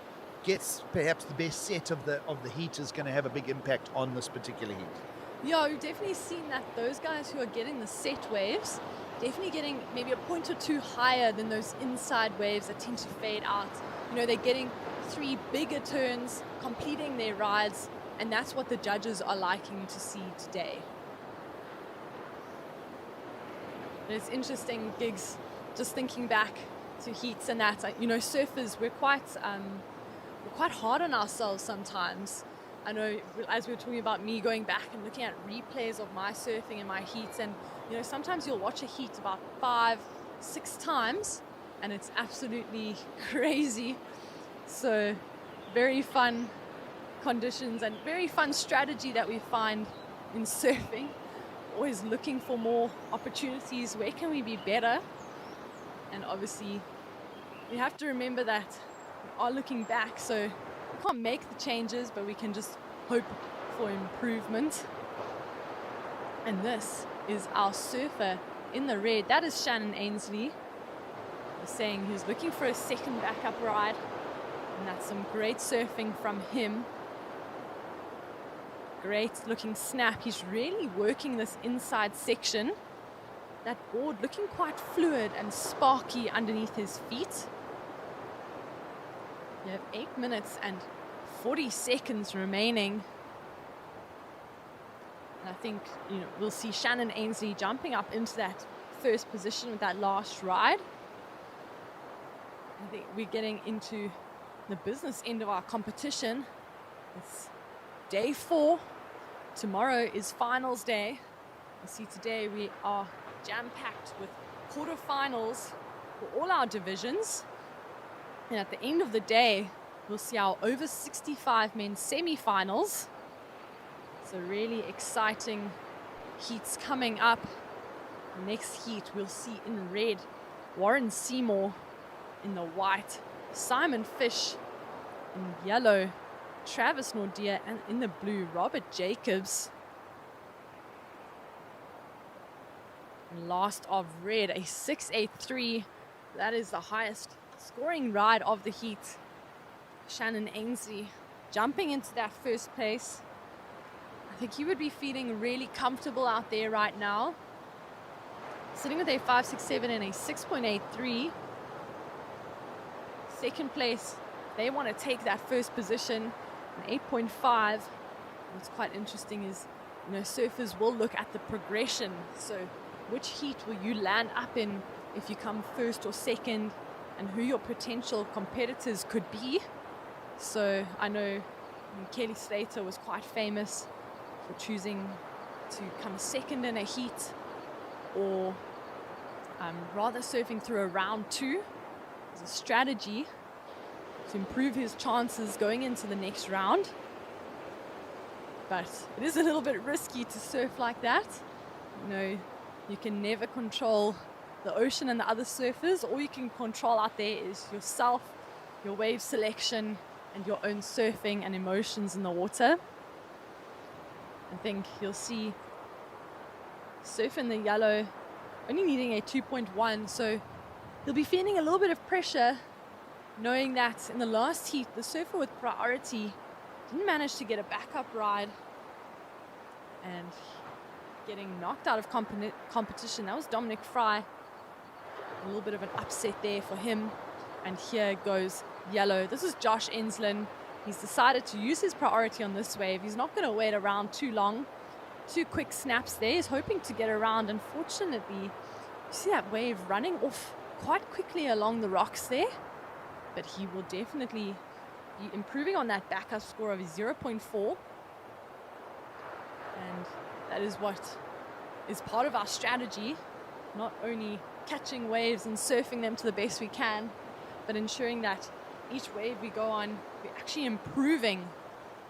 gets perhaps the best set of the heat is going to have a big impact on this particular heat. Yeah, we've definitely seen that those guys who are getting the set waves, definitely getting maybe a point or 2 higher than those inside waves that tend to fade out. You know, they're getting 3 bigger turns, completing their rides, and that's what the judges are liking to see today. And it's interesting, Gigs, just thinking back to heats and that, you know, surfers, we're quite hard on ourselves sometimes. I know, as we were talking about me going back and looking at replays of my surfing and my heats, and you know, sometimes you'll watch a heat about 5-6 times and it's absolutely crazy. So very fun conditions and very fun strategy that we find in surfing. Always looking for more opportunities. Where can we be better? And obviously we have to remember that we are looking back, so we can't make the changes, but we can just hope for improvement. And this is our surfer in the red. That is Shannon Ainsley. We're saying he's looking for a second backup ride, and that's some great surfing from him. Great looking snap. He's really working this inside section. That board looking quite fluid and sparky underneath his feet. You have 8 minutes and 40 seconds remaining. And I think, you know, we'll see Shannon Ainsley jumping up into that first position with that last ride. I think we're getting into the business end of our competition. It's day 4. Tomorrow is finals day. You see, today we are jam-packed with quarterfinals for all our divisions. And at the end of the day, we'll see our over 65 men semi-finals. So really exciting heats coming up. The next heat we'll see in red, Warren Seymour. In the white, Simon Fish. In yellow, Travis Nordia. And in the blue, Robert Jacobs. And last of red, a 6.83. That is the highest scoring ride of the heat. Shannon Ainsley jumping into that first place. I think he would be feeling really comfortable out there right now. Sitting with a 5.67 and a 6.83. Second place, they want to take that first position, an 8.5. what's quite interesting is, surfers will look at the progression. So which heat will you land up in if you come first or second, and who your potential competitors could be. So I know Kelly Slater was quite famous for choosing to come second in a heat, or rather surfing through a round 2 as a strategy to improve his chances going into the next round. But it is a little bit risky to surf like that. You can never control the ocean and the other surfers. All you can control out there is yourself, your wave selection, and your own surfing and emotions in the water. I think you'll see surf in the yellow only needing a 2.1, so he'll be feeling a little bit of pressure knowing that in the last heat the surfer with priority didn't manage to get a backup ride and getting knocked out of competition. That was Dominic Fry. A little bit of an upset there for him. And here goes yellow. This is Josh Enslin. He's decided to use his priority on this wave. He's not going to wait around too long. 2 quick snaps there. He's hoping to get around. Unfortunately, you see that wave running off quite quickly along the rocks there. But he will definitely be improving on that backup score of 0.4. And that is what is part of our strategy. Not only catching waves and surfing them to the best we can, but ensuring that each wave we go on, we're actually improving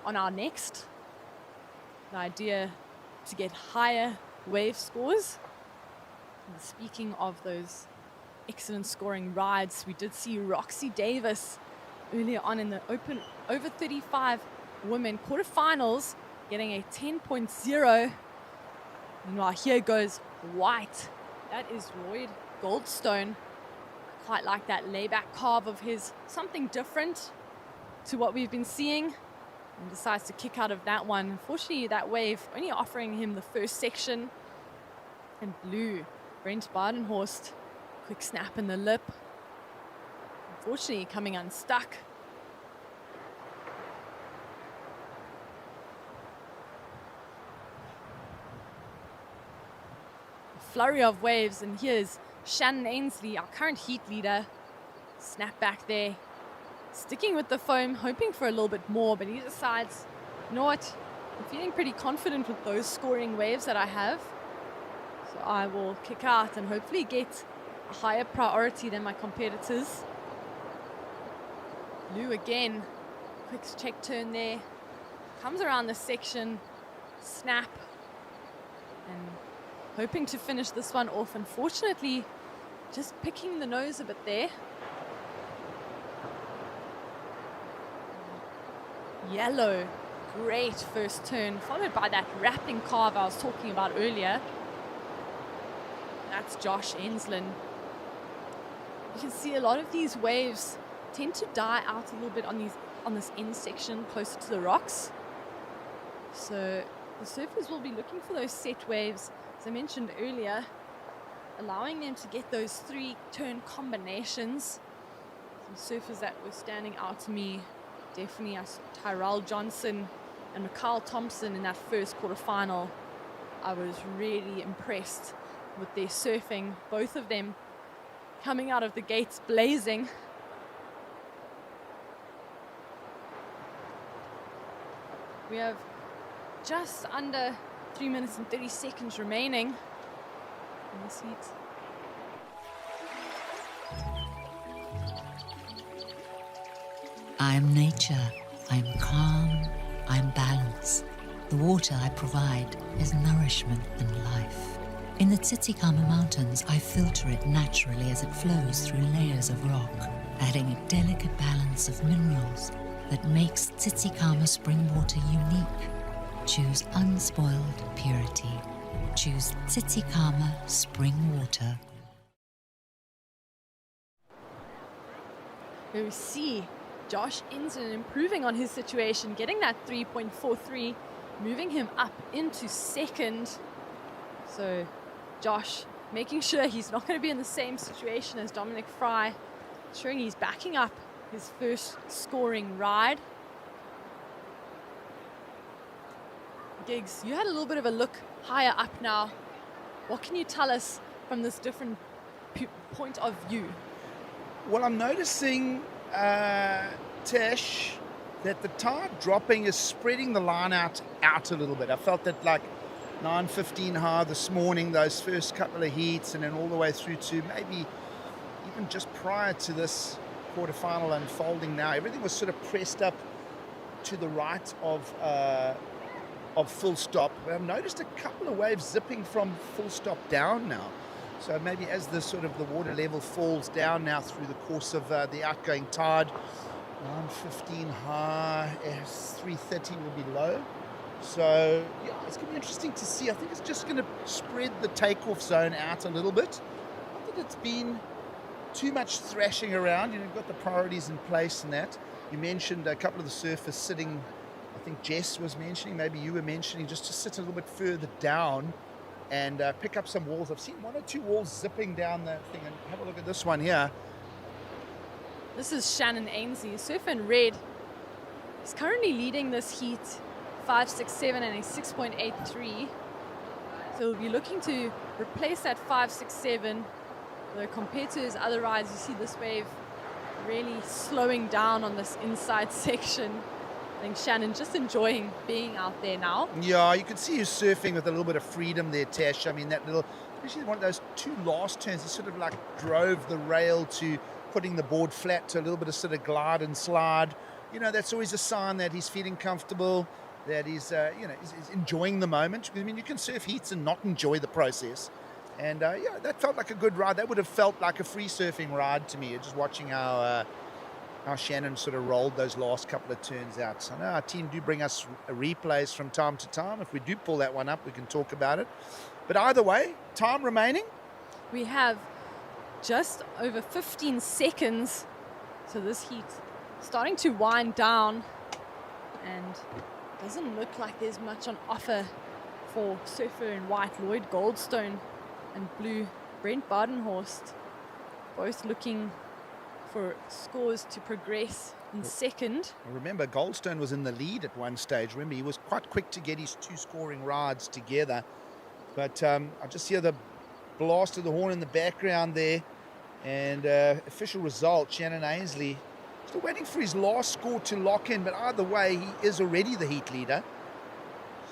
on our next. The idea to get higher wave scores. And speaking of those excellent scoring rides, we did see Roxy Davis earlier on in the open over 35 women quarterfinals getting a 10.0. Meanwhile, here goes white. That is Lloyd Goldstone. Quite like that layback carve of his, something different to what we've been seeing, and decides to kick out of that one. Unfortunately, that wave only offering him the first section. And blue, Brent Badenhorst, quick snap in the lip. Unfortunately, coming unstuck. A flurry of waves, and here's Shannon Ainsley, our current heat leader. Snap back there. Sticking with the foam, hoping for a little bit more, but he decides, you know what, I'm feeling pretty confident with those scoring waves that I have. So I will kick out and hopefully get a higher priority than my competitors. Lou again, quick check turn there. Comes around the section, snap, and hoping to finish this one off. Unfortunately, just picking the nose a bit there. Yellow, great first turn, followed by that wrapping carve I was talking about earlier. That's Josh Enslin. You can see a lot of these waves tend to die out a little bit on this end section closer to the rocks. So the surfers will be looking for those set waves, as I mentioned earlier, allowing them to get those 3 turn combinations. Some surfers that were standing out to me, definitely I saw Tyrell Johnson and Mikhail Thompson in that first quarterfinal. I was really impressed with their surfing, both of them coming out of the gates blazing. We have just under 3 minutes and 30 seconds remaining in this heat. I am nature, I am calm, I am balance. The water I provide is nourishment and life. In the Titicaca Mountains, I filter it naturally as it flows through layers of rock, adding a delicate balance of minerals that makes Titicaca spring water unique. Choose unspoiled purity. Choose Titicaca spring water. Here we see Josh Enslin improving on his situation, getting that 3.43, moving him up into second. So Josh making sure he's not going to be in the same situation as Dominic Fry, ensuring he's backing up his first scoring ride. Gigs, you had a little bit of a look higher up now. What can you tell us from this different point of view? Well, I'm noticing, Tesh, that the tide dropping is spreading the line out a little bit. I felt that like 9:15 high this morning, those first couple of heats, and then all the way through to maybe even just prior to this quarterfinal unfolding now, everything was sort of pressed up to the right of full stop. But I've noticed a couple of waves zipping from full stop down now. So maybe as the sort of the water level falls down now through the course of the outgoing tide, 9:15 high, 3:30 will be low. So yeah, it's going to be interesting to see. I think it's just going to spread the takeoff zone out a little bit. Not that it's been too much thrashing around. You know, you've got the priorities in place and that. You mentioned a couple of the surfers sitting, I think Jess was mentioning, maybe you were mentioning, just to sit a little bit further down and pick up some walls. I've seen one or two walls zipping down the thing, and have a look at this one here. This is Shannon Eezi, surfer in red. He's currently leading this heat 5.67 and a 6.83. So he'll be looking to replace that 5.67. Though compared to his other rides, you see this wave really slowing down on this inside section. I think Shannon just enjoying being out there now. Yeah, you can see he's surfing with a little bit of freedom there, Tash. I mean, that little, especially one of those two last turns, he sort of like drove the rail to putting the board flat to a little bit of sort of glide and slide. You know, that's always a sign that he's feeling comfortable, that he's, he's enjoying the moment. I mean, you can surf heats and not enjoy the process. And yeah, that felt like a good ride. That would have felt like a free surfing ride to me, just watching how Shannon sort of rolled those last couple of turns out. So I know our team do bring us replays from time to time. If we do pull that one up, we can talk about it. But either way, time remaining. We have just over 15 seconds. So this heat starting to wind down, and doesn't look like there's much on offer for surfer in white Lloyd Goldstone and blue Brent Badenhorst, both looking for scores to progress in second. Remember, Goldstone was in the lead at one stage. Remember, he was quite quick to get his two scoring rides together. But I just hear the blast of the horn in the background there. And official result, Shannon Eezi still waiting for his last score to lock in. But either way, he is already the heat leader.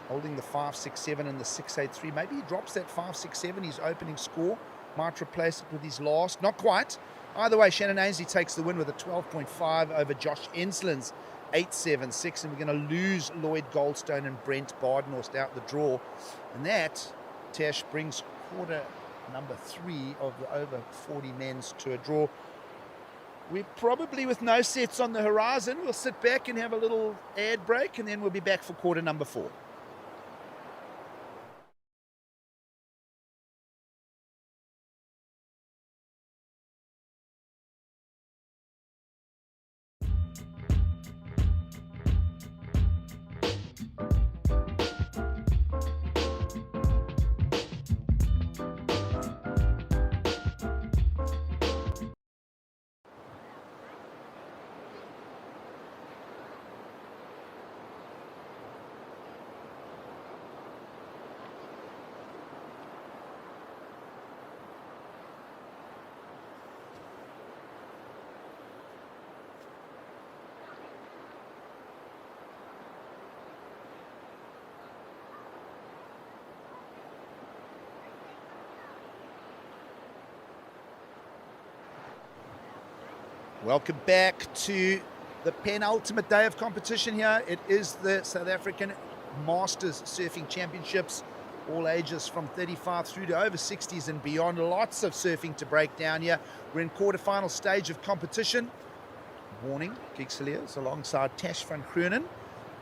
Holding the 5.67 and the 6.83. Maybe he drops that 5.67, his opening score. Might replace it with his last. Not quite. Either way, Shannon Eezi takes the win with a 12.5 over Josh Enslin's 8.76. And we're going to lose Lloyd Goldstone and Brent Badenhorst out the draw. And that, Tash, brings quarter number 3 of the over 40 men's to a draw. We're probably with no sets on the horizon. We'll sit back and have a little ad break, and then we'll be back for quarter number 4. Welcome back to the penultimate day of competition here. It is the South African Masters Surfing Championships, all ages from 35 through to over 60s and beyond. Lots of surfing to break down here. We're in quarterfinal stage of competition. Morning, Gigselier is alongside Tash van Groenen,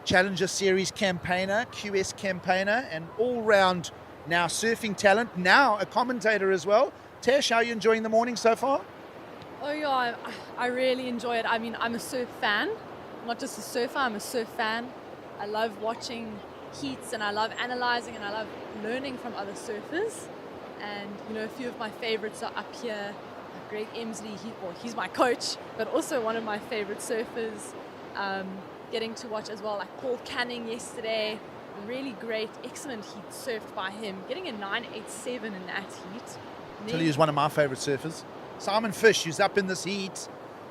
Challenger Series campaigner, QS campaigner, and all-round now surfing talent, now a commentator as well. Tash, how are you enjoying the morning so far? Oh yeah, I really enjoy it. I mean, I'm a surf fan, not just a surfer, I'm a surf fan. I love watching heats and I love analyzing and I love learning from other surfers. And you know, a few of my favorites are up here. Greg Emsley, he's my coach, but also one of my favorite surfers. Getting to watch as well, like Paul Canning yesterday, really great, excellent heat surfed by him, getting a 9.87 in that heat. Tell you, he's one of my favourite surfers. Simon Fish, who's up in this heat,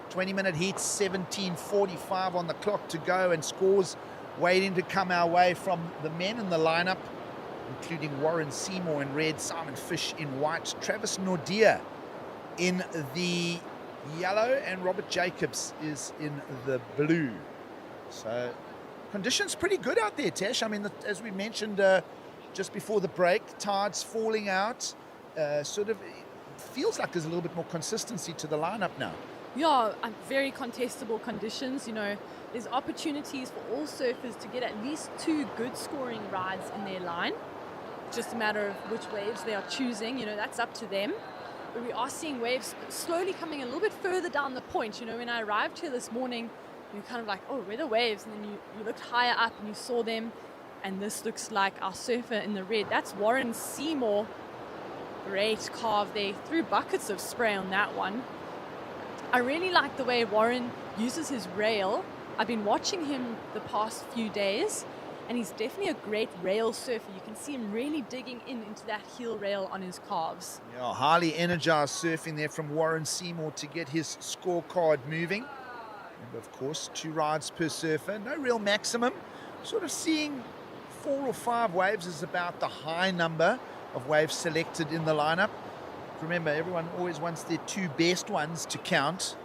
20-minute heat, 17:45 on the clock to go, and scores waiting to come our way from the men in the lineup, including Warren Seymour in red, Simon Fish in white, Travis Nordia in the yellow, and Robert Jacobs is in the blue. So conditions pretty good out there, Tash. I mean, as we mentioned just before the break, tides falling out, sort of feels like there's a little bit more consistency to the lineup now. Yeah, very contestable conditions. You know, there's opportunities for all surfers to get at least 2 good scoring rides in their line. Just a matter of which waves they are choosing, you know, that's up to them. But we are seeing waves slowly coming a little bit further down the point. You know, when I arrived here this morning, you're kind of like, oh, where are the waves? And then you looked higher up and you saw them. And this looks like our surfer in the red. That's Warren Seymour. Great carve there. Threw buckets of spray on that one. I really like the way Warren uses his rail. I've been watching him the past few days, and he's definitely a great rail surfer. You can see him really digging into that heel rail on his calves. Yeah, highly energized surfing there from Warren Seymour to get his scorecard moving. And of course, 2 rides per surfer, no real maximum. Sort of seeing 4 or 5 waves is about the high number of waves selected in the lineup. Remember, everyone always wants their 2 best ones to count.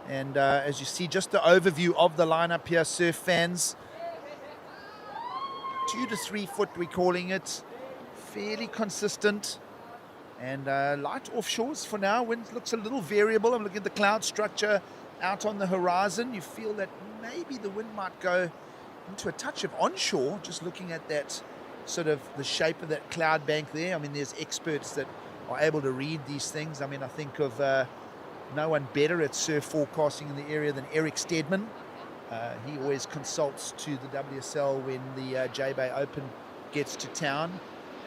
And as you see, just the overview of the lineup here, surf fans. 2 to 3 foot, we're calling it. Fairly consistent. And light offshores for now. Wind looks a little variable. I'm looking at the cloud structure out on the horizon. You feel that maybe the wind might go into a touch of onshore, just looking at that sort of the shape of that cloud bank there. I mean, there's experts that are able to read these things. I mean, I think of no one better at surf forecasting in the area than Eric Stedman. He always consults to the WSL when the J-Bay Open gets to town,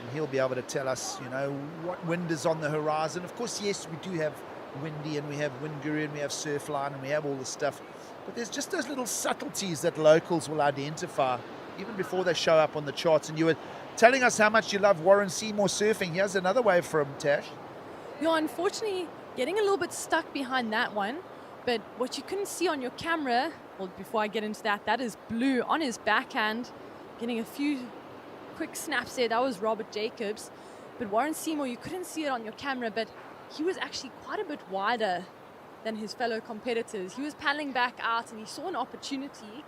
and he'll be able to tell us, you know, what wind is on the horizon. Of course, yes, we do have Windy, and we have Wind Guru, and we have Surfline, and we have all this stuff. But there's just those little subtleties that locals will identify even before they show up on the charts. And you were telling us how much you love Warren Seymour surfing. Here's another wave from Tash. Yeah, unfortunately, getting a little bit stuck behind that one. But what you couldn't see on your camera, well, before I get into that, that is blue on his backhand. Getting a few quick snaps there. That was Robert Jacobs. But Warren Seymour, you couldn't see it on your camera, but he was actually quite a bit wider than his fellow competitors. He was paddling back out and he saw an opportunity.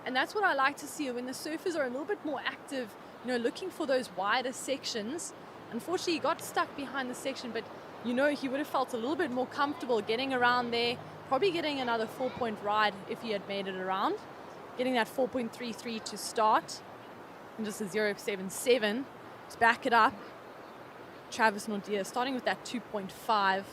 And that's what I like to see when the surfers are a little bit more active, you know, looking for those wider sections. Unfortunately, he got stuck behind the section, but you know, he would have felt a little bit more comfortable getting around there, probably getting another 4-point ride if he had made it around, getting that 4.33 to start, and just a 0.77 to back it up. Travis Nordia starting with that 2.5.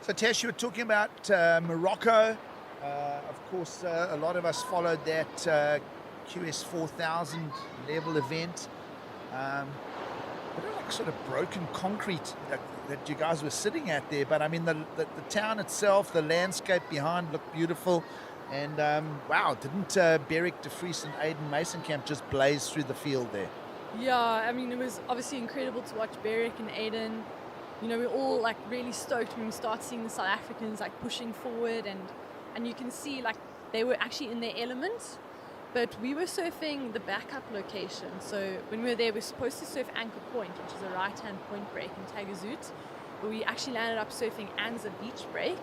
So Tash, you were talking about Morocco. Of course, a lot of us followed that QS 4000 level event. Bit of like sort of broken concrete that you guys were sitting at there. But I mean, the town itself, the landscape behind looked beautiful. And wow, didn't Beric de Vries and Aiden Masonkamp just blaze through the field there? Yeah, I mean, it was obviously incredible to watch Beric and Aiden. You know, we're all like really stoked when we start seeing the South Africans like pushing forward, and you can see like they were actually in their element. But we were surfing the backup location. So when we were there, we were supposed to surf Anchor Point, which is a right-hand point break in Tagazoot. But we actually landed up surfing Anza Beach Break,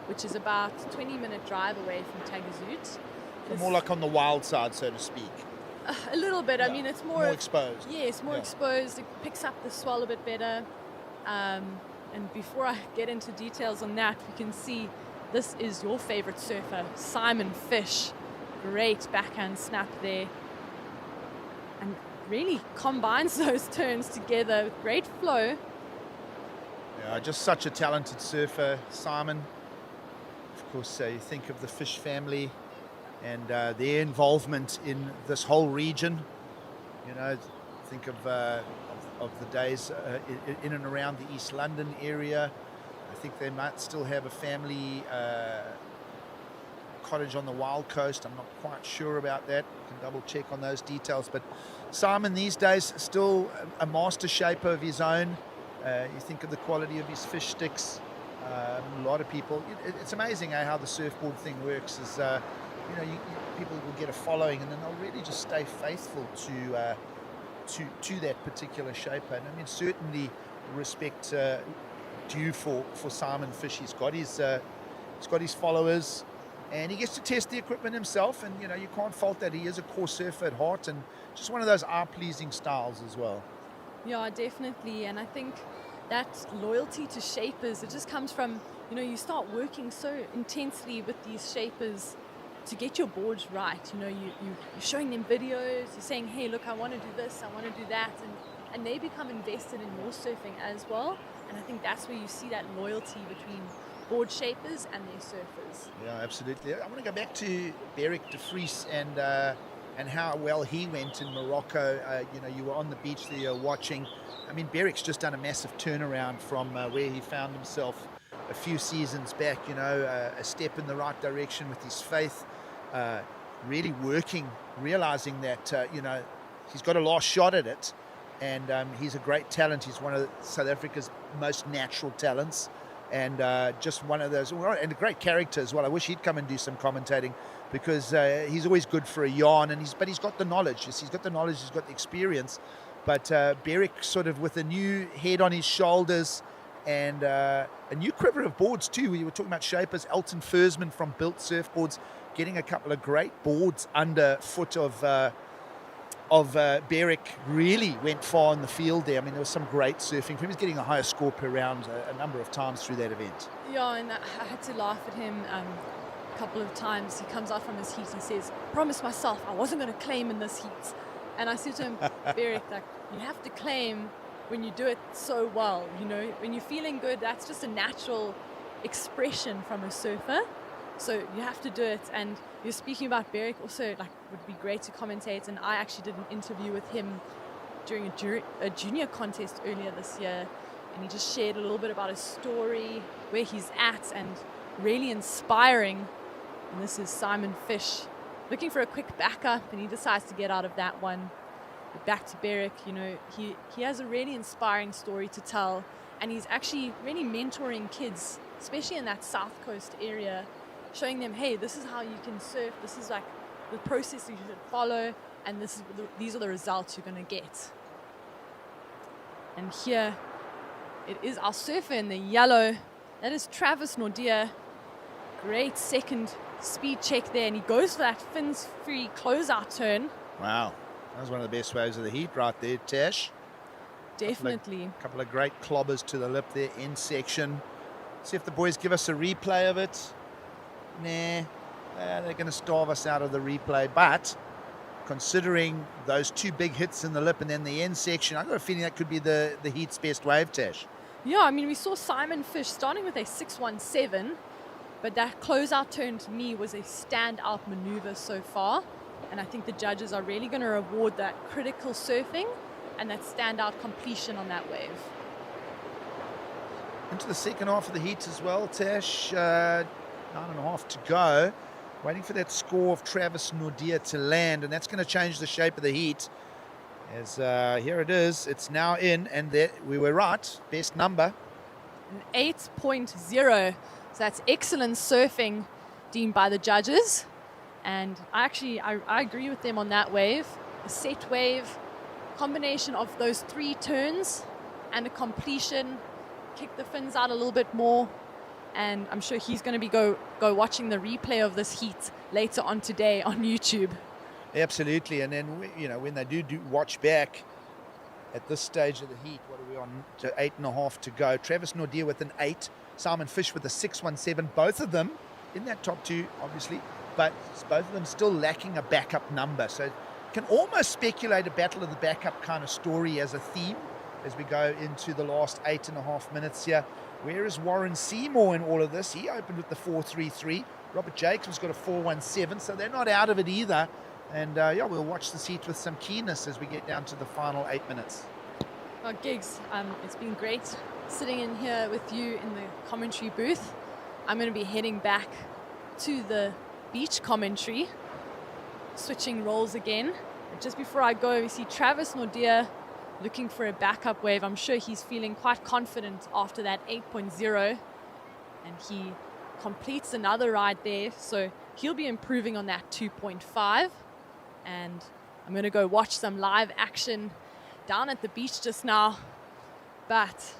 which is about a 20-minute drive away from Tagazoot. So more like on the wild side, so to speak. A little bit. Yeah. I mean, it's More exposed. Yes, more exposed. It picks up the swell a bit better. And before I get into details on that, we can see this is your favorite surfer, Simon Fish. Great backhand snap there. And really combines those turns together with great flow. Yeah, just such a talented surfer, Simon. Of course, you think of the Fish family and their involvement in this whole region. You know, think of the days in and around the East London area. I think they might still have a family cottage on the Wild Coast. I'm not quite sure about that. I can double check on those details. But Simon these days still a master shaper of his own. You think of the quality of his fish sticks. A lot of people, it's amazing how the surfboard thing works. Is people will get a following and then they'll really just stay faithful to that particular shaper. And I mean, certainly respect due for Simon Fish. He's got his followers, and he gets to test the equipment himself. And you can't fault that. He is a core surfer at heart, and just one of those eye-pleasing styles as well. Yeah, definitely. And I think that loyalty to shapers, it just comes from, you start working so intensely with these shapers to get your boards right. You're showing them videos, you're saying, hey, look, I want to do this, I want to do that, and they become invested in your surfing as well. And I think that's where you see that loyalty between board shapers and their surfers. Yeah, absolutely. I want to go back to Beric de Vries and how well he went in Morocco. You were on the beach there watching. I mean, Beric's just done a massive turnaround from where he found himself a few seasons back, a step in the right direction with his faith, really working, realizing that, he's got a last shot at it, and he's a great talent. He's one of South Africa's most natural talents, and just one of those, and a great character as well. I wish he'd come and do some commentating, because he's always good for a yarn, but he's got the knowledge. He's got the knowledge, he's got the experience. But Beric sort of with a new head on his shoulders, and a new quiver of boards too. We were talking about shapers. Elton Fursman from Built Surfboards getting a couple of great boards underfoot of Beric. Really went far in the field there. I mean, there was some great surfing. He was getting a higher score per round a number of times through that event. Yeah, and I had to laugh at him a couple of times. He comes out from his heat, he says, promise myself I wasn't going to claim in this heat. And I said to him, Beric, you have to claim when you do it so well. When you're feeling good, that's just a natural expression from a surfer. So you have to do it. And you're speaking about Beric also, would be great to commentate. And I actually did an interview with him during a junior contest earlier this year. And he just shared a little bit about his story, where he's at, and really inspiring. And this is Simon Fish looking for a quick backup, and he decides to get out of that one. But back to Beric, he has a really inspiring story to tell, and he's actually really mentoring kids, especially in that South Coast area, showing them, hey, this is how you can surf, this is the process you should follow, and these are the results you're going to get. And here it is our surfer in the yellow. That is Travis Nordia. Great second speed check there, and he goes for that fins free closeout turn. Wow, that was one of the best waves of the heat right there, Tash. Definitely. A couple of great clobbers to the lip there, end section. See if the boys give us a replay of it. Nah, they're going to starve us out of the replay. But considering those two big hits in the lip and then the end section, I've got a feeling that could be the heat's best wave, Tash. Yeah, I mean, we saw Simon Fish starting with a 617, but that closeout turn to me was a standout maneuver so far. And I think the judges are really going to reward that critical surfing and that standout completion on that wave. Into the second half of the heat as well, Tash. 9.5 to go. Waiting for that score of Travis Nordia to land, and that's going to change the shape of the heat. As here it is, it's now in, and there, we were right, best number. An 8.0, so that's excellent surfing deemed by the judges. And I agree with them on that wave. A set wave, combination of those three turns and a completion, kick the fins out a little bit more. And I'm sure he's going to be go watching the replay of this heat later on today on YouTube. Absolutely, and then when they do watch back at this stage of the heat, what are we on? To 8.5 to go. Travis Nordia with an 8, Simon Fish with a 617. Both of them in that top two, obviously, but both of them still lacking a backup number. So can almost speculate a battle of the backup kind of story as a theme as we go into the last 8.5 minutes here. Where is Warren Seymour in all of this? He opened with the 4.33. Robert Jacobs got a 4.17, so they're not out of it either. And we'll watch this heat with some keenness as we get down to the final 8 minutes. Well, Giggs, it's been great sitting in here with you in the commentary booth. I'm going to be heading back to the beach commentary, switching roles again. And just before I go, we see Travis Nordia looking for a backup wave. I'm sure he's feeling quite confident after that 8.0, and he completes another ride there, so he'll be improving on that 2.5. And I'm going to go watch some live action down at the beach just now, but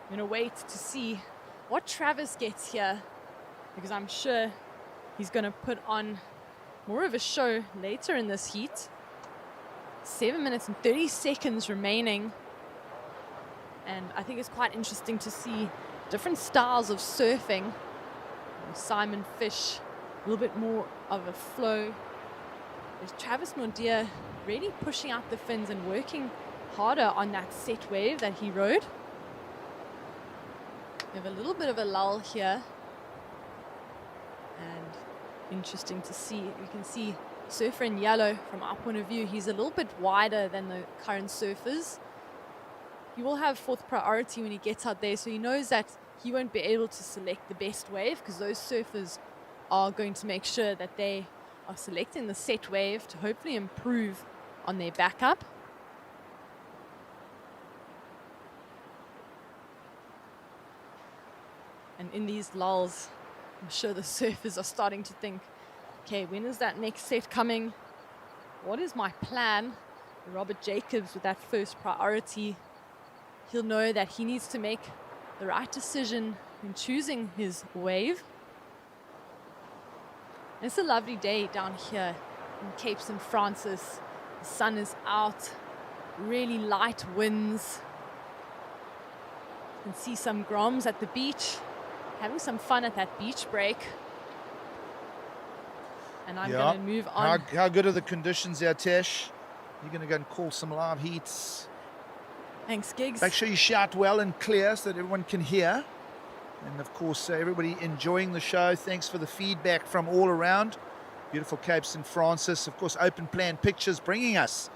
I'm going to wait to see what Travis gets here, because I'm sure he's going to put on more of a show later in this heat. 7 minutes and 30 seconds remaining, and I think it's quite interesting to see different styles of surfing. Simon Fish, a little bit more of a flow. There's Travis Nordia really pushing out the fins and working harder on that set wave that he rode. We have a little bit of a lull here, and interesting to see. You can see surfer in yellow from our point of view. He's a little bit wider than the current surfers. He will have fourth priority when he gets out there, so he knows that he won't be able to select the best wave, because those surfers are going to make sure that they are selecting the set wave to hopefully improve on their backup. And in these lulls, I'm sure the surfers are starting to think, okay, when is that next set coming? What is my plan? Robert Jacobs with that first priority. He'll know that he needs to make the right decision in choosing his wave. And it's a lovely day down here in Cape St. Francis. The sun is out, really light winds. You can see some groms at the beach, having some fun at that beach break. And I'm going to move on. How good are the conditions there, Tesh? You're going to go and call some live heats. Thanks, Gigs. Make sure you shout well and clear so that everyone can hear. And of course, everybody enjoying the show. Thanks for the feedback from all around. Beautiful Cape St. Francis. Of course, Open Plan Pictures bringing us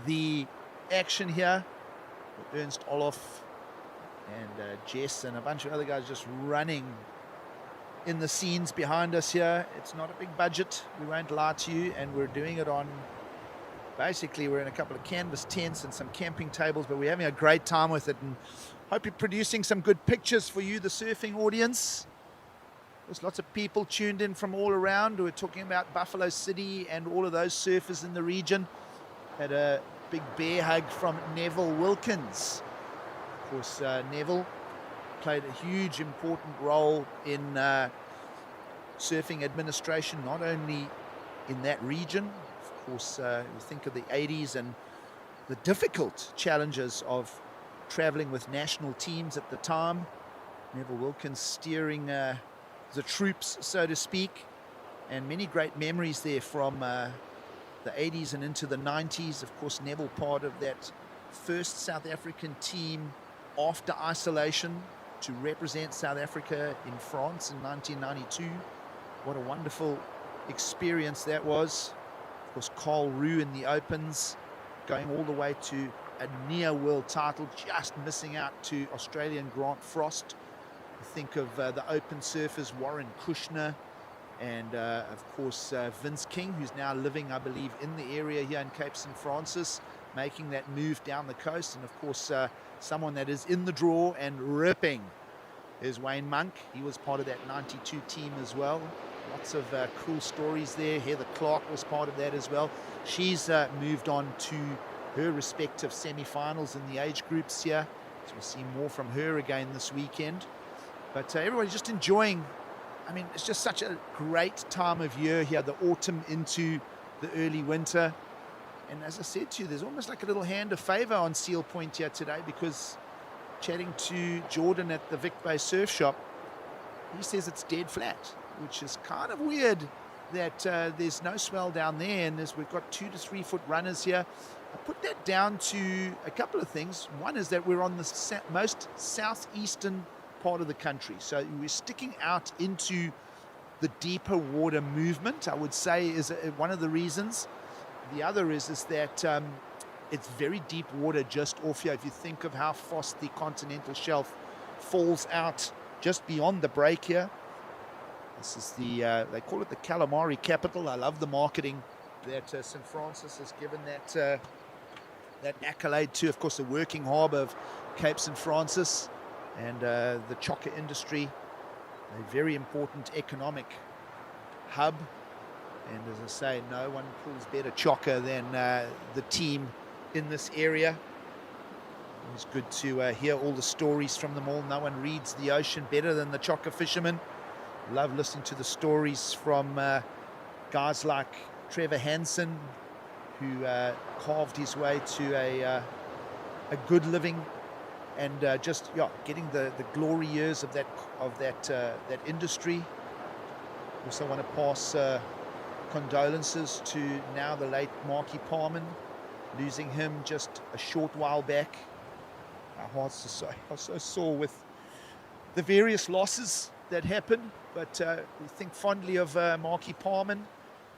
the action here. Ernst Olof and Jess and a bunch of other guys just running in the scenes behind us here. It's not a big budget, we won't lie to you, and we're doing it on, basically we're in a couple of canvas tents and some camping tables, but we're having a great time with it, and hope you're producing some good pictures for you, the surfing audience. There's lots of people tuned in from all around. We're talking about Buffalo City and all of those surfers in the region. Had a big bear hug from Neville Wilkins. Of course, Neville played a huge important role in surfing administration, not only in that region. Of course, you think of the 80s and the difficult challenges of traveling with national teams at the time. Neville Wilkins steering the troops, so to speak, and many great memories there from the 80s and into the 90s. Of course, Neville part of that first South African team after isolation to represent South Africa in France in 1992. What a wonderful experience that was. Of course, Carl Roux in the Opens, going all the way to a near world title, just missing out to Australian Grant Frost. Think of the Open surfers, Warren Kushner, and of course Vince King, who's now living, I believe, in the area here in Cape St. Francis, making that move down the coast. And of course someone that is in the draw and ripping is Wayne Monk. He was part of that 92 team as well. Lots of cool stories there. Heather Clark was part of that as well. She's moved on to her respective semi-finals in the age groups here, so we'll see more from her again this weekend. But everybody's just enjoying. I mean, it's just such a great time of year here, the autumn into the early winter. And as I said to you, there's almost like a little hand of favour on Seal Point here today, because chatting to Jordan at the Vic Bay Surf Shop, he says it's dead flat, which is kind of weird that there's no swell down there, and we've got 2 to 3 foot runners here. I put that down to a couple of things. One is that we're on the most southeastern part of the country, so we're sticking out into the deeper water movement, I would say, is one of the reasons. The other is that it's very deep water just off here. If you think of how fast the continental shelf falls out just beyond the break here, This is the, they call it the calamari capital. I love the marketing that St. Francis has given that accolade to. Of course, the working harbour of Cape St. Francis and the chocker industry, a very important economic hub. And as I say, no one pulls better chocker than the team in this area. It's good to hear all the stories from them all. No one reads the ocean better than the chocker fishermen. Love listening to the stories from guys like Trevor Hansen, who carved his way to a good living, and just getting the glory years of that industry. Also want to pass condolences to now the late Marky Parman, losing him just a short while back. Our hearts are so sore with the various losses that happen, but we think fondly of Marky Parman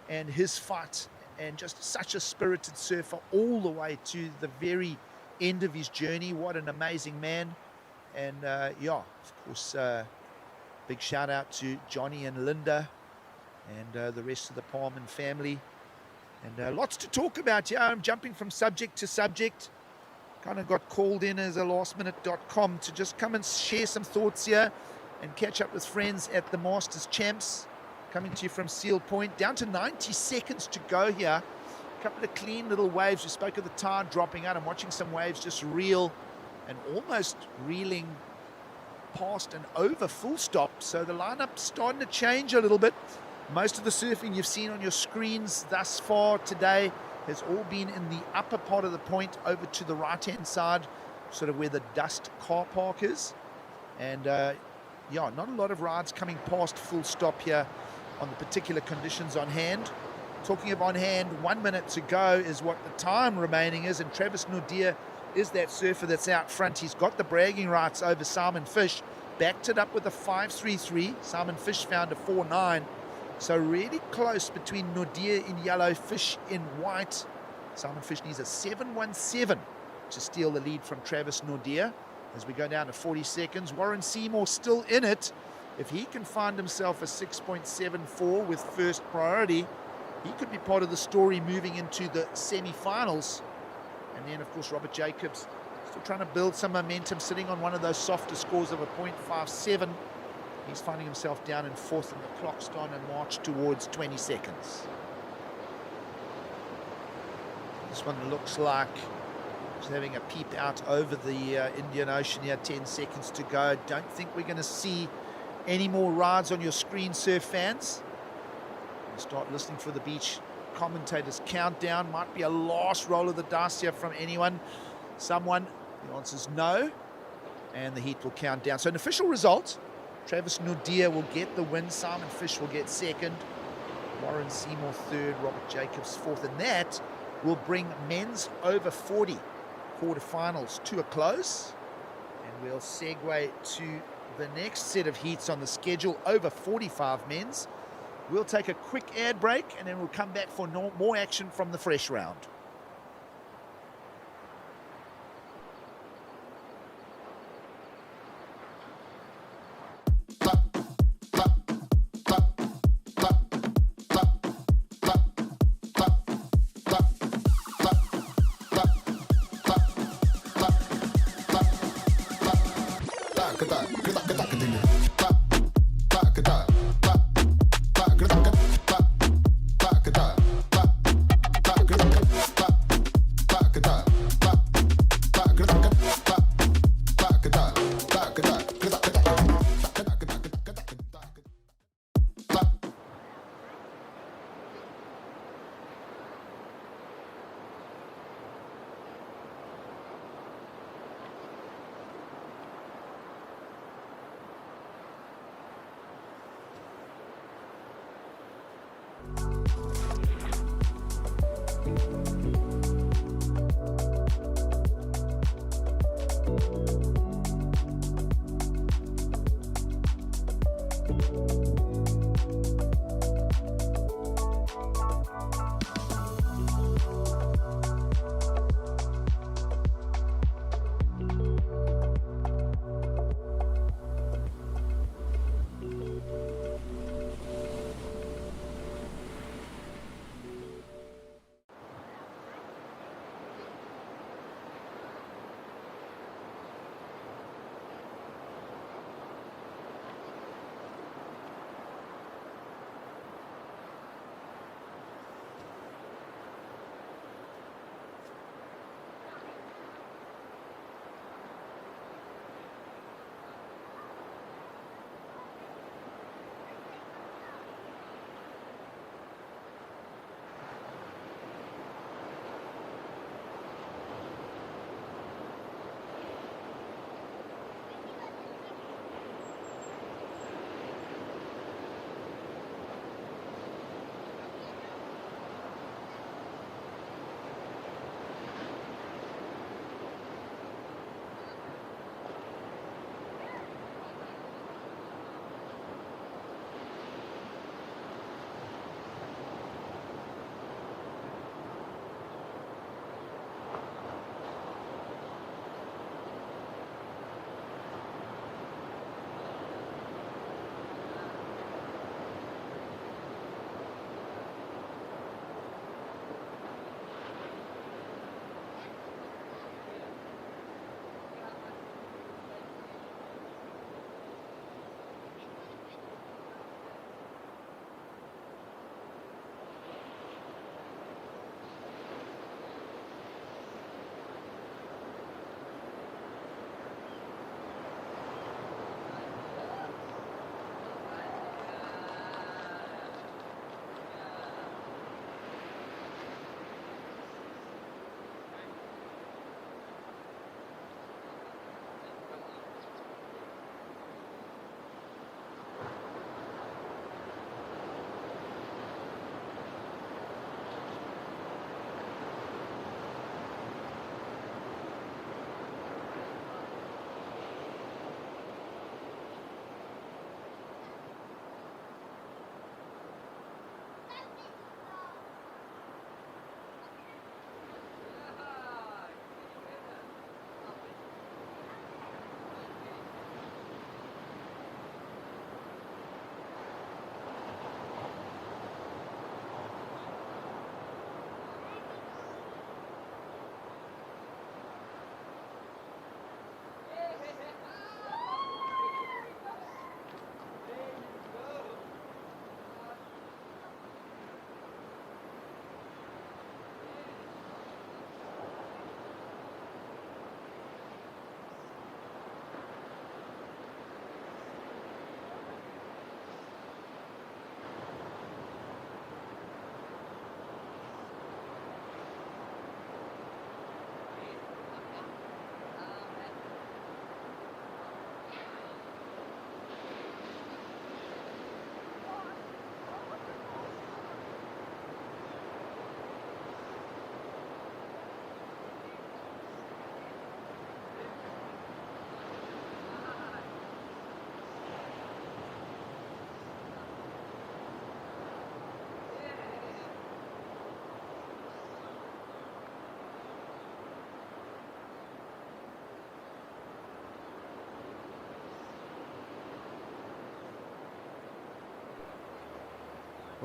and his fight, and just such a spirited surfer all the way to the very end of his journey. What an amazing man. And of course, big shout out to Johnny and Linda and the rest of the Parman family. And lots to talk about. I'm jumping from subject to subject. Kind of got called in as a lastminute.com to just come and share some thoughts here and catch up with friends at the Masters Champs. Coming to you from Seal Point. Down to 90 seconds to go here. A couple of clean little waves. We spoke of the tide dropping out. I'm watching some waves just reel and almost reeling past and over full stop. So the lineup's starting to change a little bit. Most of the surfing you've seen on your screens thus far today has all been in the upper part of the point over to the right-hand side, sort of where the dust car park is. And not a lot of rides coming past full stop here on the particular conditions on hand. Talking of on hand, 1 minute to go is what the time remaining is, and Travis Nordia is that surfer that's out front. He's got the bragging rights over Simon Fish, backed it up with a 5.33. Simon Fish found a 4.9. So really close between Nordia in yellow, Fish in white. Simon Fish needs a 7.17 to steal the lead from Travis Nordia. As we go down to 40 seconds, Warren Seymour still in it. If he can find himself a 6.74 with first priority, he could be part of the story moving into the semi-finals. And then, of course, Robert Jacobs still trying to build some momentum, sitting on one of those softer scores of a 0.57. He's finding himself down in fourth, and the clock's starting to march towards 20 seconds. This one looks like just having a peep out over the Indian Ocean here. 10 seconds to go. Don't think we're going to see any more rides on your screen, surf fans. We'll start listening for the beach commentators' countdown. Might be a last roll of the dice here from anyone, someone. The answer's no, and the heat will count down. So an official result: Travis Nordia will get the win, Simon Fish will get second, Warren Seymour third, Robert Jacobs fourth, and that will bring men's over 40 quarterfinals to a close. And we'll segue to the next set of heats on the schedule, over 45 men's. We'll take a quick ad break, and then we'll come back for more action from the fresh round.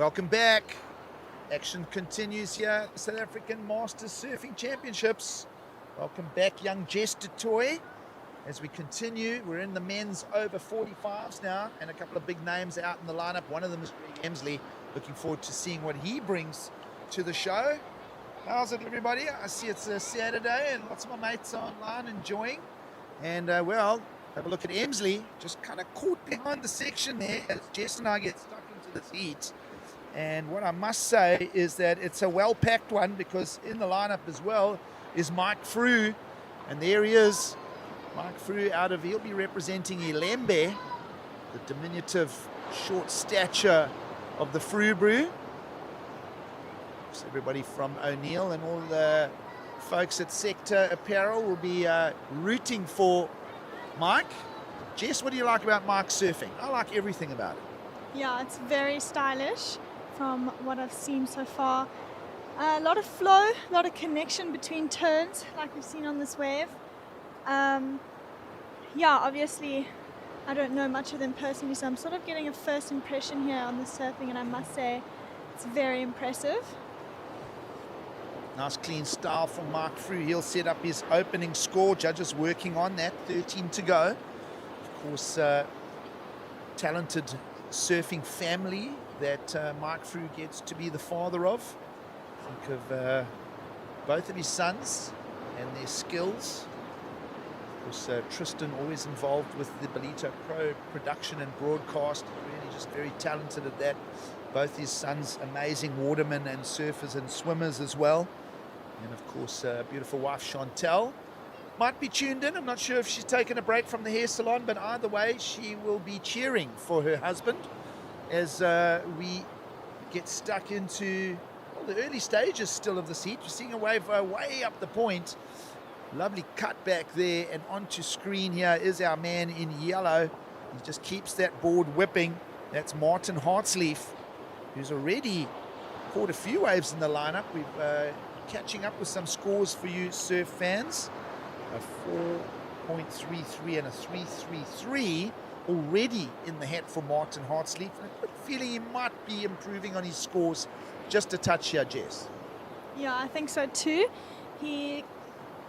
Welcome back. Action continues here at the South African Masters Surfing Championships. Welcome back, young Jess du Toit. As we continue, we're in the men's over 45s now, and a couple of big names out in the lineup. One of them is Greg Emsley. Looking forward to seeing what he brings to the show. How's it, everybody? I see it's a Saturday, and lots of my mates are online enjoying. And, well, have a look at Emsley, just kind of caught behind the section there as Jess and I get stuck into this heat. And what I must say is that it's a well-packed one, because in the lineup as well is Mike Frew. And there he is, Mike Frew he'll be representing Ilembe, the diminutive short stature of the Frew Brew. So everybody from O'Neill and all the folks at SISSTR Apparel will be rooting for Mike. Jess, what do you like about Mike's surfing? I like everything about it. Yeah, it's very stylish from what I've seen so far. A lot of flow, a lot of connection between turns, like we've seen on this wave. Yeah, obviously, I don't know much of them personally, so I'm sort of getting a first impression here on the surfing, and I must say it's very impressive. Nice clean style from Mark Frew. He'll set up his opening score. Judges working on that. 13 to go. Of course, talented surfing family that Mike Frew gets to be the father of. Think of both of his sons and their skills. Of course, Tristan always involved with the Belito Pro production and broadcast. Really just very talented at that. Both his sons, amazing watermen and surfers and swimmers as well. And of course, beautiful wife Chantel might be tuned in. I'm not sure if she's taken a break from the hair salon, but either way, she will be cheering for her husband as we get stuck into the early stages still of this heat. We're seeing a wave way up the point. Lovely cut back there, and onto screen here is our man in yellow. He just keeps that board whipping. That's Martin Hartsleaf, who's already caught a few waves in the lineup. We've catching up with some scores for you surf fans. A 4.33 and a 3.33 already in the hat for Martin Hartsleaf. And a quick feeling he might be improving on his scores just a touch here, Jess. Yeah, I think so too. He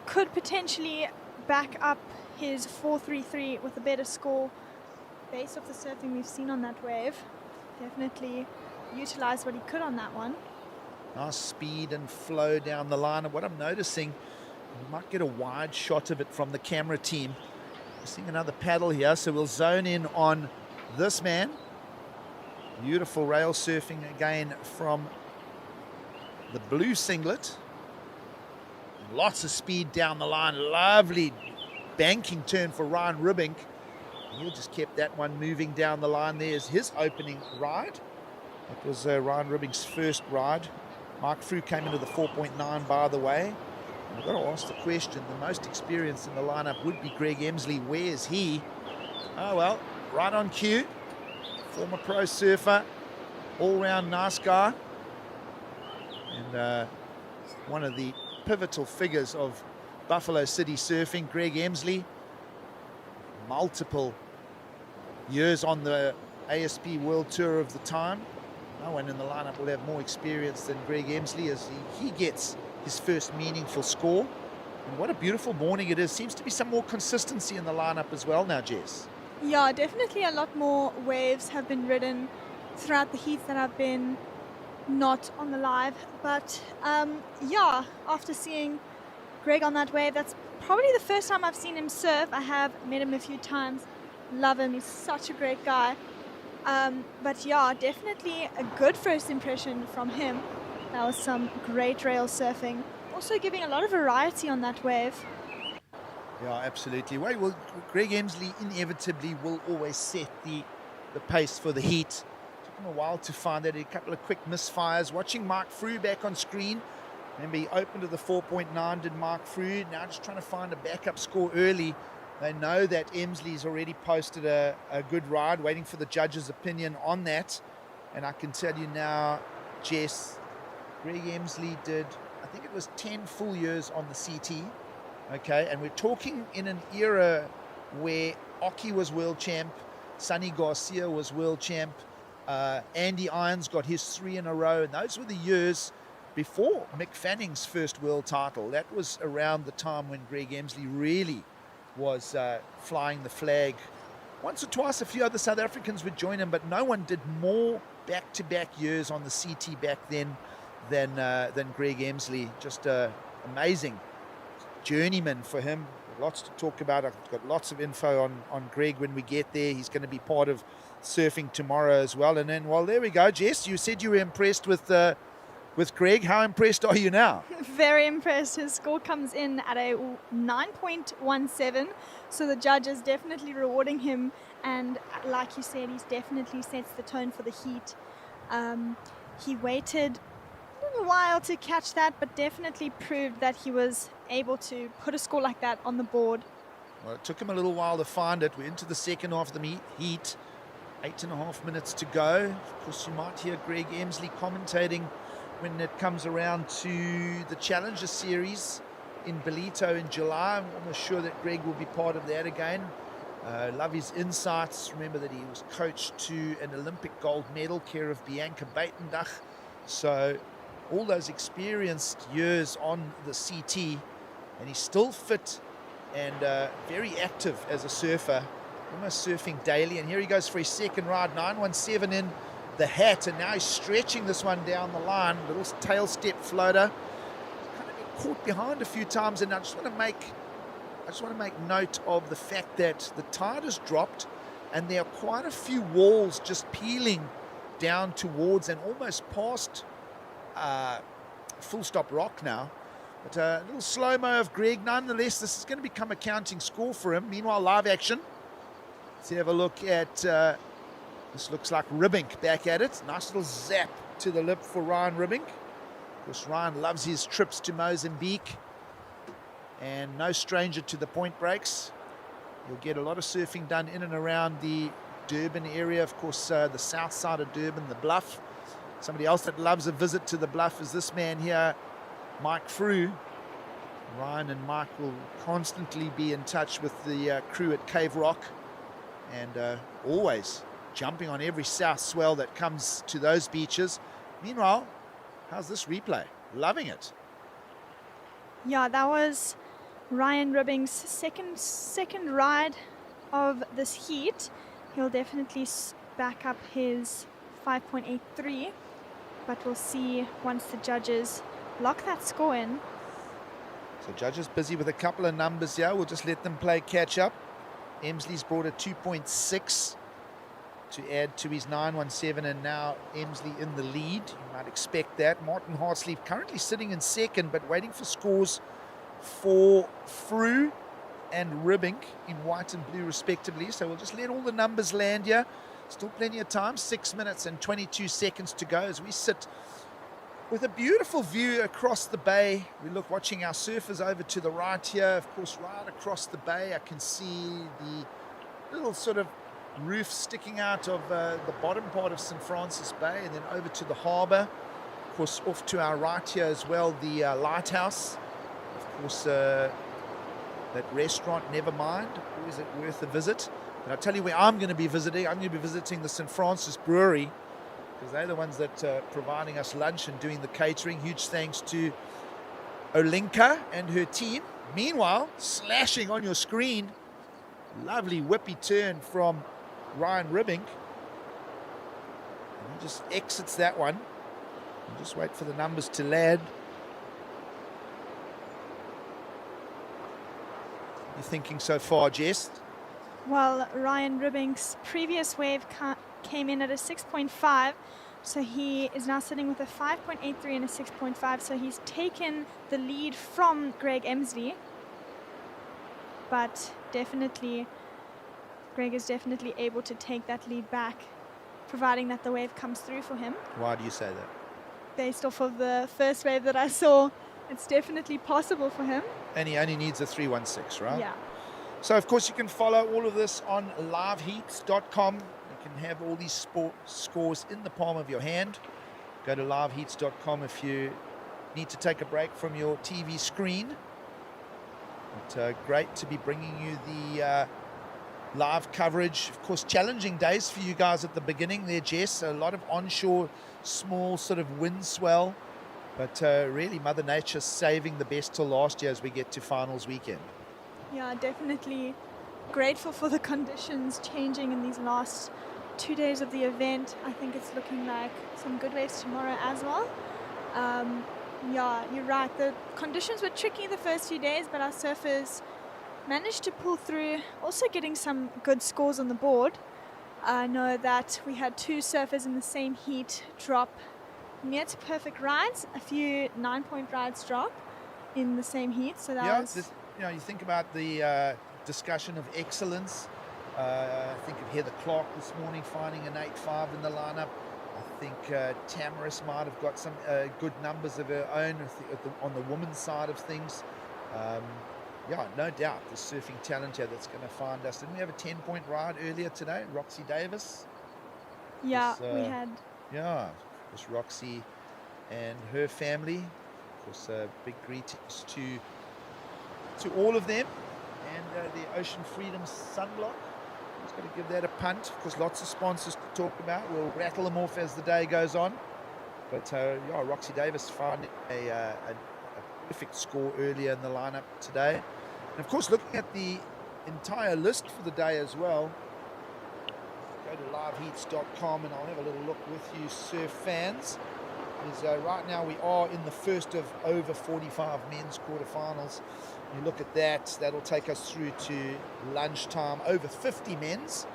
could potentially back up his 4.33 with a better score based off the surfing we've seen on that wave. Definitely utilized what he could on that one. Nice speed and flow down the line. And what I'm noticing, you might get a wide shot of it from the camera team. We're seeing another paddle here, so we'll zone in on this man. Beautiful rail surfing again from the blue singlet. Lots of speed down the line. Lovely banking turn for Ryan Ribbink. He'll just kept that one moving down the line. There's his opening ride. That was Ryan Ribbink's first ride. Mark Frew came into the 4.9, by the way. And I've got to ask the question, the most experienced in the lineup would be Greg Emsley. Where is he? Oh, well, right on cue. Former pro surfer, all-round nice guy. And one of the pivotal figures of Buffalo City surfing, Greg Emsley. Multiple years on the ASP World Tour of the time. No one in the lineup will have more experience than Greg Emsley as he gets his first meaningful score. And what a beautiful morning it is. Seems to be some more consistency in the lineup as well now, Jess. Yeah, definitely a lot more waves have been ridden throughout the heats that have been not on the live. But yeah, after seeing Greg on that wave, that's probably the first time I've seen him surf. I have met him a few times. Love him. He's such a great guy. But yeah, definitely a good first impression from him. That was some great rail surfing. Also giving a lot of variety on that wave. Yeah, absolutely. Well, Greg Emsley inevitably will always set the pace for the heat. Took him a while to find that. A couple of quick misfires. Watching Mark Frew back on screen. Remember, he opened to the 4.9, did Mark Frew. Now just trying to find a backup score early. They know that Emsley's already posted a good ride, waiting for the judge's opinion on that. And I can tell you now, Jess, Greg Emsley did, I think it was 10 full years on the CT. Okay, and we're talking in an era where Oki was world champ, Sonny Garcia was world champ, Andy Irons got his 3 in a row, and those were the years before Mick Fanning's first world title. That was around the time when Greg Emsley really was flying the flag. Once or twice a few other South Africans would join him, but no one did more back-to-back years on the CT back then than Greg Emsley. Just amazing journeyman for him. Lots to talk about. I've got lots of info on Greg when we get there. He's going to be part of surfing tomorrow as well. And then, well, there we go. Jess, you said you were impressed with Greg. How impressed are you now? Very impressed. His score comes in at a 9.17, so the judge is definitely rewarding him, and like you said, he's definitely sets the tone for the heat. He waited a little while to catch that, but definitely proved that he was able to put a score like that on the board. Well, it took him a little while to find it. We're into the second half of the heat. 8.5 minutes to go. Of course, you might hear Greg Emsley commentating when it comes around to the Challenger Series in Belito in July. I'm almost sure that Greg will be part of that again. Love his insights. Remember that he was coach to an Olympic gold medal, care of Bianca Buitendach. So all those experienced years on the CT, and he's still fit and very active as a surfer, almost surfing daily. And here he goes for his second ride, 917 in the hat, and now he's stretching this one down the line. Little tail step floater. Kind of been caught behind a few times, and I just want to make note of the fact that the tide has dropped, and there are quite a few walls just peeling down towards and almost past Full Stop Rock now. But a little slow-mo of Greg. Nonetheless, this is going to become a counting score for him. Meanwhile, live action. Let's have a look at this. Looks like Ribbink back at it. Nice little zap to the lip for Ryan Ribbink. Of course, Ryan loves his trips to Mozambique, and no stranger to the point breaks. You'll get a lot of surfing done in and around the Durban area. Of course, the south side of Durban, the Bluff. Somebody else that loves a visit to the Bluff is this man here, Mike Frew. Ryan and Mike will constantly be in touch with the crew at Cave Rock, and always jumping on every south swell that comes to those beaches. Meanwhile, how's this replay? Loving it. Yeah, that was Ryan Ribbink's second ride of this heat. He'll definitely back up his 5.83, but we'll see once the judges lock that score in. So judges busy with a couple of numbers here. We'll just let them play catch up. Emsley's brought a 2.6 to add to his 917, and now Emsley in the lead. You might expect that. Martin Hartsleaf currently sitting in second, but waiting for scores for Frew and Ribbink in white and blue respectively. So we'll just let all the numbers land here. Still plenty of time, 6 minutes and 22 seconds to go as we sit with a beautiful view across the bay. We look watching our surfers over to the right here. Of course, right across the bay, I can see the little sort of roof sticking out of the bottom part of St. Francis Bay, and then over to the harbour. Of course, off to our right here as well, the lighthouse. Of course, that restaurant, Nevermind. Is it worth a visit? And I'll tell you where I'm going to be visiting. I'm going to be visiting the St. Francis Brewery, because they're the ones that are providing us lunch and doing the catering. Huge thanks to Olinka and her team. Meanwhile, slashing on your screen, lovely whippy turn from Ryan Ribbink. And he just exits that one. And just wait for the numbers to land. What are you thinking so far, Jess? Well, Ryan Ribbink's previous wave came in at a 6.5, so he is now sitting with a 5.83 and a 6.5, so he's taken the lead from Greg Emsley. But definitely, Greg is definitely able to take that lead back, providing that the wave comes through for him. Why do you say that? Based off of the first wave that I saw, it's definitely possible for him. And he only needs a 316, right? Yeah. So, of course, you can follow all of this on liveheats.com. You can have all these scores in the palm of your hand. Go to liveheats.com if you need to take a break from your TV screen. But great to be bringing you the live coverage. Of course, challenging days for you guys at the beginning there, Jess. A lot of onshore, small sort of wind swell. But really, Mother Nature saving the best till last year as we get to finals weekend. Yeah, definitely grateful for the conditions changing in these last 2 days of the event. I think it's looking like some good waves tomorrow as well. Yeah, you're right. The conditions were tricky the first few days, but our surfers managed to pull through, also getting some good scores on the board. I know that we had 2 surfers in the same heat drop near to perfect rides, a few 9-point rides drop in the same heat. So that was... you think about the discussion of excellence. I think of Heather Clark this morning finding an 8.5 in the lineup. I think Tamaris might have got some good numbers of her own on the women's side of things. Yeah, no doubt the surfing talent here that's going to find us. Didn't we have a 10-point ride earlier today? Roxy Davis? Yeah, we had. Yeah, of course, Roxy and her family. Of course, big greetings to all of them. And the Ocean Freedom Sunblock. Just got to give that a punt. Of course, lots of sponsors to talk about. We'll rattle them off as the day goes on. But yeah, Roxy Davis finding a perfect score earlier in the lineup today. And of course, looking at the entire list for the day as well, go to liveheats.com and I'll have a little look with you, surf fans. Right now we are in the first of over 45 men's quarterfinals. You look at that, that'll take us through to lunchtime. Over 50 men's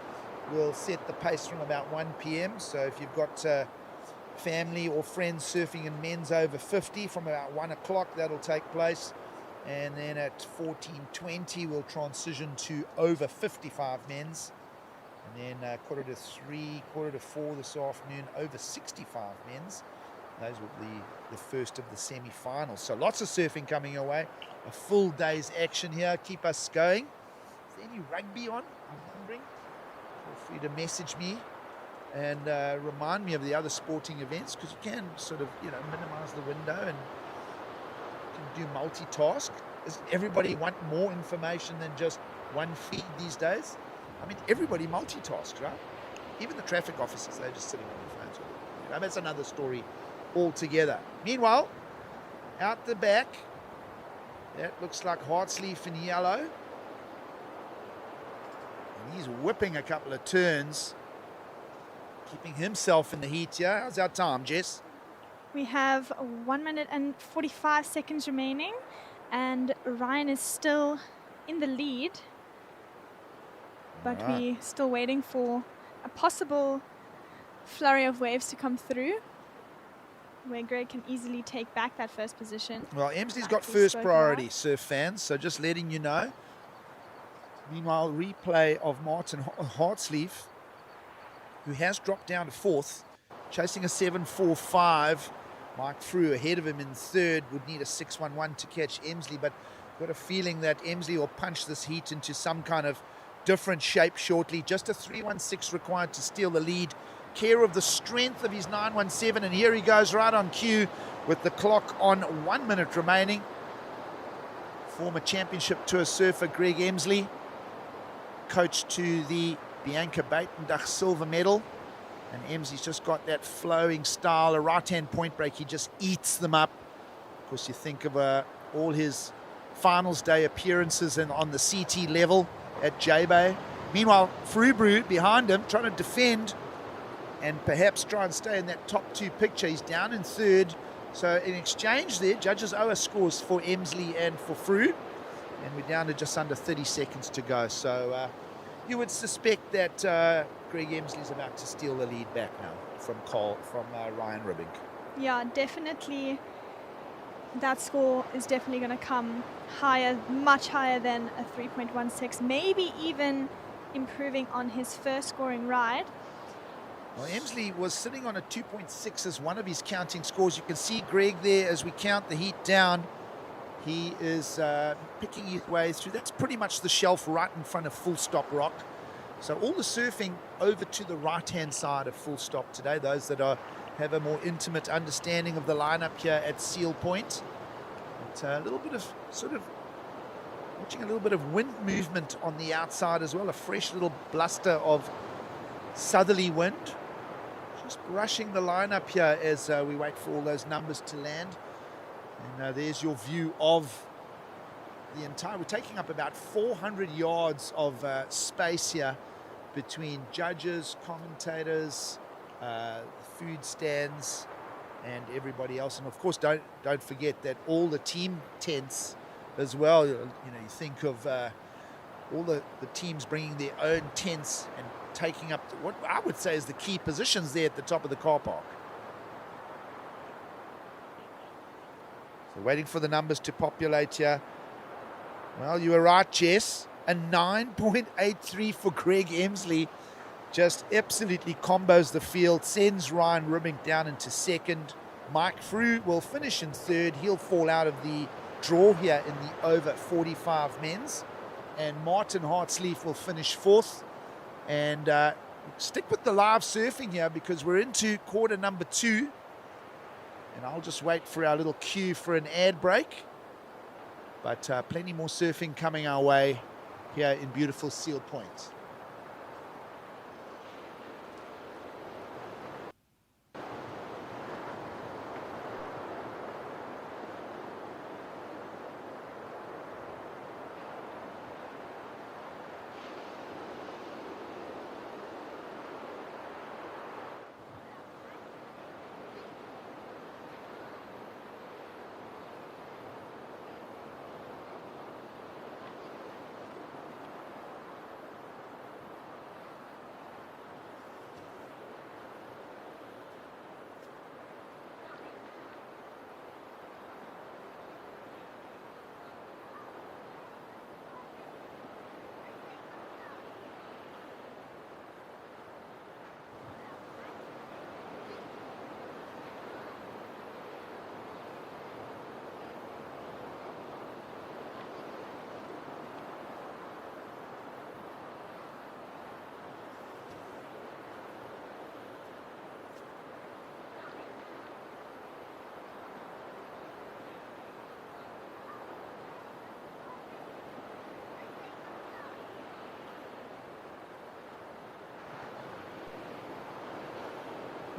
will set the pace from about 1 p.m. So if you've got family or friends surfing in men's over 50 from about 1 o'clock, that'll take place. And then at 14:20 we'll transition to over 55 men's. And then 2:45, 4 this afternoon, over 65 men's. Those will be the first of the semi-finals. So lots of surfing coming your way. A full day's action here. Keep us going. Is there any rugby on? I'm wondering. Feel free to message me and remind me of the other sporting events, because you can sort of, minimize the window and you can do multitask. Does everybody want more information than just one feed these days? I mean, everybody multitasks, right? Even the traffic officers, they're just sitting on their phones. That's another story altogether. Meanwhile, out the back, that looks like Heartsleaf in yellow. And he's whipping a couple of turns, keeping himself in the heat here. How's our time, Jess? We have 1 minute and 45 seconds remaining, and Ryan is still in the lead. But we're still waiting for a possible flurry of waves to come through, where Greg can easily take back that first position. Well, Emsley's got first priority, surf fans, so just letting you know. Meanwhile, replay of Martin Heartsleaf, who has dropped down to fourth, chasing a 7.45. Mike Frew ahead of him in third, would need a 6.11 to catch Emsley, but got a feeling that Emsley will punch this heat into some kind of different shape shortly. Just a 3.16 required to steal the lead. Care of the strength of his 9.17, and here he goes right on cue with the clock on 1 minute remaining. Former championship tour surfer Greg Emsley, coach to the Bianca Buitendag silver medal, and Emsley's just got that flowing style, a right-hand point break. He just eats them up. Of course, you think of all his finals day appearances and on the CT level at J-Bay. Meanwhile, Frubru behind him, trying to defend and perhaps try and stay in that top two picture. He's down in third. So in exchange there, judges owe us scores for Emsley and for Frew. And we're down to just under 30 seconds to go. So you would suspect that Greg Emsley's about to steal the lead back now from Ryan Ribbing. Yeah, definitely. That score is definitely going to come higher, much higher than a 3.16, maybe even improving on his first scoring ride. Well, Emsley was sitting on a 2.6 as one of his counting scores. You can see Greg there as we count the heat down. He is picking his way through. That's pretty much the shelf right in front of Full Stop Rock. So all the surfing over to the right-hand side of Full Stop today, those that have a more intimate understanding of the lineup here at Seal Point. But a little bit of sort of Watching a little bit of wind movement on the outside as well. A fresh little bluster of southerly wind. Just brushing the lineup here as we wait for all those numbers to land. And there's your view of the entire. We're taking up about 400 yards of space here between judges, commentators, food stands, and everybody else. And of course, don't forget that all the team tents as well. You know, you think of all the teams bringing their own tents and taking up what I would say is the key positions there at the top of the car park. So waiting for the numbers to populate here. Well, you were right, Jess. A 9.83 for Greg Emsley. Just absolutely combos the field, sends Ryan Ribbing down into second. Mike Frew will finish in third. He'll fall out of the draw here in the over 45 men's. And Martin Hartsleaf will finish fourth. And stick with the live surfing here because we're into quarter number 2. And I'll just wait for our little cue for an ad break. But plenty more surfing coming our way here in beautiful Seal Point.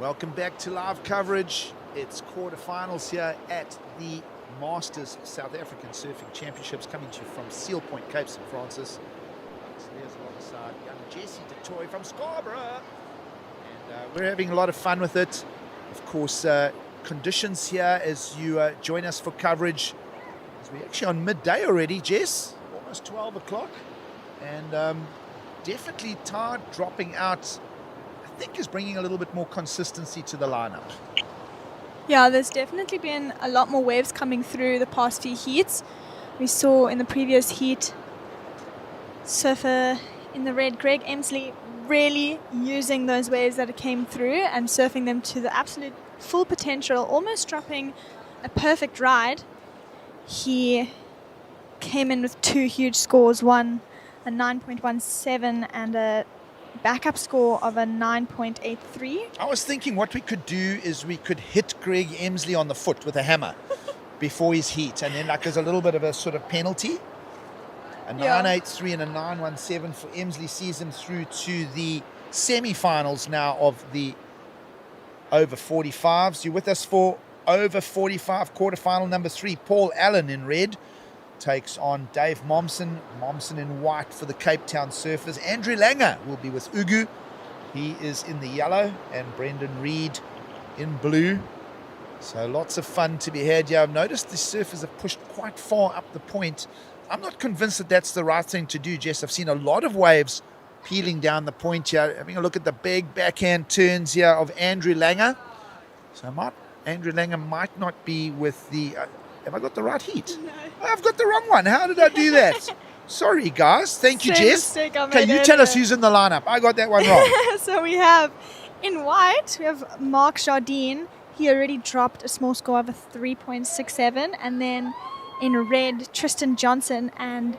Welcome back to live coverage. It's quarterfinals here at the Masters South African Surfing Championships, coming to you from Seal Point, Cape St. Francis. So there's alongside young Jessie DeToy from Scarborough. And we're having a lot of fun with it. Of course, conditions here as you join us for coverage. As we're actually on midday already, Jess, almost 12 o'clock. And definitely tide dropping out, I think, is bringing a little bit more consistency to the lineup. Yeah, there's definitely been a lot more waves coming through the past few heats. We saw in the previous heat, surfer in the red, Greg Emsley, really using those waves that came through and surfing them to the absolute full potential, almost dropping a perfect ride. He came in with 2 huge scores, one a 9.17 and a backup score of a 9.83. I was thinking what we could do is we could hit Greg Emsley on the foot with a hammer before his heat, and then like there's a little bit of a sort of penalty. A 9.83 and a 9.17 for Emsley sees him through to the semi-finals now of the over 45s. You're with us for over 45 quarterfinal number 3. Paul Allen in red takes on Dave Momsen in white for the Cape Town Surfers. Andrew Langer will be with Ugu. He is in the yellow, and Brendan Reid in blue. So lots of fun to be had here. I've noticed the surfers have pushed quite far up the point. I'm not convinced that that's the right thing to do, Jess. I've seen a lot of waves peeling down the point here. Having a look at the big backhand turns here of Andrew Langer. So Andrew Langer might not be with the... have I got the right heat? No. I've got the wrong one. How did I do that? Sorry, guys. Thank you, Same Jess. mistake I Can made you tell us earlier. who's in the lineup? I got that one wrong. So we have, in white, we have Mark Jardine. He already dropped a small score of a 3.67. And then in red, Tristan Johnson. And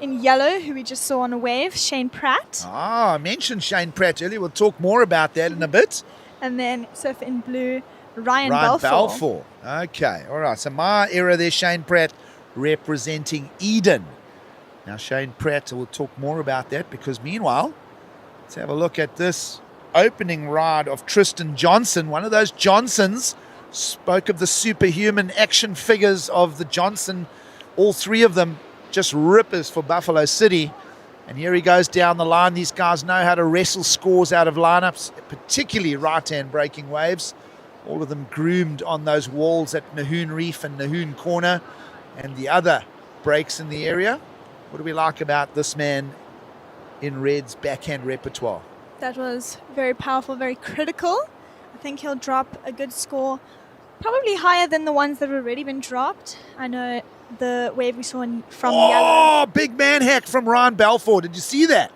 in yellow, who we just saw on a wave, Shane Pratt. I mentioned Shane Pratt earlier. We'll talk more about that in a bit. And then surf in blue, Ryan Balfour. Okay, all right. So my era there, Shane Pratt representing Eden. Now Shane Pratt, we'll talk more about that, because meanwhile, let's have a look at this opening ride of Tristan Johnson. One of those Johnsons. Spoke of the superhuman action figures of the Johnson. All three of them just rippers for Buffalo City. And here he goes down the line. These guys know how to wrestle scores out of lineups, particularly right-hand breaking waves. All of them groomed on those walls at Nahoon Reef and Nahoon Corner and the other breaks in the area. What do we like about this man in Red's backhand repertoire? That was very powerful, very critical. I think he'll drop a good score, probably higher than the ones that have already been dropped. I know the wave we saw from Yellow. Oh, big man hack from Ryan Balfour. Did you see that?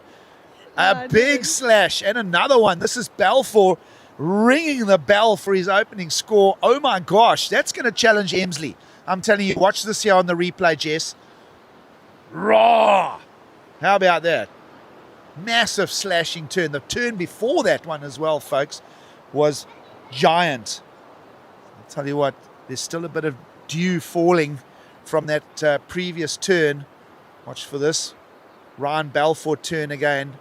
I A big did. slash and another one. This is Balfour ringing the bell for his opening score. Oh my gosh, that's going to challenge Emsley. I'm telling you, watch this here on the replay, Jess. Raw. How about that? Massive slashing turn. The turn before that one as well, folks, was giant. I'll tell you what, there's still a bit of dew falling from that previous turn. Watch for this. Ryan Balfour turn again.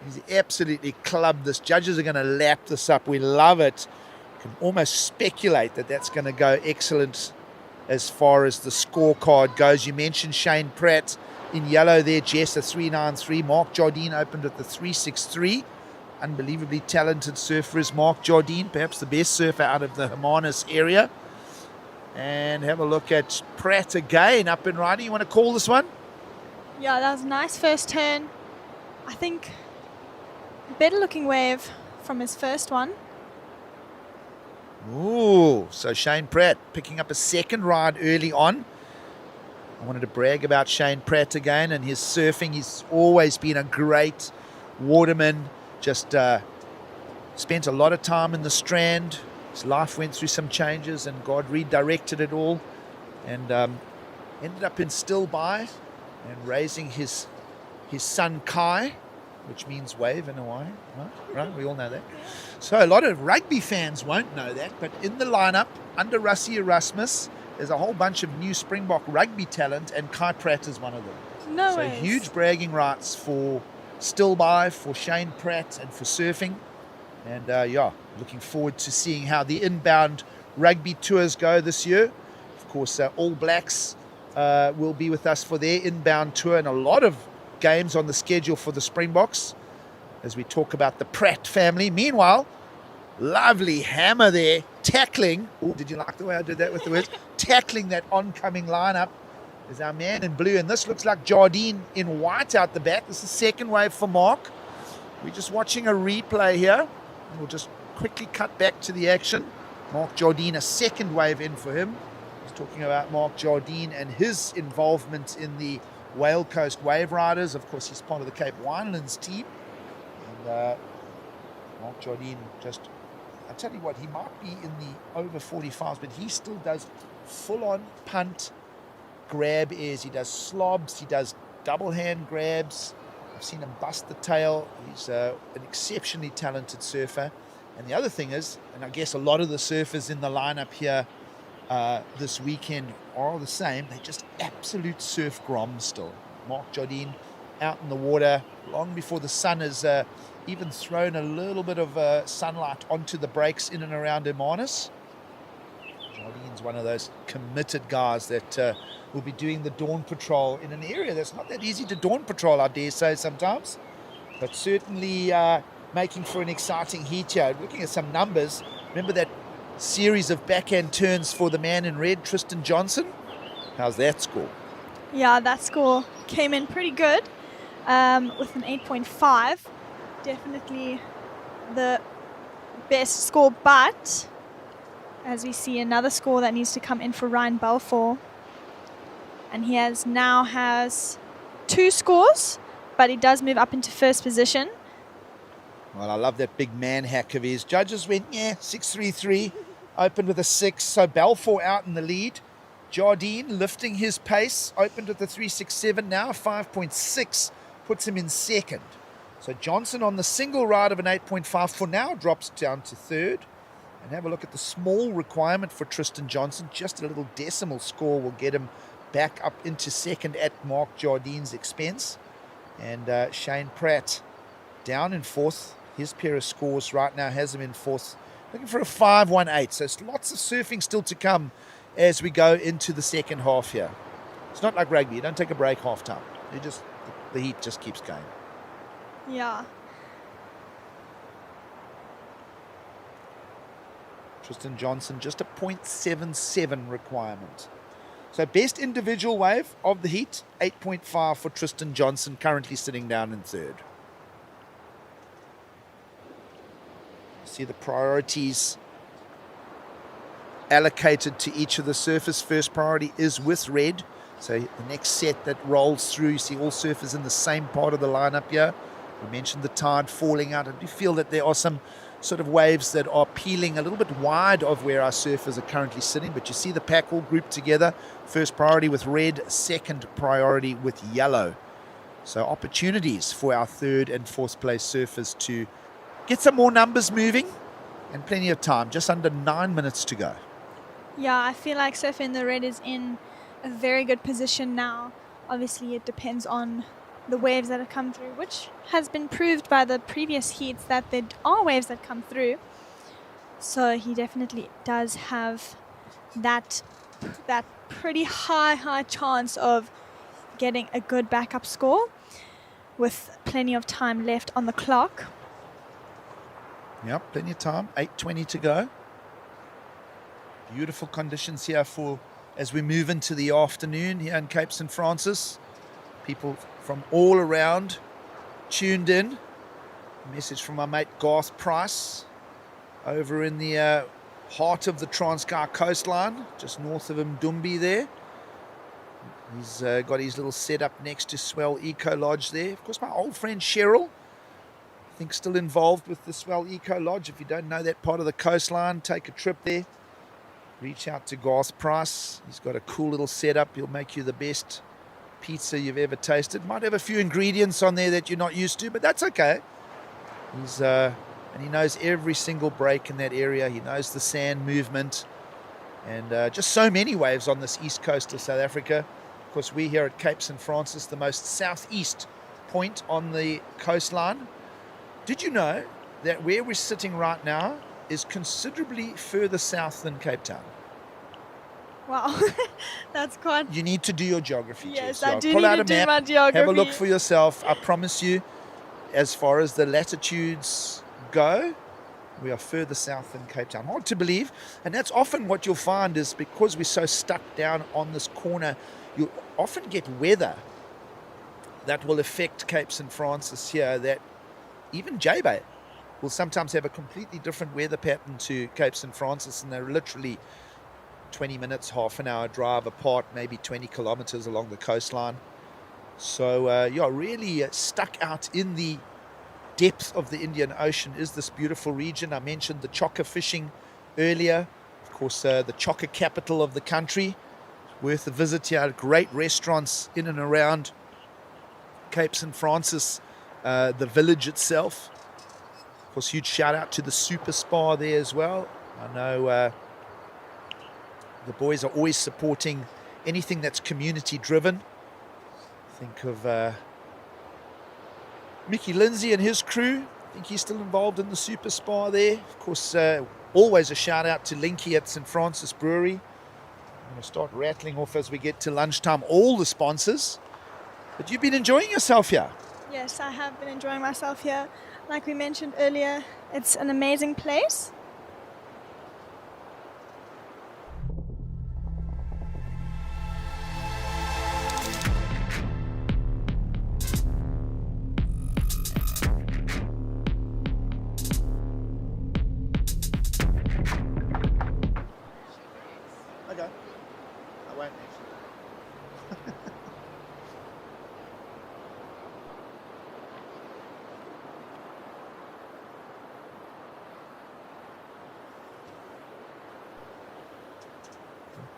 He's absolutely clubbed this. Judges are going to lap this up. We love it. You can almost speculate that that's going to go excellent as far as the scorecard goes. You mentioned Shane Pratt in yellow there, Jess, a 3.93. Mark Jardine opened at the 3.63. Unbelievably talented surfer is Mark Jardine, perhaps the best surfer out of the Hermanus area. And have a look at Pratt again up and riding. You want to call this one? Yeah, that was a nice first turn. I think a better looking wave from his first one. Ooh, so Shane Pratt picking up a second ride early on. I wanted to brag about Shane Pratt again and his surfing. He's always been a great waterman. Just spent a lot of time in the Strand. His life went through some changes and God redirected it all, and ended up in Stillby and raising his son Kai, which means wave in Hawaii, right? We all know that. So a lot of rugby fans won't know that, but in the lineup under Rassie Erasmus, there's a whole bunch of new Springbok rugby talent, and Kai Pratt is one of them. No So ways. huge bragging rights for Stillby, for Shane Pratt, and for surfing. And looking forward to seeing how the inbound rugby tours go this year. Of course, All Blacks will be with us for their inbound tour, and a lot of games on the schedule for the Springboks as we talk about the Pratt family. Meanwhile, lovely hammer there, tackling. Oh, did you like the way I did that with the words? Tackling that oncoming lineup is our man in blue, and this looks like Jardine in white out the back. This is second wave for Mark. We're just watching a replay here. We'll just quickly cut back to the action. Mark Jardine, a second wave in for him. He's talking about Mark Jardine and his involvement in the Whale Coast Wave Riders. Of course, he's part of the Cape Winelands team. And Mark Jardine just, I tell you what, he might be in the over 45s, but he still does full-on punt grab airs. He does slobs, he does double hand grabs. I've seen him bust the tail. He's an exceptionally talented surfer. And the other thing is, and I guess a lot of the surfers in the lineup here this weekend are the same, they're just absolute surf groms still. Mark Jardine out in the water long before the sun has even thrown a little bit of sunlight onto the breaks in and around Hermanus. Jardine's one of those committed guys that will be doing the dawn patrol in an area that's not that easy to dawn patrol, I dare say sometimes, but certainly making for an exciting heat here. Looking at some numbers, remember that series of backhand turns for the man in red, Tristan Johnson? How's that score? Yeah, that score came in pretty good with an 8.5. Definitely the best score, but as we see another score that needs to come in for Ryan Balfour. And he now has 2 scores, but he does move up into first position. Well, I love that big man hack of his. Judges went, 6.33, opened with a 6. So Balfour out in the lead. Jardine lifting his pace, opened with a 3.67, now 5.6, puts him in second. So Johnson on the single ride of an 8.5 for now drops down to third. And have a look at the small requirement for Tristan Johnson. Just a little decimal score will get him back up into second at Mark Jardine's expense. And Shane Pratt down in fourth. His pair of scores right now has him in fourth, looking for a 5-1-8. So it's lots of surfing still to come as we go into the second half here. It's not like rugby. You don't take a break half time. The heat just keeps going. Yeah. Tristan Johnson, just a 0.77 requirement. So best individual wave of the heat, 8.5 for Tristan Johnson, currently sitting down in third. See the priorities allocated to each of the surfers. First priority is with red. So the next set that rolls through, you see all surfers in the same part of the lineup here. We mentioned the tide falling out. I do feel that there are some sort of waves that are peeling a little bit wide of where our surfers are currently sitting, but you see the pack all grouped together. First priority with red, second priority with yellow. So opportunities for our third and fourth place surfers to get some more numbers moving, and plenty of time, just under 9 minutes to go. Yeah, I feel like Surfer in the Red is in a very good position now. Obviously, it depends on the waves that have come through, which has been proved by the previous heats that there are waves that come through. So he definitely does have that pretty high chance of getting a good backup score with plenty of time left on the clock. Yep, plenty of time. 8:20 to go. Beautiful conditions here for as we move into the afternoon here in Cape St. Francis. People from all around tuned in. A message from my mate Garth Price over in the heart of the Transkei coastline, just north of Mdumbi there. He's got his little setup next to Swell Eco Lodge there. Of course, my old friend Cheryl, I think still involved with the Swell Eco Lodge. If you don't know that part of the coastline, take a trip there. Reach out to Garth Price. He's got a cool little setup. He'll make you the best pizza you've ever tasted. Might have a few ingredients on there that you're not used to, but that's okay. He's and he knows every single break in that area. He knows the sand movement, and just so many waves on this east coast of South Africa. Of course, we here at Cape St. Francis, the most southeast point on the coastline. Did you know that where we're sitting right now is considerably further south than Cape Town? Wow, that's quite... You need to do your geography. Yes, Jess. I do pull need out to a do map, my geography. have a look for yourself. I promise you, as far as the latitudes go, we are further south than Cape Town. Hard to believe. And that's often what you'll find is because we're so stuck down on this corner, you'll often get weather that will affect Cape St. Francis here, that even J-Bay will sometimes have a completely different weather pattern to Cape St. Francis, and they're literally 20 minutes, half an hour drive apart, maybe 20 kilometers along the coastline. So, yeah, really stuck out in the depth of the Indian Ocean is this beautiful region. I mentioned the chokka fishing earlier. Of course, the chokka capital of the country. Worth a visit here. Great restaurants in and around Cape St. Francis, the village itself. Of course, huge shout out to the Super Spa there as well. I know the boys are always supporting anything that's community driven. Think of Mickey Lindsay and his crew. I think he's still involved in the Super Spa there. Of course, always a shout out to Linky at St. Francis Brewery. I'm going to start rattling off as we get to lunchtime all the sponsors. But you've been enjoying yourself here. Yes, I have been enjoying myself here. Like we mentioned earlier, it's an amazing place. Okay. I won't actually.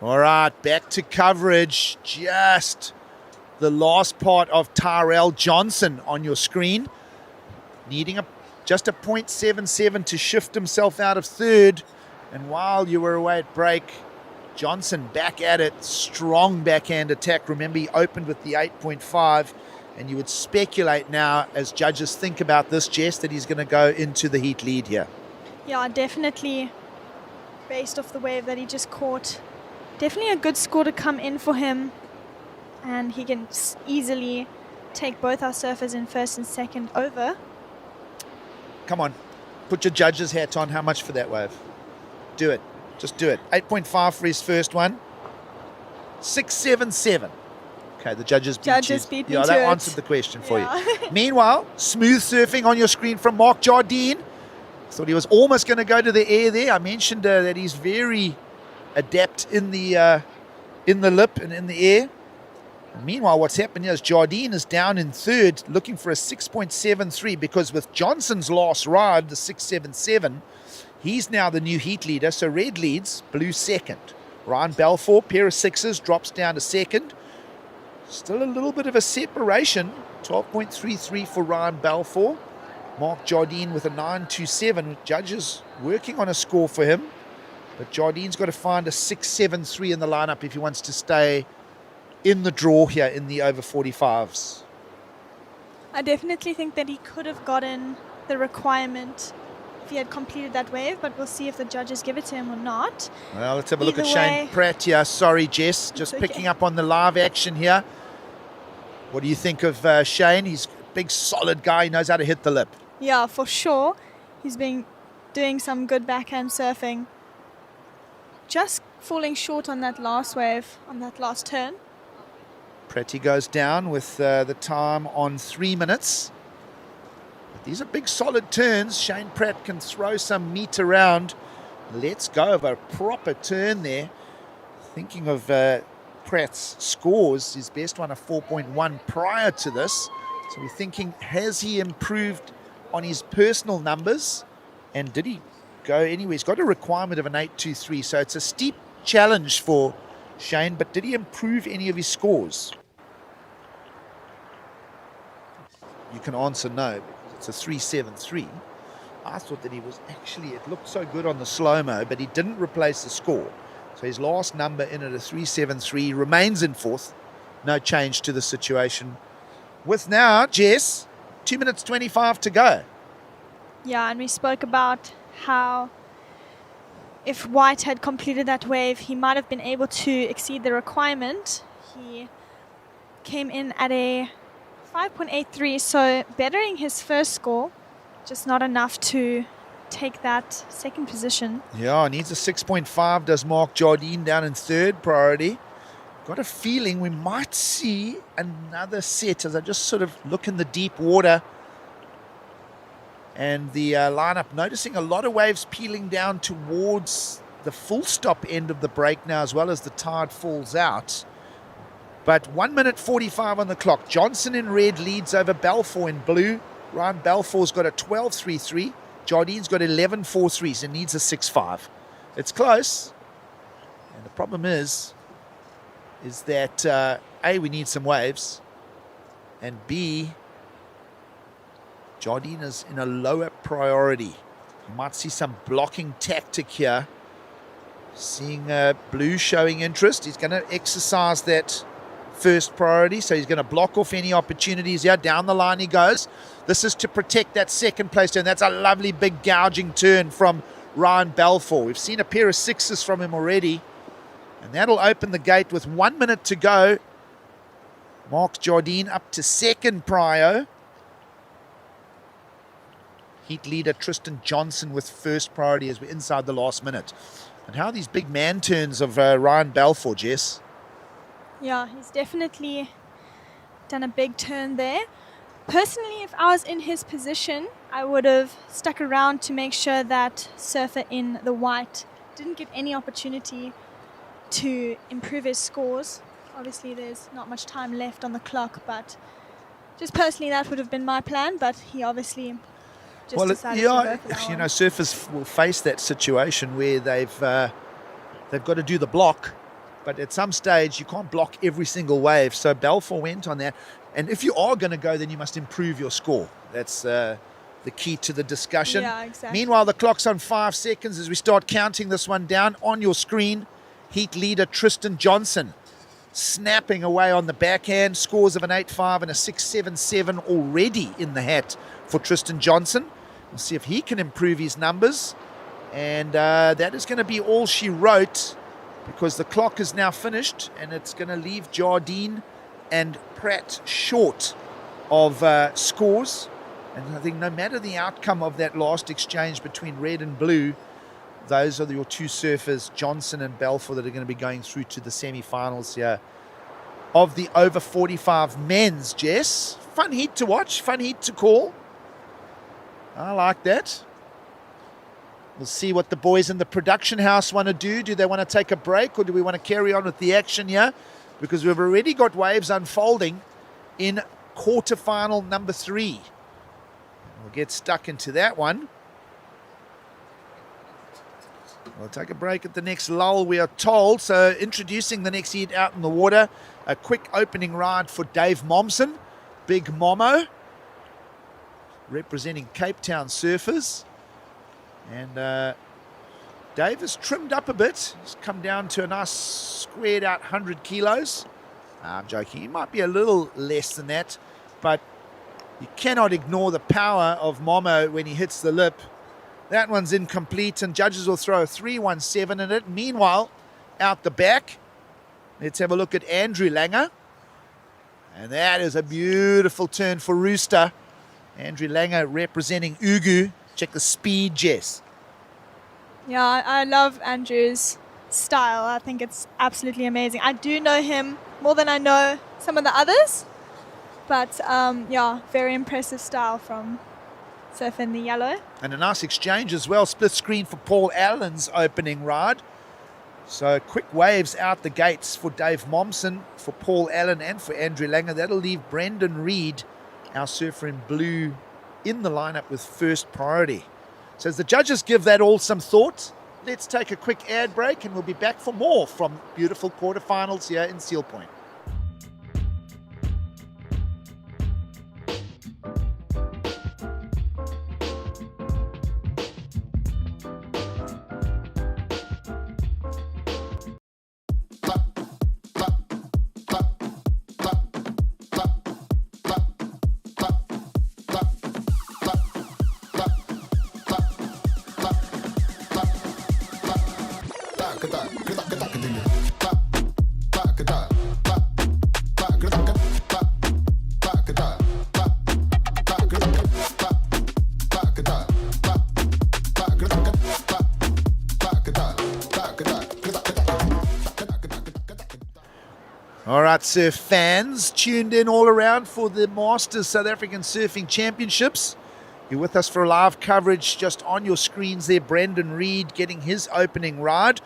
All right, back to coverage. Just the last part of Tyrell Johnson on your screen. Needing just a 0.77 to shift himself out of third. And while you were away at break, Johnson back at it, strong backhand attack. Remember, he opened with the 8.5, and you would speculate now, as judges think about this, Jess, that he's going to go into the heat lead here. Yeah, definitely, based off the wave that he just caught, definitely a good score to come in for him, and he can easily take both our surfers in first and second over. Come on, put your judge's hat on. How much for that wave? Do it. Just do it. 8.5 for his first one. 6.77. Okay, the judges beat me Yeah, to that it. answered the question for you. Yeah. Meanwhile, smooth surfing on your screen from Mark Jardine. Thought he was almost going to go to the air there. I mentioned that he's very adept in the lip and in the air. And meanwhile, what's happened here is Jardine is down in third, looking for a 6.73, because with Johnson's last ride, the 6.77, he's now the new heat leader. So red leads, blue second. Ryan Balfour, pair of sixes, drops down to second. Still a little bit of a separation. 12.33 for Ryan Balfour. Mark Jardine with a 9.27. Judges working on a score for him. But Jardine's got to find a 6.73 in the lineup if he wants to stay in the draw here in the over 45s. I definitely think that he could have gotten the requirement if he had completed that wave, but we'll see if the judges give it to him or not. Well, let's have a look at Either Shane way- Pratt here. Sorry, Jess, just okay. picking up on the live action here. What do you think of Shane? He's a big, solid guy. He knows how to hit the lip. Yeah, for sure. He's been doing some good backhand surfing. Just falling short on that last wave, on that last turn. Pratty goes down with the time on 3 minutes. But these are big, solid turns. Shane Pratt can throw some meat around. Let's go of a proper turn there. Thinking of Pratt's scores, his best one a 4.1 prior to this. So we're thinking, has he improved on his personal numbers? And did he go anywhere? He's got a requirement of an 8.23, so it's a steep challenge for Shane, but did he improve any of his scores? You can answer no, because it's a 3.73. I thought that he was actually, it looked so good on the slow-mo, but he didn't replace the score. So his last number in at a 3.73 remains in fourth. No change to the situation. With now, Jess, 2 minutes 25 to go. Yeah, and we spoke about how if White had completed that wave, he might have been able to exceed the requirement. He came in at a 5.83, so bettering his first score, just not enough to take that second position. Yeah, needs a 6.5, does Mark Jardine down in third priority. Got a feeling we might see another set as I just sort of look in the deep water and the lineup, noticing a lot of waves peeling down towards the full stop end of the break now, as well as the tide falls out. But 1 minute 45 on the clock. Johnson in red leads over Balfour in blue. Ryan Balfour's got a 12.33. Jardine's got 11.43, so needs a 6.5. It's close. And the problem is that A, we need some waves, and B, Jardine is in a lower priority. You might see some blocking tactic here. Seeing blue showing interest. He's going to exercise that first priority, so he's going to block off any opportunities here. Down the line he goes. This is to protect that second place turn. That's a lovely big gouging turn from Ryan Balfour. We've seen a pair of sixes from him already, and that'll open the gate with 1 minute to go. Mark Jardine up to second prio. Heat leader Tristan Johnson with first priority as we're inside the last minute. And how are these big man turns of Ryan Balfour, Jess? Yeah, he's definitely done a big turn there. Personally, if I was in his position, I would have stuck around to make sure that surfer in the white didn't get any opportunity to improve his scores. Obviously, there's not much time left on the clock, but just personally, that would have been my plan. But he obviously just decided to go for that one. surfers will face that situation where they've got to do the block, but at some stage you can't block every single wave. So Balfour went on that, and if you are going to go, then you must improve your score. That's the key to the discussion. Yeah, exactly. Meanwhile, the clock's on 5 seconds as we start counting this one down on your screen. heat leader Tristan Johnson snapping away on the backhand. Scores of an 8-5 and a 6-7-7 already in the hat for Tristan Johnson. We'll see if he can improve his numbers. And that is going to be all she wrote, because the clock is now finished and it's going to leave Jardine and Pratt short of scores. And I think no matter the outcome of that last exchange between red and blue, those are your two surfers, Johnson and Balfour, that are going to be going through to the semi-finals here of the over 45 men's, Jess. Fun heat to watch, fun heat to call. I like that. We'll see what the boys in the production house want to do. Do they want to take a break, or do we want to carry on with the action here? Because we've already got waves unfolding in quarterfinal number 3. We'll get stuck into that one. We'll take a break at the next lull, we are told. So introducing the next heat out in the water, a quick opening ride for Dave Momsen, Big Momo, representing Cape Town Surfers. And Dave has trimmed up a bit. He's come down to a nice squared out 100 kilos. I'm joking. He might be a little less than that, but you cannot ignore the power of Momo when he hits the lip. That one's incomplete, and judges will throw a 3-1-7 in it. Meanwhile, out the back, let's have a look at Andrew Langer. And that is a beautiful turn for Rooster. Andrew Langer representing Ugu. Check the speed, Jess. Yeah, I love Andrew's style. I think it's absolutely amazing. I do know him more than I know some of the others. But, yeah, very impressive style from Surfing the Yellow. And a nice exchange as well. Split screen for Paul Allen's opening ride. So quick waves out the gates for Dave Momsen, for Paul Allen and for Andrew Langer. That'll leave Brendan Reid, our surfer in blue, in the lineup with first priority. So as the judges give that all some thought, let's take a quick ad break and we'll be back for more from beautiful quarterfinals here in Seal Point. All right, surf fans, tuned in all around for the Masters South African Surfing Championships. You're with us for live coverage just on your screens there. Brendan Reid getting his opening ride.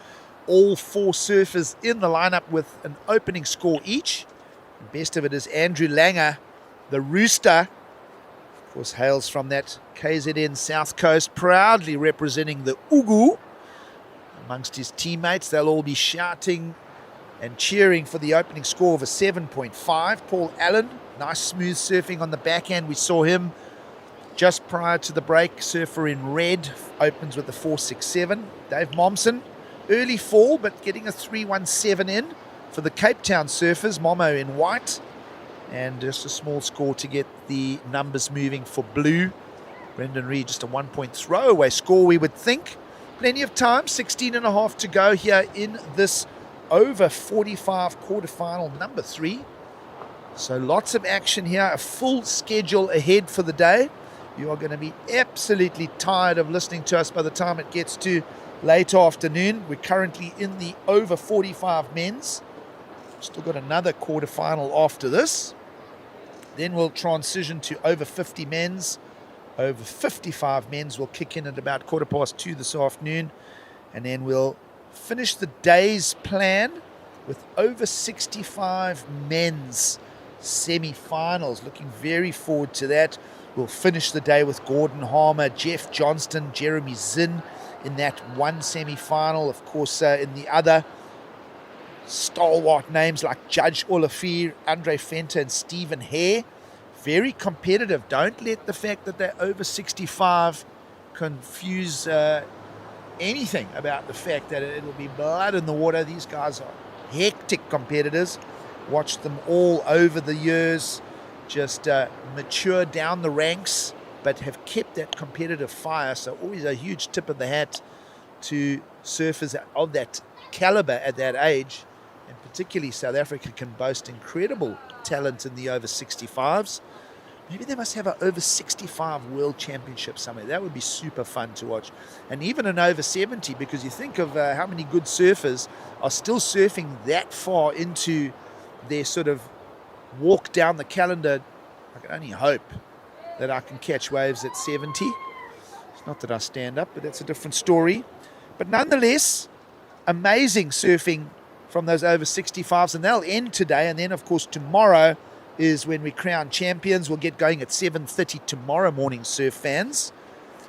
All 4 surfers in the lineup with an opening score each. The best of it is Andrew Langer, the Rooster. Of course, hails from that KZN South Coast, proudly representing the Ugu. Amongst his teammates, they'll all be shouting and cheering for the opening score of a 7.5. Paul Allen, nice smooth surfing on the backhand. We saw him just prior to the break. Surfer in red opens with a 4.67. Dave Momsen, early fall, but getting a 3.17 in for the Cape Town surfers. Momo in white. And just a small score to get the numbers moving for blue. Brendan Reid, just a 1-point throwaway score, we would think. Plenty of time, 16.5 to go here in this over 45 quarterfinal number 3. So lots of action here, a full schedule ahead for the day. You are going to be absolutely tired of listening to us by the time it gets to late afternoon. We're currently in the over 45 men's. Still got another quarterfinal after this. Then we'll transition to over 50 men's. Over 55 men's will kick in at about 2:15 this afternoon. And then we'll finish the day's plan with over 65 men's semi-finals. Looking very forward to that. We'll finish the day with Gordon Harmer, Jeff Johnston, Jeremy Zinn in that one semi-final. Of course, in the other, stalwart names like Judge Olafir, Andre Fenter and Stephen Hare. Very competitive. Don't let the fact that they're over 65 confuse anything about the fact that it'll be blood in the water. These guys are hectic competitors. Watched them all over the years, just mature down the ranks, but have kept that competitive fire. So always a huge tip of the hat to surfers of that caliber at that age. And particularly South Africa can boast incredible talent in the over 65s. Maybe they must have an over 65 world championship somewhere. That would be super fun to watch. And even an over 70, because you think of how many good surfers are still surfing that far into their sort of walk down the calendar. I can only hope that I can catch waves at 70. It's not that I stand up, but that's a different story. But nonetheless, amazing surfing from those over 65s, and they'll end today. And then, of course, tomorrow is when we crown champions. We'll get going at 7:30 tomorrow morning, surf fans.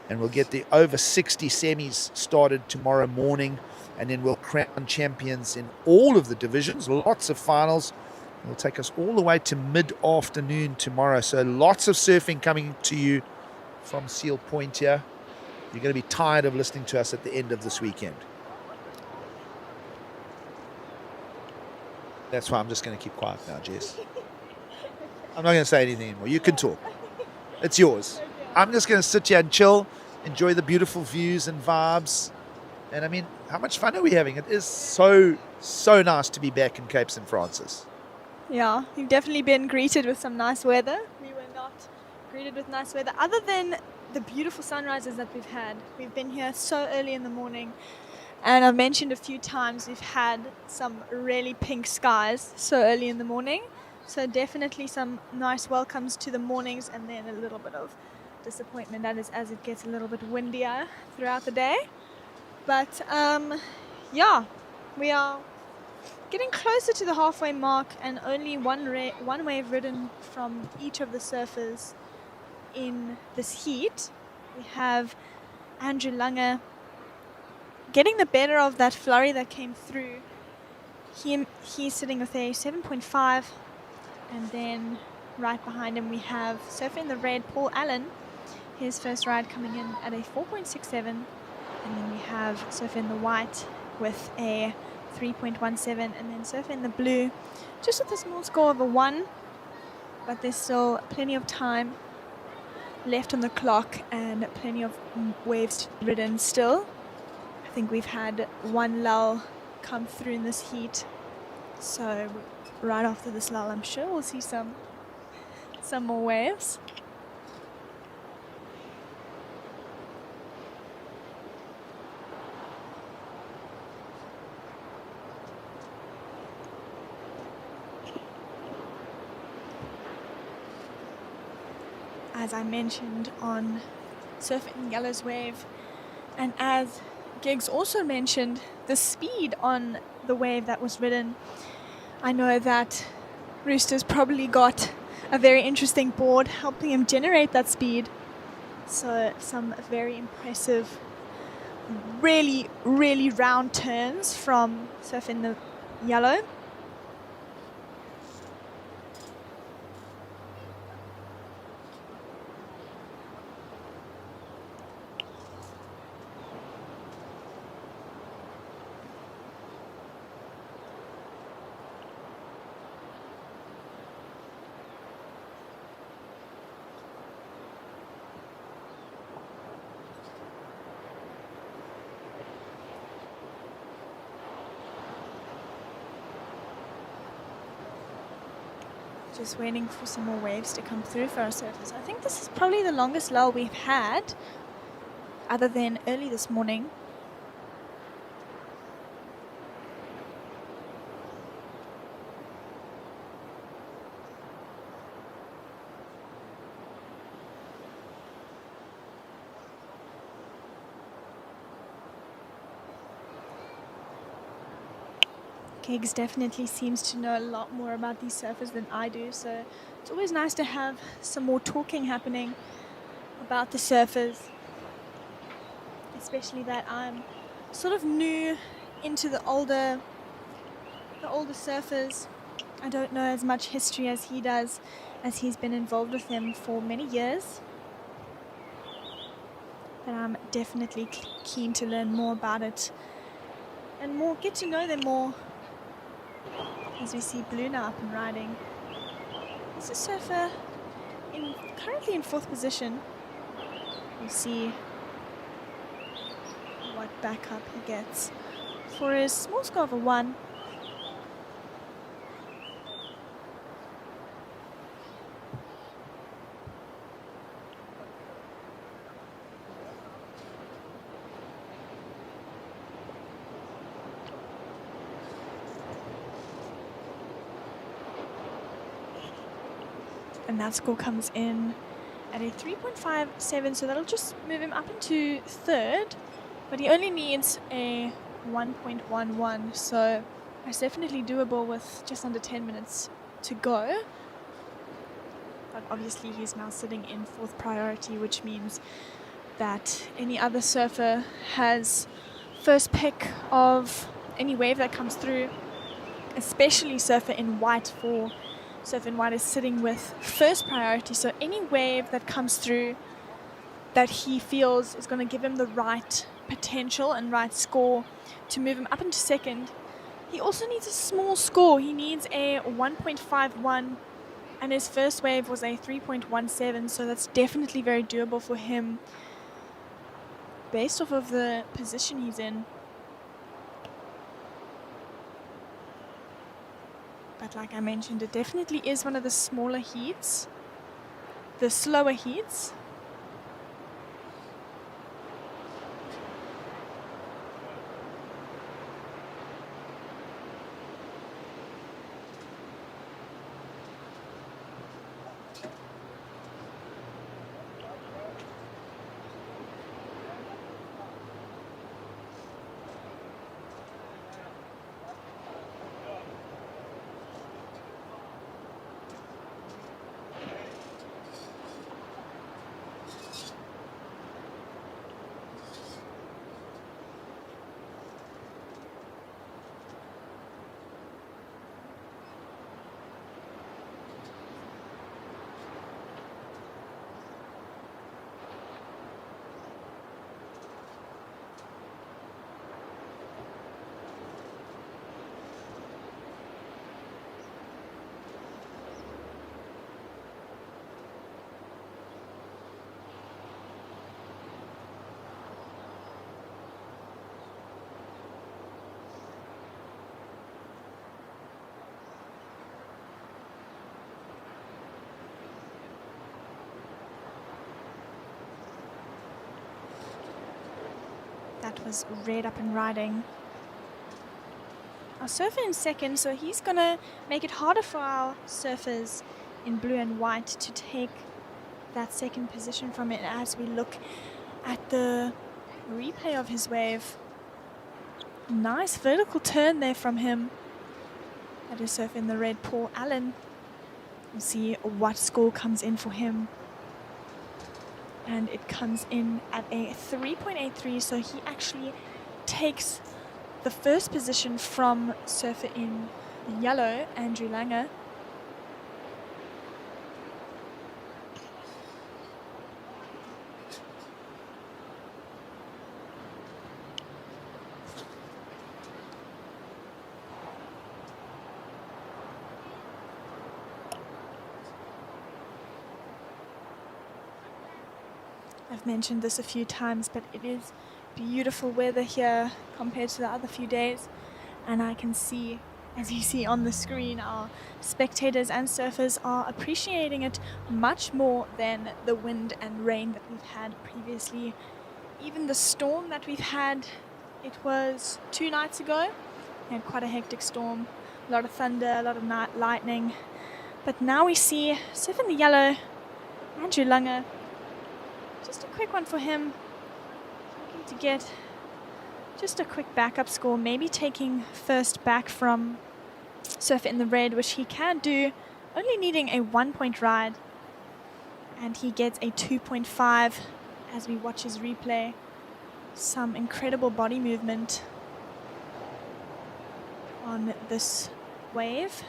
And we'll get the over 60 semis started tomorrow morning. And then we'll crown champions in all of the divisions. Lots of finals. It'll take us all the way to mid-afternoon tomorrow. So lots of surfing coming to you from Seal Point here. You're going to be tired of listening to us at the end of this weekend. That's why I'm just going to keep quiet now, Jess. I'm not going to say anything anymore. You can talk. It's yours. I'm just going to sit here and chill, enjoy the beautiful views and vibes. And I mean, how much fun are we having? It is so nice to be back in Cape St. Francis. Yeah, we've definitely been greeted with some nice weather. We were not greeted with nice weather, other than the beautiful sunrises that we've had. We've been here so early in the morning, and I've mentioned a few times we've had some really pink skies so early in the morning. So definitely some nice welcomes to the mornings, and then a little bit of disappointment that is as it gets a little bit windier throughout the day. But yeah, we are getting closer to the halfway mark, and only one wave ridden from each of the surfers in this heat. We have Andrew Lange getting the better of that flurry that came through. He's sitting with a 7.5, and then right behind him we have surfer in the red, Paul Allen. His first ride coming in at a 4.67, and then we have surfer in the white with a 3.17, and then surfer in the blue just with a small score of a 1, but there's still plenty of time left on the clock and plenty of waves to be ridden still. I think we've had one lull come through in this heat, so right after this lull I'm sure we'll see some more waves. As I mentioned on Surfing Yellow's wave, and as Giggs also mentioned, the speed on the wave that was ridden. I know that Rooster's probably got a very interesting board helping him generate that speed. So some very impressive, really round turns from Surfing the Yellow. Just waiting for some more waves to come through for our surfers. I think this is probably the longest lull we've had, other than early this morning. Giggs definitely seems to know a lot more about these surfers than I do, so it's always nice to have some more talking happening about the surfers, especially that I'm sort of new into the older surfers. I don't know as much history as he does, as he's been involved with them for many years. but I'm definitely keen to learn more about it and get to know them more. As we see Blue now up and riding. This is surfer currently in 4th position. We'll see what backup he gets for his small score of a 1. And that score comes in at a 3.57, so that'll just move him up into 3rd, but he only needs a 1.11, so it's definitely doable with just under 10 minutes to go. But obviously he's now sitting in 4th priority, which means that any other surfer has first pick of any wave that comes through, especially surfer in white. For surfer in white is sitting with first priority, so any wave that comes through that he feels is going to give him the right potential and right score to move him up into 2nd. He also needs a small score. He needs a 1.51, and his first wave was a 3.17, so that's definitely very doable for him based off of the position he's in. But like I mentioned, it definitely is one of the smaller heats, the slower heats. That was Red up and riding. Our surfer in 2nd, so he's going to make it harder for our surfers in blue and white to take that 2nd position from it as we look at the replay of his wave. Nice vertical turn there from him. That is surfer in the red, Paul Allen. We'll see what score comes in for him. And it comes in at a 3.83, so he actually takes the first position from surfer in yellow, Andrew Langer. I've mentioned this a few times, but it is beautiful weather here compared to the other few days, and I can see, as you see on the screen, our spectators and surfers are appreciating it much more than the wind and rain that we've had previously. Even the storm that we've had, it was 2 nights ago. We had quite a hectic storm, a lot of thunder, a lot of lightning, but now we see surfing the yellow, Andrew Langer. Just a quick one for him, looking to get just a quick backup score, maybe taking first back from surfer in the red, which he can do, only needing a 1-point ride, and he gets a 2.5 as we watch his replay. Some incredible body movement on this wave.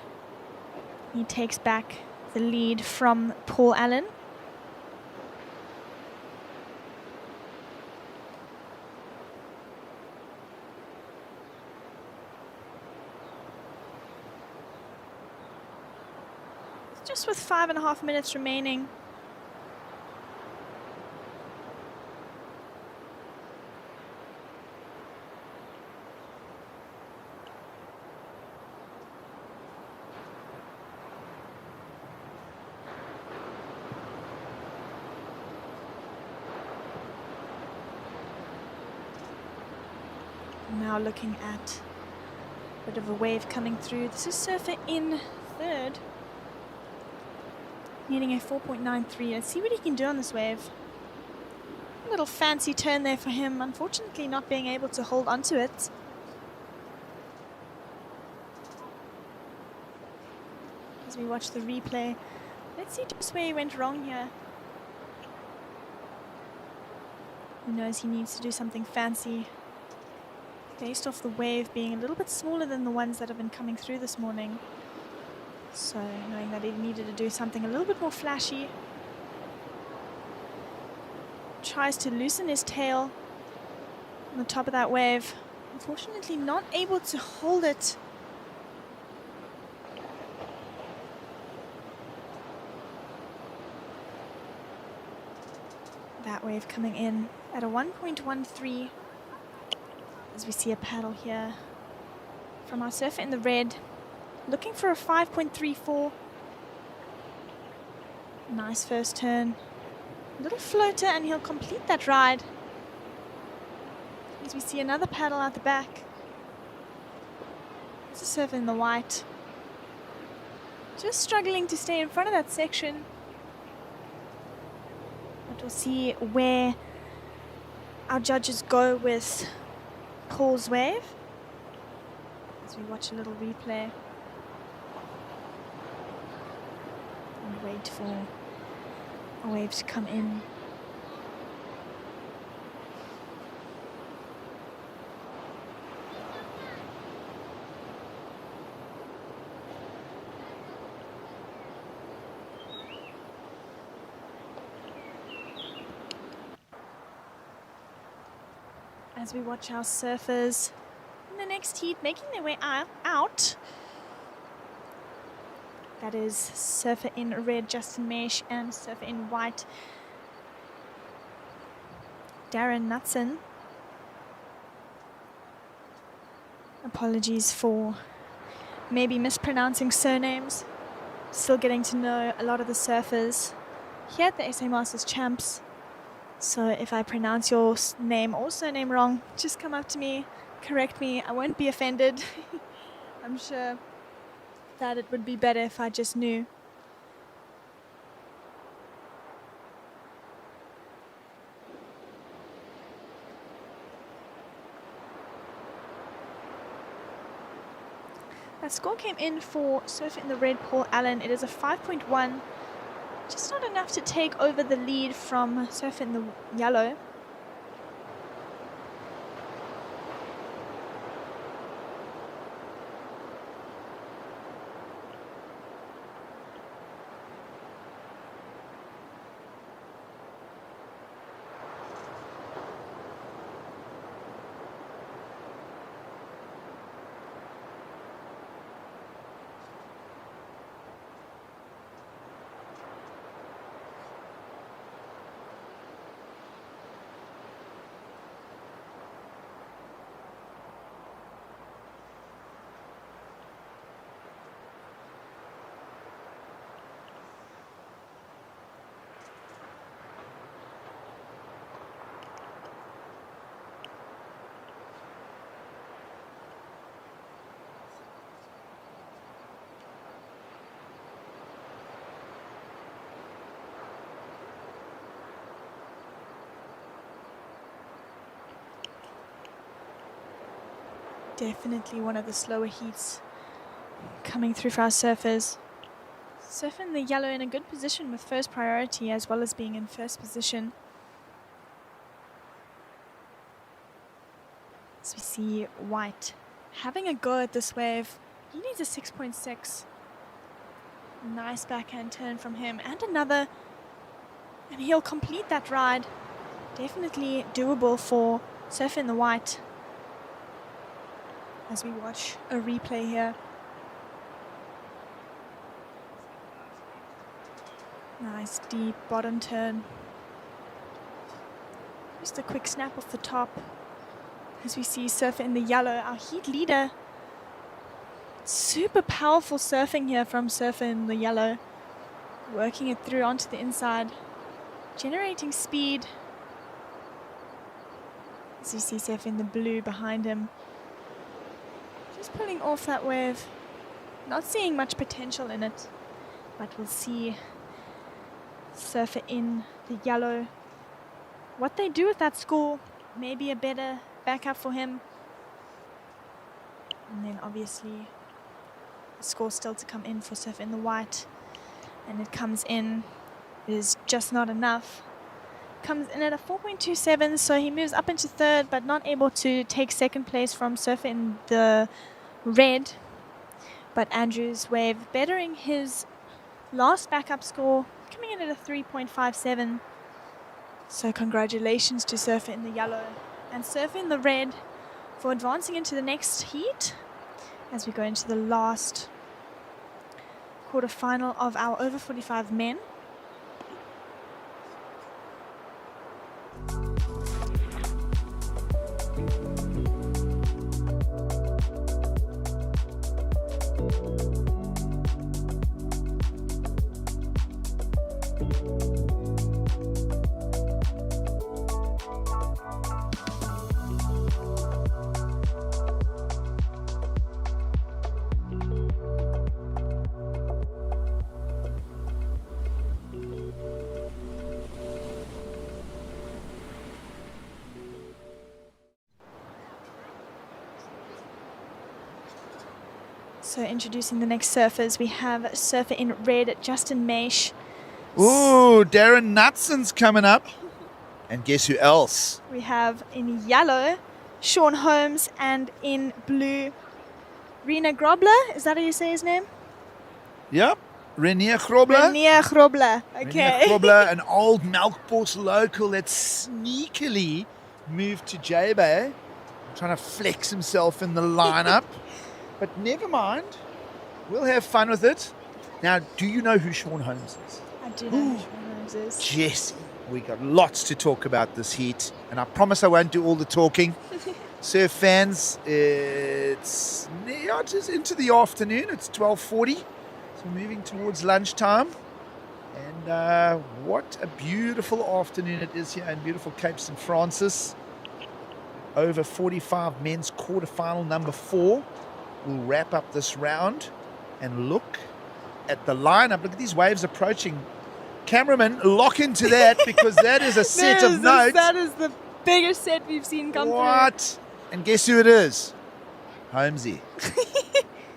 He takes back the lead from Paul Allen. just with 5.5 minutes remaining. Now looking at a bit of a wave coming through. This is surfer in third, needing a 4.93. Let's see what he can do on this wave. A little fancy turn there for him, unfortunately not being able to hold onto it. As we watch the replay, let's see just where he went wrong here. He knows he needs to do something fancy, based off the wave being a little bit smaller than the ones that have been coming through this morning. So knowing that he needed to do something a little bit more flashy, tries to loosen his tail on the top of that wave. Unfortunately not able to hold it. That wave coming in at a 1.13. As we see a paddle here from our surfer in the red, looking for a 5.34. Nice first turn. Little floater and he'll complete that ride. As we see another paddle out the back. It's a surfer in the white. Just struggling to stay in front of that section. But we'll see where our judges go with Paul's wave as we watch a little replay and wait for a wave to come in. As we watch our surfers in the next heat making their way out. That is surfer in red, Justin Mesh, and surfer in white, Darren Knutson. Apologies for maybe mispronouncing surnames. Still getting to know a lot of the surfers here at the SA Masters Champs. So if I pronounce your name or surname wrong, just come up to me, correct me. I won't be offended. I'm sure that it would be better if I just knew. That score came in for surfer in the red, Paul Allen. It is a 5.1. Just not enough to take over the lead from surfer in the yellow. Definitely one of the slower heats coming through for our surfers. Surfing the yellow in a good position with first priority as well as being in first position. As we see white having a go at this wave. He needs a 6.6. Nice backhand turn from him and another. And he'll complete that ride. Definitely doable for surfer in the white. As we watch a replay here. Nice deep bottom turn. Just a quick snap off the top as we see surfer in the yellow, our heat leader. Super powerful surfing here from surfer in the yellow. Working it through onto the inside, generating speed. As you see surfer in the blue behind him. Just pulling off that wave. Not seeing much potential in it, but we'll see surfer in the yellow. What they do with that score, maybe a better backup for him. And then obviously the score still to come in for surfer in the white. And it comes in, it is just not enough. Comes in at a 4.27, so he moves up into third, but not able to take second place from surfer in the red. But Andrew's wave bettering his last backup score, coming in at a 3.57. So congratulations to surfer in the yellow and surfer in the red for advancing into the next heat as we go into the last quarterfinal of our over 45 men. So introducing the next surfers, we have surfer in red, Justin Maish. Ooh, Darren Knutsen's coming up. And guess who else? We have in yellow, Sean Holmes, and in blue, Rena Grobler. Is that how you say his name? Yep. Renier Grobler. Renier Grobler. Renier Okay. Grobler, an old Melkbos local that sneakily moved to J-Bay. Trying to flex himself in the lineup. But never mind. We'll have fun with it. Now, do you know who Sean Holmes is? I do know who Sean Holmes is. Jesse. We got lots to talk about this heat. And I promise I won't do all the talking. Surf fans, it's into the afternoon. It's 12:40. So we're moving towards lunchtime. And what a beautiful afternoon it is here in beautiful Cape St. Francis. Over 45 men's quarterfinal number 4. We'll wrap up this round and look at the lineup. Look at these waves approaching. Cameraman, lock into that because that is a set of notes. That is the biggest set we've seen come What? And guess who it is? Holmesy.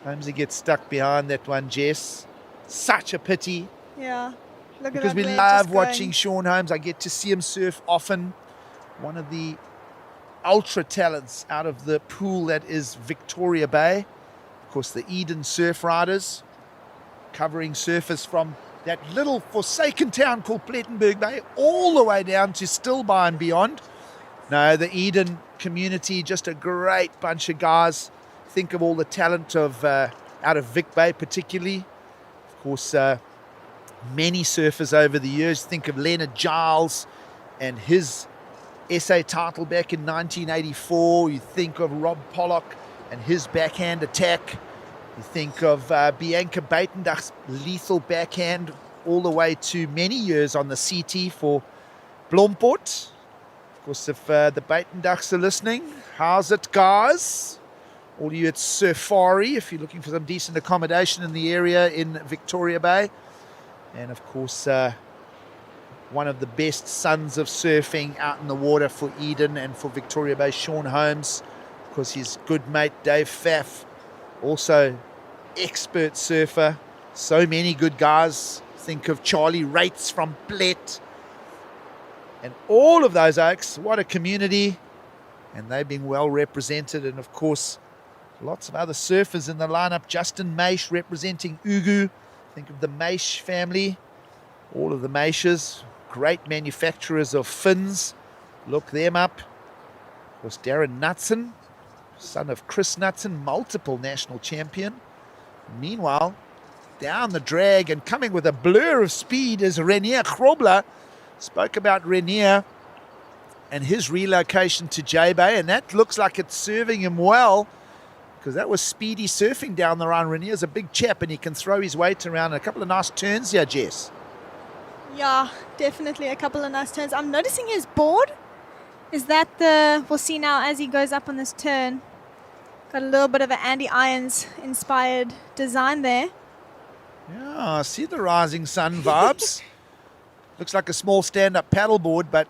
Holmesy gets stuck behind that one, Jess. Such a pity. through. Yeah. Look Because at we that wave love just watching going. Sean Holmes. I get to see him surf often. One of the ultra talents out of the pool that is Victoria Bay. Of course, the Eden Surf Riders, covering surfers from that little forsaken town called Plettenberg Bay all the way down to Stillby and beyond. No, the Eden community, just a great bunch of guys. Think of all the talent of out of Vic Bay particularly. Of course, many surfers over the years. Think of Leonard Giles and his SA title back in 1984. You think of Rob Pollock and his backhand attack. You think of Bianca Buitendag's lethal backhand all the way to many years on the CT for Blomport. Of course, if the Buitendags are listening, how's it, guys? All you at Safari, if you're looking for some decent accommodation in the area in Victoria Bay. And of course, one of the best sons of surfing out in the water for Eden and for Victoria Bay, Sean Holmes. Of course, his good mate, Dave Pfaff, also expert surfer. So many good guys. Think of Charlie Rates from Plet. And all of those oaks, what a community. And they've been well represented. And of course, lots of other surfers in the lineup. Justin Maish representing Ugu. Think of the Maish family. All of the Maishes, great manufacturers of fins. Look them up. Of course, Darren Knutsen, son of Chris Knutsen, multiple national champion. Meanwhile, down the drag and coming with a blur of speed is Renier Grobler. Spoke about Renier and his relocation to J-Bay, and that looks like it's serving him well because that was speedy surfing down the run. Renier's a big chap and he can throw his weight around. A couple of nice turns here, Jess. Yeah, definitely a couple of nice turns. I'm noticing his board. Is that we'll see now as he goes up on this turn. Got a little bit of an Andy Irons inspired design there. Yeah, I see the rising sun vibes. Looks like a small stand-up paddleboard, but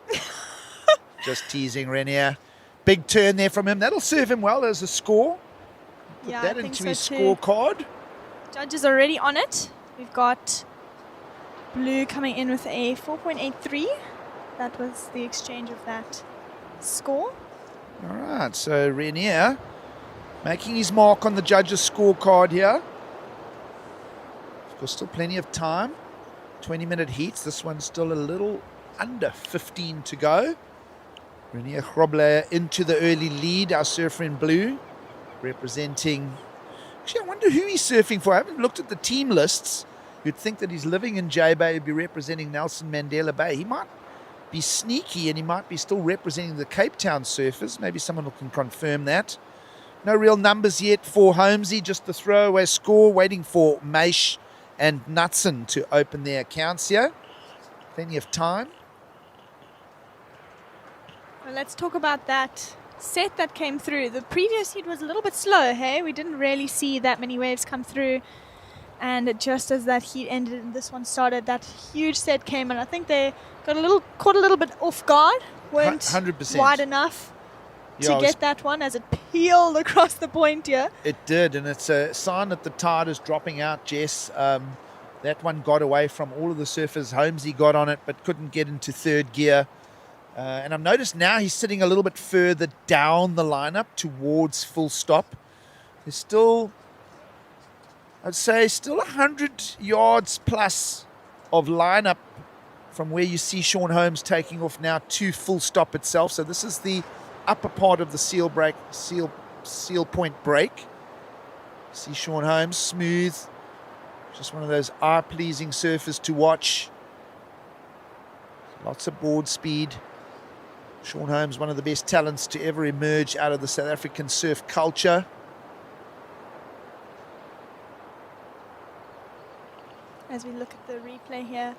just teasing Renier. Big turn there from him. That'll serve him well as a score. Put Yeah, that I think into so his too. scorecard. Judges already on it. We've got Blue coming in with a 4.83. That was the exchange of that score. All right, so Renier making his mark on the judges' scorecard here. Of course, still plenty of time. 20-minute heats. This one's still a little under 15 to go. Renier Grobler into the early lead. Our surfer in blue representing... Actually, I wonder who he's surfing for. I haven't looked at the team lists. You'd think that he's living in J-Bay, he'd be representing Nelson Mandela Bay. He might be sneaky and he might be still representing the Cape Town surfers. Maybe someone can confirm that. No real numbers yet for Holmesy, just the throwaway score, waiting for Maish and Knutson to open their accounts here. Plenty of time. Well, let's talk about that set that came through. The previous heat was a little bit slow, hey? We didn't really see that many waves come through. And just as that heat ended and this one started, that huge set came, and I think they got caught a little bit off guard. Weren't 100%. wide enough Yeah, to get that one as it peeled across the point here. It did, and it's a sign that the tide is dropping out, Jess. That one got away from all of the surfers. Holmesy got on it, but couldn't get into third gear. And I've noticed now he's sitting a little bit further down the lineup towards full stop. There's still, I'd say, still 100 yards plus of lineup from where you see Sean Holmes taking off now to full stop itself. So this is the upper part of the seal point break. See Sean Holmes, smooth. Just one of those eye-pleasing surfers to watch. Lots of board speed. Sean Holmes, one of the best talents to ever emerge out of the South African surf culture. As we look at the replay here.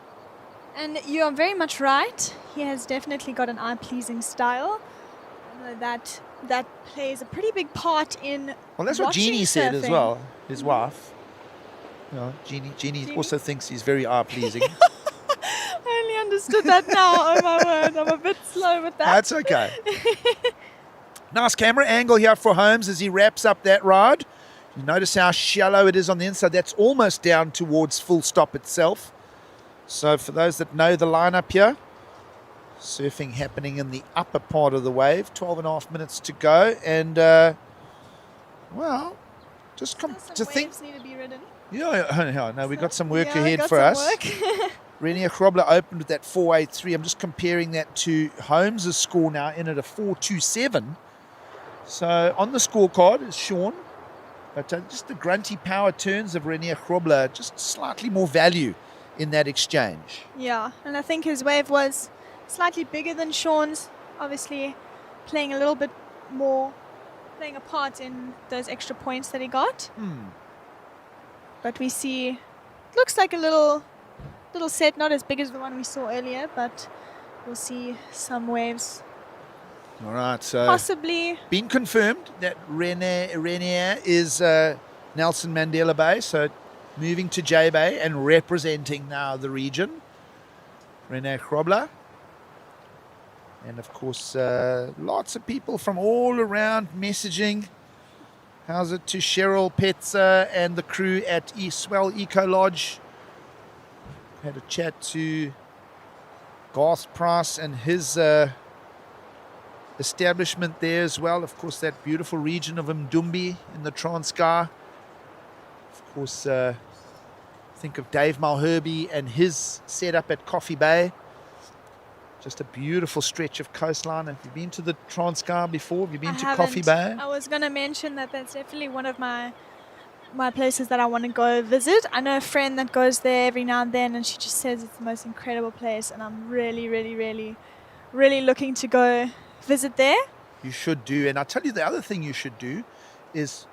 And you are very much right. He has definitely got an eye-pleasing style. That plays a pretty big part in Well, that's what watching Jeannie said as surfing. well, his wife. You know, Jeannie also thinks he's very eye-pleasing. I only understood that now. Oh my word, I'm a bit slow with that. That's okay. Nice camera angle here for Holmes as he wraps up that ride. You notice how shallow it is on the inside. That's almost down towards full stop itself. So for those that know the lineup here, surfing happening in the upper part of the wave. 12.5 minutes to go. And, well, just Still to some think... waves need to be ridden. Yeah, no, we've got some work Yeah, we ahead got for some us. work. Renier Grobler opened with that 4.83. I'm just comparing that to Holmes' score now in at a 4.27. So on the scorecard is Sean. But just the grunty power turns of Renier Grobler, just slightly more value in that exchange. Yeah, and I think his wave was slightly bigger than Sean's, obviously playing a little bit more, playing a part in those extra points that he got. But we see, looks like a little set, not as big as the one we saw earlier, but we'll see some waves. All right, so Possibly. been confirmed that Renier is Nelson Mandela Bay, so moving to J Bay and representing now the region. Renier Grobler. And of course, lots of people from all around messaging. How's it to Cheryl Petzer and the crew at Swell Eco Lodge. Had a chat to Garth Price and his establishment there as well. Of course, that beautiful region of Mdumbi in the Transkei. Of course, think of Dave Malherbe and his setup at Coffee Bay. Just a beautiful stretch of coastline. Have you been to the Transkei before? Have you been to Coffee Bay? I was going to mention that that's definitely one of my my places that I want to go visit. I know a friend that goes there every now and then, and she just says it's the most incredible place, and I'm really, really, really, really looking to go visit there. You should do. And I'll tell you the other thing you should do is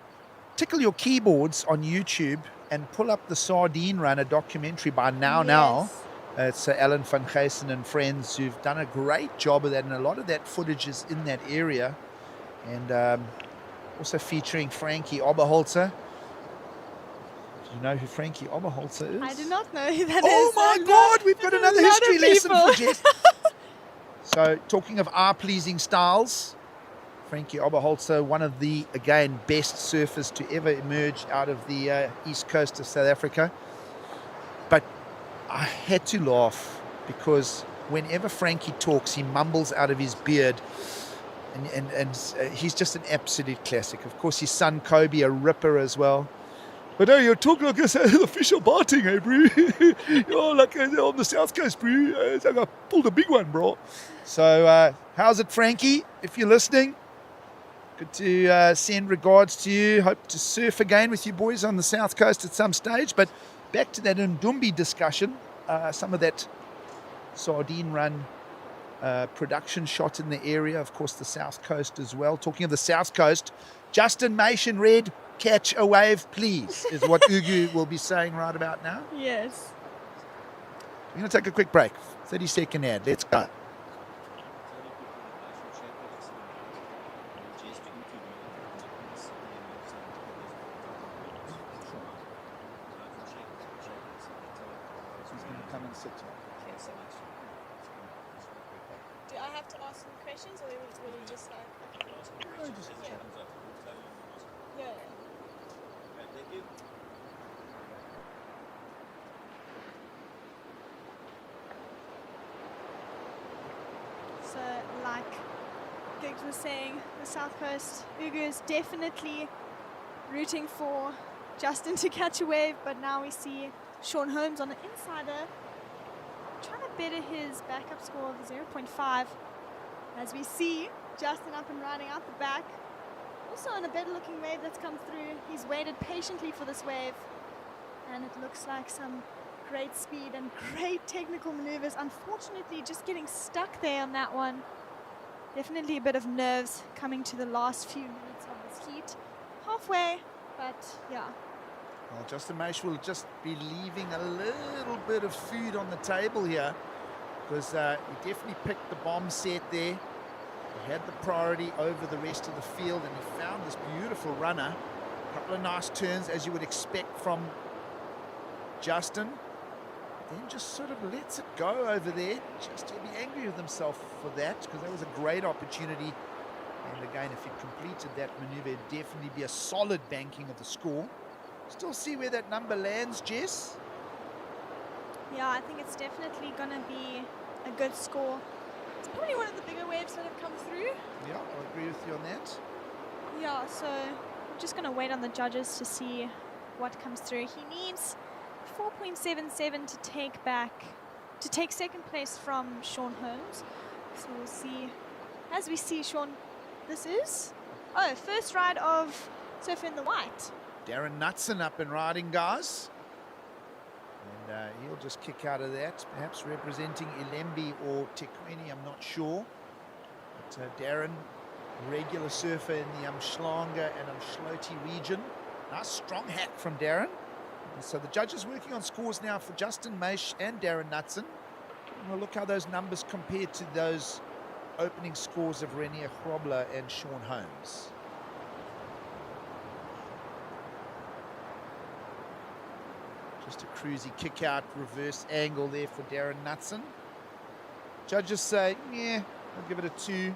tickle your keyboards on YouTube and pull up the Sardine Run, a documentary by Now. It's Alan van Geysen and friends who've done a great job of that, and a lot of that footage is in that area. And also featuring Frankie Oberholzer. Do you know who Frankie Oberholzer is? I do not know who that is. Oh my God, we've got another history lesson for Jess. So, talking of eye-pleasing styles, Frankie Oberholzer, one of the, again, best surfers to ever emerge out of the east coast of South Africa. But I had to laugh because whenever Frankie talks, he mumbles out of his beard. And he's just an absolute classic. Of course, his son Kobe, a ripper as well. But hey, you talk like the fish are biting, eh, bro? You're like on the south coast, bro. It's like I pulled a big one, bro. So, how's it, Frankie? If you're listening, good to send regards to you. Hope to surf again with you boys on the south coast at some stage. But back to that Ndumbi discussion, some of that Sardine Run production shot in the area, of course, the south coast as well. Talking of the south coast, Justin Maish in red, catch a wave, please, is what Ugu will be saying right about now. Yes. We're going to take a quick break. 30-second ad. Let's go. Do I have to ask some questions, or will you just like... Yeah. So, like Giggs was saying, the South Coast, Ugu is definitely rooting for Justin to catch a wave, but now we see Sean Holmes on the insider trying to better his backup score of 0.5. As we see Justin up and riding out the back. Also on a better looking wave that's come through. He's waited patiently for this wave, and it looks like some great speed and great technical maneuvers. Unfortunately, just getting stuck there on that one. Definitely a bit of nerves coming to the last few minutes of this heat. Halfway, but yeah. Well, Justin Maish will just be leaving a little bit of food on the table here, because he definitely picked the bomb set there. He had the priority over the rest of the field, and he found this beautiful runner. A couple of nice turns, as you would expect from Justin. Then just sort of lets it go over there. Just he'll be angry with himself for that, because that was a great opportunity. And again, if he completed that maneuver, it'd definitely be a solid banking of the score. Still see where that number lands, Jess? Yeah, I think it's definitely going to be a good score. It's probably one of the bigger waves that have come through. Yeah, I'll agree with you on that. Yeah, so I'm just going to wait on the judges to see what comes through. He needs 4.77 to take second place from Sean Holmes. So we'll see. As we see, Sean, this is first ride of Surf in the White. Darren Knutson up and riding, guys. And he'll just kick out of that, perhaps representing Ilembe or Tekweni, I'm not sure. But Darren, regular surfer in the Umhlanga and Umhloti region. Nice strong hack from Darren. And so the judges working on scores now for Justin Maish and Darren Knutson. And we'll look how those numbers compare to those opening scores of Renier Grobler and Sean Holmes. Just a cruisy kick-out reverse angle there for Darren Knutson. Judges say, yeah, I'll give it a 2.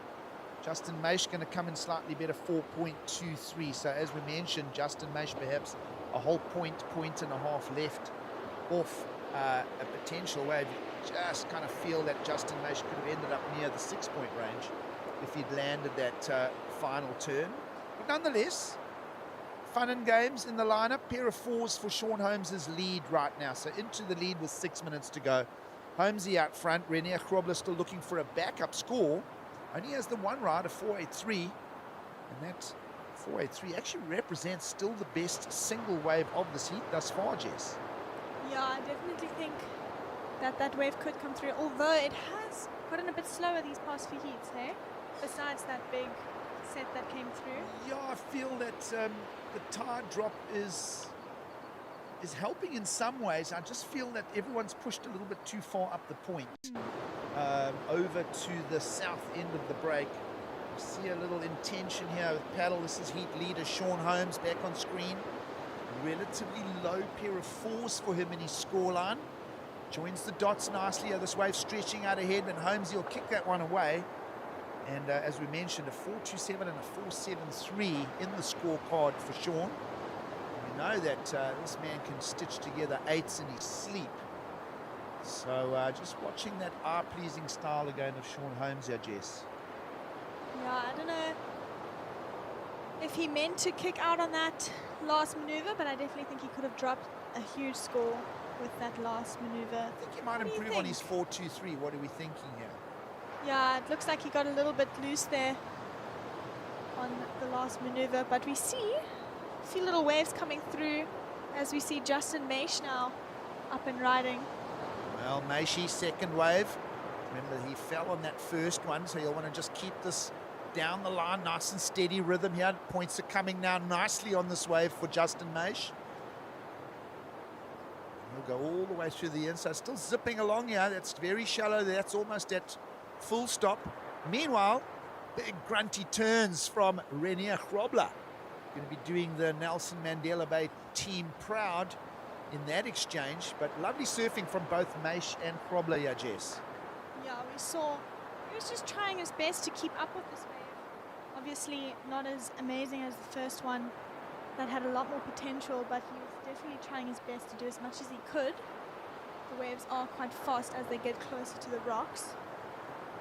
Justin Maish going to come in slightly better, 4.23. So as we mentioned, Justin Maish perhaps a whole point and a half left off a potential wave. You just kind of feel that Justin Maish could have ended up near the 6-point range if he'd landed that final turn. But nonetheless, fun and games in the lineup. Pair of 4s for Sean Holmes' lead right now. So into the lead with 6 minutes to go. Holmesy out front. Renier Grobler still looking for a backup score. Only has the one ride, a 4.83. And that 483 actually represents still the best single wave of this heat thus far, Jess. Yeah, I definitely think that wave could come through, although it has gotten a bit slower these past few heats, hey? Besides that big set that came through. Yeah, I feel that the tide drop is helping in some ways. I just feel that everyone's pushed a little bit too far up the point, over to the south end of the break. You see a little intention here with paddle. This is heat leader Sean Holmes back on screen. Relatively low pair of fours for him in his scoreline. Joins the dots nicely. This wave stretching out ahead, and Holmes will kick that one away. And as we mentioned, a 4.27 and a 4.73 in the scorecard for Sean. We know that this man can stitch together eights in his sleep. So just watching that eye-pleasing style again of Sean Holmes here, Jess. Yeah, I don't know if he meant to kick out on that last maneuver, but I definitely think he could have dropped a huge score with that last maneuver. I think he might improve on his 4.23. What are we thinking here? Yeah, it looks like he got a little bit loose there on the last maneuver, but we see a few little waves coming through as we see Justin Maish now up and riding. Well, Maishi's second wave. Remember, he fell on that first one, so you'll want to just keep this down the line, nice and steady rhythm here. Points are coming now nicely on this wave for Justin Maish. He'll go all the way through the inside, still zipping along here. That's very shallow. That's almost at full stop. Meanwhile, big grunty turns from Renier Grobler. Going to be doing the Nelson Mandela Bay team proud in that exchange, but lovely surfing from both Maish and Grobler here, Jess. Yeah, we saw he was just trying his best to keep up with this wave. Obviously not as amazing as the first one that had a lot more potential, but he was definitely trying his best to do as much as he could. The waves are quite fast as they get closer to the rocks.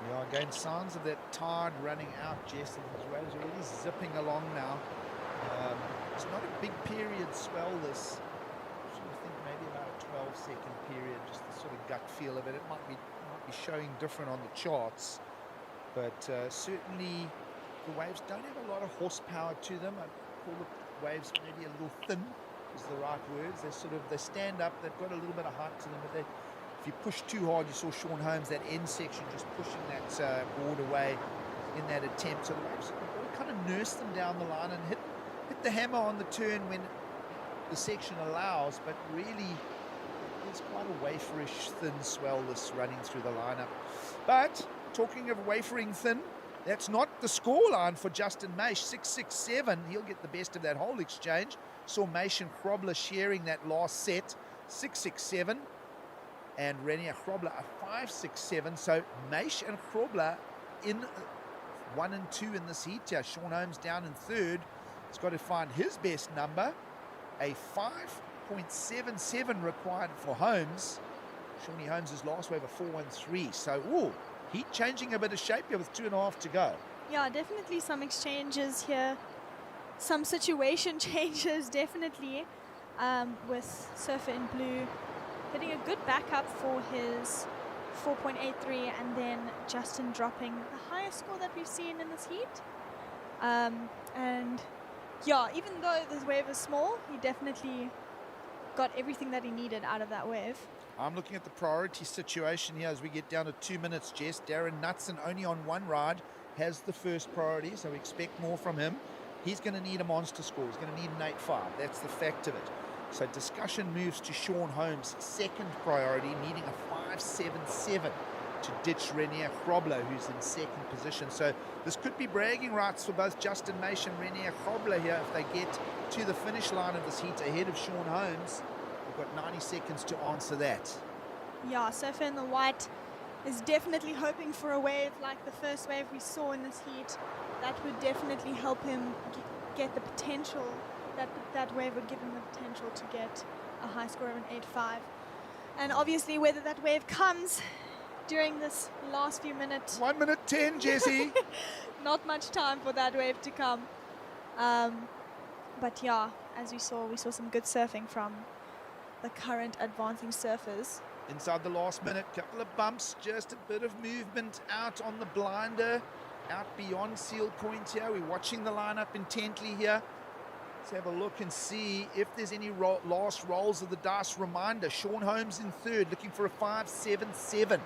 Yeah, again, signs of that tide running out, Jess, and these waves are really zipping along now. It's not a big period swell, this. I think maybe about a 12-second period, just the sort of gut feel of it. It might be showing different on the charts, but certainly the waves don't have a lot of horsepower to them. I call the waves maybe a little thin is the right words. They stand up, they've got a little bit of height to them, but if you push too hard, you saw Sean Holmes, that end section, just pushing that board away in that attempt. So the waves, you've got to kind of nurse them down the line and hit the hammer on the turn when the section allows, but really it's quite a waferish thin swell this running through the lineup. But talking of wafering thin, that's not the score line for Justin Maish. 6.67, he'll get the best of that whole exchange. Saw Maish and Grobler sharing that last set, 6.67, and Renier Grobler a 5.67. So Maish and Grobler in 1 and 2 in this heat here. Sean Holmes down in third. He's got to find his best number, a 5.77 required for Holmes. Shawnee Holmes' last wave a 4.13. So, heat changing a bit of shape here with 2.5 to go. Yeah, definitely some exchanges here. Some situation changes, definitely, with Surfer in Blue getting a good backup for his 4.83, and then Justin dropping the highest score that we've seen in this heat. And yeah, even though this wave is small, he definitely got everything that he needed out of that wave. I'm looking at the priority situation here as we get down to 2 minutes, Jess. Darren Knutson only on one ride has the first priority, so we expect more from him. He's going to need a monster score. He's going to need an 8.5. That's the fact of it. So discussion moves to Sean Holmes' second priority, needing a 5.77 to ditch Renier Grobler, who's in second position. So this could be bragging rights for both Justin Maish and Renier Grobler here if they get to the finish line of this heat ahead of Sean Holmes. We've got 90 seconds to answer that. Yeah, Surfer in the White is definitely hoping for a wave like the first wave we saw in this heat. That would definitely help him get the potential, that wave would give him the potential to get a high score of an 8.5. And obviously whether that wave comes during this last few minutes. 1 minute 10, Jesse. Not much time for that wave to come. But yeah, as we saw some good surfing from the current advancing surfers. Inside the last minute, couple of bumps, just a bit of movement out on the blinder. out beyond Seal Point here. We're watching the lineup intently here. Let's have a look and see if there's any last rolls of the dice. Reminder, Sean Holmes in third, looking for a 5-7-7.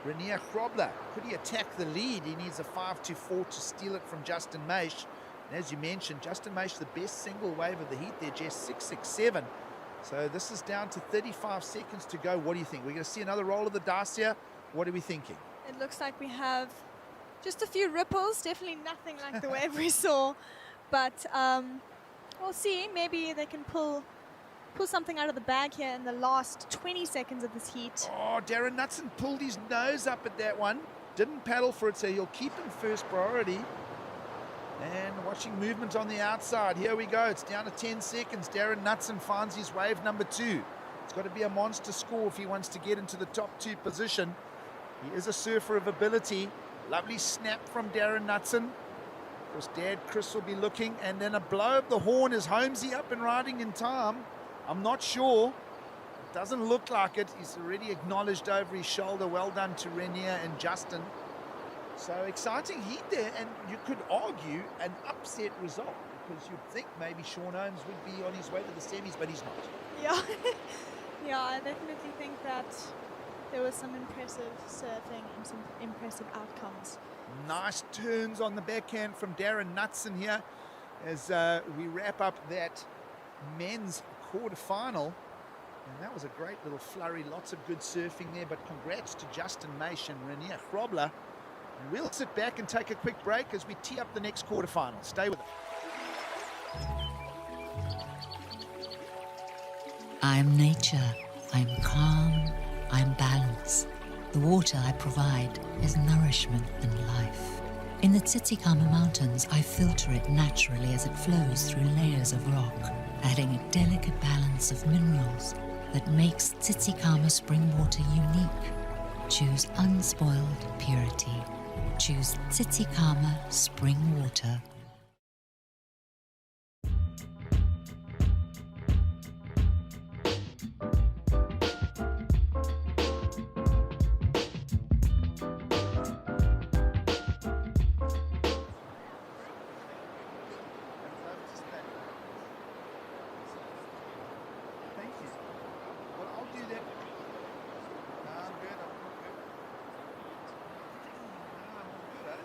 Renier Grobler, could he attack the lead? He needs a 5-2-4 to steal it from Justin Maish. And as you mentioned, Justin Maish, the best single wave of the heat there, Jess, 6-6-7. So this is down to 35 seconds to go. What do you think? We're going to see another roll of the dice here. What are we thinking? It looks like we have just a few ripples, definitely nothing like the wave we saw. But we'll see. Maybe they can pull something out of the bag here in the last 20 seconds of this heat. Oh, Darren Knutson pulled his nose up at that one. Didn't paddle for it, so he'll keep him first priority. And watching movement on the outside. Here we go. It's down to 10 seconds. Darren Knutson finds his wave number 2. It's got to be a monster score if he wants to get into the top 2 position. He is a surfer of ability. Lovely snap from Darren Knutson. Of course, Dad Chris will be looking. And then a blow of the horn. Is Holmesy up and riding in time? I'm not sure. It doesn't look like it. He's already acknowledged over his shoulder. Well done to Renier and Justin. So exciting heat there, and you could argue an upset result because you'd think maybe Sean Holmes would be on his way to the semis, but he's not. Yeah, yeah, I definitely think that there was some impressive surfing and some impressive outcomes. Nice turns on the backhand from Darren Knutson here as we wrap up that men's quarterfinal. And that was a great little flurry, lots of good surfing there, but congrats to Justin Maish and Renier Grobler. And we'll sit back and take a quick break as we tee up the next quarterfinal. Stay with us. I am nature, I am calm, I am balance. The water I provide is nourishment and life. In the Tsitsikamma Mountains, I filter it naturally as it flows through layers of rock, adding a delicate balance of minerals that makes Tsitsikamma spring water unique. Choose unspoiled purity. Choose Tsitsikamma spring water. Thank you. Well, I'll do that. No, I'm good. I'm good. No, I'm good, eh?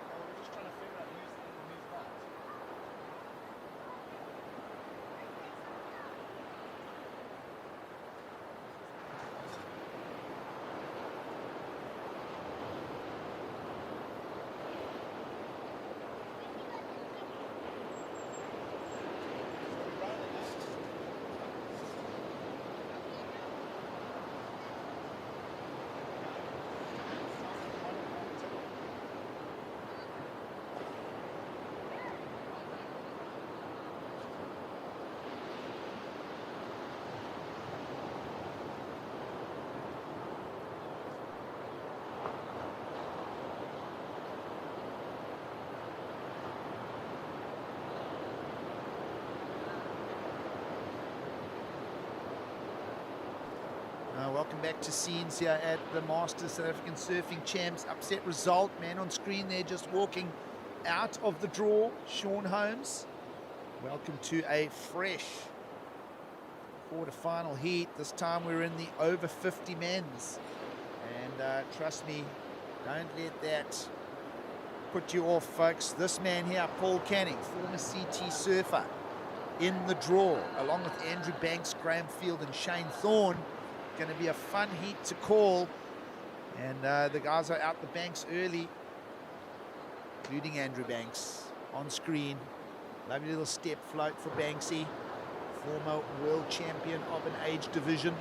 Oh, we're just trying to figure out who's not. Welcome back to scenes here at the Masters South African Surfing Champs. Upset result. Man on screen there just walking out of the draw. Sean Holmes. Welcome to a fresh quarterfinal heat. This time we're in the over 50 men's. And trust me, don't let that put you off, folks. This man here, Paul Canning, former CT surfer, in the draw, along with Andrew Banks, Graham Field and Shane Thorne. Going to be a fun heat to call, and the guys are out the banks early, including Andrew Banks on screen. Lovely little step float for Banksy, former world champion of an age division,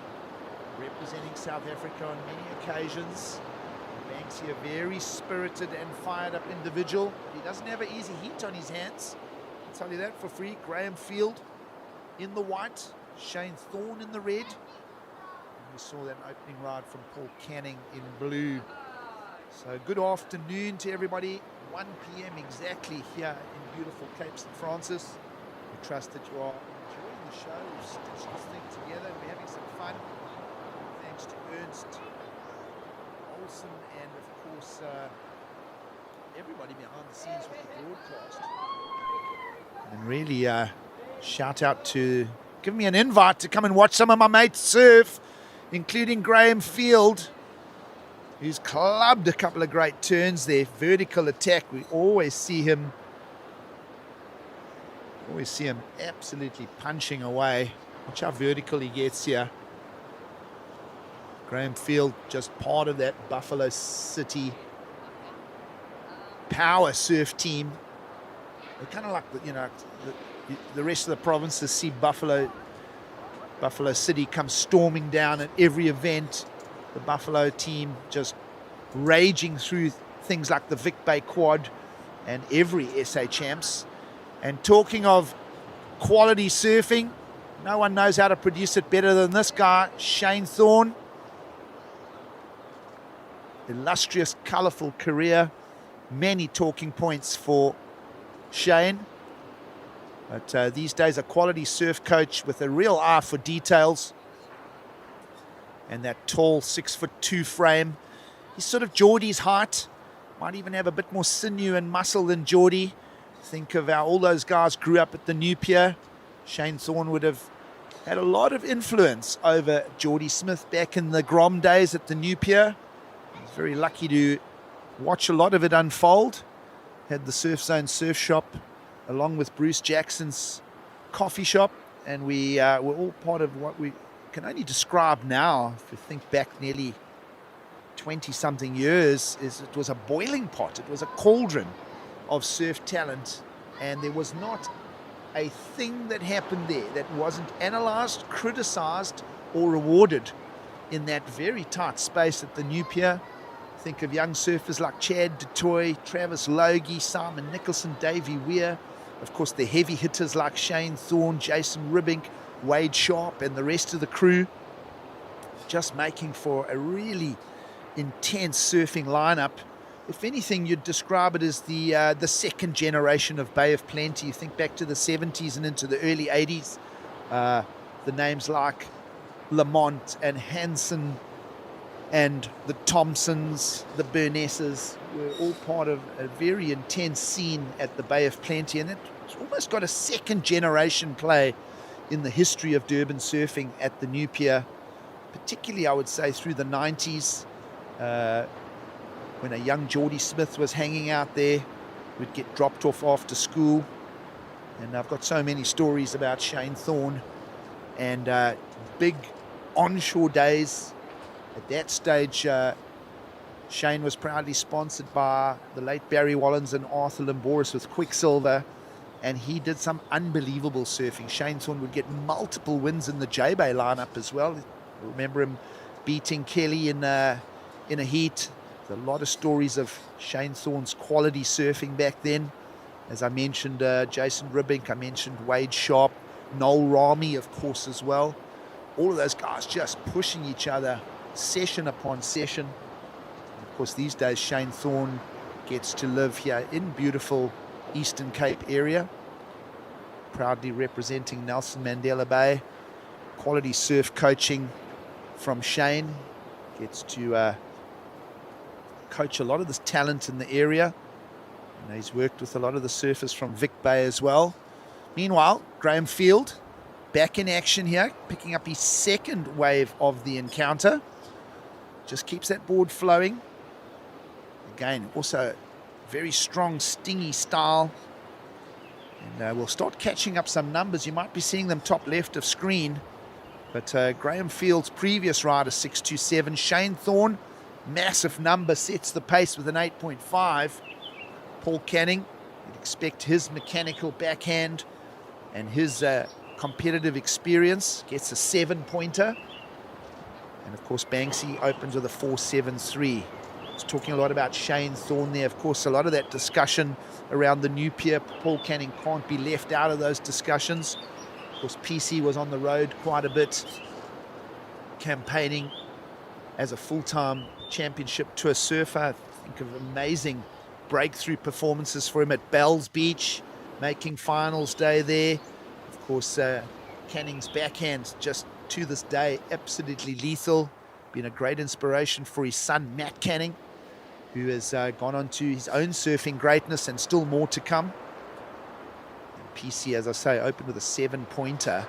representing South Africa on many occasions. Banksy, a very spirited and fired up individual. He doesn't have an easy heat on his hands, I'll tell you that for free. Graham Field in the white, Shane Thorne in the red. We saw that opening ride from Paul Canning in blue. So good afternoon to everybody. 1 p.m. exactly here in beautiful Cape St. Francis. We trust that you are enjoying the show. We've stitched this thing together and we're having some fun. Thanks to Ernst, Olsen, and of course everybody behind the scenes with the broadcast. And really shout out to, give me an invite to come and watch some of my mates surf, including Graham Field, who's clubbed a couple of great turns there. Vertical attack, we always see him absolutely punching away. Watch how vertical he gets here. Graham Field, just part of that Buffalo City power surf team. They're kind of like the rest of the provinces see Buffalo City come storming down at every event. The Buffalo team just raging through things like the Vic Bay Quad and every SA Champs. And talking of quality surfing, no one knows how to produce it better than this guy, Shane Thorne. Illustrious, colourful career. Many talking points for Shane. But these days, a quality surf coach with a real eye for details. And that tall 6'2" frame. He's sort of Geordie's height. Might even have a bit more sinew and muscle than Geordie. Think of how all those guys grew up at the New Pier. Shane Thorne would have had a lot of influence over Geordie Smith back in the Grom days at the New Pier. I was very lucky to watch a lot of it unfold. Had the Surf Zone Surf Shop along with Bruce Jackson's coffee shop, and we were all part of what we can only describe now, if you think back nearly 20-something years, is it was a boiling pot. It was a cauldron of surf talent, and there was not a thing that happened there that wasn't analysed, criticised or rewarded in that very tight space at the New Pier. Think of young surfers like Chad DeToy, Travis Logie, Simon Nicholson, Davey Weir, of course the heavy hitters like Shane Thorne, Jason Ribbink, Wade Sharp and the rest of the crew, just making for a really intense surfing lineup. If anything, you'd describe it as the second generation of Bay of Plenty. You think back to the 70s and into the early 80s. The names like Lamont and Hansen and the Thompsons, the Burnesses were all part of a very intense scene at the Bay of Plenty. And it's almost got a second generation play in the history of Durban surfing at the New Pier, particularly I would say through the 90s. When a young Geordie Smith was hanging out there, we'd get dropped off after school. And I've got so many stories about Shane Thorne and big onshore days. At that stage, Shane was proudly sponsored by the late Barry Wallens and Arthur Limboris with Quicksilver, and he did some unbelievable surfing. Shane Thorne would get multiple wins in the J-Bay lineup as well. I remember him beating Kelly in a heat. There's a lot of stories of Shane Thorne's quality surfing back then. As I mentioned, Jason Ribbink, I mentioned Wade Sharp, Noel Rami, of course, as well. All of those guys just pushing each other session upon session. And of course, these days, Shane Thorne gets to live here in beautiful Eastern Cape area, proudly representing Nelson Mandela Bay. Quality surf coaching from Shane. Gets to coach a lot of this talent in the area. And he's worked with a lot of the surfers from Vic Bay as well. Meanwhile, Graham Field back in action here, picking up his second wave of the encounter. Just keeps that board flowing. Again, also very strong, stingy style. And we'll start catching up some numbers. You might be seeing them top left of screen. But Graham Field's previous ride, a 6.27. Shane Thorne, massive number, sets the pace with an 8.5. Paul Canning, you'd expect his mechanical backhand and his competitive experience, gets a 7-pointer. And of course, Banksy opens with a 4.73. It's talking a lot about Shane Thorne there. Of course, a lot of that discussion around the New Pier. Paul Canning can't be left out of those discussions. Of course, PC was on the road quite a bit, campaigning as a full-time championship tour surfer. Think of amazing breakthrough performances for him at Bells Beach, making finals day there. Of course, Canning's backhand just to this day absolutely lethal. been a great inspiration for his son, Matt Canning, who has gone on to his own surfing greatness and still more to come. And PC, as I say, opened with a 7-pointer.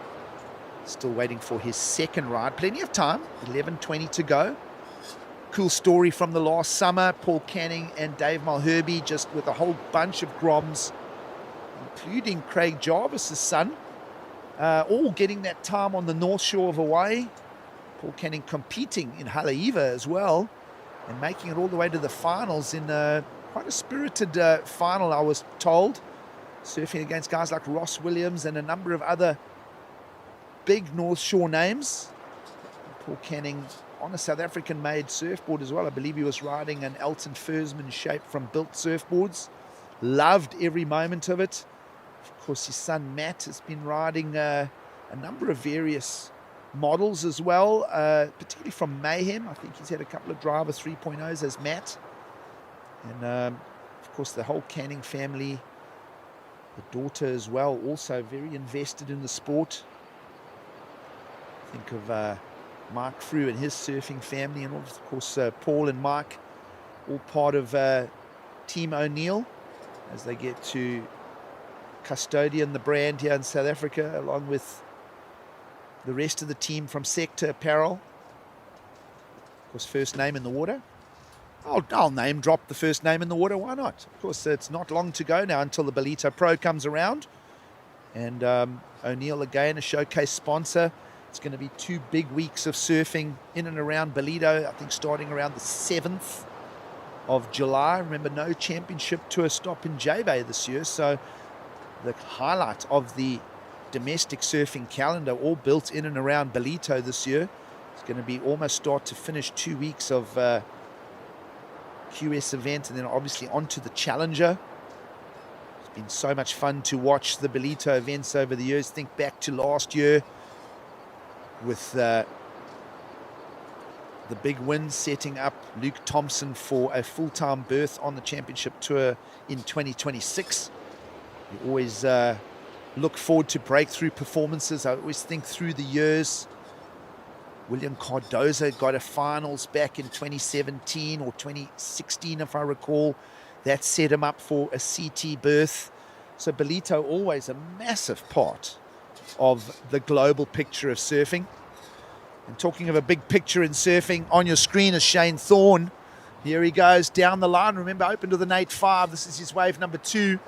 Still waiting for his second ride. Plenty of time, 11:20 to go. Cool story from the last summer. Paul Canning and Dave Mulherby just with a whole bunch of Groms, including Craig Jarvis's son, all getting that time on the north shore of Hawaii. Paul Canning competing in Haleiwa as well and making it all the way to the finals in quite a spirited final, I was told. Surfing against guys like Ross Williams and a number of other big North Shore names. Paul Canning on a South African-made surfboard as well. I believe he was riding an Elton Fersman shape from Built Surfboards. Loved every moment of it. Of course, his son Matt has been riding a number of various models as well, particularly from Mayhem. I think he's had a couple of driver 3.0s as Matt. And of course, the whole Canning family, the daughter as well, also very invested in the sport. Think of Mark Frew and his surfing family, and of course Paul and Mike, all part of Team O'Neill as they get to custodian the brand here in South Africa, along with the rest of the team from SISSTR Apparel. Of course, first name in the water. I'll name drop the first name in the water, why not? Of course, it's not long to go now until the Belito Pro comes around. And O'Neill, again, a showcase sponsor. It's going to be 2 big weeks of surfing in and around Belito, I think starting around the 7th of July. Remember, no championship tour stop in J-Bay this year, so the highlight of the domestic surfing calendar, all built in and around Belito this year. It's going to be almost start to finish 2 weeks of QS event, and then obviously onto the Challenger. It's been so much fun to watch the Belito events over the years. Think back to last year with the big win setting up Luke Thompson for a full-time berth on the championship tour in 2026. You always look forward to breakthrough performances. I always think through the years. William Cardozo got a finals back in 2017 or 2016, if I recall. That set him up for a CT berth. So Belito always a massive part of the global picture of surfing. And talking of a big picture in surfing, on your screen is Shane Thorne. Here he goes down the line. Remember, opened with an 8.5. This is his wave number 2.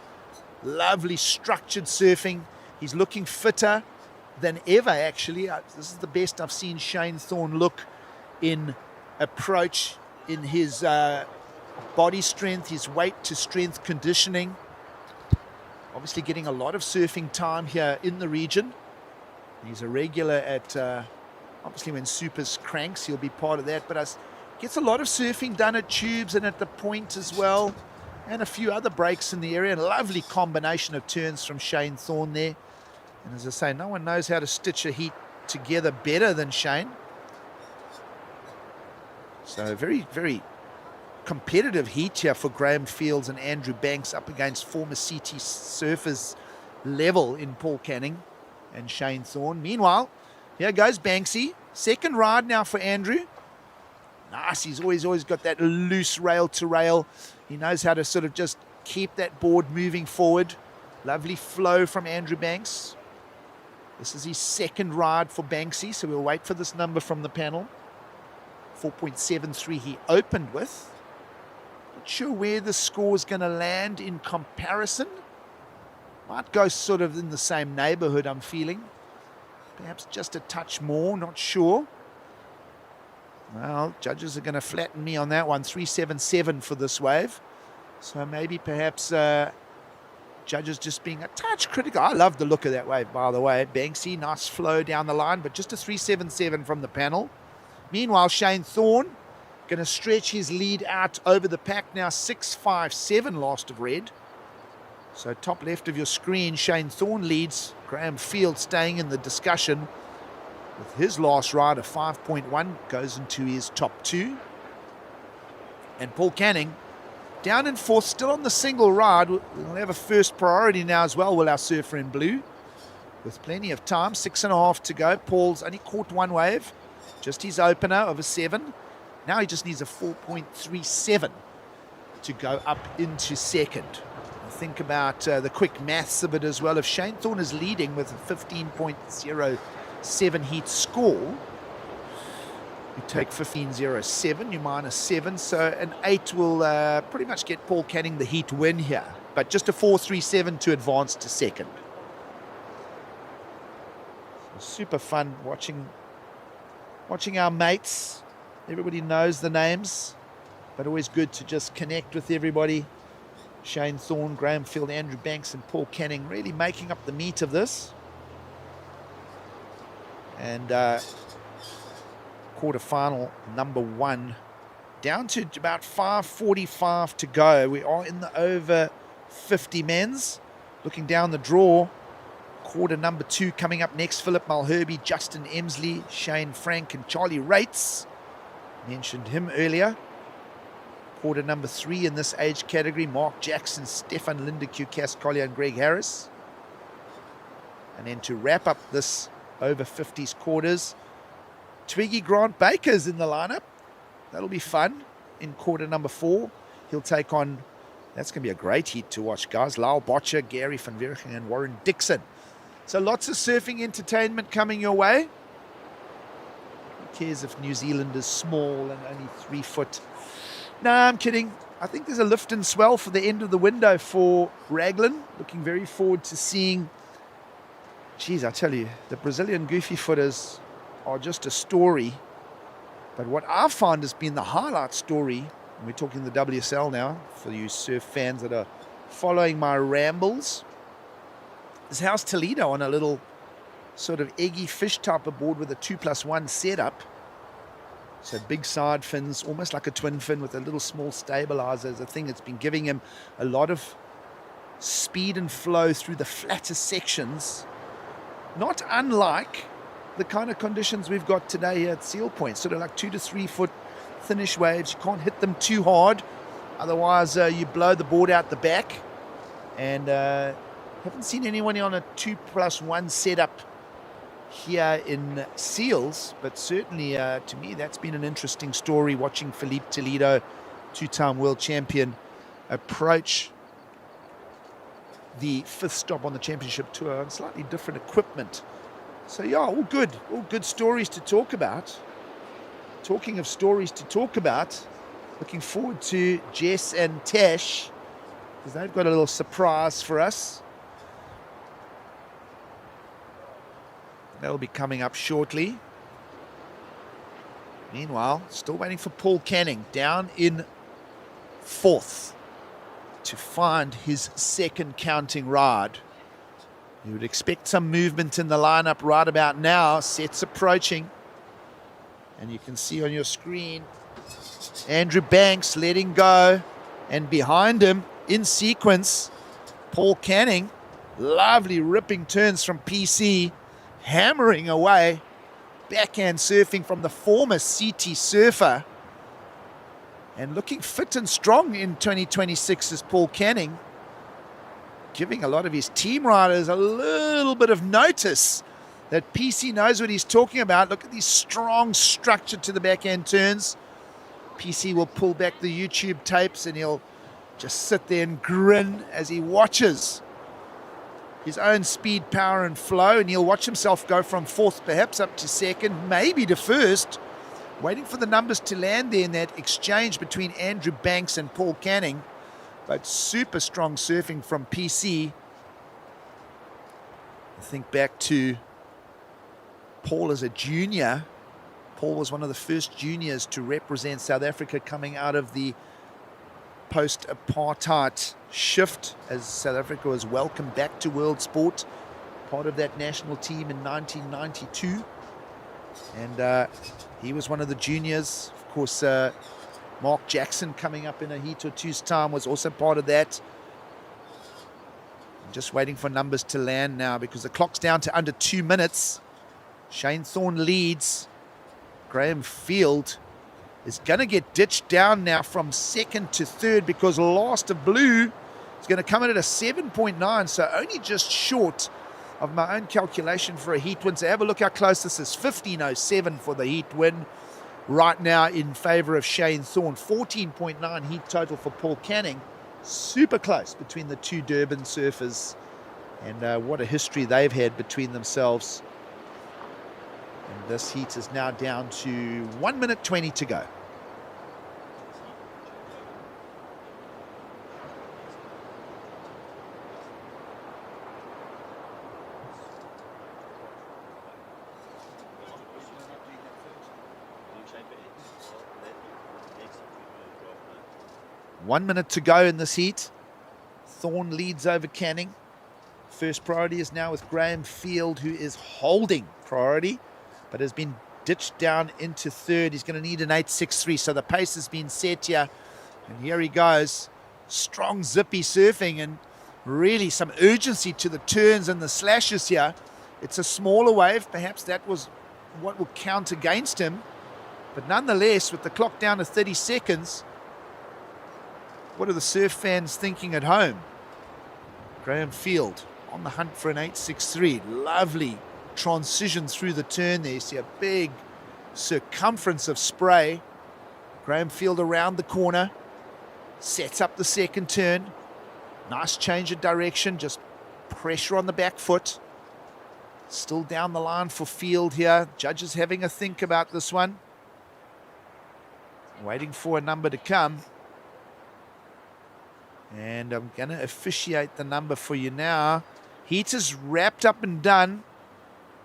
Lovely structured surfing. He's looking fitter than ever, actually. This is the best I've seen Shane Thorne look in approach, in his body strength, his weight to strength conditioning. Obviously getting a lot of surfing time here in the region. He's a regular at, obviously when Supers cranks, he'll be part of that, but gets a lot of surfing done at Tubes and at the Point as well, and a few other breaks in the area. And a lovely combination of turns from Shane Thorne there. And as I say, no one knows how to stitch a heat together better than Shane. So very, very competitive heat here for Graham Fields and Andrew Banks up against former CT surfers level in Paul Canning and Shane Thorne. Meanwhile, here goes Banksy. Second ride now for Andrew. Nice, he's always got that loose rail to rail. He knows how to sort of just keep that board moving forward. Lovely flow from Andrew Banks. This is his second ride for Banksy, so we'll wait for this number from the panel. 4.73 he opened with. Not sure where the score is going to land in comparison. Might go sort of in the same neighborhood, I'm feeling. Perhaps just a touch more, not sure. Well, judges are going to flatten me on that one. 3.77 for this wave. So maybe perhaps judges just being a touch critical. I love the look of that wave, by the way. Banksy, nice flow down the line, but just a 3.77 from the panel. Meanwhile, Shane Thorne going to stretch his lead out over the pack now. 6.57 last of red. So top left of your screen, Shane Thorne leads. Graham Field staying in the discussion with his last ride of 5.1, goes into his top 2. And Paul Canning down in 4th, still on the single ride. We'll have a first priority now as well with our surfer in blue. With plenty of time, 6.5 to go. Paul's only caught one wave. Just his opener of a 7. Now he just needs a 4.37 to go up into second. Think about the quick maths of it as well. If Shane Thorne is leading with a 15.07 heat score, you take 15.07, you minus 7, so an 8 will pretty much get Paul Canning the heat win here. But just a 4.37 to advance to second. So super fun watching our mates. Everybody knows the names, but always good to just connect with everybody. Shane Thorne, Graham Field, Andrew Banks and Paul Canning really making up the meat of this. And quarterfinal number 1 down to about 5:45 to go. We are in the over 50 men's. Looking down the draw, quarter number 2 coming up next. Philip Malherbe, Justin Emsley, Shane Frank and Charlie Rates. Mentioned him earlier. Quarter number 3 in this age category, Mark Jackson, Stefan Lindeque, Cass Collier and Greg Harris. And then to wrap up this over 50s quarters, Twiggy Grant Baker's in the lineup. That'll be fun in quarter number 4. He'll take on, that's going to be a great heat to watch, guys. Lyle Botcher, Gary van Vergen and Warren Dixon. So lots of surfing entertainment coming your way. Who cares if New Zealand is small and only 3 foot? No, I'm kidding. I think there's a lift and swell for the end of the window for Raglan. Looking very forward to seeing. Geez, I tell you, the Brazilian goofy footers are just a story. But what I find has been the highlight story, and we're talking the WSL now, for you surf fans that are following my rambles, is how's Toledo on a little sort of eggy fish type of board with a 2+1 setup. So big side fins, almost like a twin fin with a little small stabilizer is a thing that's been giving him a lot of speed and flow through the flatter sections. Not unlike the kind of conditions we've got today here at Seal Point, sort of like 2 to 3 foot thinnish waves. You can't hit them too hard, otherwise you blow the board out the back. And haven't seen anyone on a 2+1 setup here in Seals, but certainly to me that's been an interesting story, watching Philippe Toledo, 2-time world champion, approach the 5th stop on the championship tour on slightly different equipment. So yeah, all good stories to talk about. Talking of stories to talk about, looking forward to Jess and Tash, because they've got a little surprise for us. That'll be coming up shortly. Meanwhile, still waiting for Paul Canning down in 4th to find his 2nd counting ride. You would expect some movement in the lineup right about now. Sets approaching. And you can see on your screen Andrew Banks letting go. And behind him, in sequence, Paul Canning. Lovely ripping turns from PC. Hammering away, backhand surfing from the former CT surfer, and looking fit and strong in 2026 is Paul Canning, giving a lot of his team riders a little bit of notice that PC knows what he's talking about. Look at these strong structure to the backhand turns. PC will pull back the YouTube tapes and he'll just sit there and grin as he watches his own speed, power and flow, and he'll watch himself go from 4th perhaps up to 2nd, maybe to 1st, waiting for the numbers to land there in that exchange between Andrew Banks and Paul Canning. But super strong surfing from PC. I think back to Paul as a junior. Paul was one of the first juniors to represent South Africa coming out of the post-apartheid shift, as South Africa was welcomed back to world sport, part of that national team in 1992. And he was one of the juniors. Of course, Mark Jackson coming up in a heat or two's time was also part of that. I'm just waiting for numbers to land now because the clock's down to under 2 minutes. Shane Thorne leads. Graham Field is going to get ditched down now from 2nd to 3rd because Last of Blue is going to come in at a 7.9, so only just short of my own calculation for a heat win. So have a look how close this is. 15.07 for the heat win right now in favour of Shane Thorne. 14.9 heat total for Paul Canning. Super close between the two Durban surfers. And what a history they've had between themselves. And this heat is now down to 1 minute 20 to go. One minute to go in this heat. Thorne leads over Canning. First priority is now with Graham Field, who is holding priority, but has been ditched down into third. He's going to need an 8.63, so the pace has been set here. And here he goes. Strong, zippy surfing and really some urgency to the turns and the slashes here. It's a smaller wave. Perhaps that was what will count against him. But nonetheless, with the clock down to 30 seconds, what are the surf fans thinking at home? Graham Field on the hunt for an 8.63. Lovely transition through the turn there. You see a big circumference of spray. Graham Field around the corner. Sets up the second turn. Nice change of direction. Just pressure on the back foot. Still down the line for Field here. Judges having a think about this one. Waiting for a number to come. And I'm going to officiate the number for you now. Heat is wrapped up and done.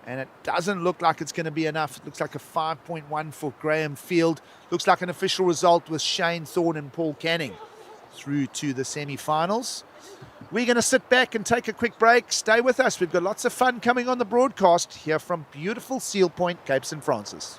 And it doesn't look like it's going to be enough. It looks like a 5.1 for Graham Field. Looks like an official result with Shane Thorne and Paul Canning through to the semi-finals. We're going to sit back and take a quick break. Stay with us. We've got lots of fun coming on the broadcast here from beautiful Seal Point, Cape St. Francis.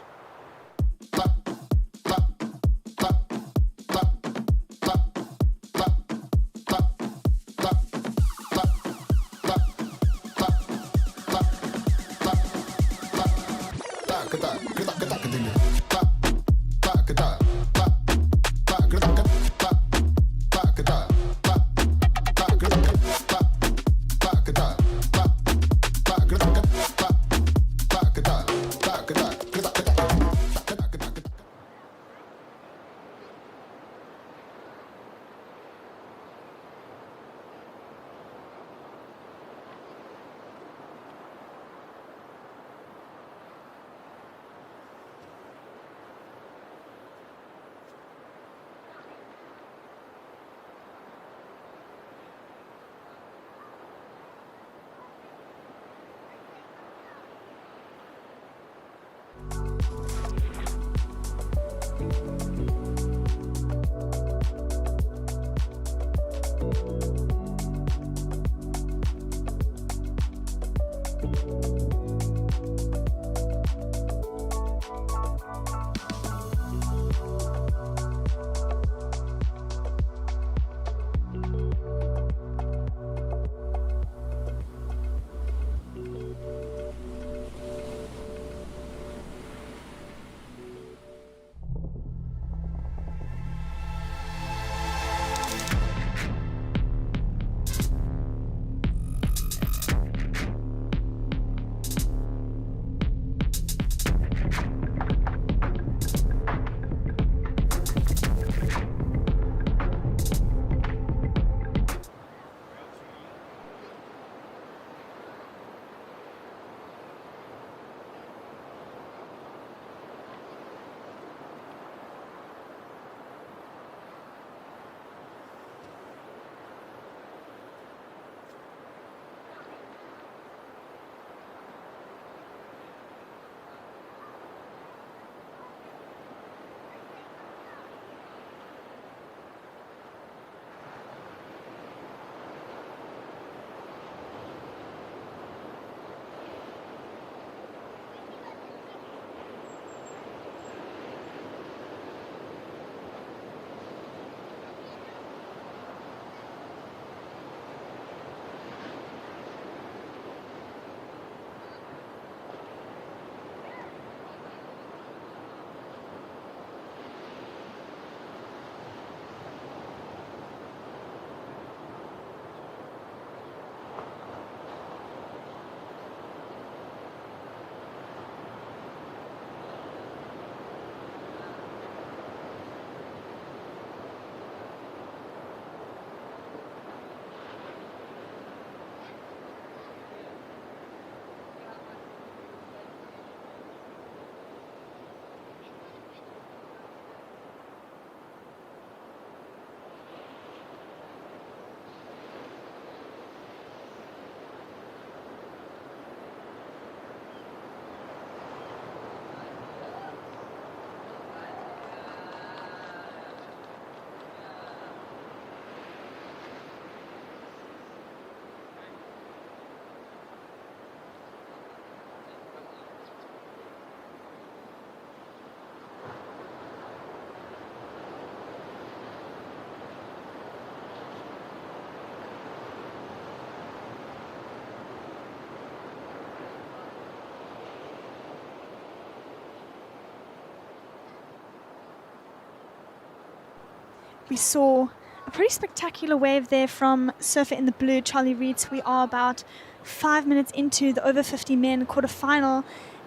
we saw a pretty spectacular wave there from surfer in the blue, Charlie Reitz. We are about 5 minutes into the over 50 men quarterfinal,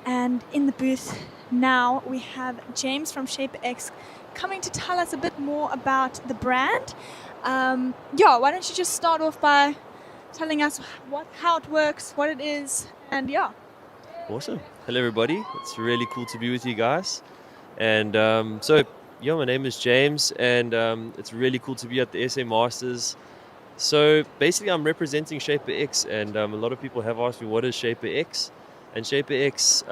and in the booth now we have James from ShaperX coming to tell us a bit more about the brand. Why don't you just start off by telling us how it works, what it is, and yeah. Awesome. Hello everybody, it's really cool to be with you guys. And my name is James, and it's really cool to be at the SA Masters. So basically I'm representing ShaperX, and a lot of people have asked me what is ShaperX. And ShaperX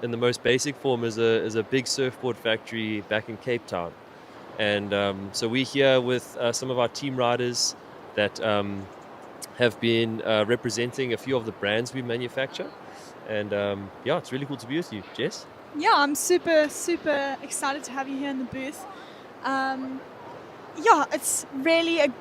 in the most basic form is a big surfboard factory back in Cape Town. And so we're here with some of our team riders that have been representing a few of the brands we manufacture. And it's really cool to be with you, Jess. Yeah, I'm super, super excited to have you here in the booth. It's really a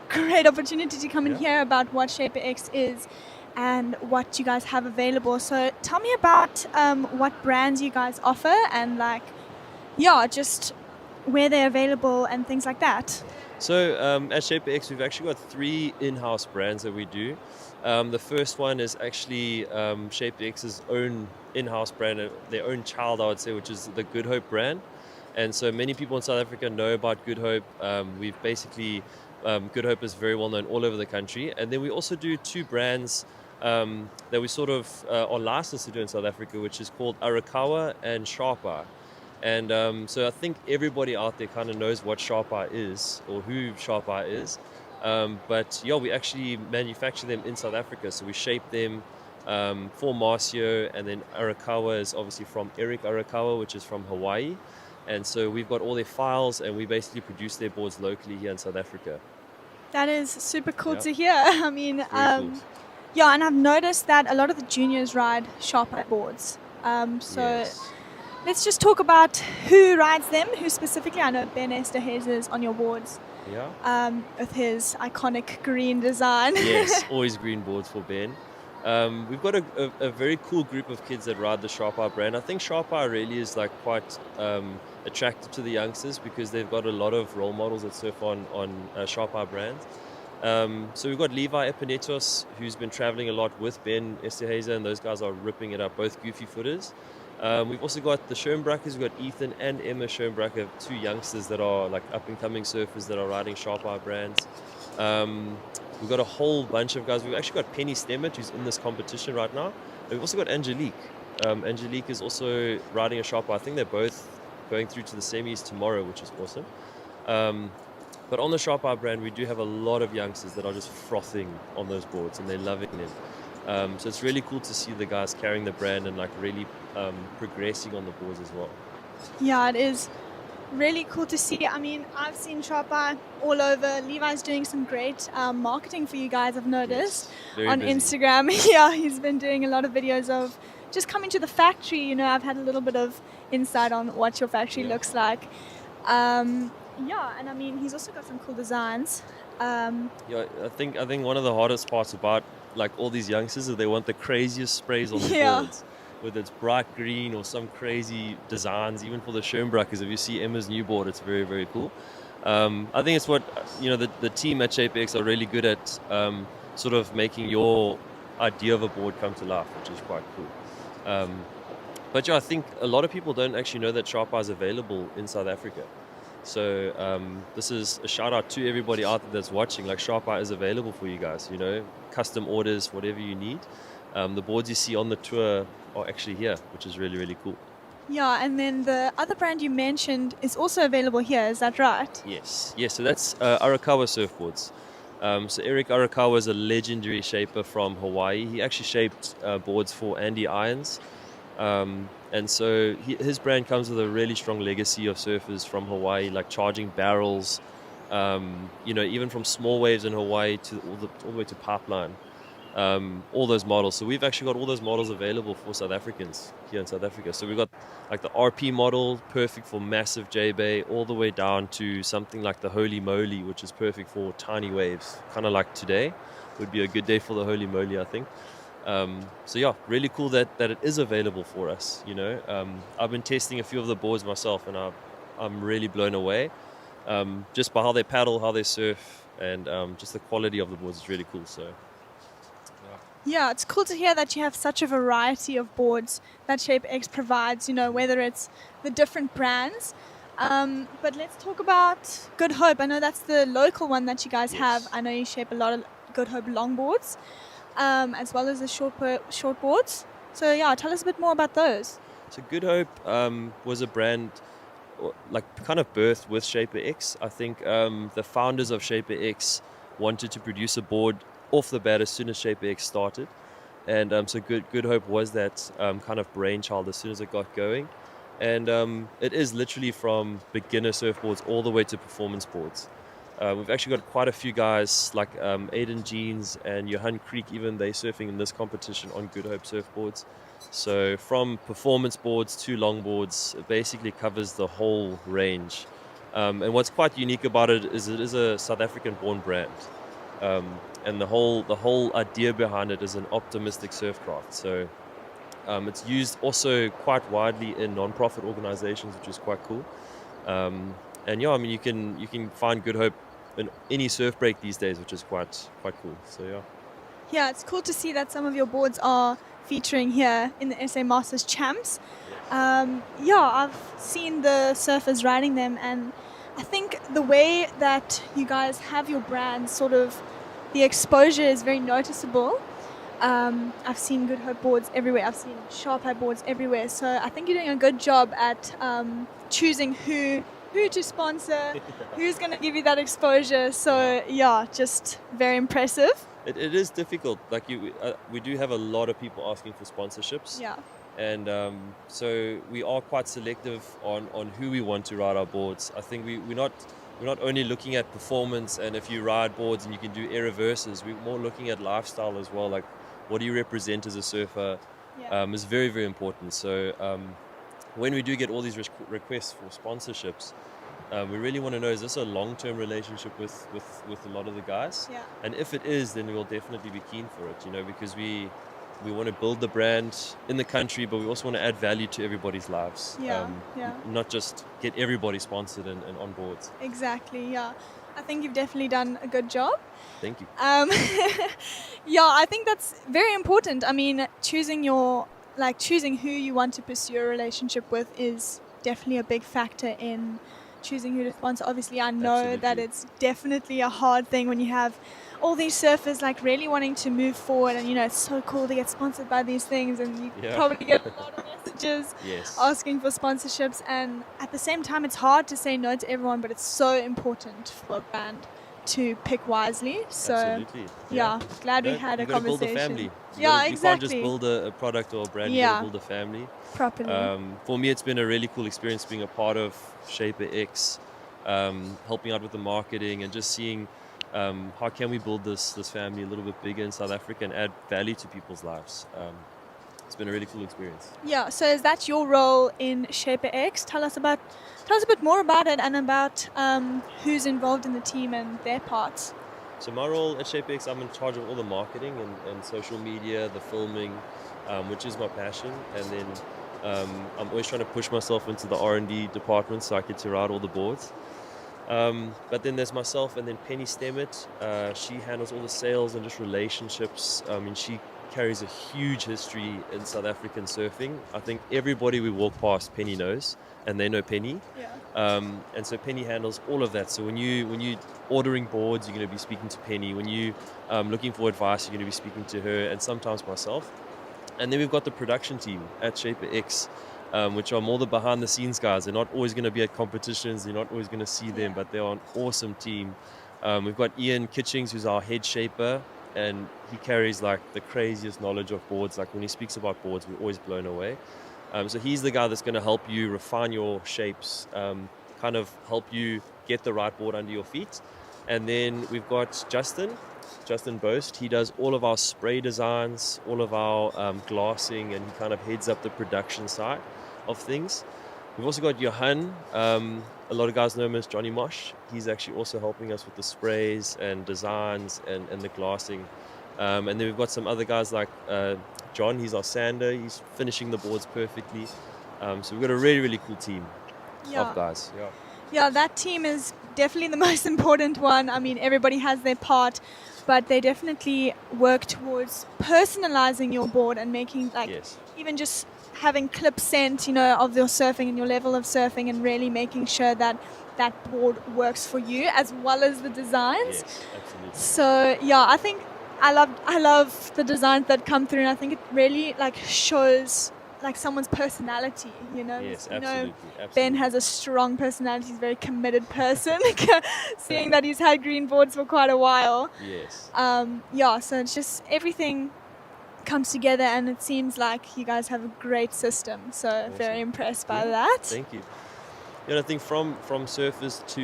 great opportunity to come and hear about what ShaperX is and what you guys have available. So tell me about what brands you guys offer and just where they're available and things like that. So at ShaperX, we've actually got 3 in-house brands that we do. The first one is actually ShaperX's own in-house brand, their own child, I would say, which is the Good Hope brand. And so many people in South Africa know about Good Hope. We've basically, Good Hope is very well known all over the country. And then we also do 2 brands that we sort of are licensed to do in South Africa, which is called Arakawa and Sharpa. And so I think everybody out there kind of knows what Sharpa is or who Sharpa is. We actually manufacture them in South Africa. So we shape them for Marcio, and then Arakawa is obviously from Eric Arakawa, which is from Hawaii. And so we've got all their files, and we basically produce their boards locally here in South Africa. That is super cool to hear. I mean, cool. And I've noticed that a lot of the juniors ride Sharpa boards. Yes. Let's just talk about who rides them, who specifically. I know Ben Esterhazy is on your boards. Yeah. With his iconic green design. Yes, always green boards for Ben. We've got a very cool group of kids that ride the Sharpa brand. I think Sharpa really is quite attractive to the youngsters because they've got a lot of role models that surf on Sharpa brands. So we've got Levi Epinetos, who's been traveling a lot with Ben Esterhazy, and those guys are ripping it up, both goofy footers. We've also got the Schoenbrackers. We've got Ethan and Emma Schoenbracker, 2 youngsters that are up-and-coming surfers that are riding Sharpa brands. We've got a whole bunch of guys. We've actually got Penny Stemmert, who's in this competition right now. And we've also got Angelique. Angelique is also riding a Sharpa. I think they're both going through to the semis tomorrow, which is awesome. But on the Sharpa brand, we do have a lot of youngsters that are just frothing on those boards, and they're loving them. So it's really cool to see the guys carrying the brand and really progressing on the boards as well. Yeah, it is really cool to see. I mean, I've seen Sharpa all over. Levi's doing some great marketing for you guys, I've noticed, on busy. Instagram. Yeah, he's been doing a lot of videos of just coming to the factory. You know, I've had a little bit of insight on what your factory looks like. And I mean, he's also got some cool designs. I think one of the hardest parts about all these youngsters is they want the craziest sprays on their boards, whether it's bright green or some crazy designs. Even for the Schoenbrackers, if you see Emma's new board, it's very, very cool. I think it's what the team at ShaperX are really good at, sort of making your idea of a board come to life, which is quite cool. I think a lot of people don't actually know that Sharpa is available in South Africa. So this is a shout out to everybody out there that's watching. Sharpa is available for you guys, custom orders, whatever you need. The boards you see on the tour are actually here, which is really, really cool. Yeah, and then the other brand you mentioned is also available here, is that right? Yes, so that's Arakawa surfboards. So Eric Arakawa is a legendary shaper from Hawaii. He actually shaped boards for Andy Irons. And so his brand comes with a really strong legacy of surfers from Hawaii, charging barrels, even from small waves in Hawaii to all the way to pipeline, all those models. So we've actually got all those models available for South Africans here in South Africa. So we've got the RP model, perfect for massive J-Bay, all the way down to something like the Holy Moly, which is perfect for tiny waves, kind of like today would be a good day for the Holy Moly, I think. Really cool that it is available for us. I've been testing a few of the boards myself, and I'm really blown away. just by how they paddle, how they surf, and just the quality of the boards is really cool. So Yeah, it's cool to hear that you have such a variety of boards that Shape X provides, you know, whether it's the different brands. But let's talk about Good Hope. I know that's the local one that you guys have. I know you shape a lot of Good Hope longboards, as well as the short boards. So yeah, tell us a bit more about those. So Good Hope was a brand like kind of birthed with Shaper X. I think the founders of Shaper X wanted to produce a board off the bat as soon as Shaper X started, and so Good Hope was that kind of brainchild as soon as it got going, and it is literally from beginner surfboards all the way to performance boards. We've actually got quite a few guys like Aiden Jeans and Johan Creek, even they surfing in this competition on Good Hope surfboards. So from performance boards to longboards, it basically covers the whole range. And what's quite unique about it is a South African born brand. And the whole idea behind it is an optimistic surfcraft. So it's used also quite widely in non-profit organizations, which is quite cool. And yeah, I mean, you can find Good Hope in any surf break these days, which is quite cool. So yeah. Yeah, it's cool to see that some of your boards are featuring here in the SA Masters Champs. Yeah, I've seen the surfers riding them, and I think the way that you guys have your brand, sort of the exposure is very noticeable. I've seen Good Hope boards everywhere. I've seen Sharp Eye boards everywhere. So I think you're doing a good job at choosing who to sponsor, who's going to give you that exposure. So yeah, just very impressive. It is difficult. Like we do have a lot of people asking for sponsorships. Yeah. And so we are quite selective on who we want to ride our boards. I think we're not only looking at performance and if you ride boards and you can do air reverses, we're more looking at lifestyle as well. Like, what do you represent as a surfer? Is very, very important. So when we do get all these requests for sponsorships, we really want to know, is this a long-term relationship with a lot of the guys? Yeah. And if it is, then we'll definitely be keen for it, you know, because we want to build the brand in the country, but we also want to add value to everybody's lives. Not just get everybody sponsored and on boards. Exactly, yeah. I think you've definitely done a good job. Thank you. Yeah, I think that's very important. I mean, choosing who you want to pursue a relationship with is definitely a big factor in choosing who to sponsor. Obviously, I know that it's definitely a hard thing when you have all these surfers like really wanting to move forward, and you know, it's so cool to get sponsored by these things, and you probably get a lot of messages asking for sponsorships, and at the same time it's hard to say no to everyone, but it's so important for a brand to pick wisely. So absolutely. Yeah, glad we had a conversation. Build a family. Exactly. You can't just build a product or a brand, you gotta build a family properly. For me, it's been a really cool experience being a part of Shaper X, helping out with the marketing and just seeing how can we build this family a little bit bigger in South Africa and add value to people's lives. It's been a really cool experience. Yeah, so is that your role in Shaper X? Tell us a bit more about it and about who's involved in the team and their parts. So my role at Shaper X, I'm in charge of all the marketing and social media, the filming, which is my passion. And then I'm always trying to push myself into the R&D department so I get to ride all the boards. But then there's myself and then Penny Stemmet. She handles all the sales and just relationships. I mean, she carries a huge history in South African surfing. I think everybody we walk past, Penny knows, and they know Penny. And so Penny handles all of that. So when you ordering boards, you're going to be speaking to Penny. When you looking for advice, you're going to be speaking to her, and sometimes myself. And then we've got the production team at Shaper X, which are more the behind the scenes guys. They're not always going to be at competitions. You're not always going to see them, but they're an awesome team. We've got Ian Kitchings, who's our head shaper, and he carries like the craziest knowledge of boards. Like when he speaks about boards, we're always blown away. So he's the guy that's going to help you refine your shapes, kind of help you get the right board under your feet. And then we've got Justin Boast. He does all of our spray designs, all of our glassing, and he kind of heads up the production side of things. We've also got Johan. A lot of guys know him as Johnny Mosh. He's actually also helping us with the sprays and designs and the glassing. And then we've got some other guys like John. He's our sander. He's finishing the boards perfectly. So we've got a really, really cool team of guys. Yeah, that team is definitely the most important one. I mean, everybody has their part, but they definitely work towards personalizing your board and making like Yes. even just having clips sent, you know, of your surfing and your level of surfing, and really making sure that that board works for you as well as the designs. Yes, absolutely. So yeah, I think I love the designs that come through, and I think it really like shows like someone's personality, you know. Yes, You know, absolutely. Ben Absolutely. has a strong personality. He's a very committed person, seeing that he's had green boards for quite a while. Yes. Yeah, so it's just everything comes together, and it seems like you guys have a great system. So very Awesome. impressed by Yeah, that. Thank you. You know, I think from surfers to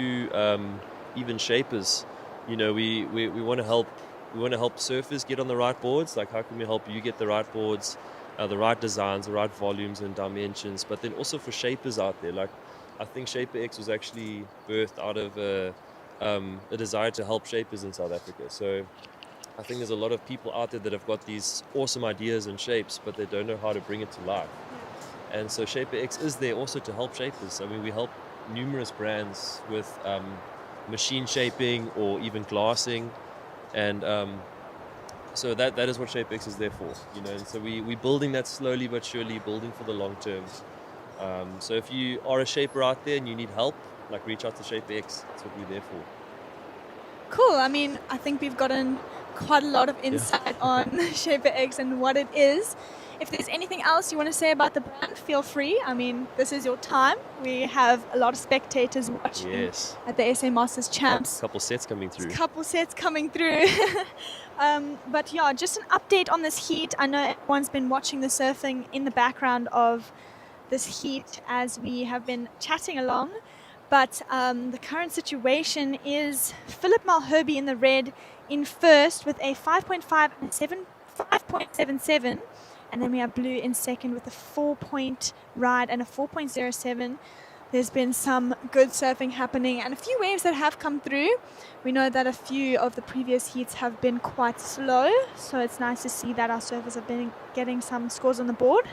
even shapers, you know, we want to help. We want to help surfers get on the right boards. Like, how can we help you get the right boards, the right designs, the right volumes and dimensions? But then also for shapers out there, like, I think Shaper X was actually birthed out of a desire to help shapers in South Africa. So I think there's a lot of people out there that have got these awesome ideas and shapes, but they don't know how to bring it to life. And so Shaper X is there also to help shapers. I mean, we help numerous brands with machine shaping or even glassing. And so that is what Shaper X is there for, you know. And so we're building that slowly but surely, building for the long term. So if you are a shaper out there and you need help, like, reach out to Shaper X. That's what we're there for. Cool. I mean, I think we've gotten quite a lot of insight on Shaper X and what it is. If there's anything else you want to say about the brand, feel free. I mean, this is your time. We have a lot of spectators watching Yes. at the SA Masters Champs. A couple sets coming through. Couple sets coming through. But yeah, just an update on this heat. I know everyone's been watching the surfing in the background of this heat as we have been chatting along. But the current situation is Philip Malherbe in the red in first with a 5.5 and 5.77. And then we have Blue in second with a 4-point ride and a 4.07. There's been some good surfing happening and a few waves that have come through. We know that a few of the previous heats have been quite slow, so it's nice to see that our surfers have been getting some scores on the board.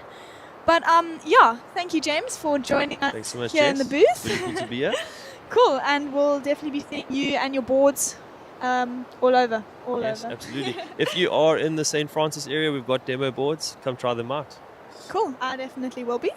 But yeah, thank you, James, for joining us Thanks so much, here Jess. in the booth. Really cool to be here. Cool, and we'll definitely be seeing you and your boards all over. Yes, absolutely. If you are in the St. Francis area, we've got demo boards. Come try them out. Cool, I definitely will be.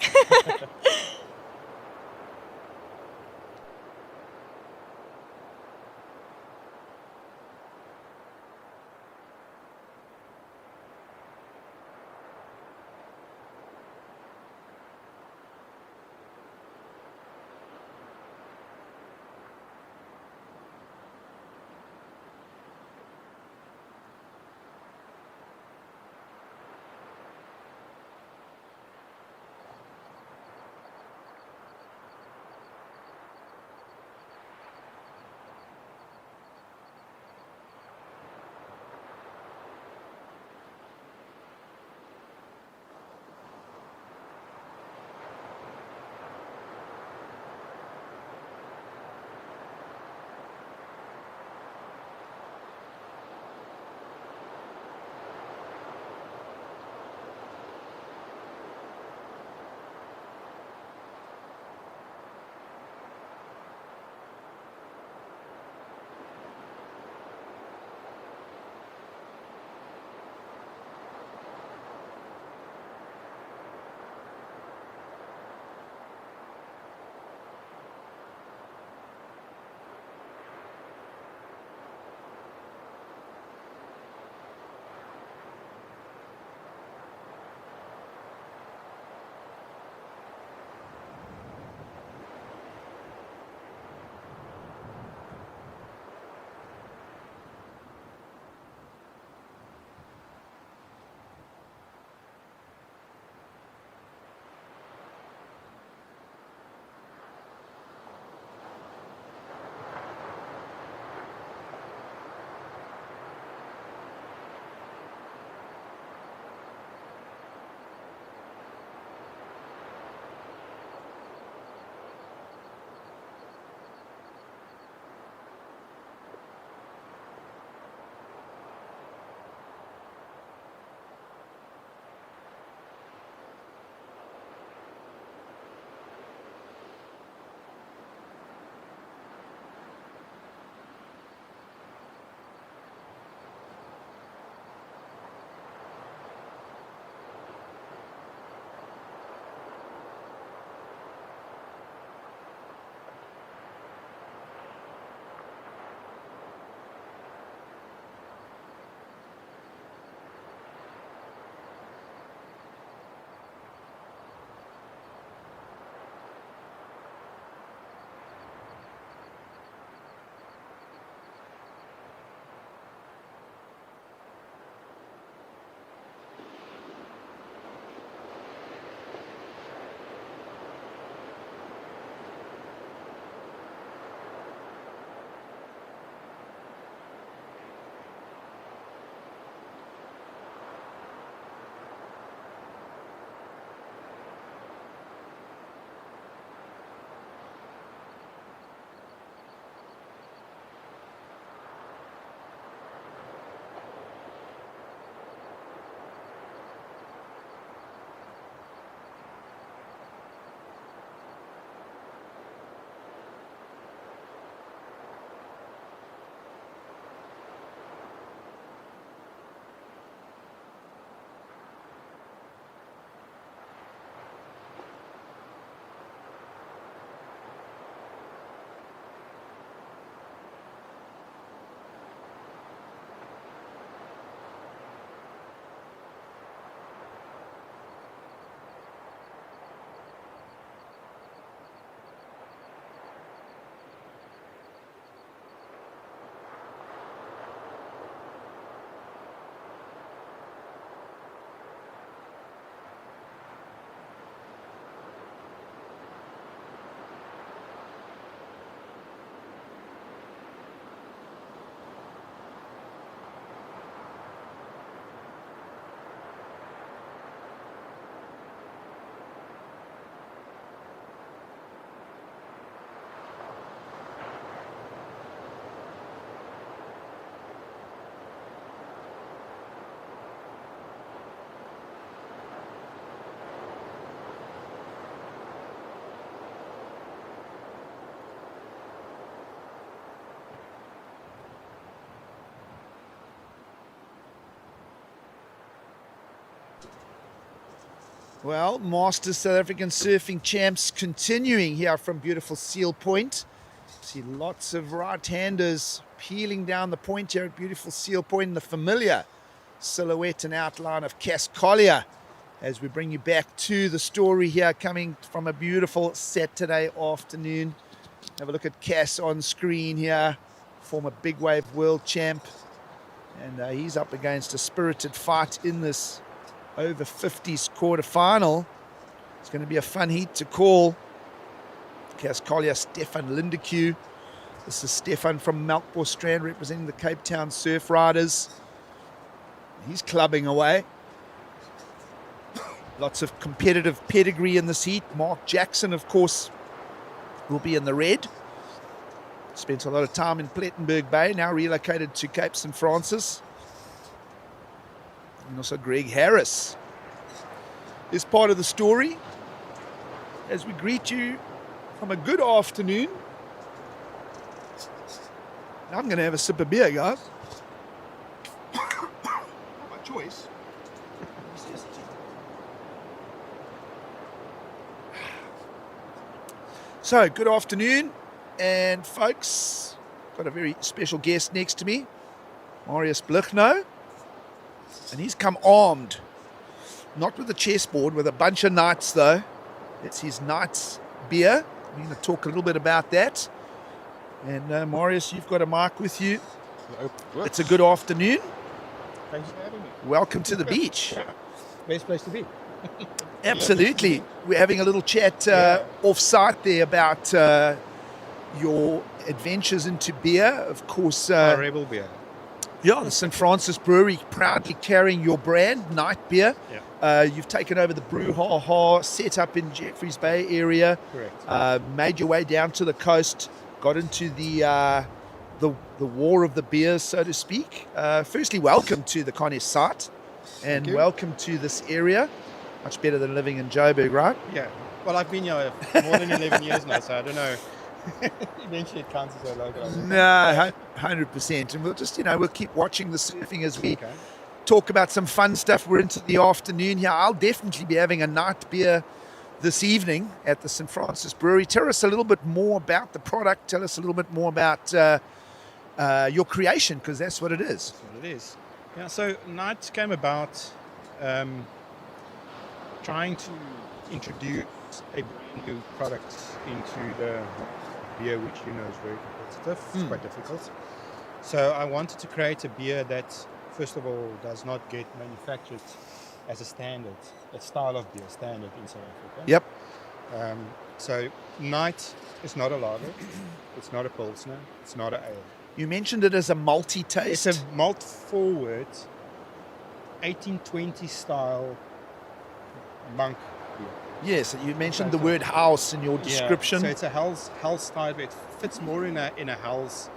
Well, Masters South African Surfing Champs continuing here from beautiful Seal Point. See lots of right-handers peeling down the point here at beautiful Seal Point in the familiar silhouette and outline of Cass Collier as we bring you back to the story here coming from a beautiful Saturday afternoon. Have a look at Cass on screen here, former big wave world champ, and he's up against a spirited fight in this over 50s quarterfinal. It's going to be a fun heat to call. Cass Collier, Stefan Lindeque. This is Stefan from Melkbos representing the Cape Town Surf Riders. He's clubbing away. Lots of competitive pedigree in this heat. Mark Jackson, of course, will be in the red. Spent a lot of time in Plettenberg Bay, now relocated to Cape St. Francis. And also Greg Harris is part of the story as we greet you from a good afternoon. I'm going to have a sip of beer, guys. My choice. So, good afternoon, and folks, got a very special guest next to me, Marius Blichno, and he's come armed, not with a chessboard, with a bunch of knights though. It's his knight's beer. We're going to talk a little bit about that. And Marius, you've got a mic with you. Hello. It's a good afternoon. Thanks for having me. Welcome to the beach. Best place to be. Absolutely. We're having a little chat off-site there about your adventures into beer. Of course, Rebel beer. yeah, the St. Francis Brewery proudly carrying your brand, Night Beer. Yeah. You've taken over the brouhaha set up in Jeffreys Bay area. Correct. Made your way down to the coast, got into the war of the beers, so to speak. Firstly, welcome to the Connes site, and welcome to this area. Much better than living in Joburg, right? Yeah. Well, I've been here more than 11 years now, so I don't know. Eventually it counts as a local. No, 100%. And we'll just, we'll keep watching the surfing as we talk about some fun stuff. We're into the afternoon here. I'll definitely be having a night beer this evening at the St. Francis Brewery. Tell us a little bit more about the product. Tell us a little bit more about your creation, because that's what it is. That's what it is. Yeah, so Night came about trying to introduce a brand new product into the beer, which is very competitive. It's quite difficult. So I wanted to create a beer that, first of all, does not get manufactured as a standard, a style of beer standard in South Africa. Yep. So Night is not a lager, it's not a pilsner, it's not an ale. You mentioned it as a multi-taste. It's a malt-forward 1820 style monk beer. Yes, you mentioned the word house in your description. So it's a Hell's style, but it fits more in a Hell's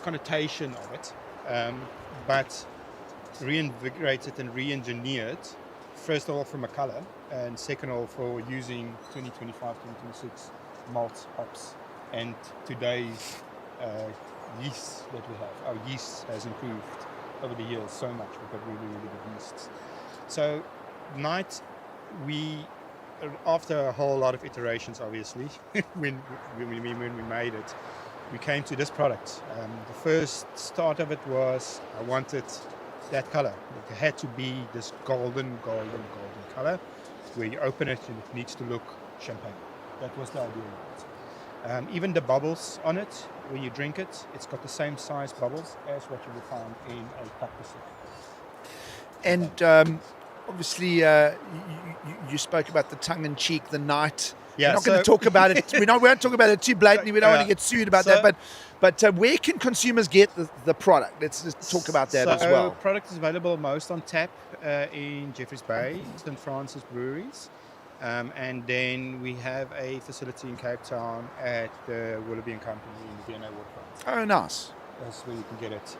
connotation of it, but reinvigorated and re-engineered, first of all from a color, and second of all for using 2025, 2026 malt hops. And today's yeast that we have, our yeast has improved over the years so much. We've got really, really good yeasts. So Night, after a whole lot of iterations, obviously, when we made it, we came to this product. The first start of it was I wanted that color. It had to be this golden color, where you open it and it needs to look champagne. That was the idea of it. Even the bubbles on it, when you drink it, it's got the same size bubbles as what you would find in a cup of soup. And obviously, you spoke about the tongue-in-cheek, the Night. Yeah, we're not going to talk about it. We won't talk about it too blatantly. We don't want to get sued about that. But where can consumers get the product? Let's just talk about that as well. The product is available most on tap in Jeffreys Bay, St. Francis Breweries. And then we have a facility in Cape Town at the Willoughby & Company in the V&A Waterfront. Oh, nice. That's where you can get it.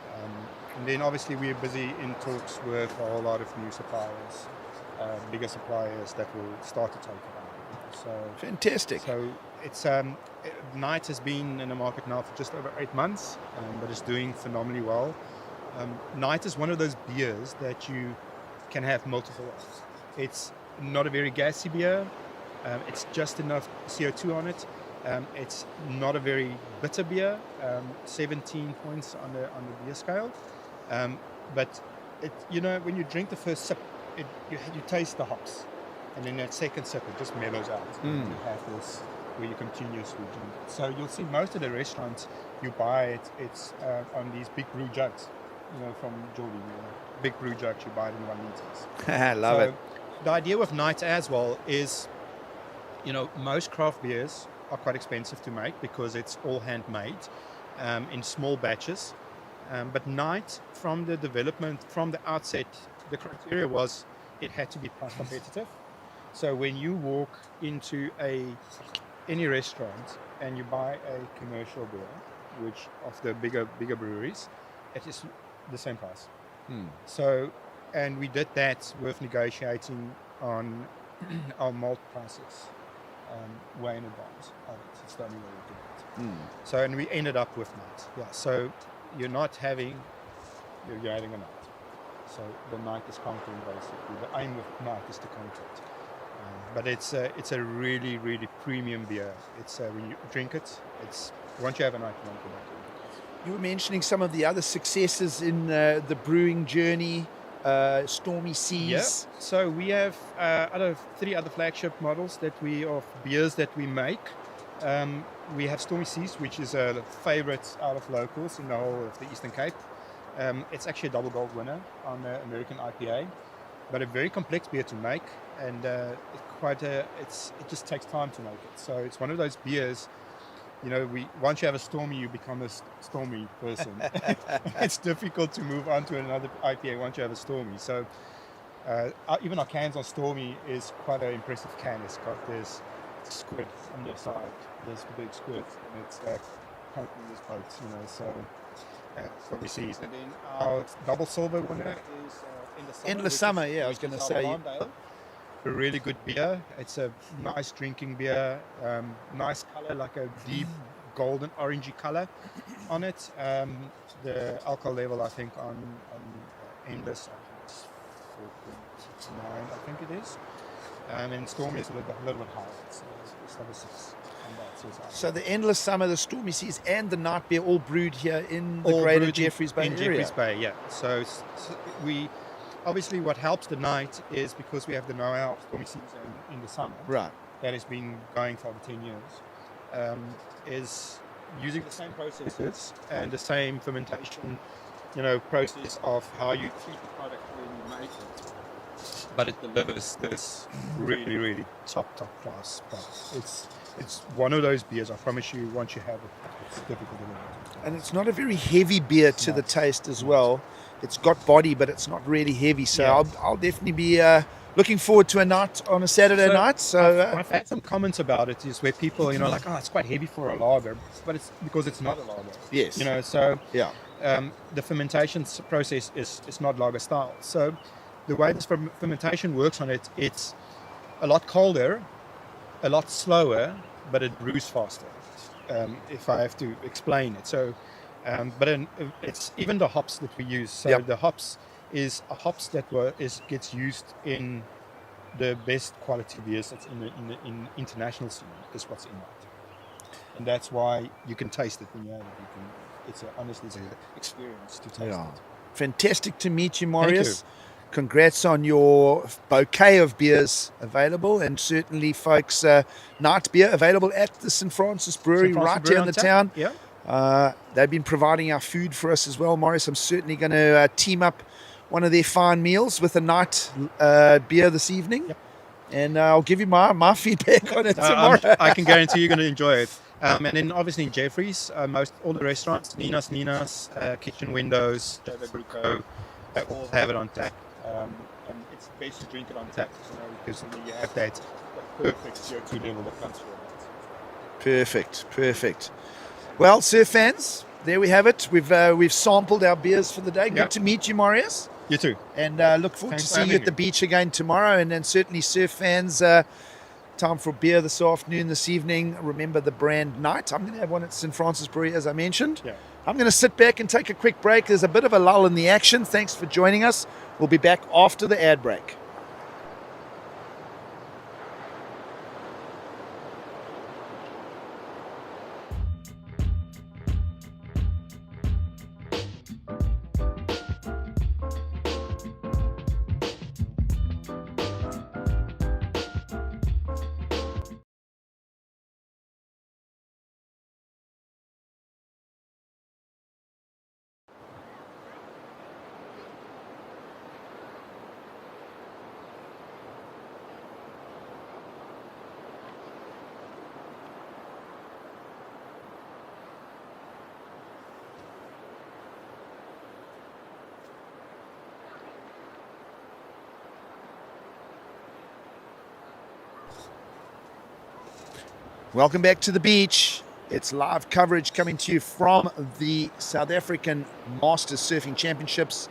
And then obviously we're busy in talks with a whole lot of new suppliers, bigger suppliers that will start to take it on. So fantastic. So it's Night has been in the market now for just over 8 months, but it's doing phenomenally well. Night is one of those beers that you can have multiple of. It's not a very gassy beer. It's just enough CO2 on it. It's not a very bitter beer. 17 points on the beer scale. But when you drink the first sip, you taste the hops, and then that second sip it just mellows out. And you have this where you continuously drink it. So you'll see most of the restaurants you buy it. It's on these big brew jugs, from Geordie. Big brew jugs, you buy it in 1 liters. I love it. The idea with Night as well is, most craft beers are quite expensive to make because it's all handmade in small batches. But Night, from the development, from the outset, the criteria was it had to be price competitive. So when you walk into any restaurant and you buy a commercial beer, which of the bigger breweries, it is the same price. So, and we did that with negotiating on our malt prices way in advance of it. It's the only way we did it. So, and we ended up with Night. Yeah. So you're having a Night. So the Night is conquering basically. The aim of Night is to conquer it. But it's a really, really premium beer. It's when you drink it, once you have a Night, you won't go back to it. You were mentioning some of the other successes in the brewing journey, Stormy Seas. Yeah. So we have 3 other flagship models of beers that we make. We have Stormy Seas, which is a favorite out of locals in the whole of the Eastern Cape. It's actually a double gold winner on the American IPA, but a very complex beer to make, and it just takes time to make it. So it's one of those beers. Once you have a Stormy, you become a Stormy person. It's difficult to move on to another IPA once you have a Stormy. So even our cans on Stormy is quite an impressive can. It's got this squid on the side, this big squid, and it's pumping this boat, so Stormy Seas. And then our double silver winner is Endless Summer, yeah, I was going to say. A really good beer. It's a nice drinking beer. Nice color, like a deep golden orangey color on it. The alcohol level, I think, on Endless, it's 4.9, I think it is. And Stormy is a little bit higher. It's number 6 on that. So the Endless Summer, the Stormy Seas, and the Night beer all brewed here in the greater Jeffreys Bay area. Jeffreys Bay, yeah. So we. Obviously, what helps the Night is because we have the know-how of Stormy Seas in the summer. Right. That has been going for over 10 years. Is using the same processes and the same fermentation, process of how you treat the product when you make it. But it delivers this really, really top class product. It's one of those beers, I promise you, once you have it, it's difficult to make. And it's not a very heavy beer to the taste as well. It's got body, but it's not really heavy. So yeah. I'll definitely be looking forward to a night on a Saturday night. So I've had some comments about it, is where people, like, it's quite heavy for a lager, but it's because it's not a lager. Yes. So yeah. The fermentation process is not lager style. So the way this fermentation works on it, it's a lot colder, a lot slower, but it brews faster. If I have to explain it. So. But it's even the hops that we use. So the hops is a hops that gets used in the best quality beers that's in international scene is what's in that, and that's why you can taste it when you have it. It's an experience to taste it. Fantastic to meet you, Marius. Thank you. Congrats on your bouquet of beers available, and certainly, folks, Night beer available at the St. Francis Brewery right here in the town. Yeah. They've been providing our food for us as well, Morris. I'm certainly going to team up one of their fine meals with a Night beer this evening. Yep. And I'll give you my feedback on it tomorrow. I can guarantee you're going to enjoy it. And then obviously in Jeffreys, all the restaurants, Nina's, Kitchen Windows, Bruco, they all have it on tap. And it's best to drink it on tap, because you have that perfect CO2 level that comes from it. Perfect. Well, surf fans, there we have it. We've sampled our beers for the day. Good to meet you, Marius. You too. And look forward to seeing you at the beach again tomorrow. And then certainly surf fans, time for beer this afternoon, this evening. Remember the brand Night. I'm going to have one at St. Francis Brewery, as I mentioned. Yeah. I'm going to sit back and take a quick break. There's a bit of a lull in the action. Thanks for joining us. We'll be back after the ad break. Welcome back to the beach. It's live coverage coming to you from the South African Masters Surfing Championships,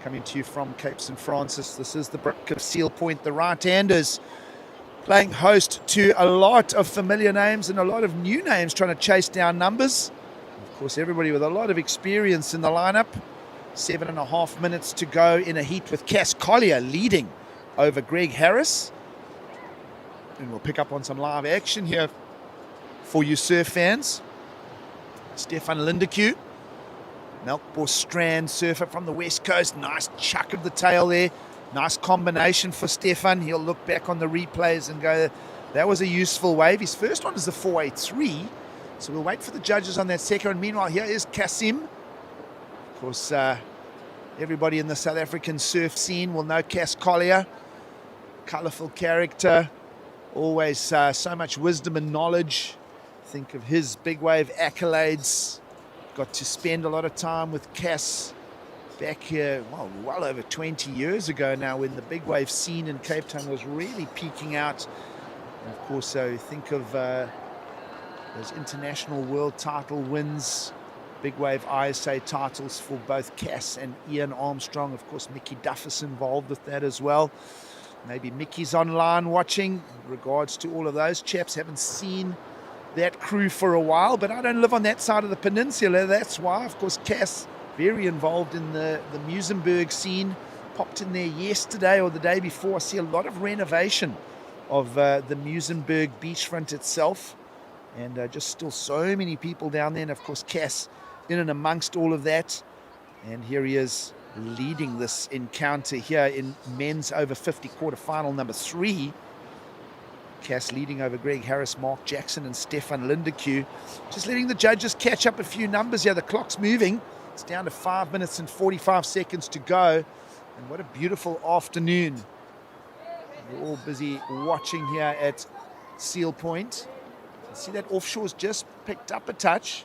coming to you from Cape St. Francis. This is the Brook of Seal Point. The right-handers playing host to a lot of familiar names and a lot of new names trying to chase down numbers. Of course, everybody with a lot of experience in the lineup. 7.5 minutes to go in a heat with Cass Collier leading over Greg Harris. And we'll pick up on some live action here for you surf fans. Stefan Lindeque, Melkbos Strand surfer from the West Coast. Nice chuck of the tail there. Nice combination for Stefan. He'll look back on the replays and go, that was a useful wave. His first one is the 483. So we'll wait for the judges on that second. And meanwhile, here is Kasim. Of course, everybody in the South African surf scene will know Cass Collier. Colourful character. Always so much wisdom and knowledge. Think of his big wave accolades. Got to spend a lot of time with Cass back here, well over 20 years ago now, when the big wave scene in Cape Town was really peaking out. And of course, so think of those international world title wins, big wave ISA titles for both Cass and Ian Armstrong. Of course, Mickey Duffus involved with that as well. Maybe Mickey's online watching. In regards to all of those chaps, haven't seen that crew for a while, but I don't live on that side of the peninsula. That's why, of course, Cass very involved in the Muizenberg scene. Popped in there yesterday or the day before. I see a lot of renovation of the Muizenberg beachfront itself, and just still so many people down there. And of course, Cass in and amongst all of that. And here he is leading this encounter here in men's over 50 quarterfinal number 3. Cass leading over Greg Harris, Mark Jackson and Stefan Lindeque. Just letting the judges catch up a few numbers here. The clock's moving. It's down to 5 minutes and 45 seconds to go. And what a beautiful afternoon. We're all busy watching here at Seal Point. You see that offshore's just picked up a touch.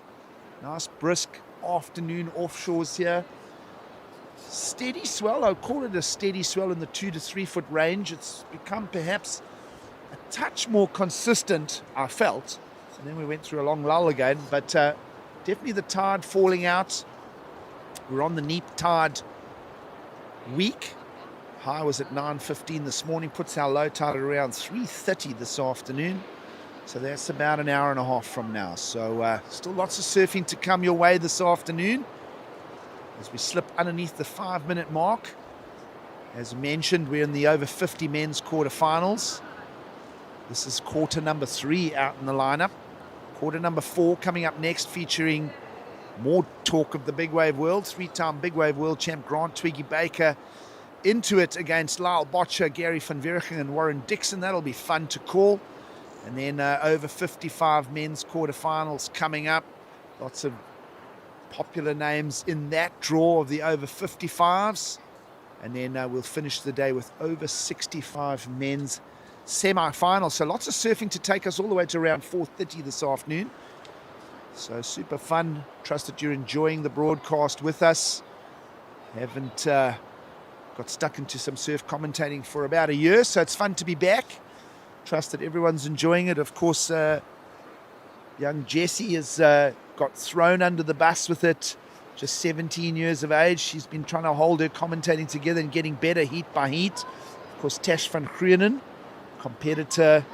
Nice brisk afternoon offshores here. Steady swell. I'll call it a steady swell in the 2 to 3 foot range. It's become perhaps a touch more consistent, I felt. And then we went through a long lull again, but definitely the tide falling out. We're on the neap tide week. High was at 9:15 this morning, puts our low tide at around 3:30 this afternoon. So that's about an hour and a half from now. So still lots of surfing to come your way this afternoon as we slip underneath the 5 minute mark. As mentioned, we're in the over 50 men's quarterfinals. This is quarter number 3 out in the lineup. Quarter number 4 coming up next, featuring more talk of the big wave world. 3-time big wave world champ Grant Twiggy Baker into it against Lyle Botcher, Gary van Verichen and Warren Dixon. That'll be fun to call. And then over 55 men's quarterfinals coming up. Lots of popular names in that draw of the over 55s. And then we'll finish the day with over 65 men's semi-final. So lots of surfing to take us all the way to around 4:30 this afternoon. So super fun. Trust that you're enjoying the broadcast with us. Haven't got stuck into some surf commentating for about a year, so it's fun to be back. Trust that everyone's enjoying it. Of course, young Jessie has got thrown under the bus with it. Just 17 years of age. She's been trying to hold her commentating together and getting better heat by heat. Of course, Tash van Groenen, competitor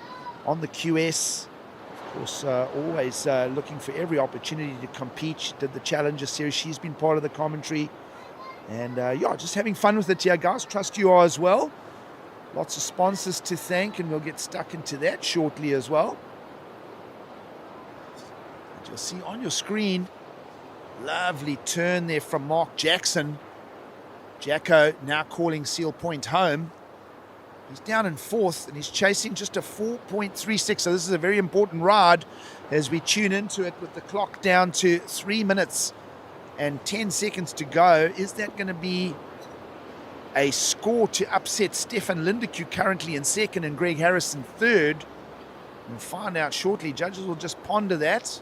on the QS. Of course, always looking for every opportunity to compete. She did the Challenger Series. She's been part of the commentary. And yeah, just having fun with it here, guys. Trust you are as well. Lots of sponsors to thank, and we'll get stuck into that shortly as well. And you'll see on your screen, lovely turn there from Mark Jackson. Jacko now calling Seal Point home. He's down in 4th, and he's chasing just a 4.36. So this is a very important ride as we tune into it with the clock down to 3 minutes and 10 seconds to go. Is that going to be a score to upset Stefan Lindeque, currently in 2nd, and Greg Harris in 3rd? We'll find out shortly. Judges will just ponder that.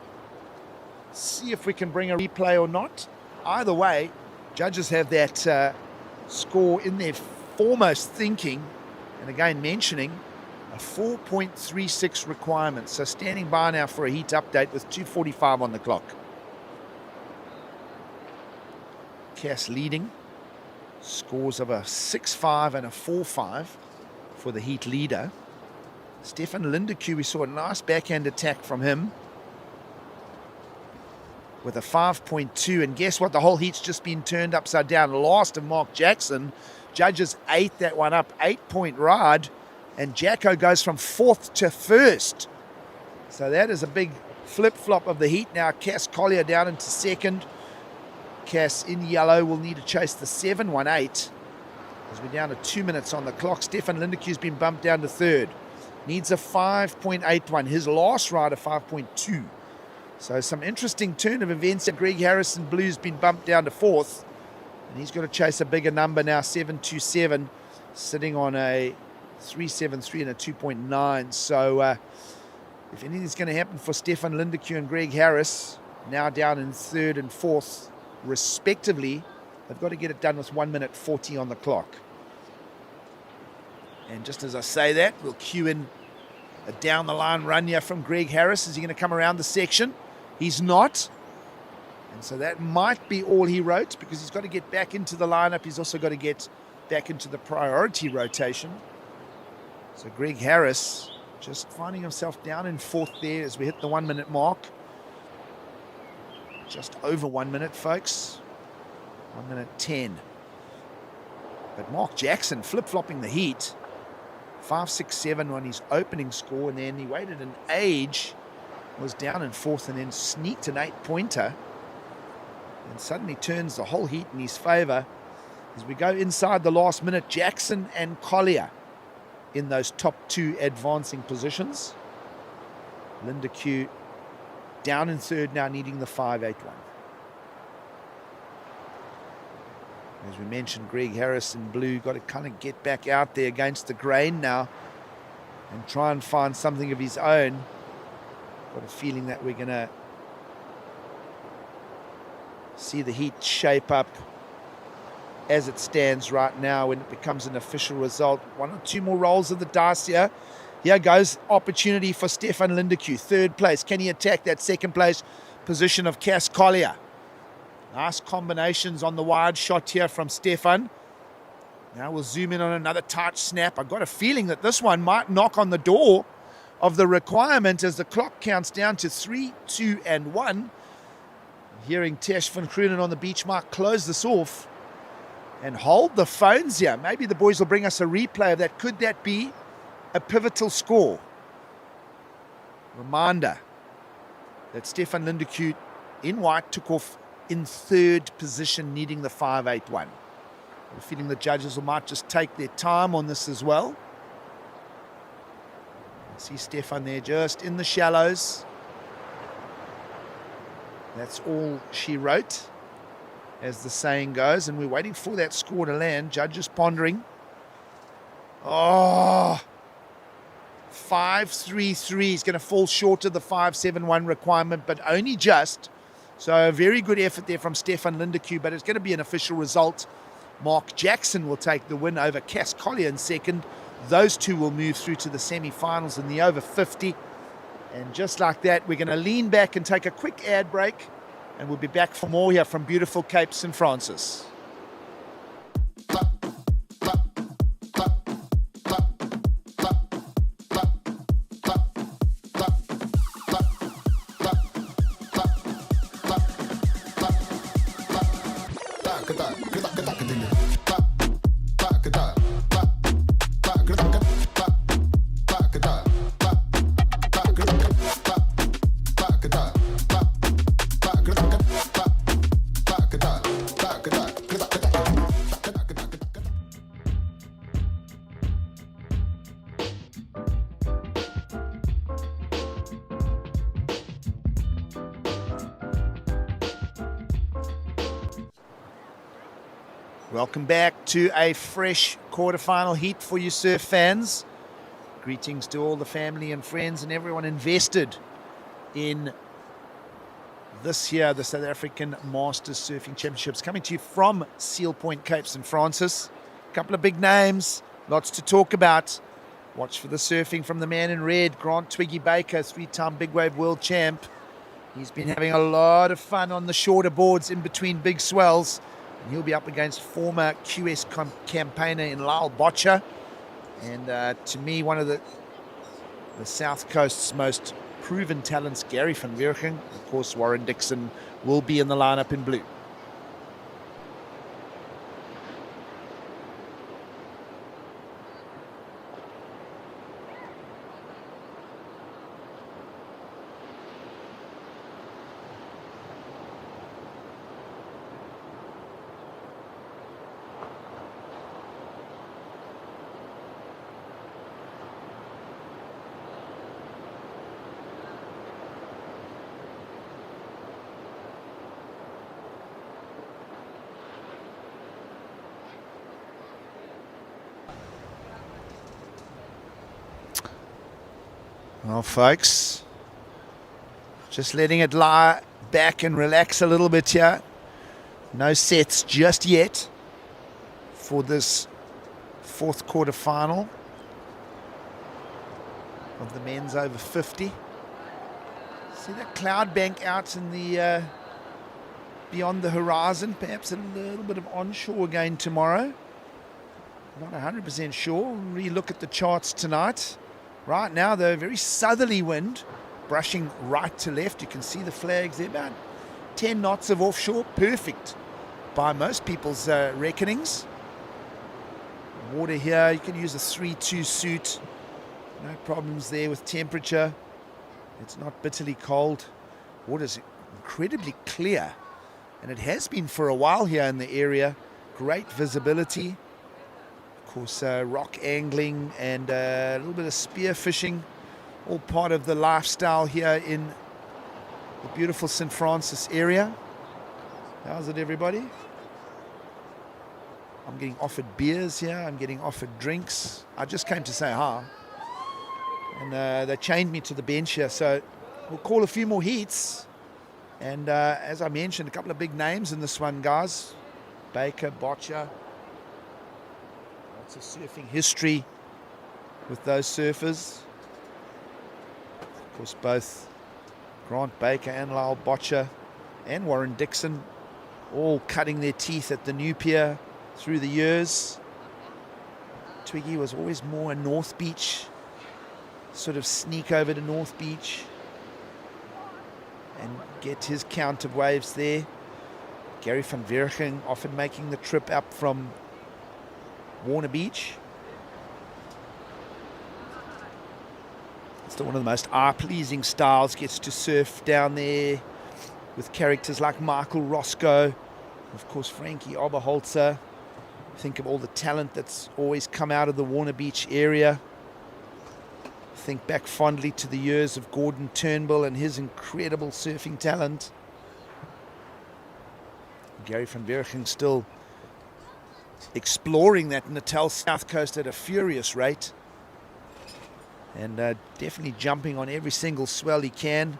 See if we can bring a replay or not. Either way, judges have that score in their foremost thinking. And again, mentioning A 4.36 requirement. So standing by now for a heat update with 2:45 on the clock. Cass leading. Scores of a 6-5 and a 4-5 for the heat leader. Stefan Lindeque, we saw a nice backhand attack from him with a 5.2. And guess what? The whole heat's just been turned upside down. Last of Mark Jackson. Judges ate that one up. 8-point ride. And Jacko goes from 4th to 1st. So that is a big flip-flop of the heat. Now Cass Collier down into 2nd. Cass in yellow will need to chase the 7-1-8 as we're down to 2 minutes on the clock. Stefan Lindeque's been bumped down to 3rd. Needs a 5.81. His last ride a 5.2. So some interesting turn of events. Greg Harrison Blue's been bumped down to 4th. And he's got to chase a bigger number now, 7.27, sitting on a 3.73 and a 2.9. So if anything's going to happen for Stefan Lindeque and Greg Harris, now down in 3rd and 4th, respectively, they've got to get it done with 1 minute 40 on the clock. And just as I say that, we'll cue in a down the line run here from Greg Harris. Is he going to come around the section? He's not. And so that might be all he wrote, because he's got to get back into the lineup. He's also got to get back into the priority rotation. So Greg Harris just finding himself down in 4th there as we hit the 1 minute mark. Just over 1 minute, folks. 1 minute 10. But Mark Jackson flip-flopping the heat. 5.67 on his opening score, and then he waited an age, was down in 4th, and then sneaked an 8-pointer. And suddenly turns the whole heat in his favour. As we go inside the last minute, Jackson and Collier in those top 2 advancing positions. Lindeque down in 3rd now, needing the 5.81. As we mentioned, Greg Harris in blue got to kind of get back out there against the grain now and try and find something of his own. Got a feeling that we're going to see the heat shape up as it stands right now when it becomes an official result. 1 or 2 more rolls of the dice here. Here goes opportunity for Stefan Lindeque, 3rd place. Can he attack that 2nd place position of Cass Collier? Nice combinations on the wide shot here from Stefan. Now we'll zoom in on another tight snap. I've got a feeling that this one might knock on the door of the requirement as the clock counts down to 3, 2, and 1. Hearing Tash van Kroonen on the beach mark close this off and hold the phones here. Maybe the boys will bring us a replay of that. Could that be a pivotal score? Reminder that Stefan Lindeque in white took off in 3rd position, needing the 5.81. I'm feeling the judges might just take their time on this as well. See Stefan there just in the shallows. That's all she wrote, as the saying goes, and we're waiting for that score to land. Judges pondering. Oh, 5.33 is going to fall short of the 5.71 requirement, but only just. So a very good effort there from Stefan Lindeque, but it's going to be an official result. Mark Jackson will take the win over Cass Collier in 2nd. Those 2 will move through to the semi-finals in the over 50. And just like that, we're going to lean back and take a quick ad break, and we'll be back for more here from beautiful Cape St. Francis. Welcome back to a fresh quarterfinal heat for you surf fans. Greetings to all the family and friends and everyone invested in this year, the South African Masters Surfing Championships, coming to you from Seal Point, Cape St. Francis. A couple of big names, lots to talk about. Watch for the surfing from the man in red, Grant Twiggy Baker, 3-time big wave world champ. He's been having a lot of fun on the shorter boards in between big swells. And he'll be up against former QS campaigner in Lyle Botcher. And to me, one of the South Coast's most proven talents, Gary van Weerchen. Of course, Warren Dixon will be in the lineup in blue. Well, folks, just letting it lie back and relax a little bit here. No sets just yet for this fourth quarter final of the men's over 50. See that cloud bank out in the beyond the horizon, perhaps a little bit of onshore again tomorrow. Not 100% sure. We'll re-look at the charts tonight. Right now, though, very southerly wind, brushing right to left. You can see the flags there, about 10 knots of offshore. Perfect by most people's reckonings. Water here, you can use a 3-2 suit. No problems there with temperature. It's not bitterly cold. Water's incredibly clear, and it has been for a while here in the area. Great visibility. Of course, rock angling and a little bit of spear fishing, all part of the lifestyle here in the beautiful St. Francis area. How's it, everybody? I'm getting offered beers here. I'm getting offered drinks. I just came to say hi. And they chained me to the bench here, so we'll call a few more heats. And as I mentioned, a couple of big names in this one, guys. Baker, Botcher. Lots of surfing history with those surfers. Of course, both Grant Baker and Lyle Botcher and Warren Dixon all cutting their teeth at the new pier through the years. Twiggy was always more a North Beach, sort of sneak over to North Beach and get his count of waves there. Gary van Weerchen often making the trip up from Warner Beach. Still one of the most eye-pleasing styles, gets to surf down there with characters like Michael Roscoe, of course Frankie Oberholzer. Think of all the talent that's always come out of the Warner Beach area. Think back fondly to the years of Gordon Turnbull and his incredible surfing talent. Gary van Weerchen still exploring that Natal South Coast at a furious rate, and definitely jumping on every single swell he can.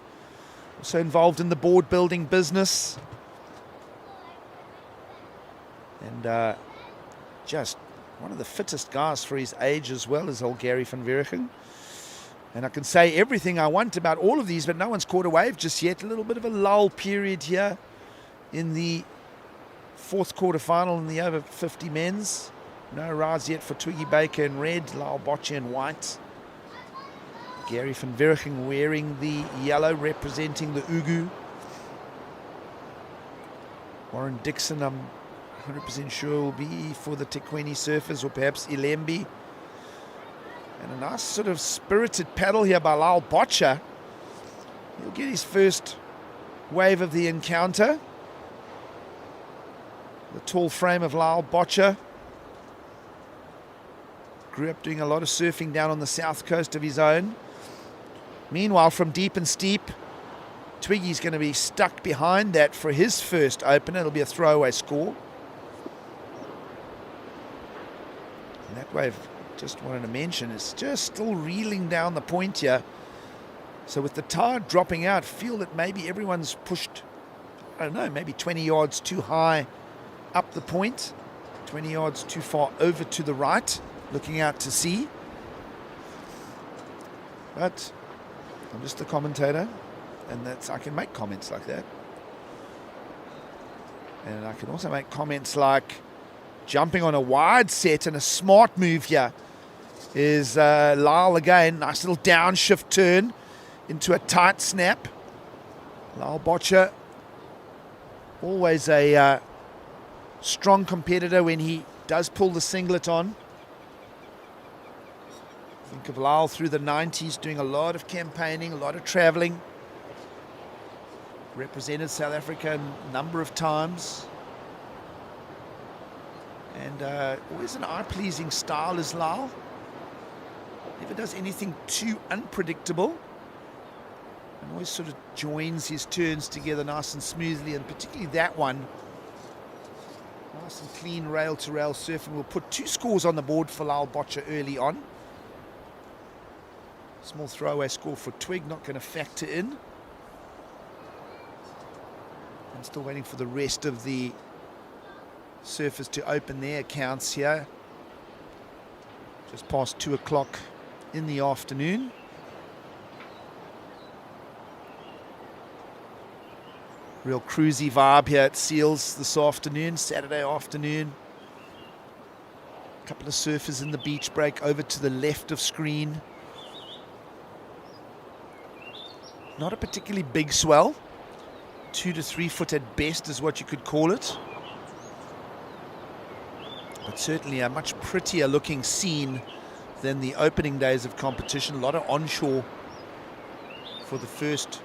Also involved in the board building business, and just one of the fittest guys for his age as well as old Gary van Weerchen. And I can say everything I want about all of these, but no one's caught a wave just yet. A little bit of a lull period here in the fourth quarter final in the over 50 men's. No rise yet for Twiggy Baker in red, Lyle Botcher in white. Gary van Weerchen wearing the yellow representing the Ugu. Warren Dixon, I'm 100% sure will be for the Tequeni surfers, or perhaps Ilembe. And a nice sort of spirited paddle here by Lyle Botcher. He'll get his first wave of the encounter. The tall frame of Lyle Botcher. Grew up doing a lot of surfing down on the south coast of his own. Meanwhile, from deep and steep, Twiggy's going to be stuck behind that for his first opener. It'll be a throwaway score. And that wave, just wanted to mention, is just still reeling down the point here. So with the tide dropping out, feel that maybe everyone's pushed, I don't know, maybe 20 yards too high up the point, 20 yards too far over to the right, looking out to sea. But I'm just a commentator, and I can make comments like that. And I can also make comments like jumping on a wide set, and a smart move here is Lyle again. Nice little downshift turn into a tight snap. Lyle Botcher, always a strong competitor when he does pull the singlet on. Think of Lyle through the 90s, doing a lot of campaigning, a lot of traveling. Represented South Africa a number of times. And always an eye-pleasing style is Lyle. Never does anything too unpredictable. And always sort of joins his turns together nice and smoothly, and particularly that one. Nice and clean rail-to-rail surfing. We'll put 2 scores on the board for Lyle Botcher early on. Small throwaway score for Twig, not going to factor in. I'm still waiting for the rest of the surfers to open their accounts here. Just past 2 o'clock in the afternoon. Real cruisy vibe here at Seals this afternoon, Saturday afternoon. A couple of surfers in the beach break over to the left of screen. Not a particularly big swell. 2 to 3 foot at best is what you could call it. But certainly a much prettier looking scene than the opening days of competition. A lot of onshore for the first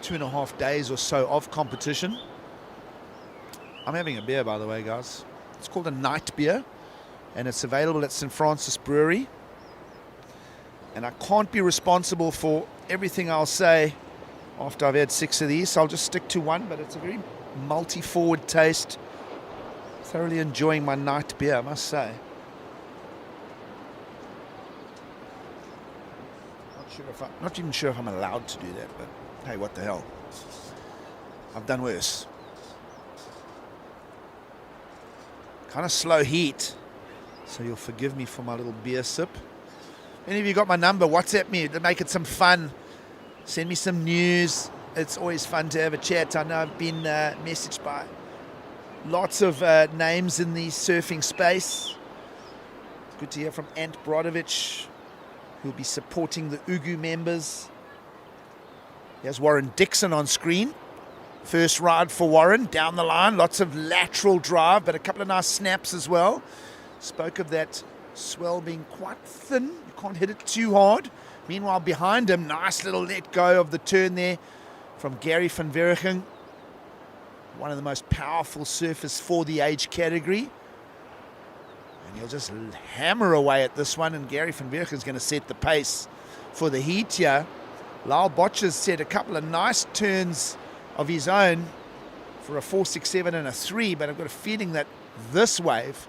2.5 days or so of competition. I'm having a beer, by the way, guys. It's called a night beer, and it's available at St. Francis Brewery. And I can't be responsible for everything I'll say after I've had 6 of these, so I'll just stick to one, but it's a very multi-forward taste. Thoroughly enjoying my night beer, I must say. Not even sure if I'm allowed to do that, but hey, what the hell. I've done worse. Kind of slow heat, so you'll forgive me for my little beer sip. Any of you got my number? WhatsApp me to make it some fun. Send me some news. It's always fun to have a chat. I know I've been messaged by lots of names in the surfing space. It's good to hear from Ant Brodovich, who'll be supporting the UGU members. Here's Warren Dixon on screen. First ride for Warren, down the line. Lots of lateral drive, but a couple of nice snaps as well. Spoke of that swell being quite thin. You can't hit it too hard. Meanwhile, behind him, nice little let go of the turn there from Gary van Verichen. One of the most powerful surfers for the age category. And he'll just hammer away at this one, and Gary van Verichen is going to set the pace for the heat here. Lyle Botcher's set a couple of nice turns of his own for a 4.67 and a 3, but I've got a feeling that this wave,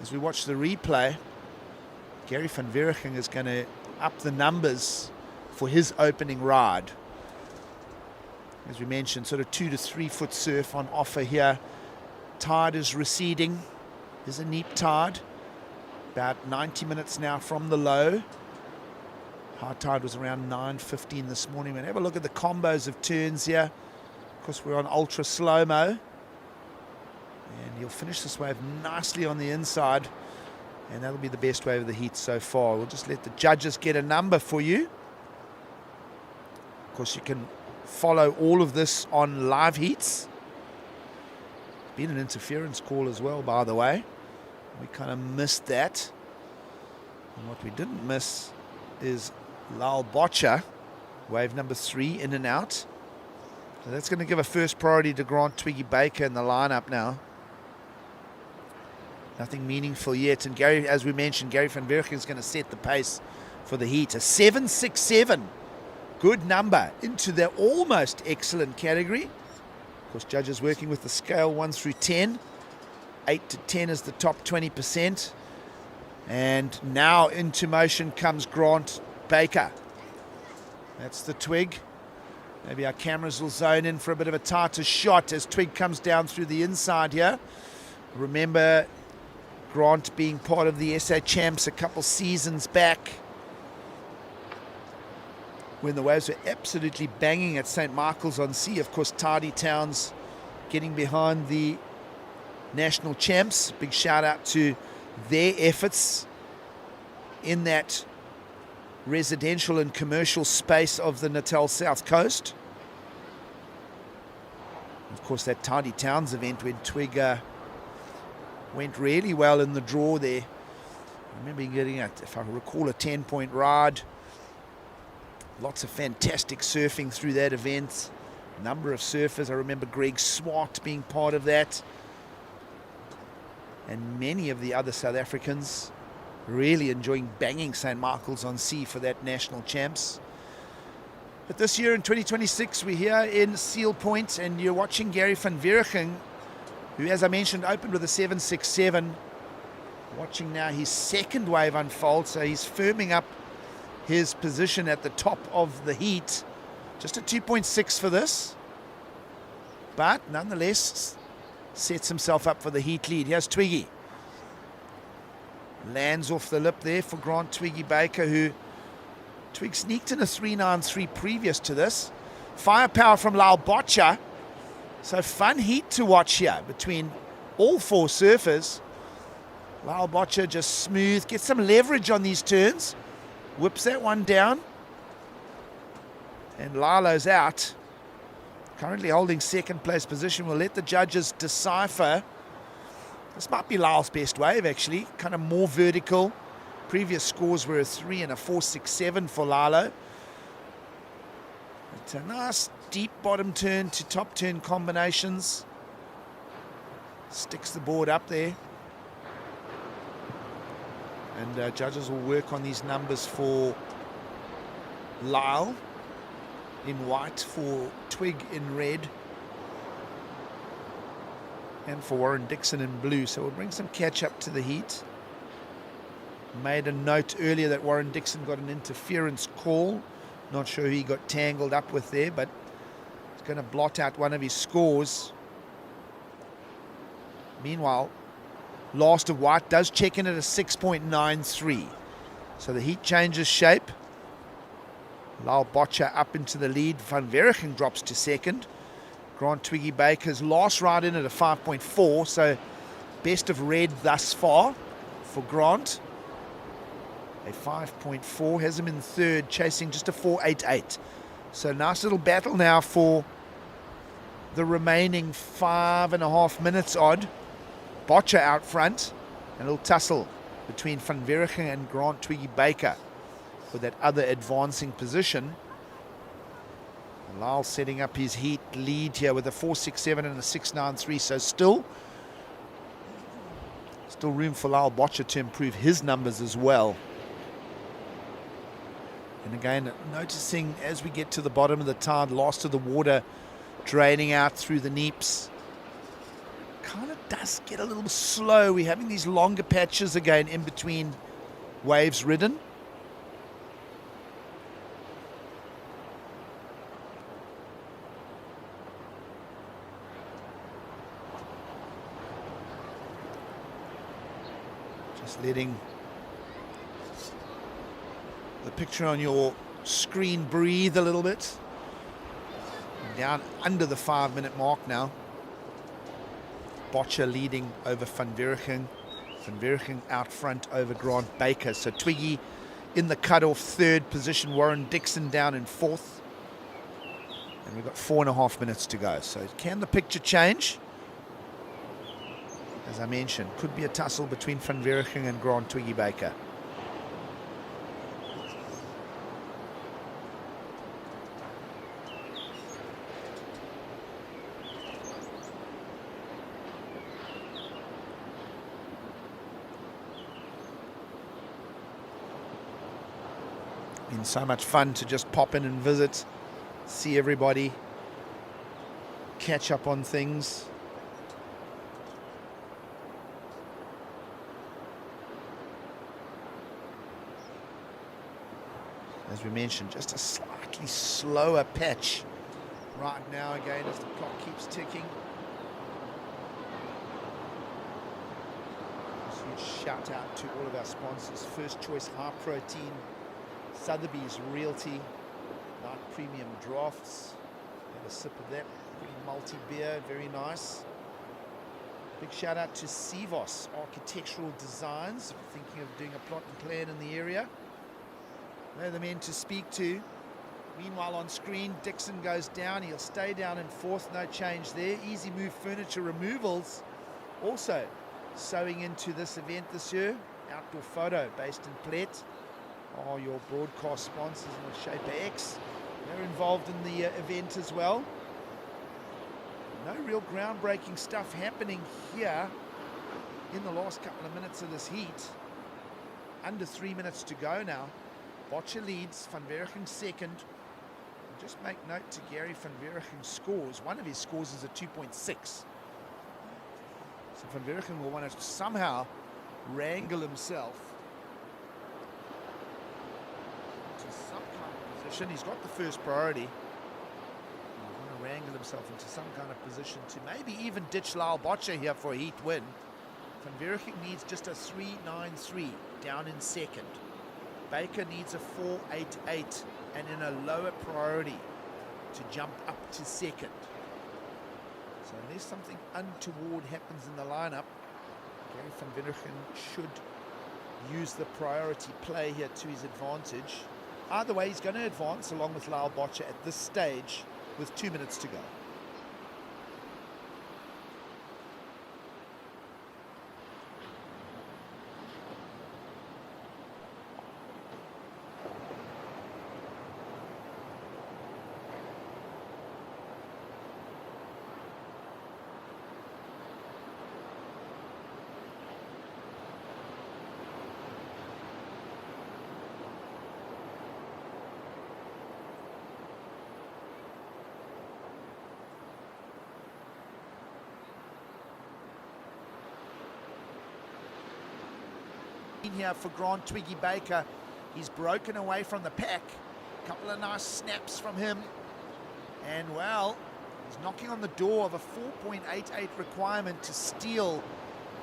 as we watch the replay, Gary van Verichen is going to up the numbers for his opening ride. As we mentioned, sort of 2 to 3 foot surf on offer here. Tide is receding. There's a neap tide. About 90 minutes now from the low. High tide was around 9:15 this morning. We'll have a look at the combos of turns here. Of course, we're on ultra slow-mo. And you'll finish this wave nicely on the inside. And that'll be the best wave of the heat so far. We'll just let the judges get a number for you. Of course, you can follow all of this on live heats. Been an interference call as well, by the way. We kind of missed that. And what we didn't miss is Lyle Botcher, wave number 3, in and out. So that's going to give a first priority to Grant Twiggy Baker in the lineup now. Nothing meaningful yet. And Gary, as we mentioned, Gary van Verichen is going to set the pace for the heat. A 7.67. Good number into the almost excellent category. Of course, judges working with the scale 1 through 10. 8 to 10 is the top 20%. And now into motion comes Grant Baker. That's the Twig. Maybe our cameras will zone in for a bit of a tighter shot as Twig comes down through the inside here. Remember Grant being part of the SA Champs a couple seasons back. when the waves were absolutely banging at St. Michael's-on-Sea. Of course, Tidy Towns getting behind the national champs. Big shout out to their efforts in that residential and commercial space of the Natal South Coast. Of course, that Tidy Towns event when Twig went really well in the draw there. I remember getting, if I recall, a 10-point ride. Lots of fantastic surfing through that event. A number of surfers. I remember Greg Swart being part of that. And many of the other South Africans really enjoying banging St. Michael's-on-Sea for that national champs. But this year in 2026, we're here in Seal Point, and you're watching Gary van Veeregen, who, as I mentioned, opened with a 7.67. Watching now his second wave unfold, so he's firming up his position at the top of the heat. Just a 2.6 for this, but nonetheless sets himself up for the heat lead. Here's Twiggy. Lands off the lip there for Grant Twiggy Baker, who Twig sneaked in a 3.93 previous to this. Firepower from Lyle Botcha. So fun heat to watch here between all four surfers. Lyle Botcha just smooth, gets some leverage on these turns. Whips that one down. And Lalo's out. Currently holding second place position. We'll let the judges decipher. This might be Lyle's best wave, actually. Kind of more vertical. Previous scores were a 3 and a 4.67 for Lalo. It's a nice deep bottom turn to top turn combinations. Sticks the board up there. And judges will work on these numbers for Lyle in white, for Twig in red, and for Warren Dixon in blue. So we'll bring some catch up to the heat. Made a note earlier that Warren Dixon got an interference call. Not sure who he got tangled up with there, but it's going to blot out one of his scores. Meanwhile, Last of White does check in at a 6.93. So the heat changes shape. Lyle Botcha up into the lead. Van Veeregen drops to second. Grant Twiggy Baker's last ride in at a 5.4. So best of red thus far for Grant. A 5.4 has him in third, chasing just a 4.88. So nice little battle now for the remaining 5.5 minutes odd. Botcha out front, and a little tussle between Van Veeregen and Grant Twiggy Baker for that other advancing position. Lyle setting up his heat lead here with a 4.67 and a 6.93, so still room for Lyle Botcha to improve his numbers as well. And again, noticing as we get to the bottom of the tide, last of the water draining out through the neeps. Kind of does get a little slow. We're having these longer patches again in between waves ridden. Just letting the picture on your screen breathe a little bit. Down under the 5-minute mark now. Botcha leading over Van Veeregen. Van Veeregen out front over Grant Baker. So Twiggy in the cutoff third position. Warren Dixon down in fourth. And we've got 4.5 minutes to go. So can the picture change? As I mentioned, could be a tussle between Van Veeregen and Grant Twiggy Baker. Been so much fun to just pop in and visit, see everybody, catch up on things. As we mentioned, just a slightly slower patch right now again as the clock keeps ticking. Huge shout out to all of our sponsors. First Choice High Protein, Sothebys Realty, premium drafts. Had a sip of that. Pretty malty beer, very nice. Big shout out to Sevos Architectural Designs, if you're thinking of doing a plot and plan in the area. They're the men to speak to. Meanwhile on screen, Dixon goes down. He'll stay down in fourth, no change there. Eezi Move Furniture Removals also sewing into this event this year. Outdoor Photo based in Plet are your broadcast sponsors in the Shaper X. They're involved in the event as well. No real groundbreaking stuff happening here in the last couple of minutes of this heat. Under 3 minutes to go now. Botcher leads, Van Verichen second. And just make note to Gary Van Verichen's scores. One of his scores is a 2.6. So Van Verichen will want to somehow wrangle himself into some kind of position. He's got the first priority. Wrangle himself into some kind of position to maybe even ditch Lyle Botcher here for a heat win. Van Verichen needs just a 3.93 down in second. Baker needs a 4.88 and in a lower priority to jump up to second. So unless something untoward happens in the lineup, Gary Van Verichen should use the priority play here to his advantage. Either way, he's going to advance along with Lyle Botcher at this stage with 2 minutes to go. Here for Grant Twiggy Baker. He's broken away from the pack. A couple of nice snaps from him. And well, he's knocking on the door of a 4.88 requirement to steal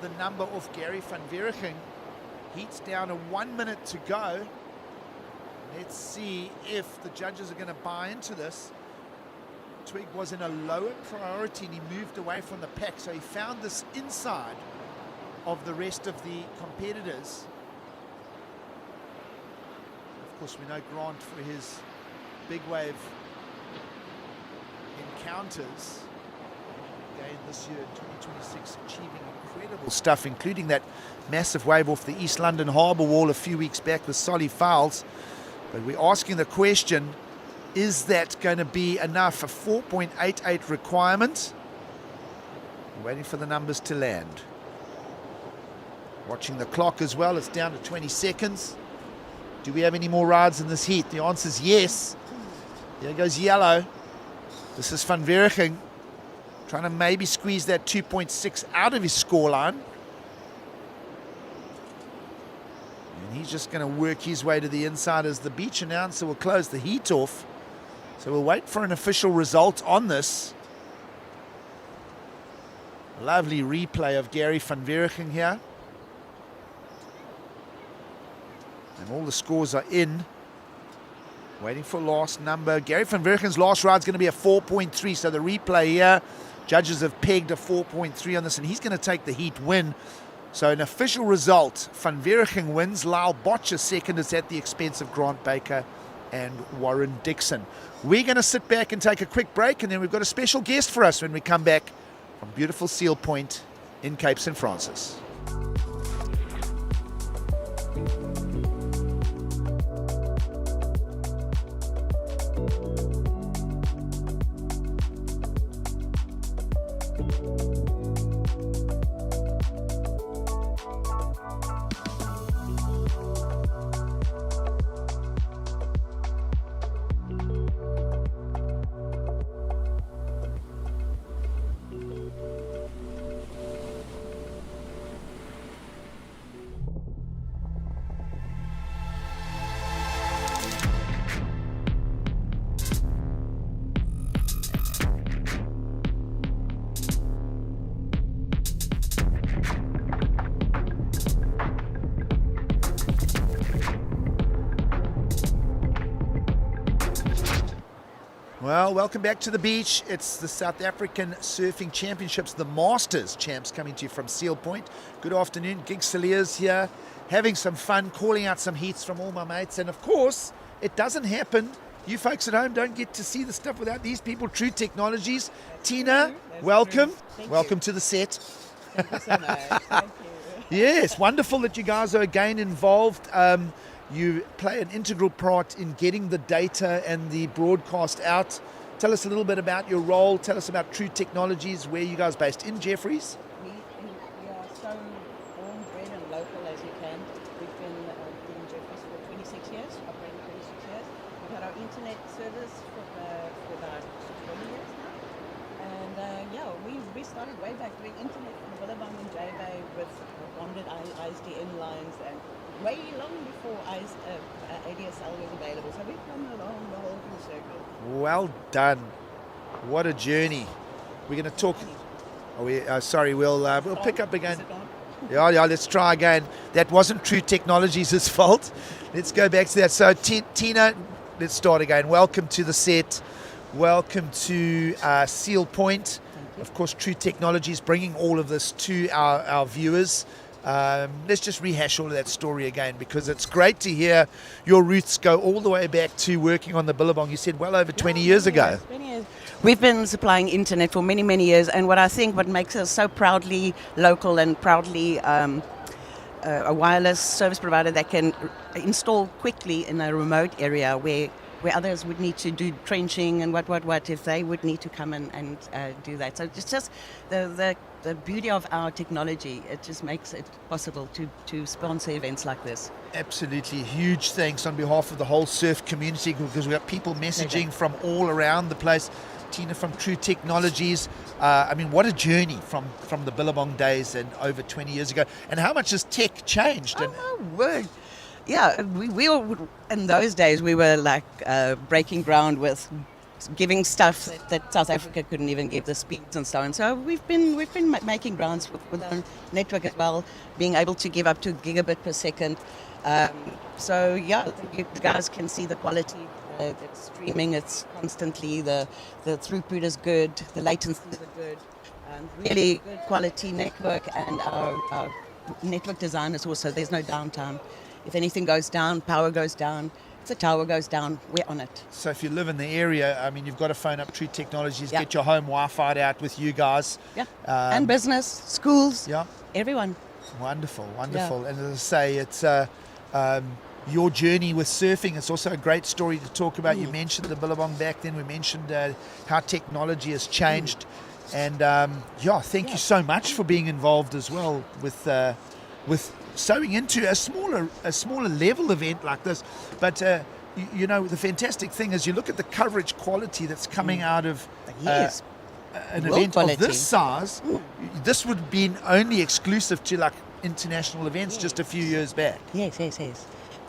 the number of Gary Van Verichen. Heat's down to 1 minute to go. Let's see if the judges are going to buy into this. Twig was in a lower priority and he moved away from the pack, so he found this inside of the rest of the competitors. Of course, we know Grant for his big wave encounters. Again, this year, 2026, achieving incredible stuff, including that massive wave off the East London Harbour Wall a few weeks back with Solly Fowles. But we're asking the question, is that going to be enough? A 4.88 requirement? We're waiting for the numbers to land. Watching the clock as well, it's down to 20 seconds. Do we have any more rides in this heat? The answer is yes. There goes yellow. This is Van Verichen trying to maybe squeeze that 2.6 out of his scoreline. And he's just going to work his way to the inside as the beach announcer will close the heat off. So we'll wait for an official result on this. Lovely replay of Gary Van Verichen here. And all the scores are in. Waiting for last number. Gary Van Verichen's last ride is going to be a 4.3. So the replay here, judges have pegged a 4.3 on this, and he's going to take the heat win. So an official result, Van Verichen wins. Lyle Botcher second is at the expense of Grant Baker and Warren Dixon. We're going to sit back and take a quick break, and then we've got a special guest for us when we come back from beautiful Seal Point in Cape St. Francis. Well, welcome back to the beach. It's the South African Surfing Championships, the Masters champs, coming to you from Seal Point. Good afternoon. Gig Salia's here, having some fun, calling out some heats from all my mates. And of course, it doesn't happen. You folks at home don't get to see the stuff without these people. True Technologies. Tina, welcome. Welcome to the set. Thank you so much. Thank you. Yes, wonderful that you guys are again involved. You play an integral part in getting the data and the broadcast out. Tell us a little bit about your role. Tell us about True Technologies. Where are you guys based? In Jeffreys? We are so born, bred and local as you can. We've been in Jeffreys for 26 years, operating 26 years. We've had our internet service for about 20 years now. And we started way back doing internet from Billabong and J-Bay with bonded ISDN lines and way long before ADSL was available. So we've come along the whole full circle. Well done. What a journey. We're going to talk. We'll pick up again. Is it on? Yeah, let's try again. That wasn't True Technologies' fault. Let's go back to that. So, Tina, let's start again. Welcome to the set. Welcome to Seal Point. Of course, True Technologies bringing all of this to our viewers. Let's just rehash all of that story again, because it's great to hear your roots go all the way back to working on the Billabong. You said well over 20 years ago. 20 years. We've been supplying internet for many, many years, and what makes us so proudly local and proudly a wireless service provider that can install quickly in a remote area where others would need to do trenching and what if they would need to come and do that. So it's just the beauty of our technology. It just makes it possible to sponsor events like this. Absolutely. Huge thanks on behalf of the whole surf community, because we've got people messaging from all around the place. Tina from True Technologies. What a journey from the Billabong days and over 20 years ago. And how much has tech changed? Oh, my word. Yeah, we were, in those days, we were like breaking ground with giving stuff that South Africa couldn't even give, the speeds and so on. So we've been making grounds with our network as well, being able to give up to gigabit per second. You guys can see the quality. It's streaming, it's constantly, the throughput is good, the latencies are good, really good quality network, and our network design is also, there's no downtime. If anything goes down, power goes down. If the tower goes down, we're on it. So if you live in the area, you've got to phone up True Technologies, get your home Wi-Fi'd out with you guys. Yeah, and business, schools, everyone. Wonderful. And as I say, it's your journey with surfing. It's also a great story to talk about. You mentioned the Billabong back then. We mentioned how technology has changed. And thank you so much for being involved as well with sewing into a smaller level event like this. But the fantastic thing is, you look at the coverage quality that's coming out of an event of this size. This would have been only exclusive to like international events just a few years back. Yes.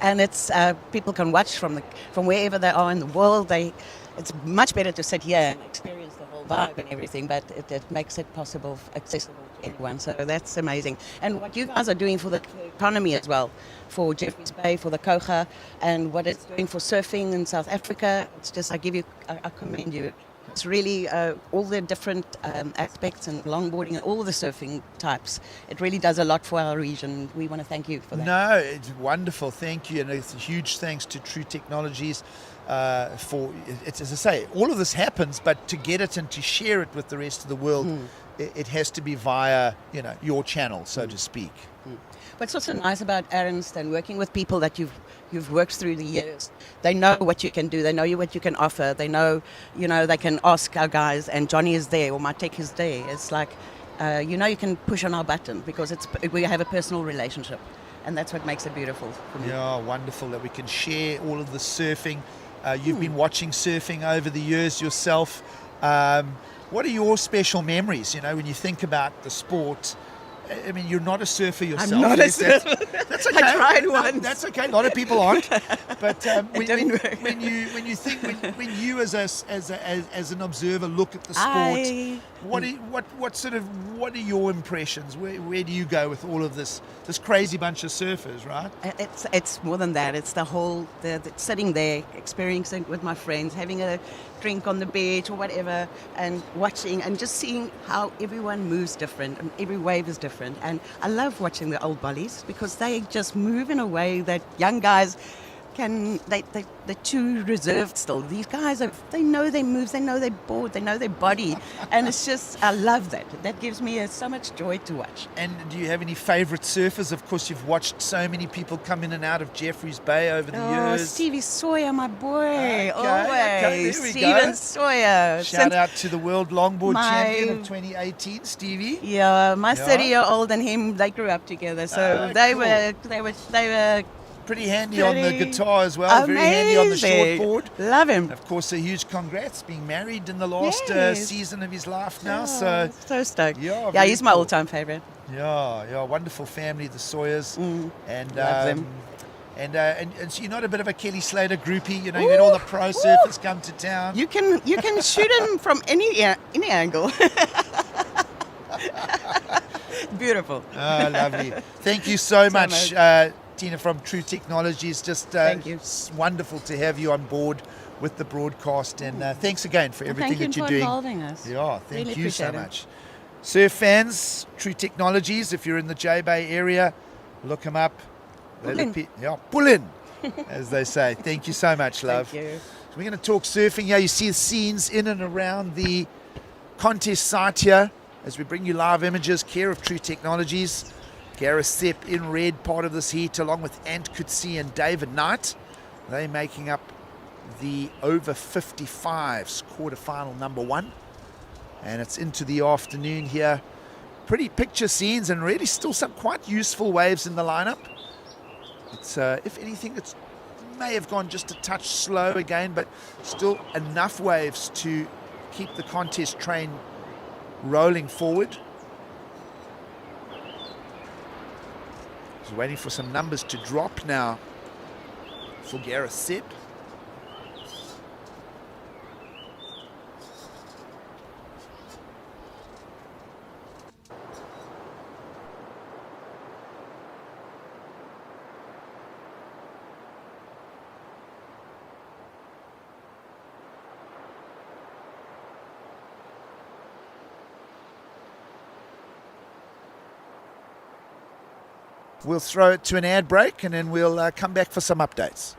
And it's people can watch from wherever they are in the world. It's much better to sit here and experience the whole vibe and everything, but it makes it possible, accessible to anyone. So that's amazing. And what you guys are doing for the economy as well, for Jeffreys Bay, for the Koga, and what it's doing for surfing in South Africa, it's just, I commend you. It's really all the different aspects and longboarding and all the surfing types. It really does a lot for our region. We want to thank you for that. No, it's wonderful. Thank you. And it's a huge thanks to True Technologies for it's, as I say, all of this happens, but to get it and to share it with the rest of the world, it has to be via your channel, so to speak. What's also nice about Ernst and working with people that you've worked through the years, they know what you can do, they know what you can offer, they know, they can ask our guys, and Johnny is there, or my tech is there. It's like, you can push on our button, because we have a personal relationship, and that's what makes it beautiful for me. Yeah, wonderful that we can share all of the surfing. You've been watching surfing over the years yourself. What are your special memories, when you think about the sport? I mean, you're not a surfer yourself. I'm not a Yes, that's- surfer. That's okay. I tried No, once. That's okay. A lot of people aren't. But didn't work. when you think when you as an observer look at the sport, I- what are your impressions? Where do you go with all of this crazy bunch of surfers, right? It's more than that. It's the whole the sitting there, experiencing with my friends, having a drink on the beach or whatever, and watching and just seeing how everyone moves different and every wave is different. And I love watching the old bullies because they just move in a way that young guys can. They're too reserved still. These guys they know their moves, they know their board, they know their body, and it's just I love that. That gives me so much joy to watch. And do you have any favourite surfers? Of course, you've watched so many people come in and out of Jeffreys Bay over the years. Stevie Sawyer, my boy, Okay, always. there we go. Steven Sawyer. Shout out to the world longboard my- champion of 2018, Stevie. Yeah, my Yeah. 30-year-old and him, they grew up together, so they cool. were Pretty handy on the Pretty guitar as well. Very handy on the amazing. shortboard. Love him. Of course, a huge congrats, being married in the last Yes. season of his life now. Oh, so stoked. Yeah, Yeah, very he's my cool. all-time favorite. Yeah, wonderful family, the Sawyers, and love them. And so you're not a bit of a Kelly Slater groupie, you know. You had all the pro surfers come to town. You can shoot him from any angle. Beautiful. Oh, lovely. Thank you so much, much. Tina from True Technologies. Just Thank you. it's wonderful to have you on board with the broadcast, and thanks again for everything Thank that you you're for doing. involving us. Yeah, thank Really you so appreciate it. much. Surf fans, True Technologies, if you're in the J Bay area, look them up. Pull in. Pull in, as they say. Thank you so much, love. Thank you. So we're going to talk surfing here. You see the scenes in and around the contest site here as we bring you live images, care of True Technologies. Gareth Sepp in red, part of this heat, along with Ant Coetzee and David Knight. They making up the over 55s quarterfinal number 1. And it's into the afternoon here. Pretty picture scenes and really still some quite useful waves in the lineup. It's, if anything, it may have gone just a touch slow again, but still enough waves to keep the contest train rolling forward. Just waiting for some numbers to drop now for Gareth Sepp. We'll throw it to an ad break and then we'll come back for some updates.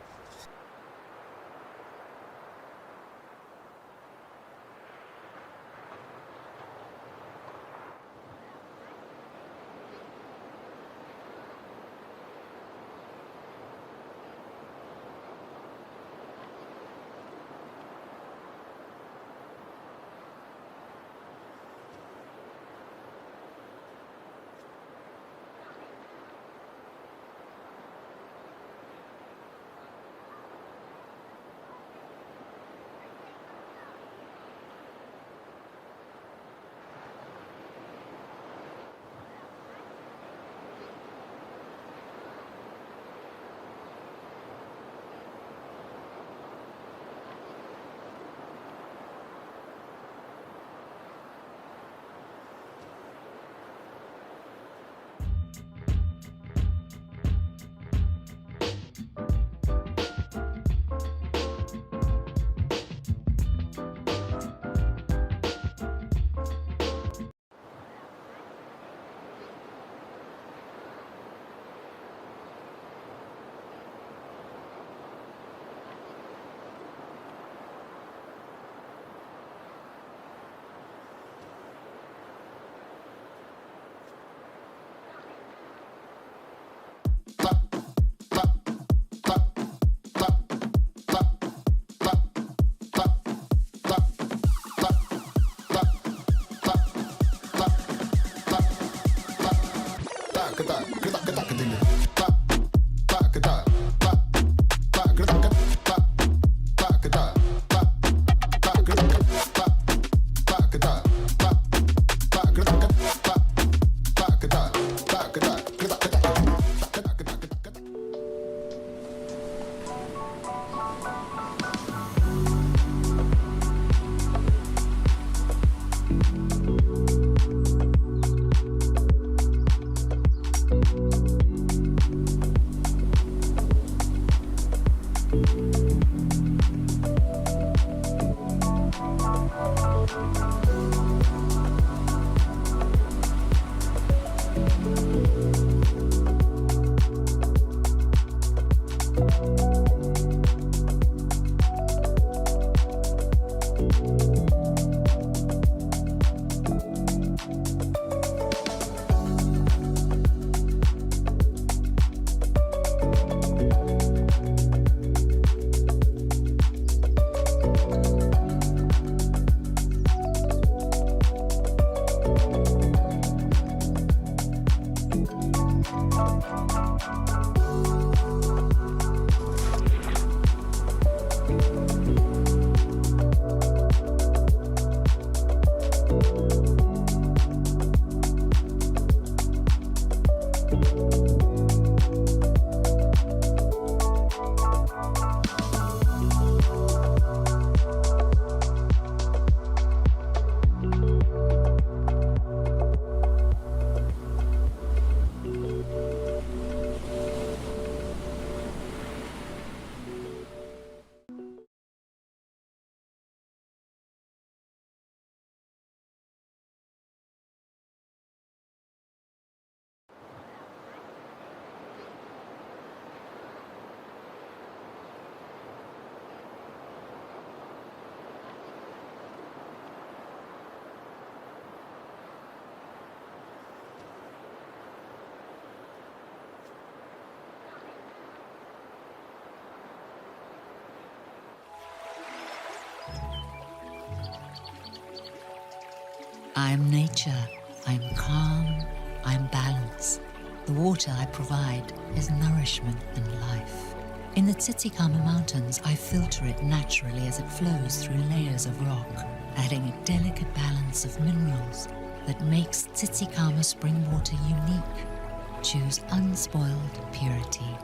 I am nature, I am calm, I am balance. The water I provide is nourishment and life. In the Tsitsikamma Mountains, I filter it naturally as it flows through layers of rock, adding a delicate balance of minerals that makes Tsitsikamma spring water unique. Choose unspoiled purity.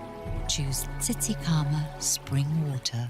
Choose Tsitsikamma spring water.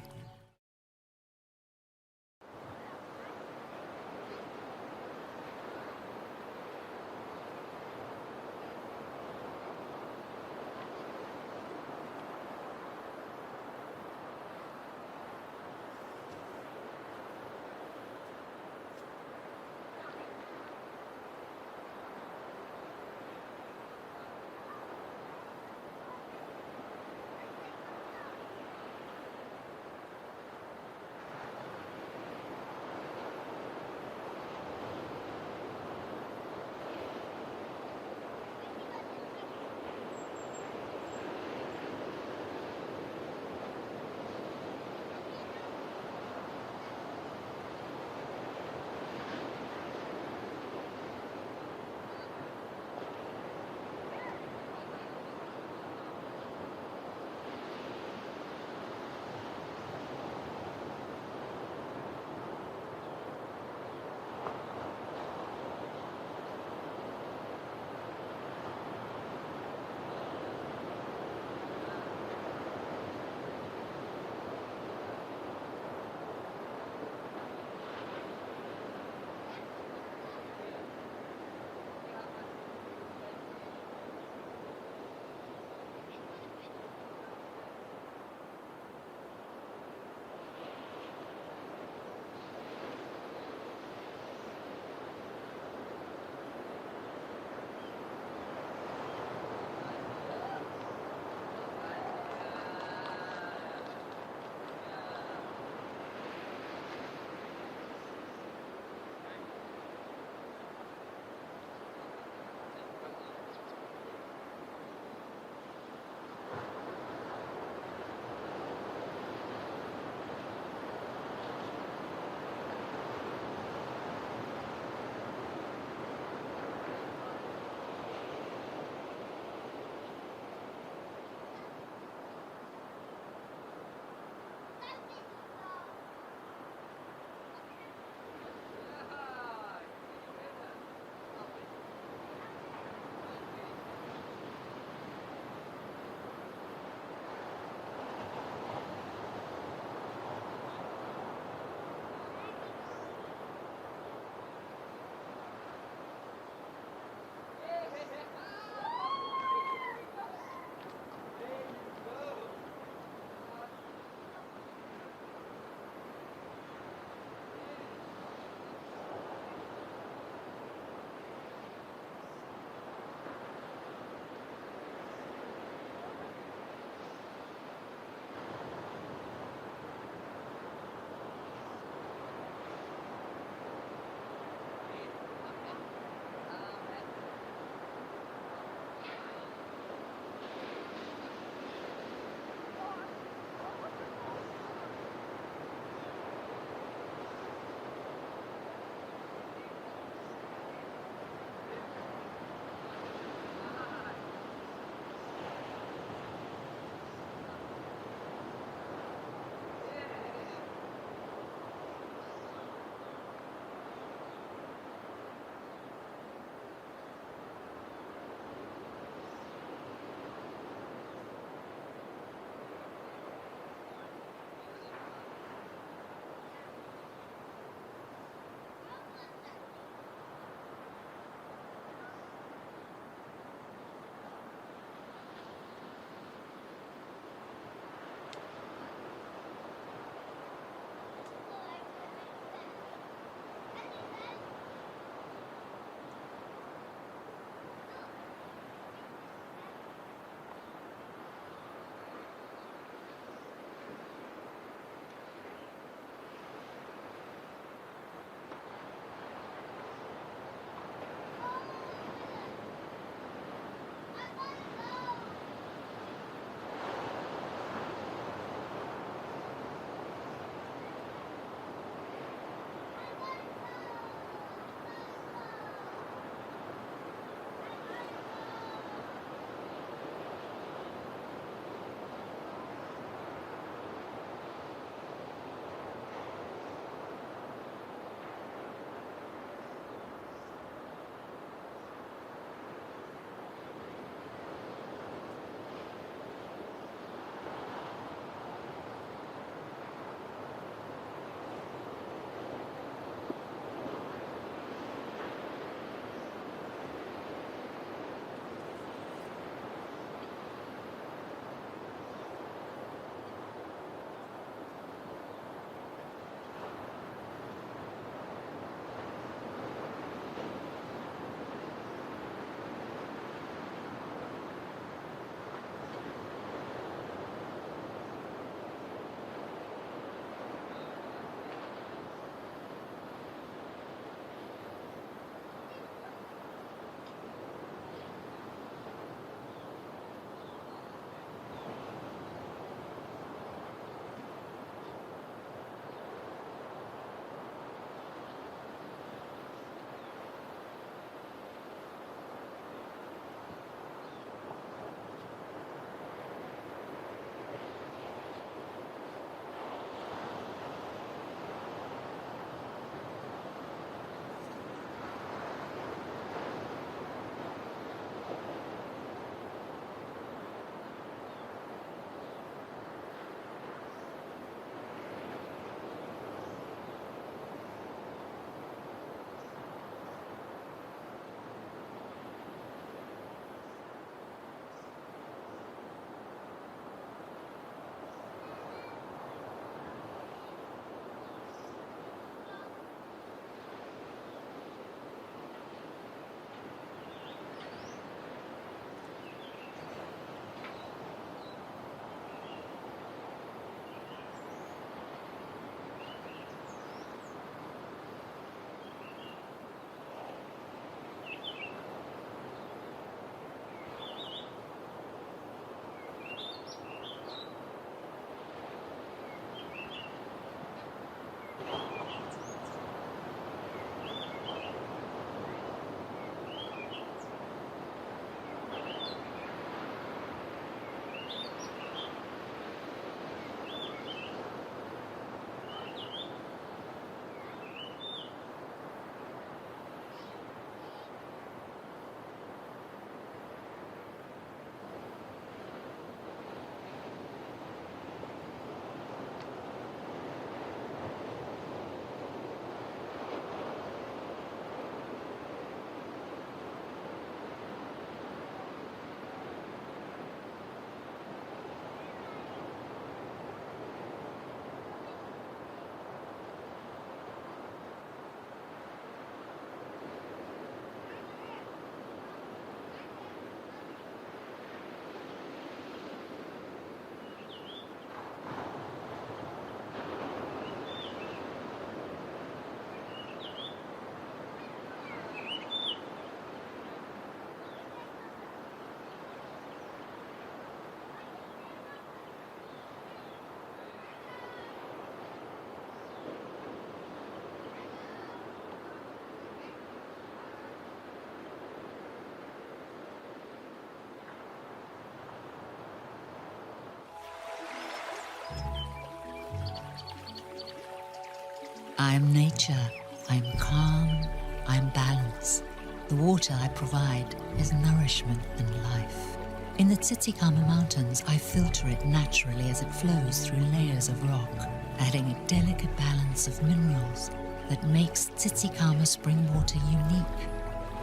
I am nature, I am calm, I am balance. The water I provide is nourishment and life. In the Tsitsikamma Mountains, I filter it naturally as it flows through layers of rock, adding a delicate balance of minerals that makes Tsitsikamma spring water unique.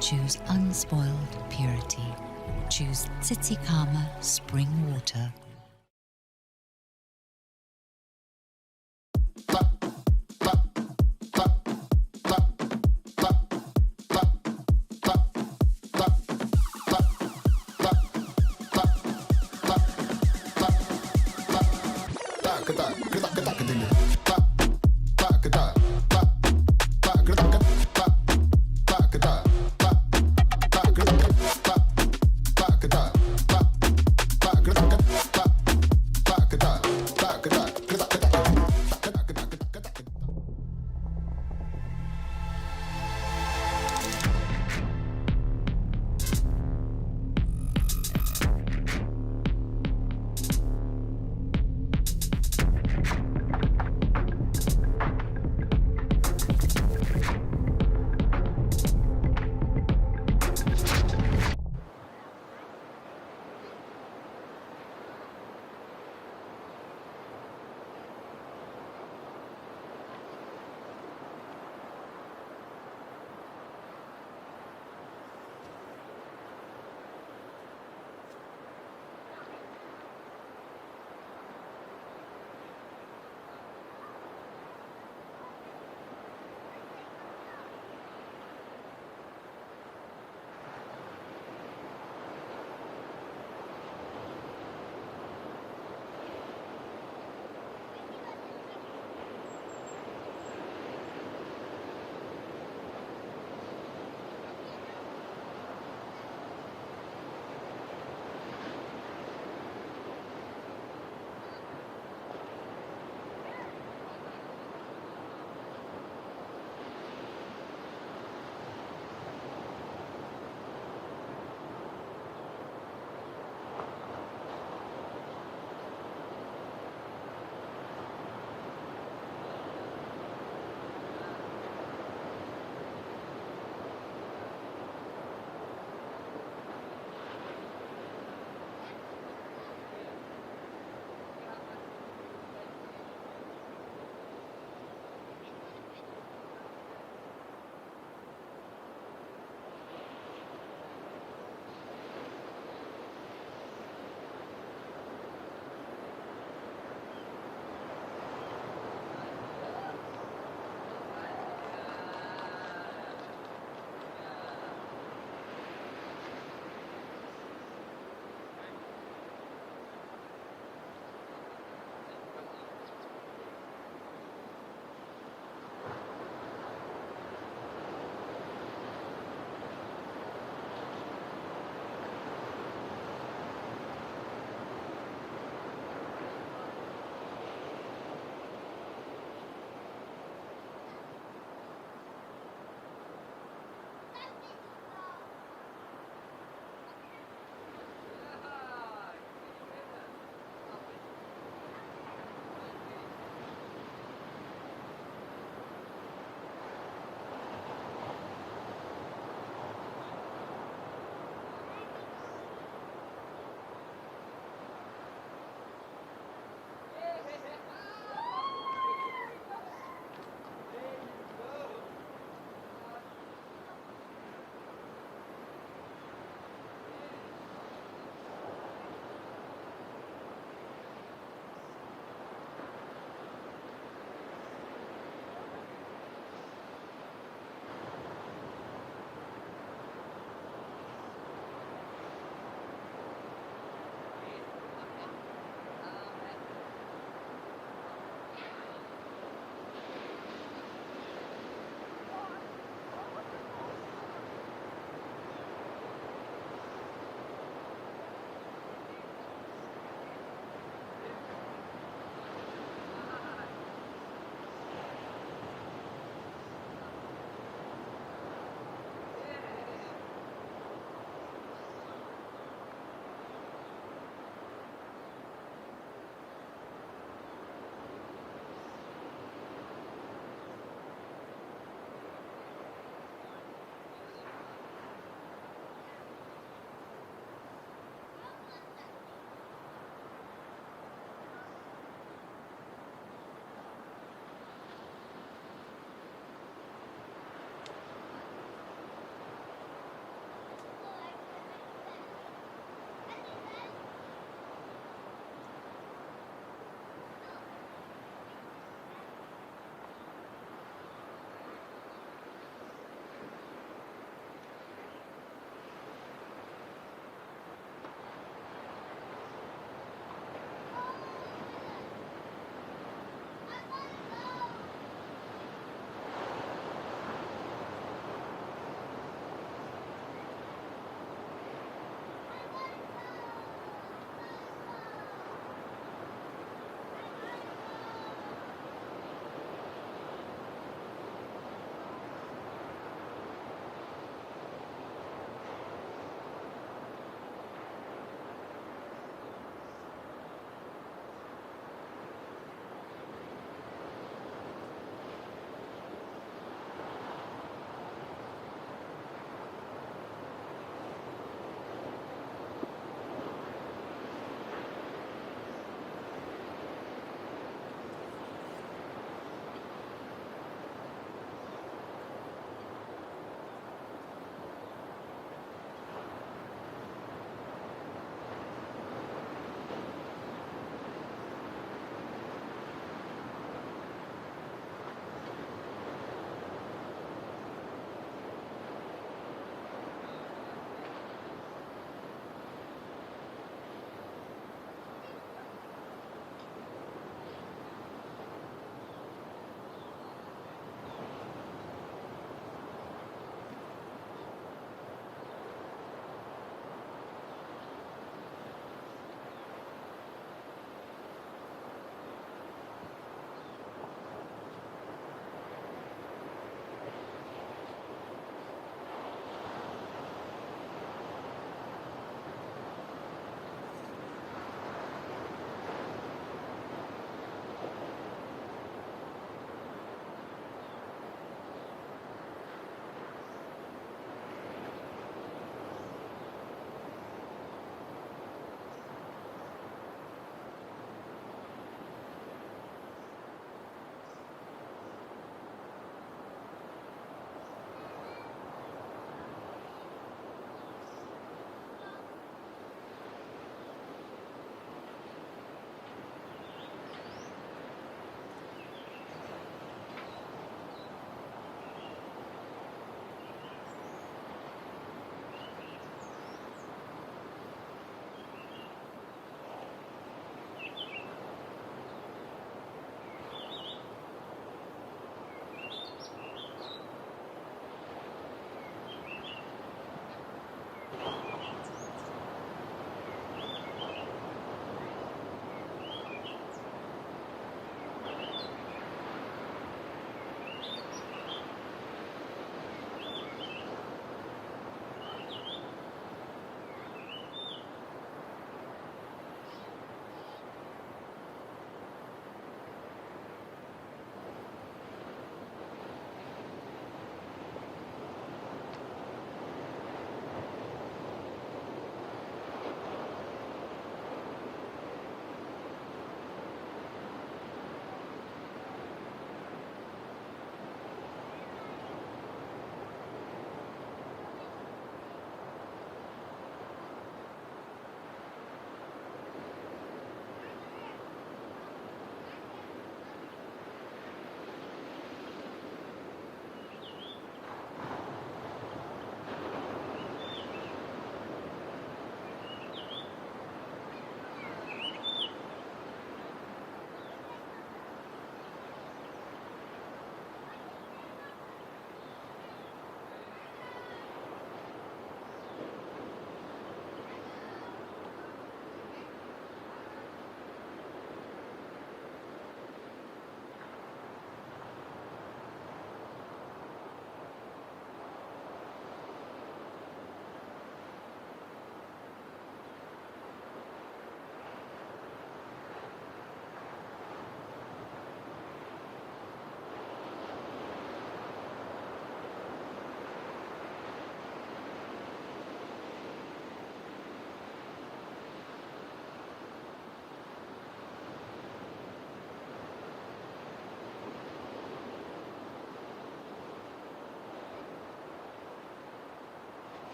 Choose unspoiled purity. Choose Tsitsikamma spring water.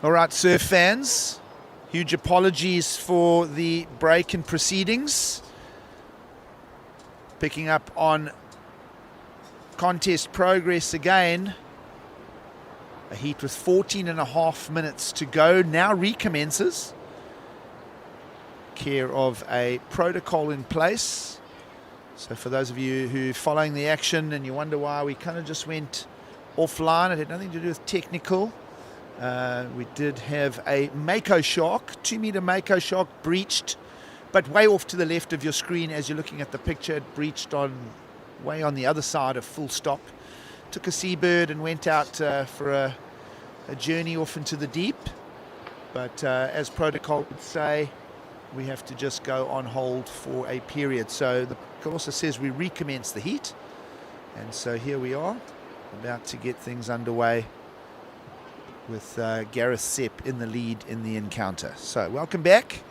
All right, surf fans, huge apologies for the break in proceedings. Picking up on contest progress again. A heat with 14.5 minutes to go now recommences. Care of a protocol in place. So for those of you who are following the action and you wonder why we kind of just went offline, it had nothing to do with technical. We did have a mako shark, 2-meter mako shark breached, but way off to the left of your screen as you're looking at the picture. It breached way on the other side of full stop. Took a seabird and went out for a journey off into the deep. But as protocol would say, we have to just go on hold for a period. So the protocol also says we recommence the heat. And so here we are, about to get things underway with Gareth Sepp in the lead in the encounter. So welcome back.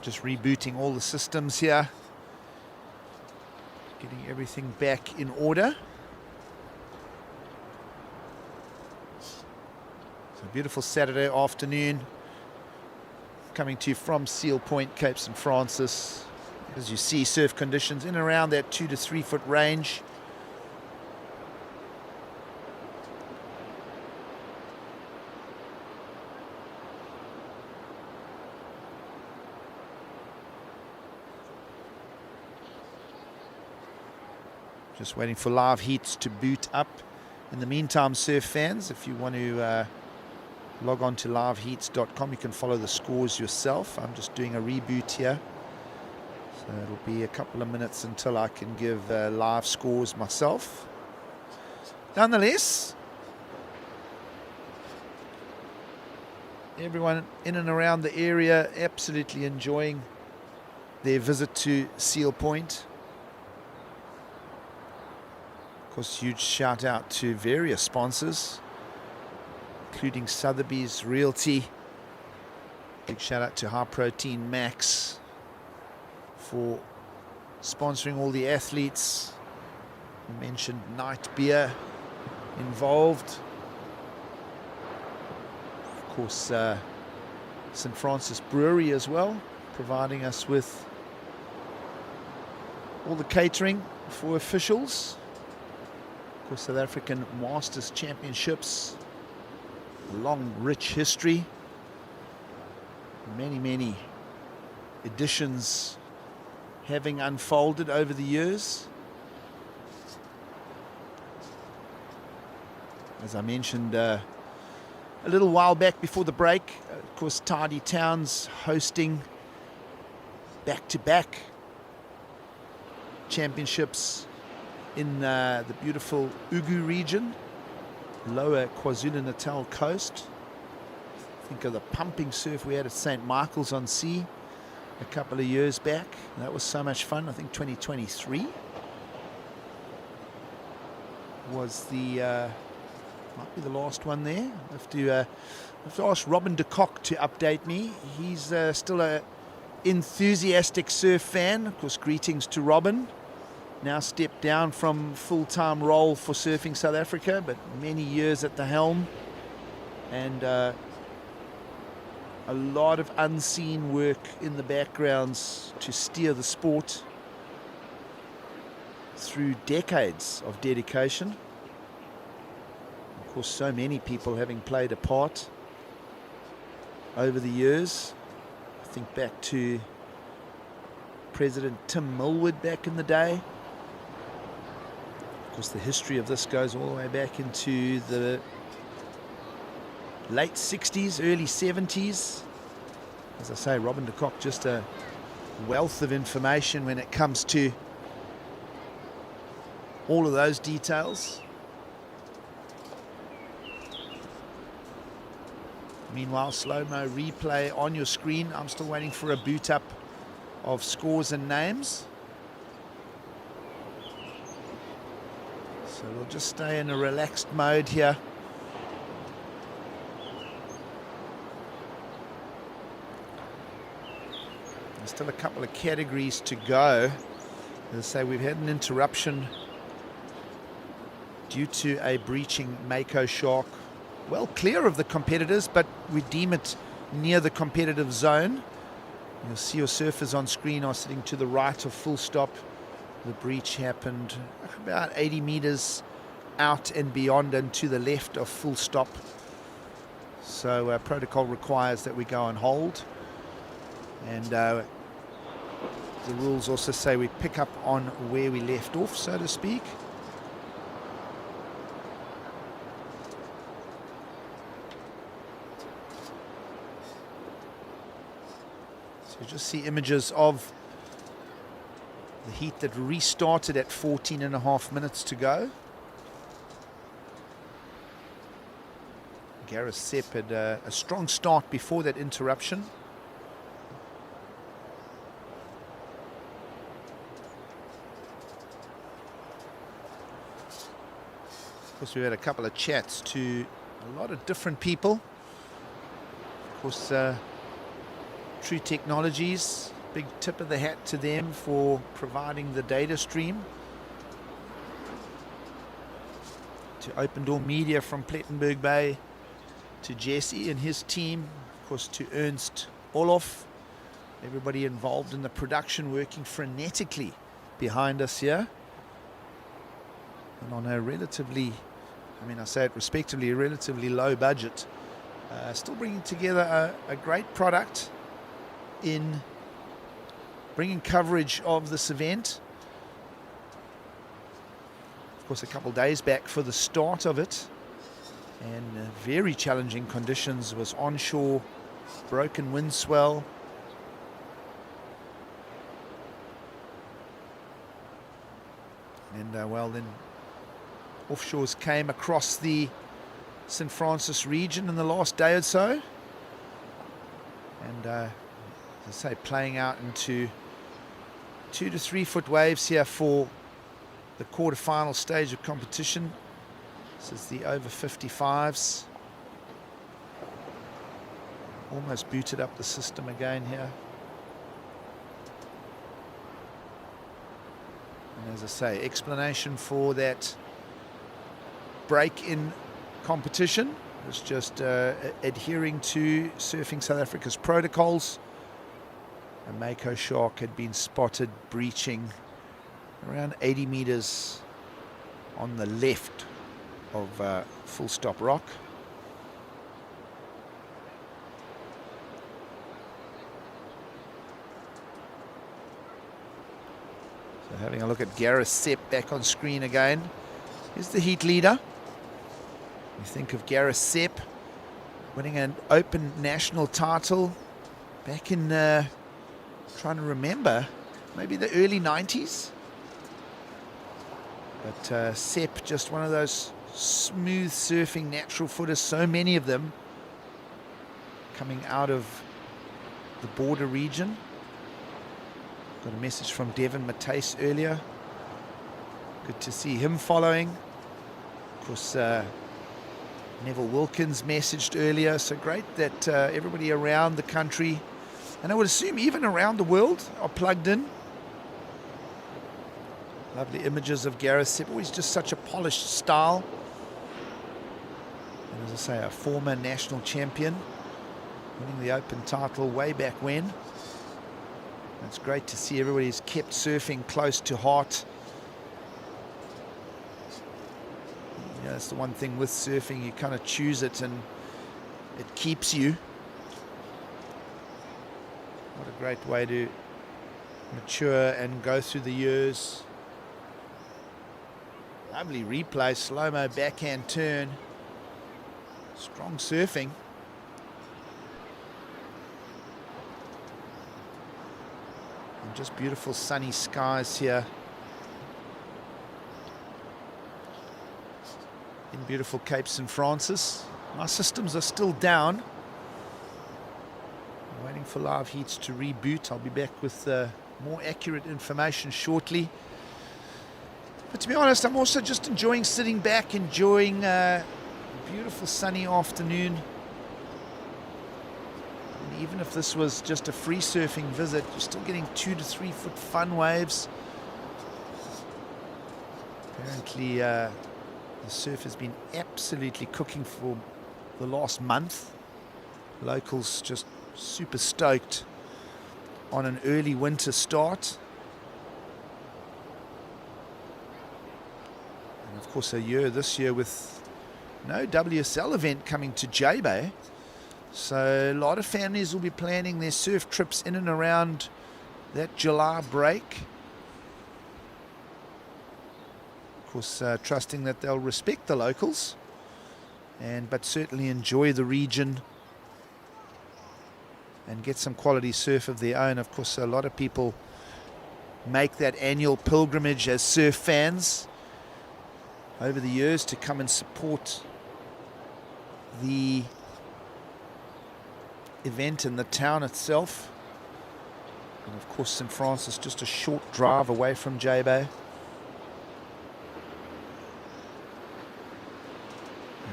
Just rebooting all the systems here. Getting everything back in order. It's a beautiful Saturday afternoon. Coming to you from Seal Point, Cape St. Francis. As you see, surf conditions in and around that 2 to 3 foot range. Just waiting for live heats to boot up. In the meantime, surf fans, if you want to log on to liveheats.com, you can follow the scores yourself. I'm just doing a reboot here. So it'll be a couple of minutes until I can give live scores myself. Nonetheless, everyone in and around the area absolutely enjoying their visit to Seal Point. Of course, huge shout out to various sponsors, including Sothebys Realty. Big shout out to High Protein Max for sponsoring all the athletes. We mentioned Night Beer involved. Of course, St. Francis Brewery as well, providing us with all the catering for officials. Of course, South African Masters Championships, long, rich history. Many editions having unfolded over the years. As I mentioned a little while back before the break, of course, Tidy Towns hosting back-to-back championships in the beautiful Ugu region, lower KwaZulu-Natal coast. Think of the pumping surf we had at St. Michael's on Sea a couple of years back. That was so much fun. I think 2023 was might be the last one there. I have to ask Robin de Kock to update me. He's still a enthusiastic surf fan. Of course, greetings to Robin. Now stepped down from full-time role for Surfing South Africa, but many years at the helm. And a lot of unseen work in the backgrounds to steer the sport through decades of dedication. Of course, so many people having played a part over the years. I think back to President Tim Millwood back in the day. Of course, the history of this goes all the way back into the late 60s, early 70s. As I say, Robin de Kock, just a wealth of information when it comes to all of those details. Meanwhile, slow-mo replay on your screen. I'm still waiting for a boot up of scores and names. So we'll just stay in a relaxed mode here. There's still a couple of categories to go. As I say, we've had an interruption due to a breaching mako shark. Well clear of the competitors, but we deem it near the competitive zone. You'll see your surfers on screen are sitting to the right of full stop. The breach happened about 80 meters out and beyond and to the left of full stop. So protocol requires that we go on hold. And the rules also say we pick up on where we left off, so to speak. So you just see images of the heat that restarted at 14.5 minutes to go. Gareth Sepp had a strong start before that interruption. Of course, we've had a couple of chats to a lot of different people. Of course, True Technologies, big tip of the hat to them for providing the data stream. To Open Door Media from Plettenberg Bay, to Jesse and his team, of course to Ernst Olof, everybody involved in the production working frenetically behind us here. And on a relatively, I mean I say it respectively, a relatively low budget, still bringing together a great product in bringing coverage of this event. Of course, a couple days back for the start of it, and very challenging conditions. Was onshore, broken wind swell. And well, then offshores came across the St. Francis region in the last day or so. And as I say, playing out into 2 to 3 foot waves here for the quarterfinal stage of competition. This is the over 55s. Almost booted up the system again here. And as I say, explanation for that break in competition was just adhering to Surfing South Africa's protocols. A mako shark had been spotted breaching around 80 meters on the left of Full Stop Rock. So having a look at Gareth Sepp back on screen again. Here's the heat leader. You think of Gareth Sepp winning an open national title back in, trying to remember, maybe the early 90s. But Sepp, just one of those smooth surfing natural footers, so many of them coming out of the border region. Got a message from Devin Matthys earlier. Good to see him following. Of course, Neville Wilkins messaged earlier. So great that everybody around the country, and I would assume even around the world, are plugged in. Lovely images of Gareth Sepp, always just such a polished style. And as I say, a former national champion, winning the Open title way back when. It's great to see everybody's kept surfing close to heart. You know, that's the one thing with surfing, you kind of choose it and it keeps you. What a great way to mature and go through the years. Lovely replay, slow-mo backhand turn. Strong surfing. And just beautiful sunny skies here. In beautiful Cape St. Francis. My systems are still down. I'm waiting for live heats to reboot. I'll be back with more accurate information shortly. But to be honest, I'm also just enjoying sitting back, enjoying a beautiful sunny afternoon. And even if this was just a free surfing visit, you're still getting 2 to 3 foot fun waves. Apparently the surf has been absolutely cooking for the last month. Locals just super stoked on an early winter start. And of course this year with no WSL event coming to J-Bay. So a lot of families will be planning their surf trips in and around that July break. Of course, trusting that they'll respect the locals, but certainly enjoy the region and get some quality surf of their own. Of course, a lot of people make that annual pilgrimage as surf fans over the years to come and support the event in the town itself. And of course, St. Francis just a short drive away from J-Bay.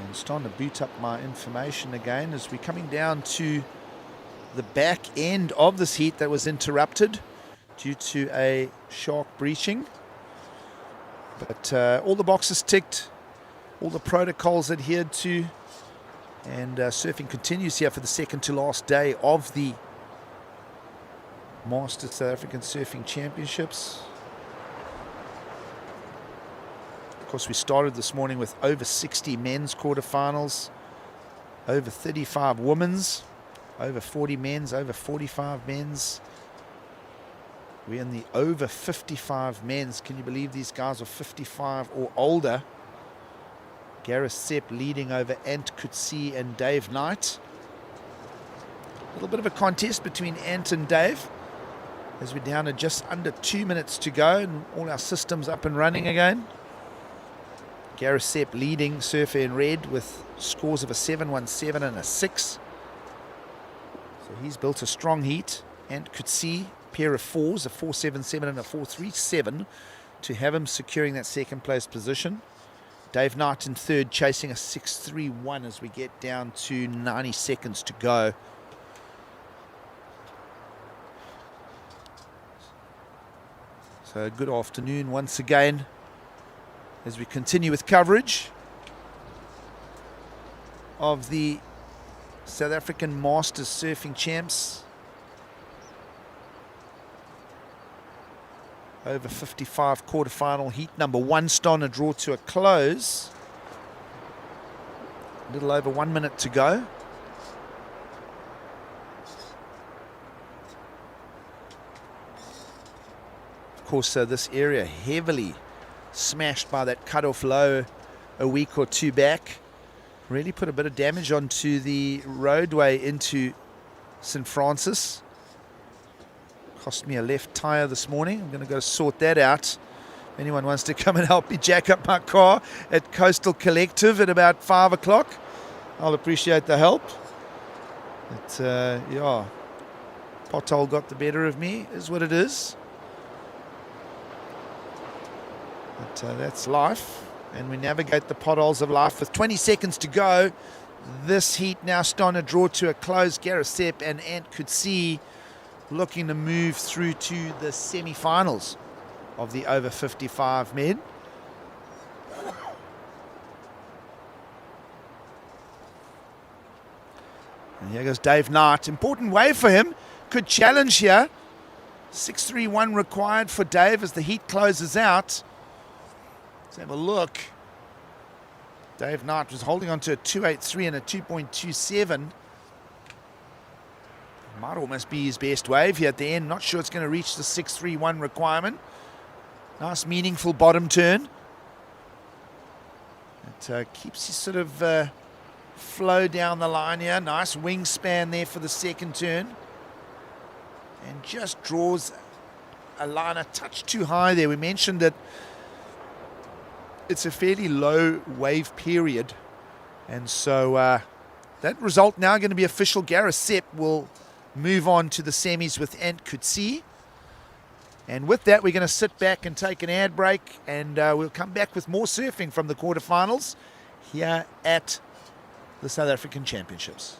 And starting to boot up my information again as we're coming down to the back end of this heat that was interrupted due to a shark breaching. But all the boxes ticked, all the protocols adhered to, and surfing continues here for the second to last day of the Masters South African Surfing Championships. Of course, we started this morning with over 60 men's quarterfinals, over 35 women's, over 40 men's, over 45 men's. We're in the over 55 men's. Can you believe these guys are 55 or older? Gareth Sepp leading over Ant Coetzee and Dave Knight. A little bit of a contest between Ant and Dave as we're down to just under 2 minutes to go and all our systems up and running again. Gareth Sepp leading, surfer in red, with scores of a 7.17 and a 6. So he's built a strong heat. Ant Coetzee, pair of 4s, a 4.77 and a 4.37, to have him securing that second place position. Dave Knight in third, chasing a 6.31 as we get down to 90 seconds to go. So good afternoon once again as we continue with coverage of the South African Masters Surfing Champs. Over 55 quarterfinal heat number 1 starting to draw to a close. A little over 1 minute to go. Of course, this area heavily smashed by that cut-off low a week or two back. Really put a bit of damage onto the roadway into St. Francis. Cost me a left tyre this morning. I'm going to go sort that out. If anyone wants to come and help me jack up my car at Coastal Collective at about 5 o'clock, I'll appreciate the help. But yeah, pothole got the better of me, is what it is. But that's life, and we navigate the potholes of life with 20 seconds to go. This heat now starting to draw to a close. Gareth Sepp and Ant Coetzee looking to move through to the semi-finals of the over 55 men. And here goes Dave Knight. Important wave for him. Could challenge here. 6.31 required for Dave as the heat closes out. Let's have a look. Dave Knight was holding on to a 2.83 and a 2.27. Might almost be his best wave here at the end. Not sure it's going to reach the 6.31 requirement. Nice meaningful bottom turn. It keeps his sort of flow down the line here. Nice wingspan there for the second turn. And just draws a line a touch too high there. We mentioned that it's a fairly low wave period. And so that result now going to be official. Gareth Sepp will move on to the semis with Ant Coetzee. And with that, we're going to sit back and take an ad break, and we'll come back with more surfing from the quarterfinals here at the South African Championships.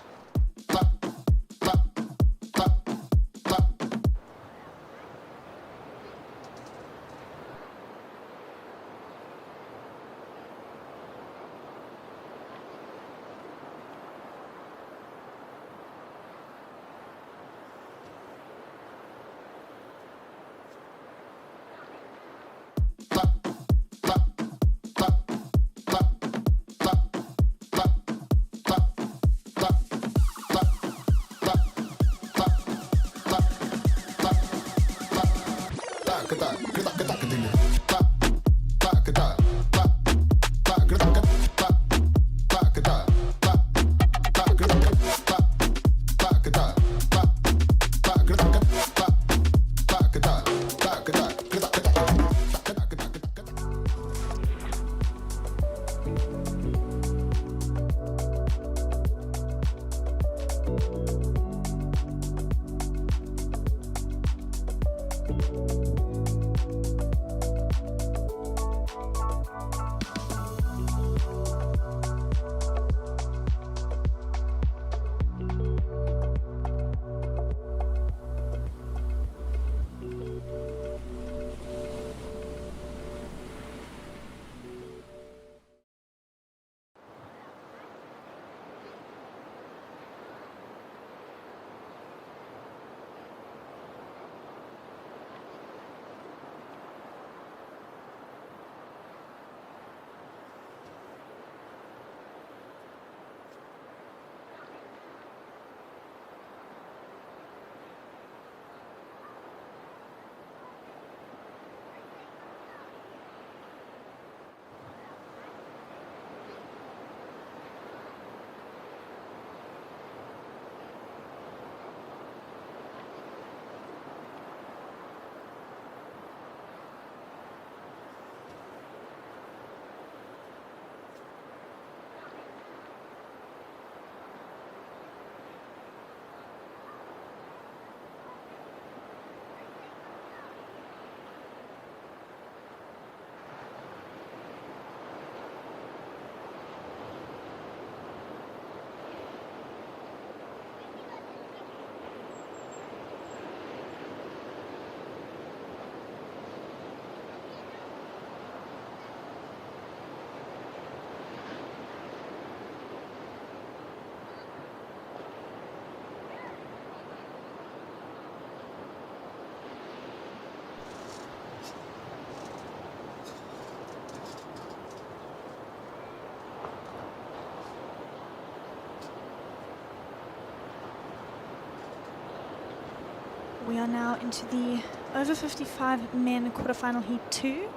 We are now into the over 55 men quarterfinal heat 2.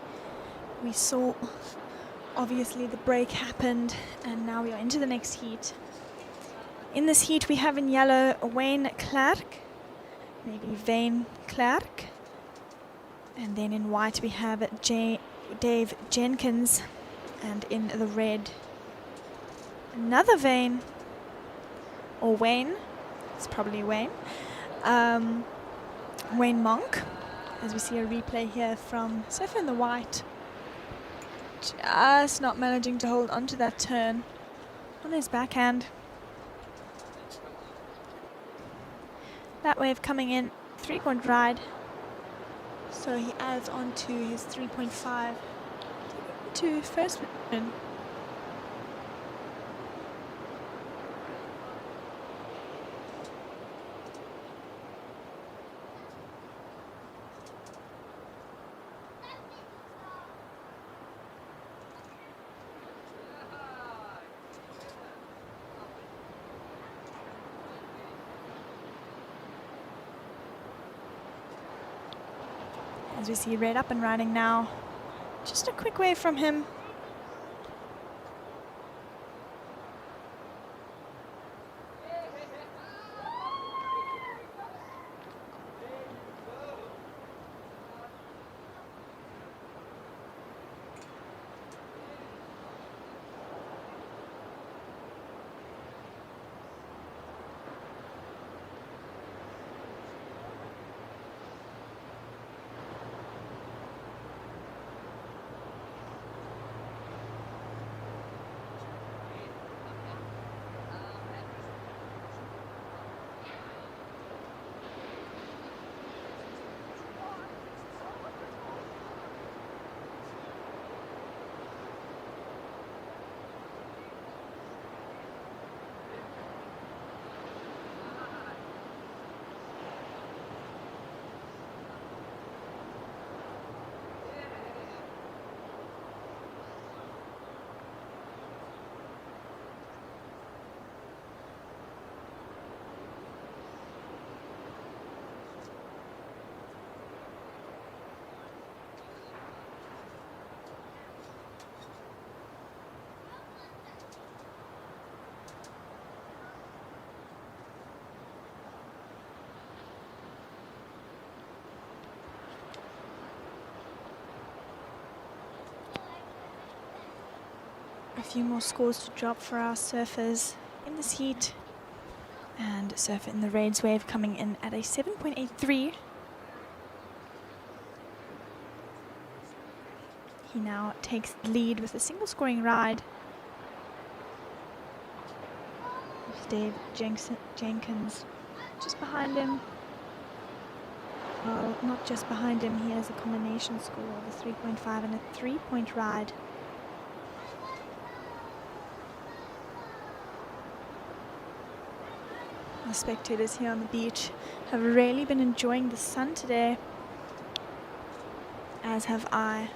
We saw obviously the break happened and now we are into the next heat. In this heat we have in yellow Wayne Clark, maybe Vane Clark, and then in white we have Dave Jenkins, and in the red another Vane, or Wayne, it's probably Wayne, Wayne Monk, as we see a replay here from Surfer in the white, just not managing to hold onto that turn on his backhand. That wave coming in, 3-point ride, so he adds on to his 3.5 to first win. As we see red up and riding now, just a quick wave from him. A few more scores to drop for our surfers in this heat. And surfer in the Raids wave coming in at a 7.83. He now takes the lead with a single scoring ride. There's Dave Jenkins just behind him. Well, not just behind him, he has a combination score of a 3.5 and a 3-point ride. The spectators here on the beach have really been enjoying the sun today, as have I.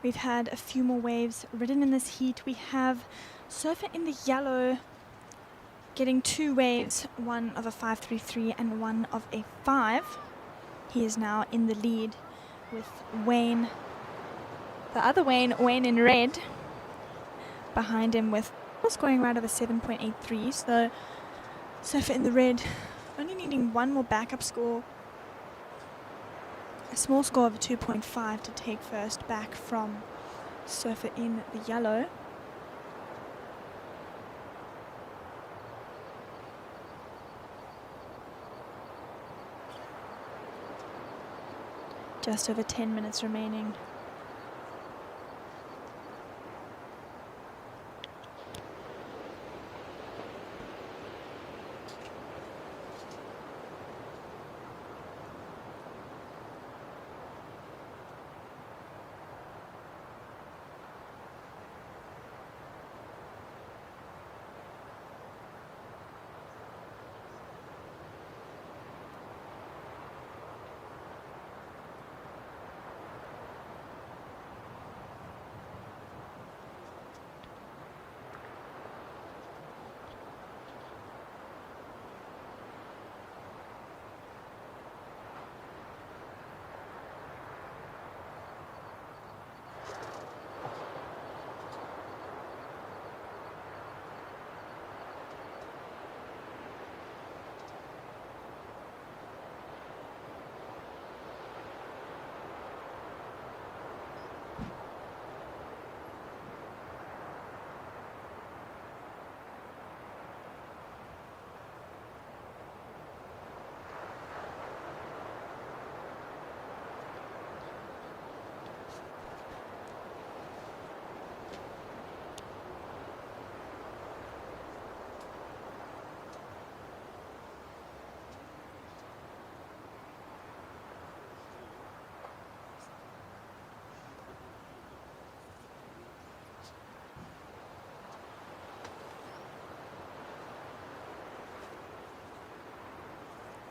We've had a few more waves ridden in this heat. We have Surfer in the yellow getting 2 waves, one of a 5.33 and one of a 5. He is now in the lead with Wayne, the other Wayne in red, behind him with a scoring ride of a 7.83. So Surfer in the red only needing one more backup score, a small score of a 2.5 to take first back from Surfer in the yellow. Just over 10 minutes remaining.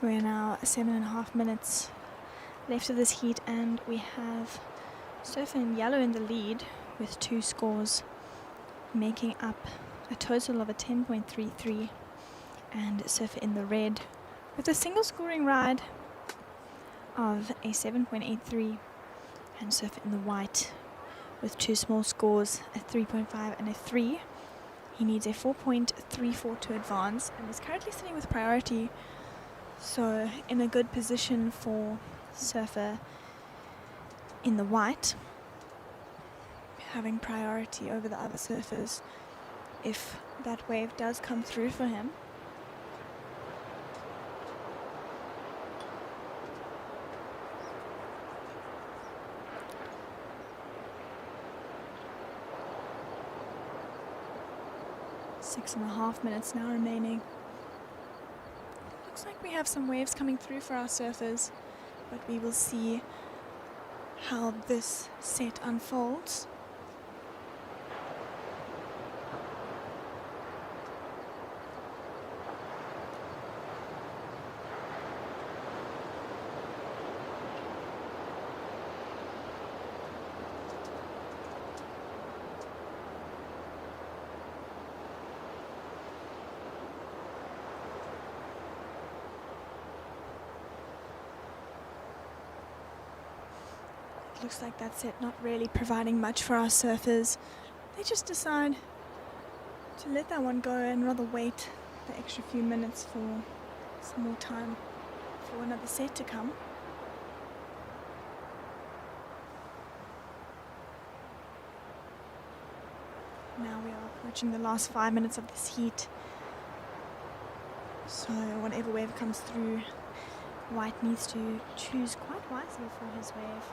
We're now 7.5 minutes left of this heat, and we have Surfer in yellow in the lead with 2 scores, making up a total of a 10.33, and Surfer in the red with a single scoring ride of a 7.83, and Surfer in the white with 2 small scores, a 3.5 and a 3. He needs a 4.34 to advance and is currently sitting with priority, so in a good position for Surfer in the white, having priority over the other surfers if that wave does come through for him. Six and a half minutes now remaining. Looks like we have some waves coming through for our surfers, but we will see how this set unfolds. Looks like that's it, not really providing much for our surfers. They just decide to let that one go and rather wait the extra few minutes for some more time for another set to come. Now we are approaching the last 5 minutes of this heat. So whatever wave comes through, White needs to choose quite wisely for his wave.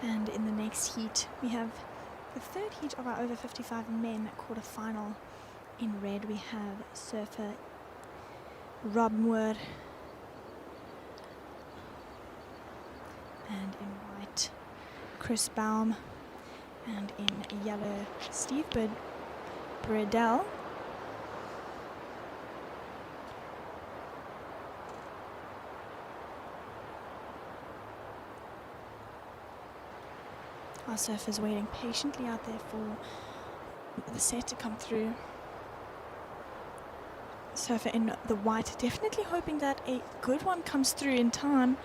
And in the next heat, we have the third heat of our over 55 men quarterfinal. In red, we have surfer Rob Moore, and in white, Chris Baum, and in yellow, Steve Bredell. Our surfers waiting patiently out there for the set to come through. Surfer in the white definitely hoping that a good one comes through in time.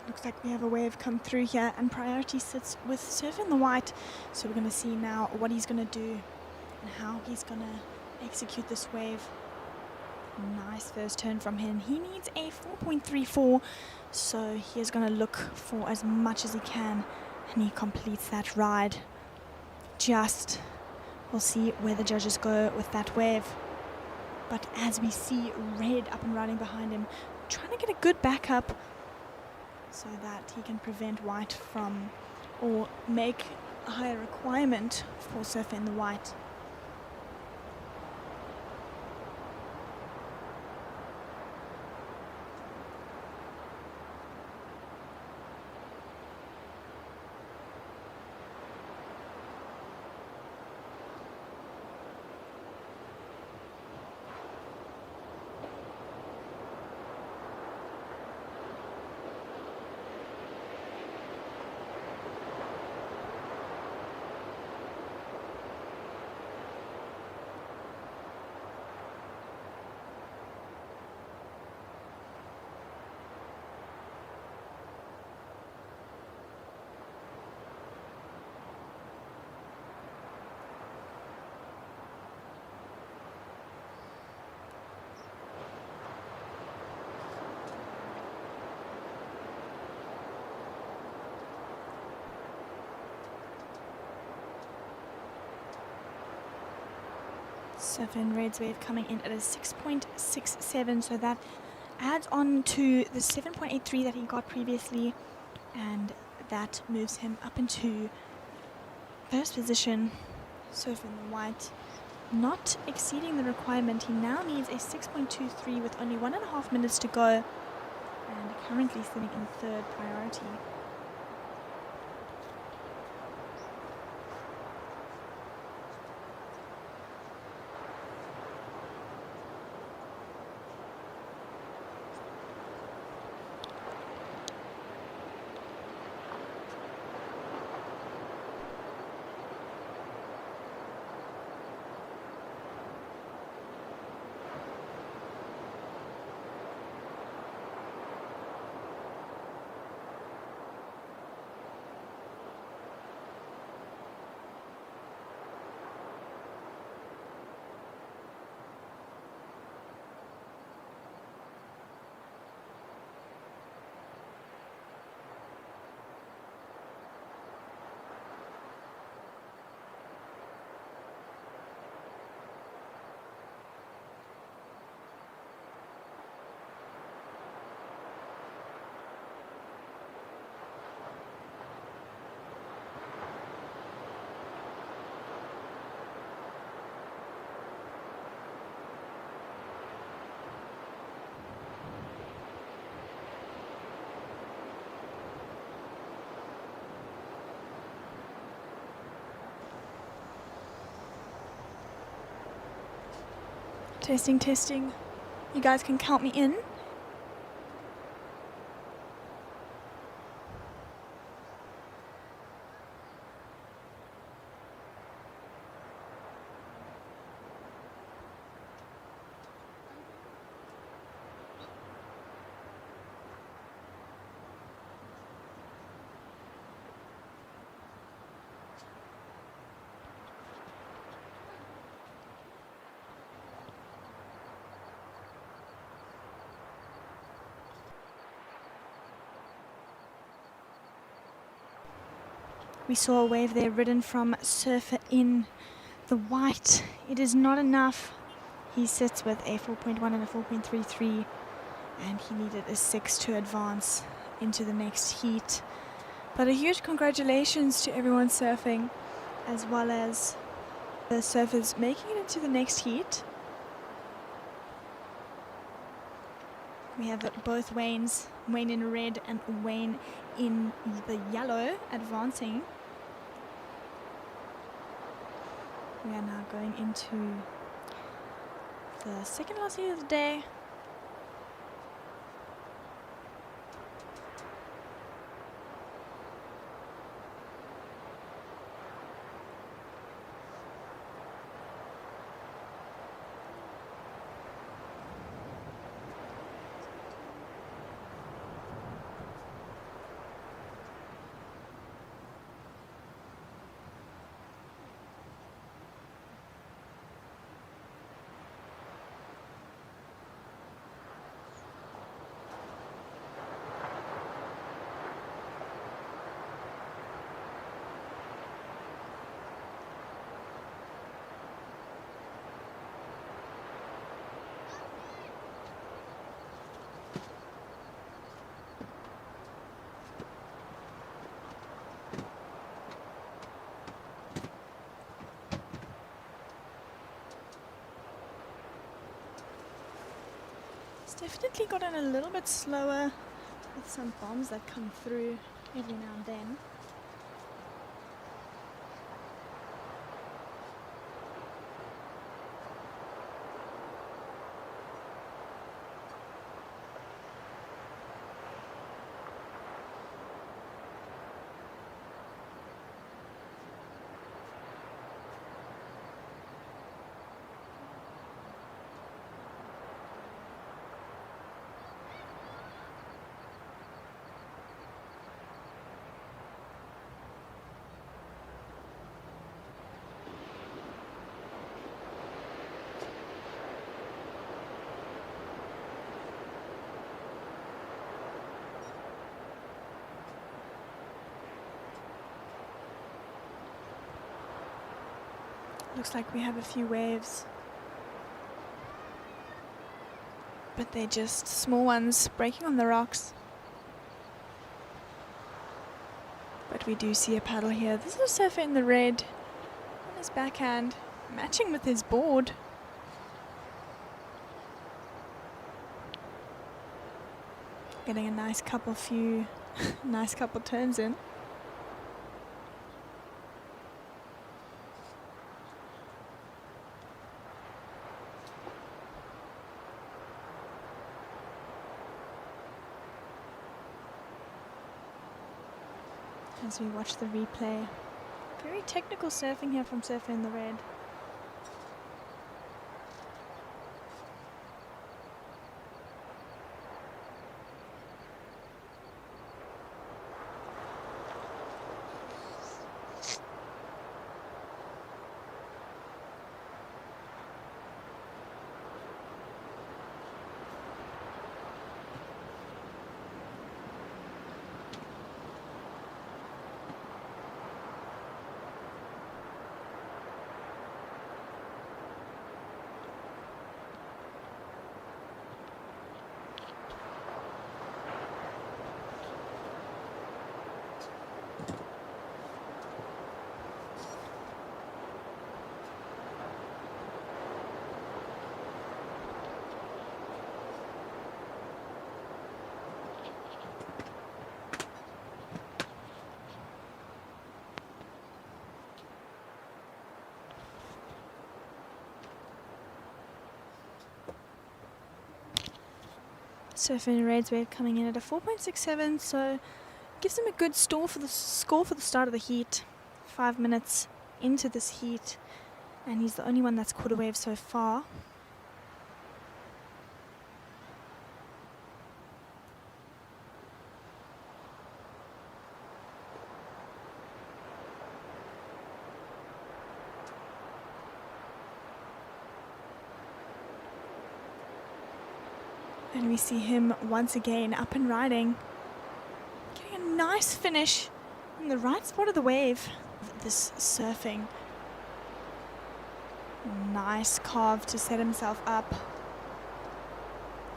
Looks like we have a wave come through here, and priority sits with Surfer in the white. So we're going to see now what he's going to do and how he's going to execute this wave. Nice first turn from him. He needs a 4.34, so he is going to look for as much as he can, and he completes that ride. We'll see where the judges go with that wave. But as we see red up and running behind him, trying to get a good backup so that he can prevent white from, or make a higher requirement for Surfer in the white. Surfer in Red's wave coming in at a 6.67, so that adds on to the 7.83 that he got previously, and that moves him up into first position. Surfer in the white, not exceeding the requirement. He now needs a 6.23 with only 1.5 minutes to go, and currently sitting in third priority. Testing, testing. You guys can count me in. We saw a wave there ridden from Surfer in the white. It is not enough. He sits with a 4.1 and a 4.33, and he needed a 6 to advance into the next heat. But a huge congratulations to everyone surfing, as well as the surfers making it into the next heat. We have both Waynes, Wayne in red and Wayne in the yellow, advancing. We are now going into the second last heat of the day. It's definitely gotten a little bit slower with some bombs that come through every now and then. Looks like we have a few waves but they're just small ones breaking on the rocks. But we do see a paddle here. This is a surfer in the red on his backhand, matching with his board. Getting a nice couple turns in. As we watch the replay. Very technical surfing here from Surfer in the red. Surfer in red's wave coming in at a 4.67, so gives him a good score for the start of the heat. 5 minutes into this heat, and he's the only one that's caught a wave so far. And we see him once again up and riding. Getting a nice finish in the right spot of the wave. This surfing. Nice carve to set himself up.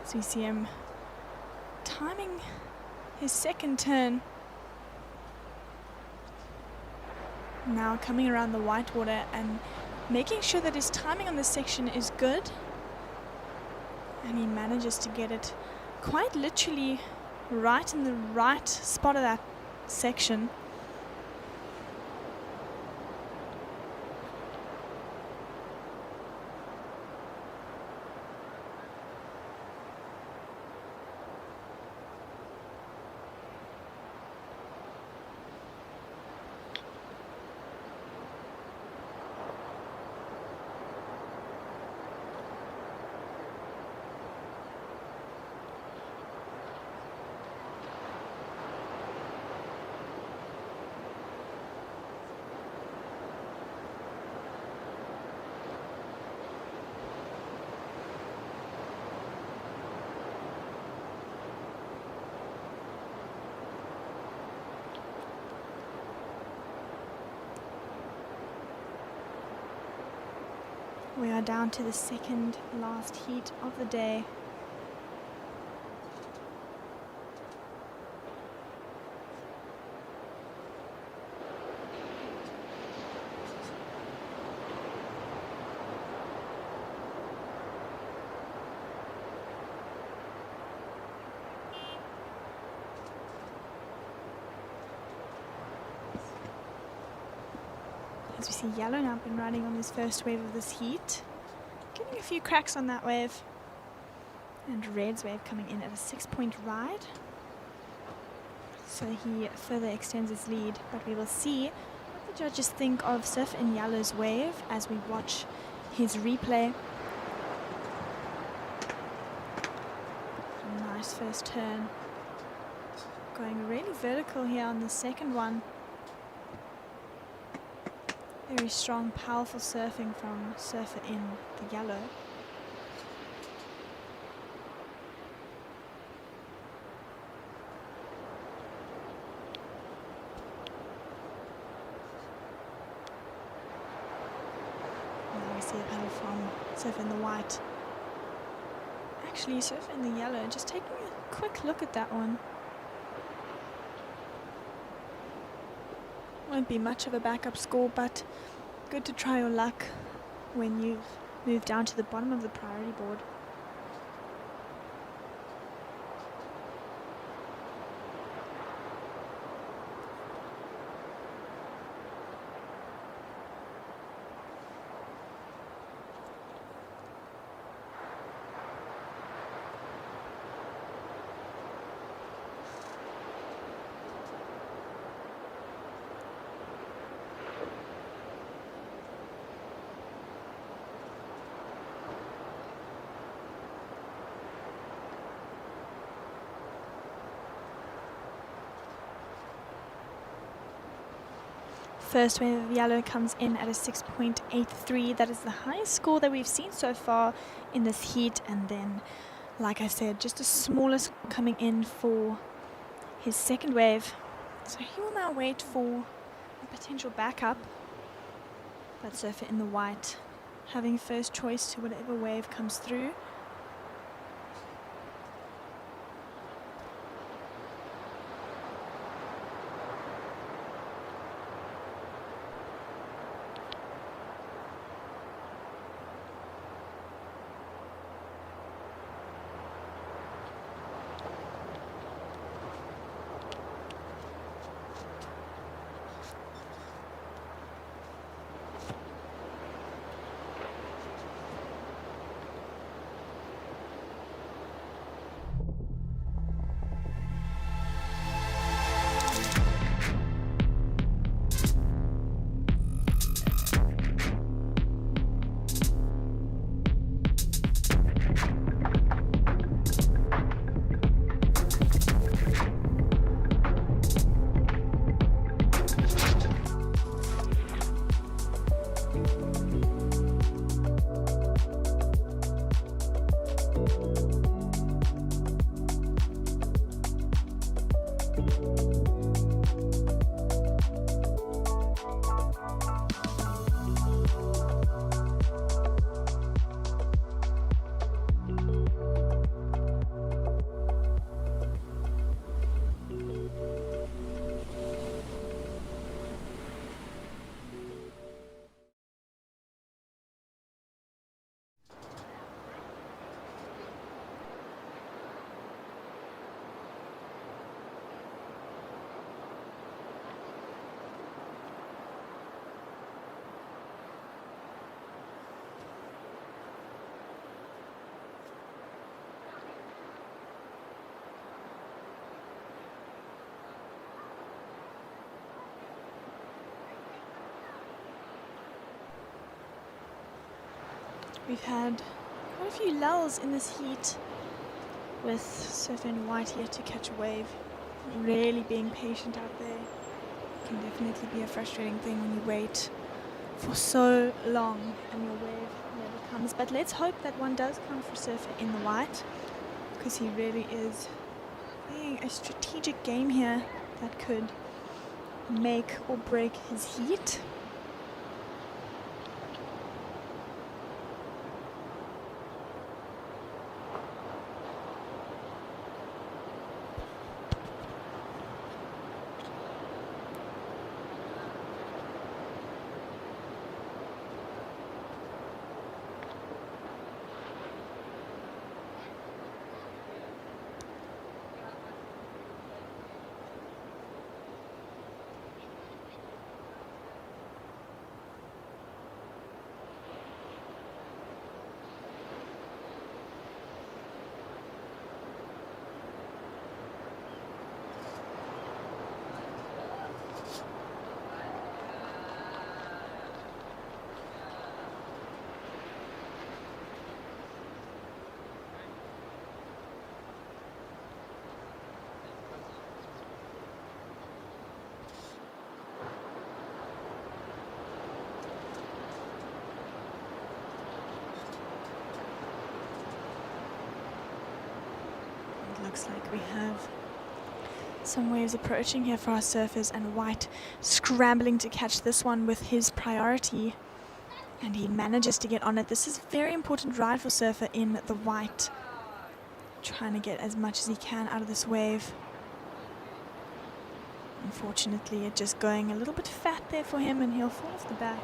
So we see him timing his second turn. Now coming around the whitewater and making sure that his timing on this section is good. And he manages to get it quite literally right in the right spot of that section. We are down to the second last heat of the day. As we see Yellow now been riding on his first wave of this heat, getting a few cracks on that wave, and Red's wave coming in at a 6-point ride, so he further extends his lead. But we will see what the judges think of Surfer in Yellow's wave as we watch his replay. Nice first turn, going really vertical here on the second one. Very strong, powerful surfing from Surfer in the Yellow. Now we see a paddle from Surfer in the White. actually, surfer in the yellow. Just taking a quick look at that one. Won't be much of a backup score, but good to try your luck when you've moved down to the bottom of the priority board. First wave of yellow comes in at a 6.83. That is the highest score that we've seen so far in this heat. And then, like I said, just a smaller score coming in for his second wave. So he will now wait for a potential backup. That surfer in the white having first choice to whatever wave comes through. We've had quite a few lulls in this heat with surfer in white yet to catch a wave. Really being patient out there can definitely be a frustrating thing when you wait for so long and your wave never comes. But let's hope that one does come for surfer in the white, because he really is playing a strategic game here that could make or break his heat. Looks like we have some waves approaching here for our surfers, and White scrambling to catch this one with his priority, and he manages to get on it. This is a very important ride for surfer in the white. trying to get as much as he can out of this wave. Unfortunately, it's just going a little bit fat there for him, and he'll fall off the back.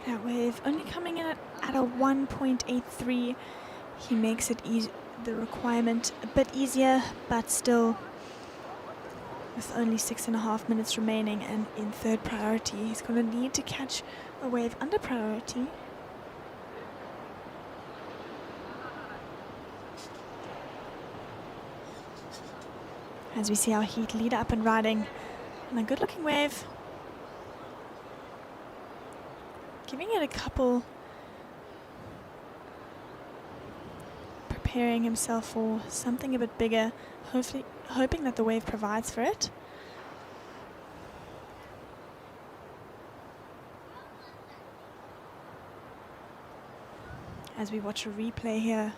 That wave only coming in at a 1.83. He makes it the requirement a bit easier, but still with only 6.5 minutes remaining and in third priority, he's going to need to catch a wave under priority. As we see our heat leader up and riding on a good looking wave. Giving it a couple, preparing himself for something a bit bigger, hopefully hoping that the wave provides for it. As we watch a replay here.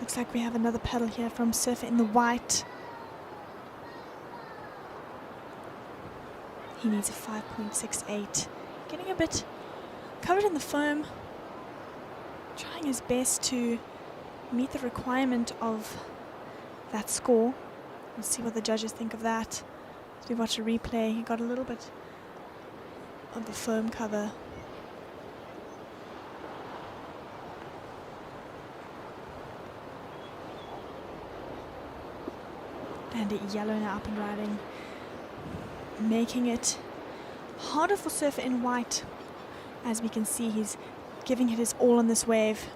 Looks like we have another paddle here from Surfer in the White. He needs a 5.68. Getting a bit covered in the foam. Trying his best to meet the requirement of that score. We'll see what the judges think of that. As we watch a replay, he got a little bit of the foam cover. And yellow now up and riding, making it harder for Surfer in White. As we can see, he's giving it his all on this wave,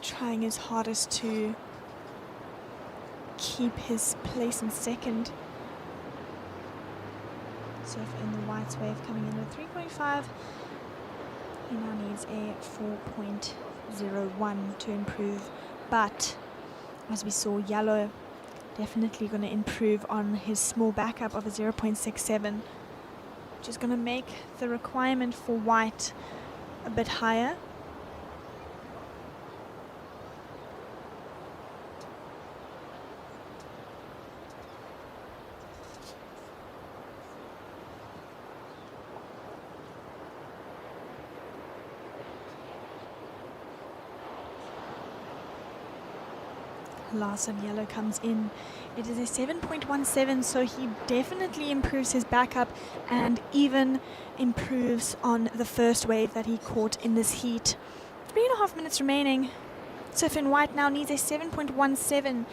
trying his hardest to keep his place in second. Surfer in the White's wave coming in at 3.5. He now needs a 4.01 to improve, but as we saw, yellow definitely going to improve on his small backup of a 0.67, which is going to make the requirement for White a bit higher. Last of yellow comes in. It is a 7.17, so he definitely improves his backup and even improves on the first wave that he caught in this heat. 3.5 minutes remaining. Surfer in White now needs a 7.17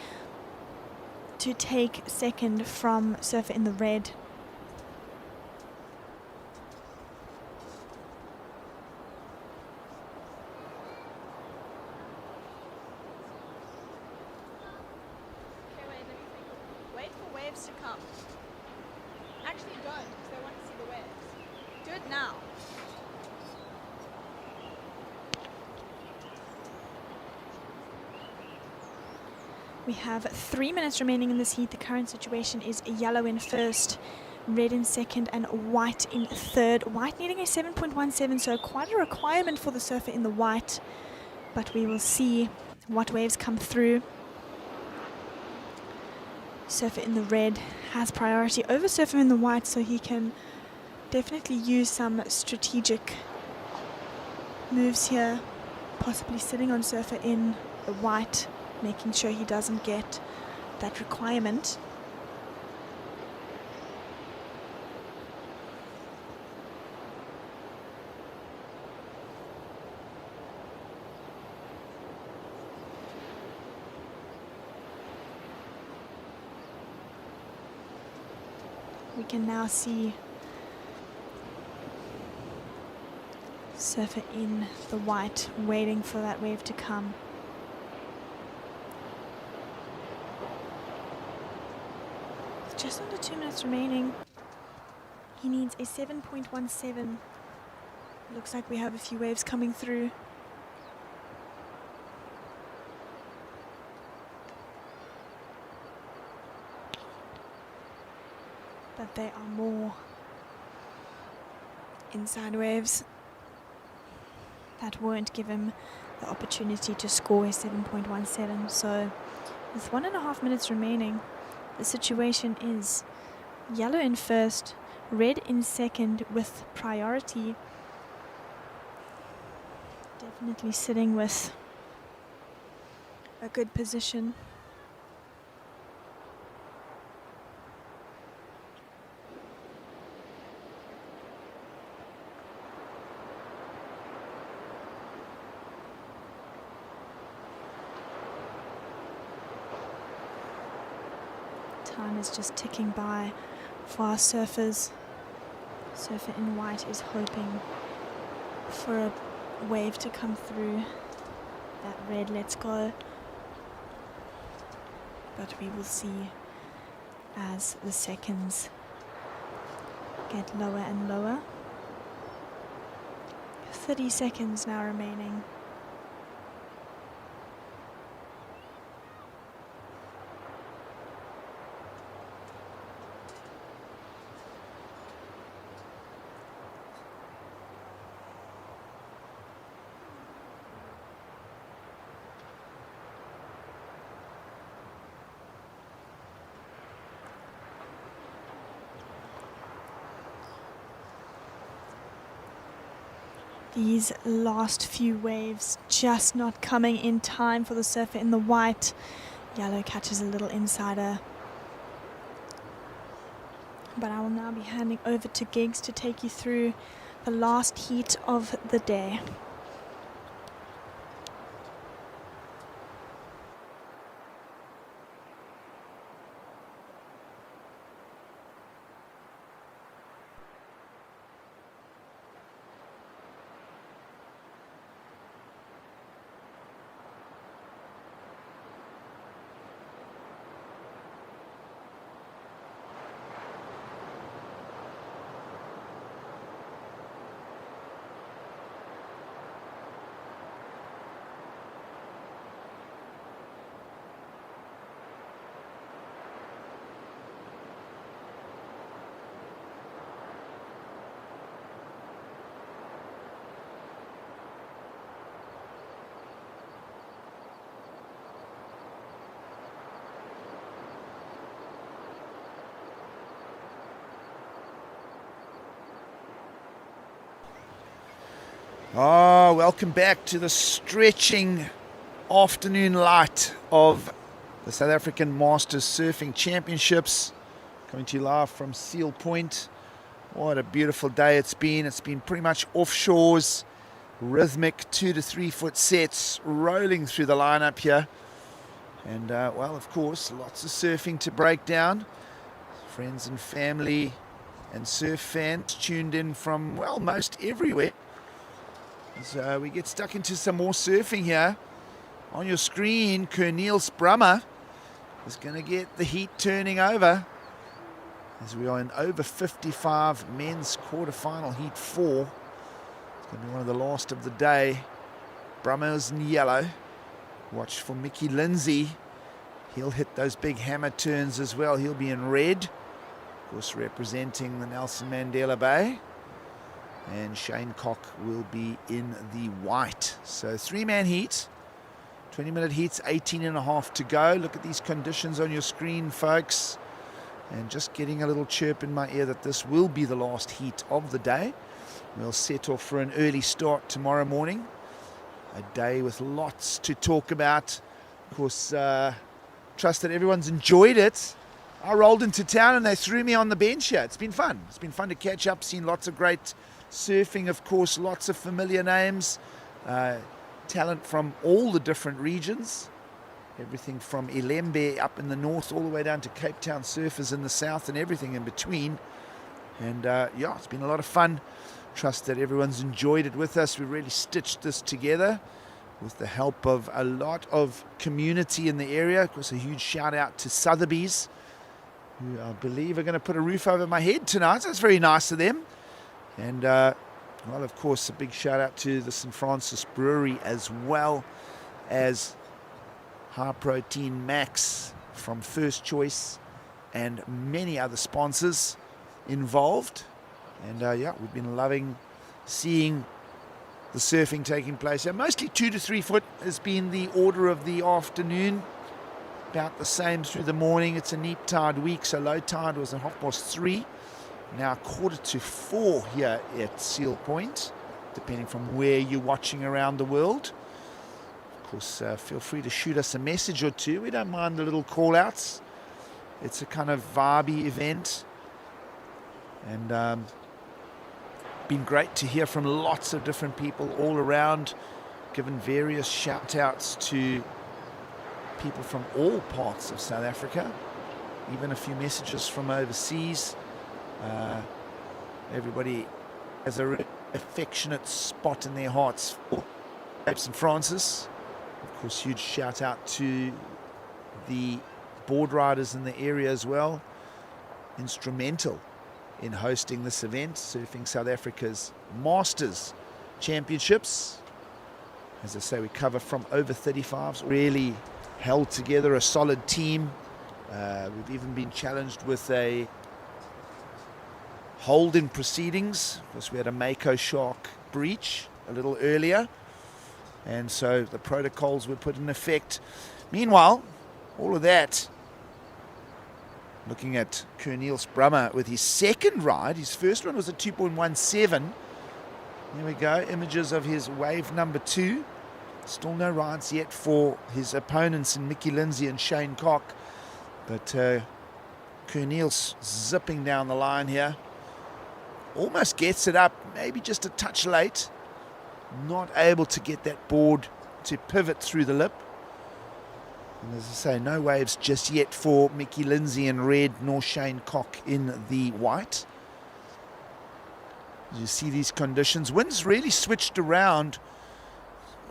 to take second from Surfer in the Red. To come. Actually don't, because they want to see the waves. Do it now. We have 3 minutes remaining in this heat. The current situation is yellow in first, red in second, and white in third. White needing a 7.17, so quite a requirement for the Surfer in the White. But we will see what waves come through. Surfer in the Red has priority over Surfer in the White, so he can definitely use some strategic moves here, possibly sitting on Surfer in the White, making sure he doesn't get that requirement. We can now see surfer in the white, waiting for that wave to come. Just under 2 minutes remaining. He needs a 7.17. Looks like we have a few waves coming through. But they are more inside waves that won't give him the opportunity to score a 7.17. So with 1.5 minutes remaining, the situation is yellow in first, red in second with priority. Definitely sitting with a good position. Time is just ticking by for our surfers. Surfer in white is hoping for a wave to come through. That red lets go. But we will see as the seconds get lower and lower. 30 seconds now remaining. These last few waves just not coming in time for the surfer in the white. Yellow catches a little insider. But I will now be handing over to Gigs to take you through the last heat of the day. Oh, welcome back to the stretching afternoon light of the South African Masters Surfing Championships. Coming to you live from Seal Point. What a beautiful day it's been. It's been pretty much offshores, rhythmic 2 to 3 foot sets rolling through the lineup here. And, well, of course, lots of surfing to break down. Friends and family and surf fans tuned in from, well, most everywhere. So we get stuck into some more surfing here. On your screen, Cornelius Brummer is going to get the heat turning over as we are in over 55 men's quarterfinal heat 4. It's going to be one of the last of the day. Brummer's in yellow. Watch for Mickey Lindsay. He'll hit those big hammer turns as well. He'll be in red, of course, representing the Nelson Mandela Bay. And Shane Koch will be in the white. So 3-man heat, 20-minute heats, 18.5 to go. Look at these conditions on your screen, folks. And just getting a little chirp in my ear that this will be the last heat of the day. We'll set off for an early start tomorrow morning. A day with lots to talk about. Of course, trust that everyone's enjoyed it. I rolled into town and they threw me on the bench here. It's been fun. It's been fun to catch up, seen lots of great surfing, of course, lots of familiar names, talent from all the different regions. everything from Ilembe up in the north all the way down to Cape Town surfers in the south and everything in between. And yeah, it's been a lot of fun. Trust that everyone's enjoyed it with us. We really stitched this together with the help of a lot of community in the area. Of course, a huge shout out to Sothebys, who I believe are going to put a roof over my head tonight. That's very nice of them. And well, of course, a big shout out to the St. Francis Brewery, as well as High Protein Max from First Choice and many other sponsors involved. And yeah, we've been loving seeing the surfing taking place. Yeah, mostly 2 to 3 foot has been the order of the afternoon. About the same through the morning. It's a neap tide week, so low tide was at 3:30. Now 4:45 here at Seal Point, depending from where you're watching around the world. Of course, feel free to shoot us a message or two. We don't mind the little call-outs. It's a kind of vibey event. And been great to hear from lots of different people all around, given various shout-outs to people from all parts of South Africa, even a few messages from overseas. Everybody has a affectionate spot in their hearts for St. Francis. Of course, huge shout out to the board riders in the area as well. Instrumental in hosting this event, Surfing South Africa's Masters Championships. As I say, we cover from over 35s, really held together a solid team. We've even been challenged with a hold in proceedings because we had a Mako shark breach a little earlier, and so the protocols were put in effect. Meanwhile, all of that, looking at Cornelius Brummer with his second ride. His first one was a 2.17. There we go, images of his wave number 2. Still no rides yet for his opponents in Mickey Lindsay and Shane Cock, but Cornelius zipping down the line here. Almost gets it up, maybe just a touch late. Not able to get that board to pivot through the lip. And as I say, no waves just yet for Mickey Lindsay in red, nor Shane Cock in the white. As you see these conditions, wind's really switched around.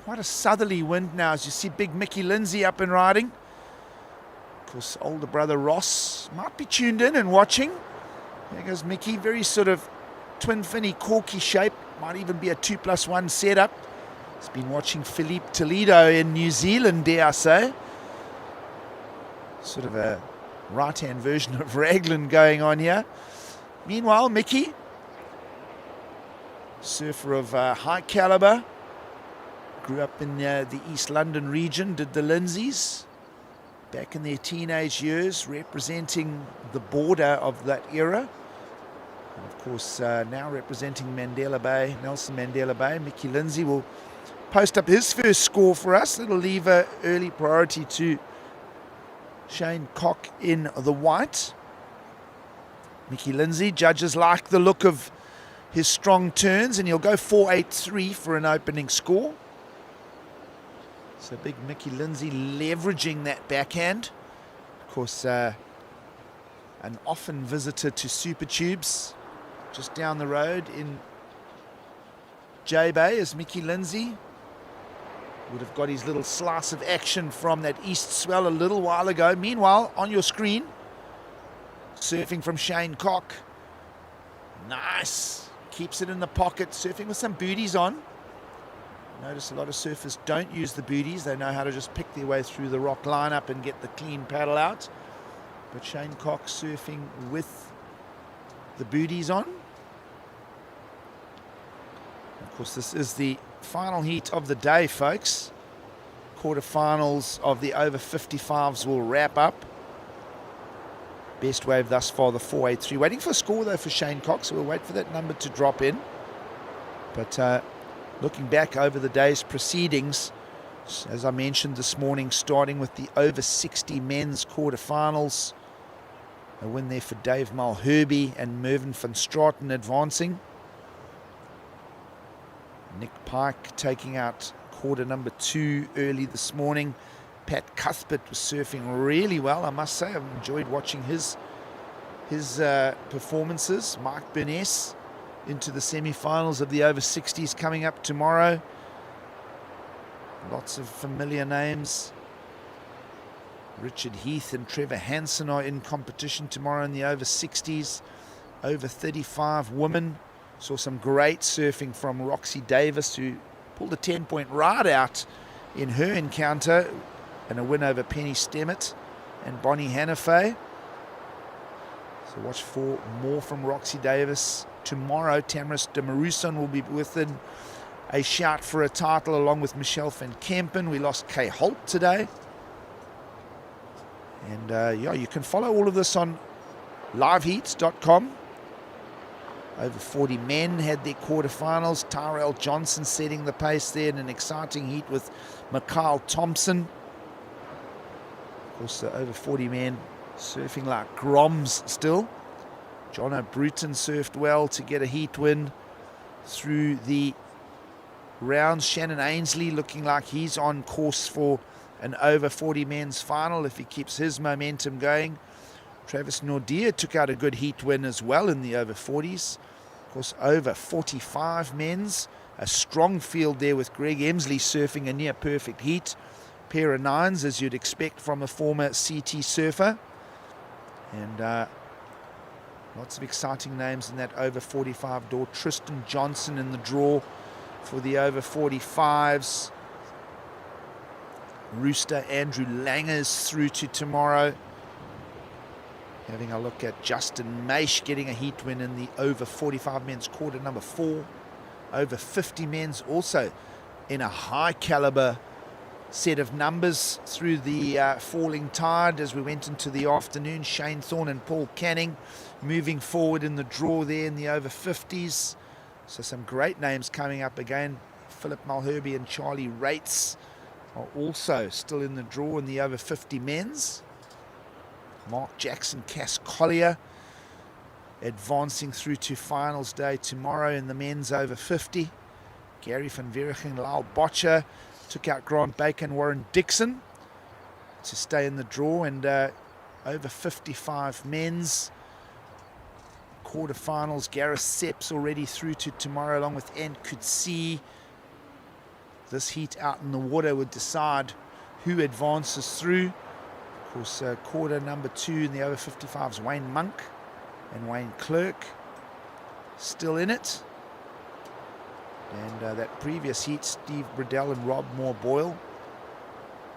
Quite a southerly wind now, as you see big Mickey Lindsay up and riding. Of course, older brother Ross might be tuned in and watching. There goes Mickey, very sort of twin finny corky shape. Might even be a 2+1 setup. He's been watching Philippe Toledo in New Zealand, dare I say. Sort of a right-hand version of Raglan going on here. Meanwhile, Mickey, surfer of high caliber, grew up in the East London region, did the Lindsays back in their teenage years, representing the border of that era. And of course, now representing Mandela Bay, Nelson Mandela Bay. Mickey Lindsay will post up his first score for us. It'll leave an early priority to Shane Cock in the white. Mickey Lindsay, judges like the look of his strong turns, and he'll go 4.83 for an opening score. So big Mickey Lindsay leveraging that backhand. Of course, an often visitor to Super Tubes, just down the road in J Bay, is Mickey Lindsay. Would have got his little slice of action from that east swell a little while ago. Meanwhile, on your screen, surfing from Shane Cock. Nice. Keeps it in the pocket, surfing with some booties on. Notice a lot of surfers don't use the booties. They know how to just pick their way through the rock lineup and get the clean paddle out. But Shane Cock surfing with the booties on. Of course, this is the final heat of the day, folks. Quarterfinals of the over 55s will wrap up. Best wave thus far, the 4.83. Waiting for a score, though, for Shane Cock, so we'll wait for that number to drop in. But looking back over the day's proceedings, as I mentioned this morning, starting with the over 60 men's quarterfinals. A win there for Dave Mulherby and Mervyn van Straten advancing. Nick Pike taking out quarter number 2 early this morning. Pat Cuthbert was surfing really well, I must say. I've enjoyed watching his performances. Mike Burness into the semi-finals of the over 60s coming up tomorrow. Lots of familiar names. Richard Heath and Trevor Hansen are in competition tomorrow in the over 60s. Over 35 women. Saw some great surfing from Roxy Davis, who pulled a 10-point ride out in her encounter, and a win over Penny Stemmet and Bonnie Hannafay. So watch for more from Roxy Davis tomorrow. Tamaris de Marusan will be within a shout for a title along with Michelle van Kempen. We lost Kay Holt today. And yeah, you can follow all of this on liveheats.com. Over 40 men had their quarterfinals. Tyrell Johnson setting the pace there in an exciting heat with Mikhail Thompson. Of course, the over 40 men surfing like Groms still. Jono Bruton surfed well to get a heat win through the rounds. Shannon Ainsley looking like he's on course for an over 40 men's final if he keeps his momentum going. Travis Nordia took out a good heat win as well in the over 40s. Of course, over 45 men's. A strong field there with Greg Emsley surfing a near perfect heat. Pair of nines, as you'd expect from a former CT surfer. And lots of exciting names in that over 45 door. Tristan Johnson in the draw for the over 45s. Rooster Andrew Langers through to tomorrow. Having a look at Justin Maish getting a heat win in the over 45 men's quarter number 4. Over 50 men's also in a high caliber set of numbers through the falling tide as we went into the afternoon. Shane Thorne and Paul Canning moving forward in the draw there in the over 50s. So some great names coming up again. Philip Mulherby and Charlie Rates are also still in the draw in the over 50 men's. Mark Jackson, Cass Collier advancing through to finals day tomorrow in the men's over 50. Gary van Verichen, Lyle Botcher took out Grant Bacon, Warren Dixon to stay in the draw. And over 55 men's quarterfinals, Gareth Seps already through to tomorrow along with Ant Coetzee. This heat out in the water would decide who advances through. Of course, quarter number 2 in the over 55s, Wayne Monk and Wayne Clerk still in it. And that previous heat, Steve Bradell and Rob Moore-Boyle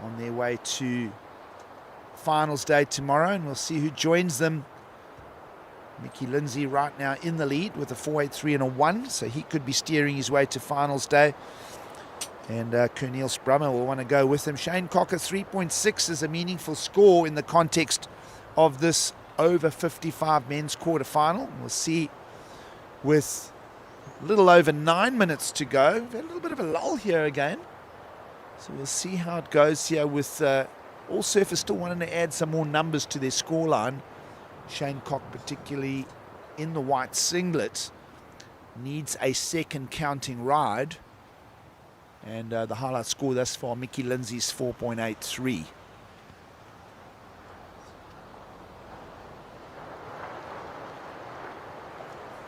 on their way to finals day tomorrow, and we'll see who joins them. Mickey Lindsay right now in the lead with a 4.83 and a 1, so he could be steering his way to finals day. And Cornel Sprummer will want to go with him. Shane Cocker, 3.6 is a meaningful score in the context of this over 55 men's quarterfinal. We'll see with a little over 9 minutes to go. We've had a little bit of a lull here again. So we'll see how it goes here with all surfers still wanting to add some more numbers to their scoreline. Shane Cock, particularly in the white singlet, needs a second counting ride. And the highlight score thus far, Mickey Lindsay's 4.83.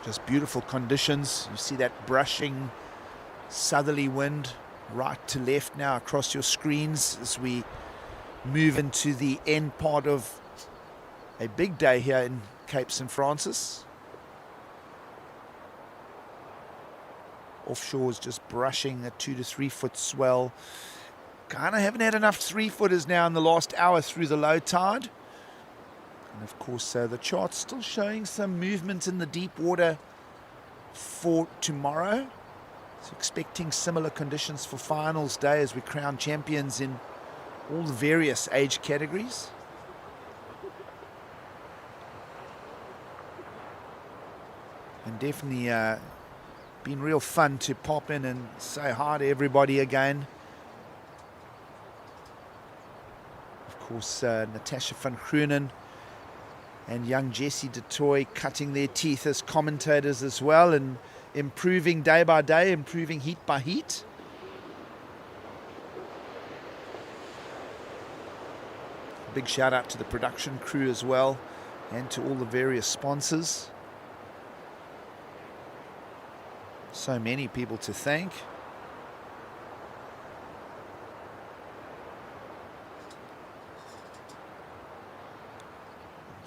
Just beautiful conditions. You see that brushing southerly wind right to left now across your screens as we move into the end part of a big day here in Cape St. Francis. Offshore is just brushing a 2 to 3 foot swell. Kind of haven't had enough 3-footers now in the last hour through the low tide. And of course, the chart's still showing some movement in the deep water for tomorrow. So expecting similar conditions for finals day as we crown champions in all the various age categories. And definitely been real fun to pop in and say hi to everybody again. Of course, Natasha van Groenen and young Jessie de Toy cutting their teeth as commentators as well and improving day by day, improving heat by heat. big shout out to the production crew as well, and to all the various sponsors. So many people to thank.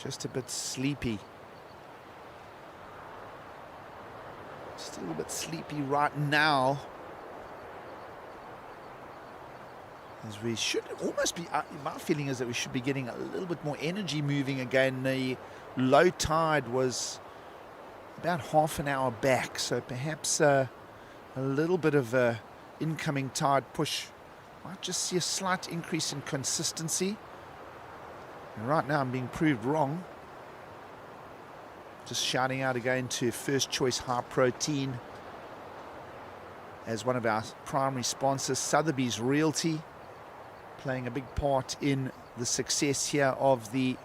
Just a bit sleepy. Just a little bit sleepy right now. As we should almost be, my feeling is that we should be getting a little bit more energy moving again. The low tide was about half an hour back, so perhaps a little bit of a incoming tide push. Might just see a slight increase in consistency. And right now I'm being proved wrong. Just shouting out again to First Choice High Protein as one of our primary sponsors, Sothebys Realty, playing a big part in the success here of the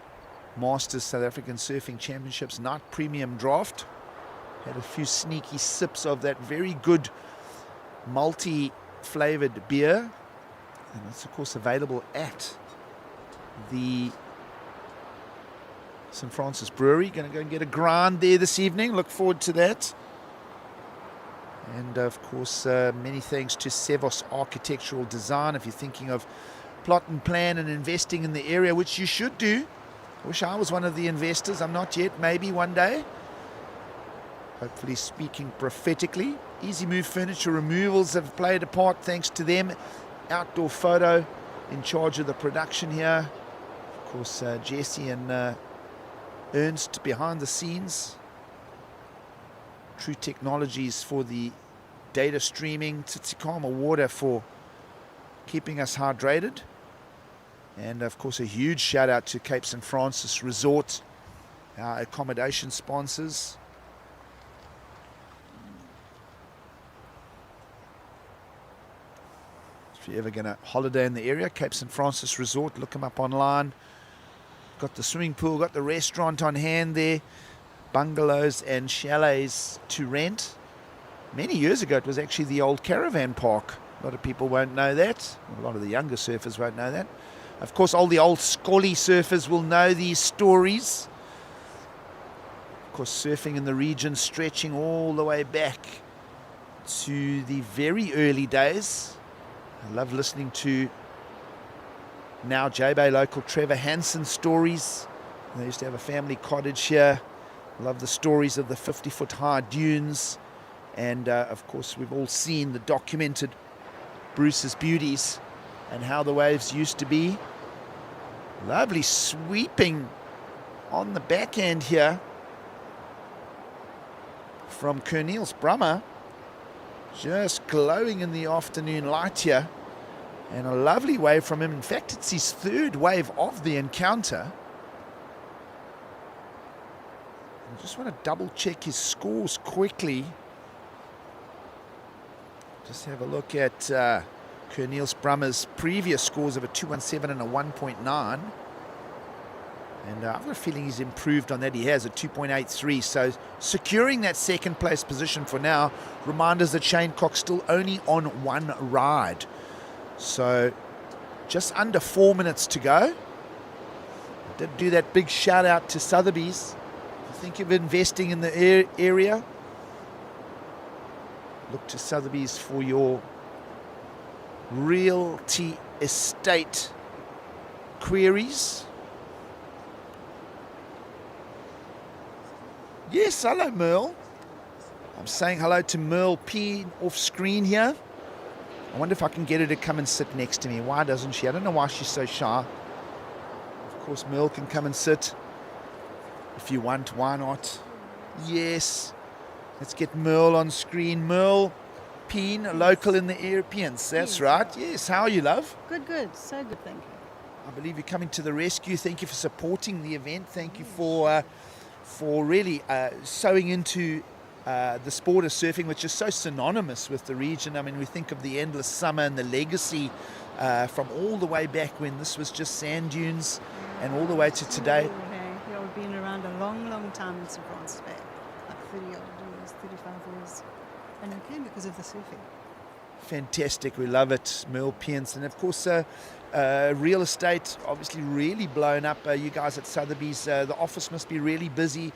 Masters South African Surfing Championships Night Premium Draught. Had a few sneaky sips of that very good multi-flavored beer, and it's of course available at the St. Francis Brewery. Going to go and get a grind there this evening. Look forward to that. And of course, many thanks to Sevos Architectural Design. If you're thinking of plot and plan and investing in the area, which you should do. I wish I was one of the investors. I'm not yet. Maybe one day. Hopefully speaking prophetically. Eezi Move Furniture Removals have played a part thanks to them. Outdoor Photo in charge of the production here. Of course, Jesse and Ernst behind the scenes. True Technologies for the data streaming. Tsitsikamma Water for keeping us hydrated. And of course a huge shout out to Cape St. Francis Resort, our accommodation sponsors. If you're ever going to holiday in the area, Cape St. Francis Resort, look them up online. Got the swimming pool, got the restaurant on hand there. Bungalows and chalets to rent. Many years ago it was actually the old caravan park. A lot of people won't know that. A lot of the younger surfers won't know that. Of course, all the old Scully surfers will know these stories. Of course, surfing in the region stretching all the way back to the very early days. I love listening to now J-Bay local Trevor Hansen stories. They used to have a family cottage here. I love the stories of the 50-foot high dunes. And of course, we've all seen the documented Bruce's Beauties and how the waves used to be. Lovely sweeping on the backhand here from Cornelius Brummer. Just glowing in the afternoon light here. And a lovely wave from him. In fact, it's his third wave of the encounter. I just want to double check his scores quickly. Just have a look at Cornelius Brummer's previous scores of a 217 and a 1.9. And I've got a feeling he's improved on that. He has a 2.83. So securing that second place position for now. Reminders that Shane Cox still only on one ride. So just under 4 minutes to go. I did do that big shout out to Sothebys. If you think of investing in the area, look to Sothebys for your realty estate queries. Yes, hello Merle. I'm saying hello to Merle P off screen here. I wonder if I can get her to come and sit next to me. Why doesn't she? I don't know why she's so shy. Of course, Merle can come and sit if you want. Why not? Yes. Let's get Merle on screen. Merle Peen, local in the Europeans. That's right. Yes. How are you, love? Good, good. So good, thank you. I believe you're coming to the rescue. Thank you for supporting the event. Thank you for really sowing into the sport of surfing, which is so synonymous with the region. I mean, we think of the endless summer and the legacy from all the way back when this was just sand dunes and all the way to today. Yeah, we've been around a long, long time in St. Francis Bay, like 30 odd years, 35 years. And we came because of the surfing. Fantastic, we love it, Merle Pience. And of course, real estate obviously really blown up. You guys at Sothebys, the office must be really busy.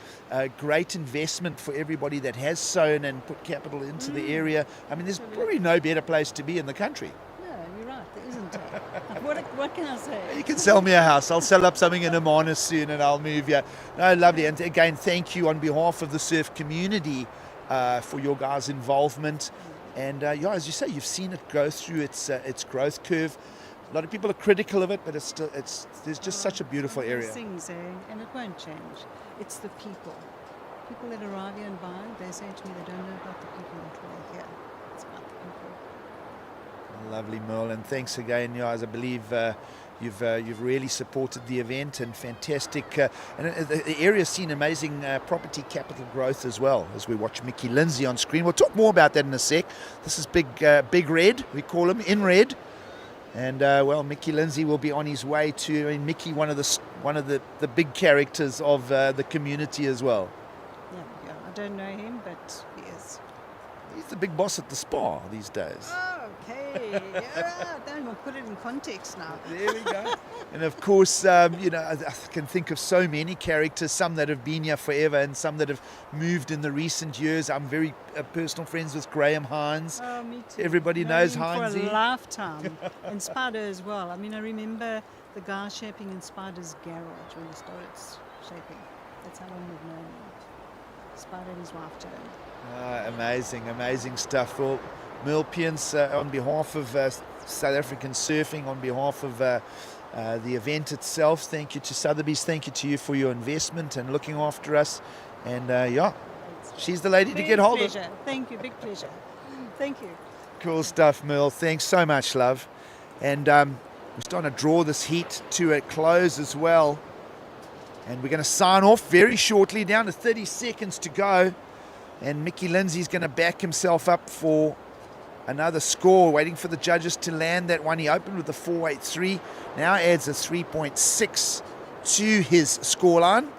Great investment for everybody that has sown and put capital into the area. I mean, there's probably no better place to be in the country. No, you're right, there isn't. What can I say? You can sell me a house. I'll sell up something in Amana soon and I'll move you. No, lovely. And again, thank you on behalf of the surf community for your guys' involvement. And yeah, as you say, you've seen it go through its growth curve. A lot of people are critical of it, but there's just such a beautiful These area. things, and it won't change. It's the people. People that arrive here and buy, they say to me they don't know about the people that are here. It's about the people. Lovely, Merle, and thanks again. Yeah, as I believe you've really supported the event, and fantastic. And the area's seen amazing property capital growth as well. As we watch Mickey Lindsay on screen, we'll talk more about that in a sec. This is Big Red, we call him, in red. And well, Mickey Lindsay will be on his way to. I mean, Mickey, one of the big characters of the community as well. Yeah, I don't know him, but he is. He's the big boss at the spa these days. Okay, yeah, then we'll put it in context now. There we go. And of course, I can think of so many characters, some that have been here forever and some that have moved in the recent years. I'm very personal friends with Graham Hines. Oh, me too. Everybody Known knows him Heinzie. for a lifetime. And Spider as well. I mean, I remember the guy shaping in Spider's garage when he started shaping. That's how long we've known him. Spider and his wife, Joan. Amazing stuff. Well, Merle Pience, on behalf of South African surfing, on behalf of the event itself, thank you to Sotheby's, thank you to you for your investment and looking after us. And yeah, she's the lady to get hold of. Thank you, big pleasure. Thank you. Cool stuff, Merle. Thanks so much, love. And we're starting to draw this heat to a close as well. And we're going to sign off very shortly, down to 30 seconds to go. And Mickey Lindsay's going to back himself up for another score, waiting for the judges to land that one. He opened with a 4.83, now adds a 3.6 to his scoreline.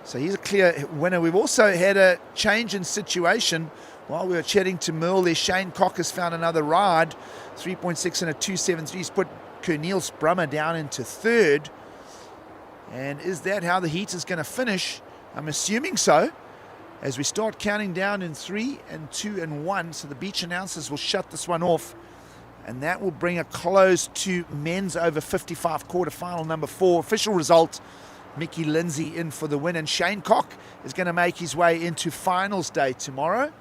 So he's a clear winner. We've also had a change in situation. While we were chatting to Merle there, Shane Cock has found another ride, 3.6 and a 2.73. He's put Cornelius Brummer down into third. And is that how the heat is going to finish? I'm assuming so. As we start counting down in 3 and 2 and 1, so the beach announcers will shut this one off, and that will bring a close to men's over 55 quarterfinal number 4. Official result, Mickey Lindsay in for the win, and Shane Cock is going to make his way into finals day tomorrow.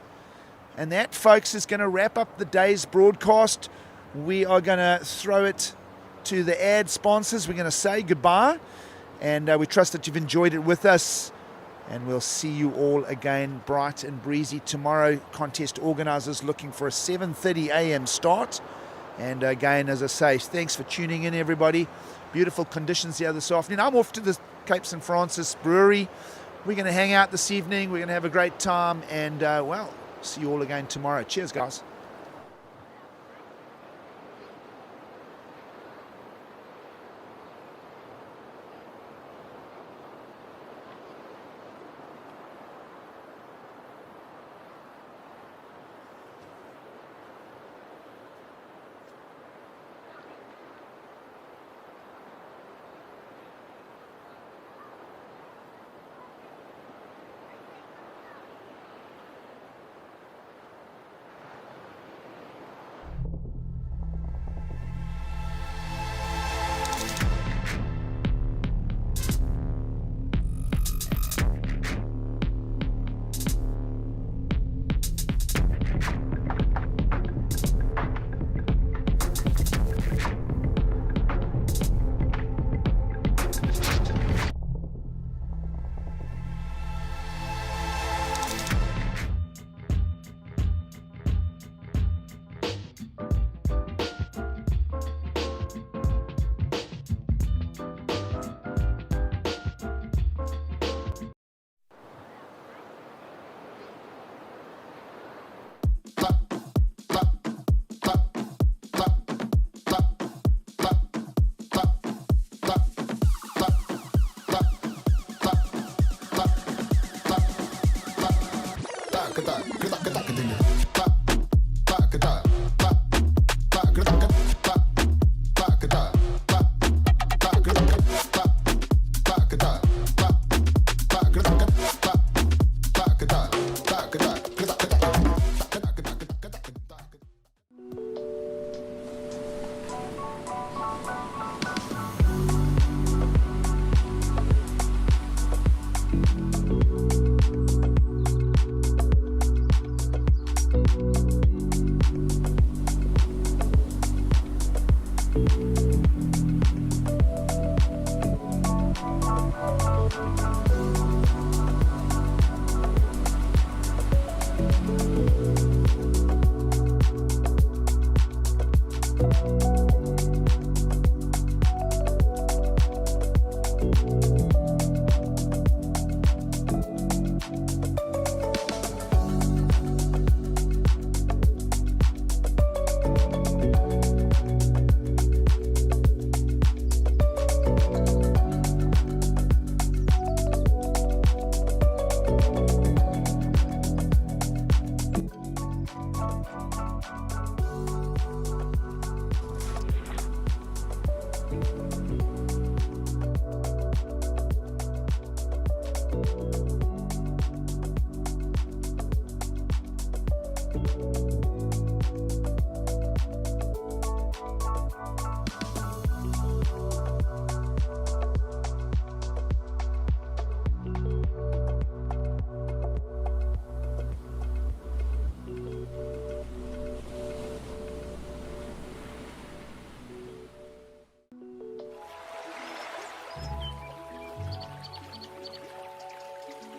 And that, folks, is going to wrap up the day's broadcast. We are going to throw it to the ad sponsors. We're going to say goodbye, and we trust that you've enjoyed it with us. And we'll see you all again bright and breezy tomorrow. Contest organisers looking for a 7:30 a.m. start. And again, as I say, thanks for tuning in, everybody. Beautiful conditions here this afternoon. I'm off to the Cape St. Francis Brewery. We're going to hang out this evening. We're going to have a great time. And, well, see you all again tomorrow. Cheers, guys.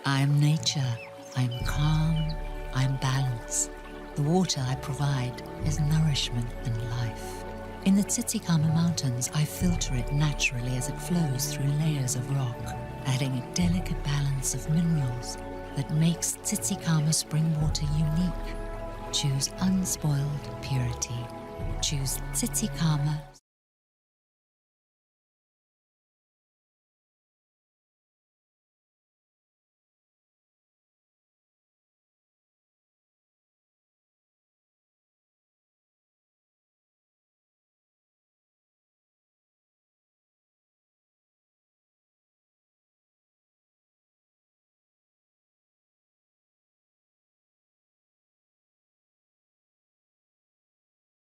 I am nature, I am calm, I am balance. The water I provide is nourishment and life. In the Tsitsikamma Mountains, I filter it naturally as it flows through layers of rock, adding a delicate balance of minerals that makes Tsitsikamma spring water unique. Choose unspoiled purity. Choose Tsitsikamma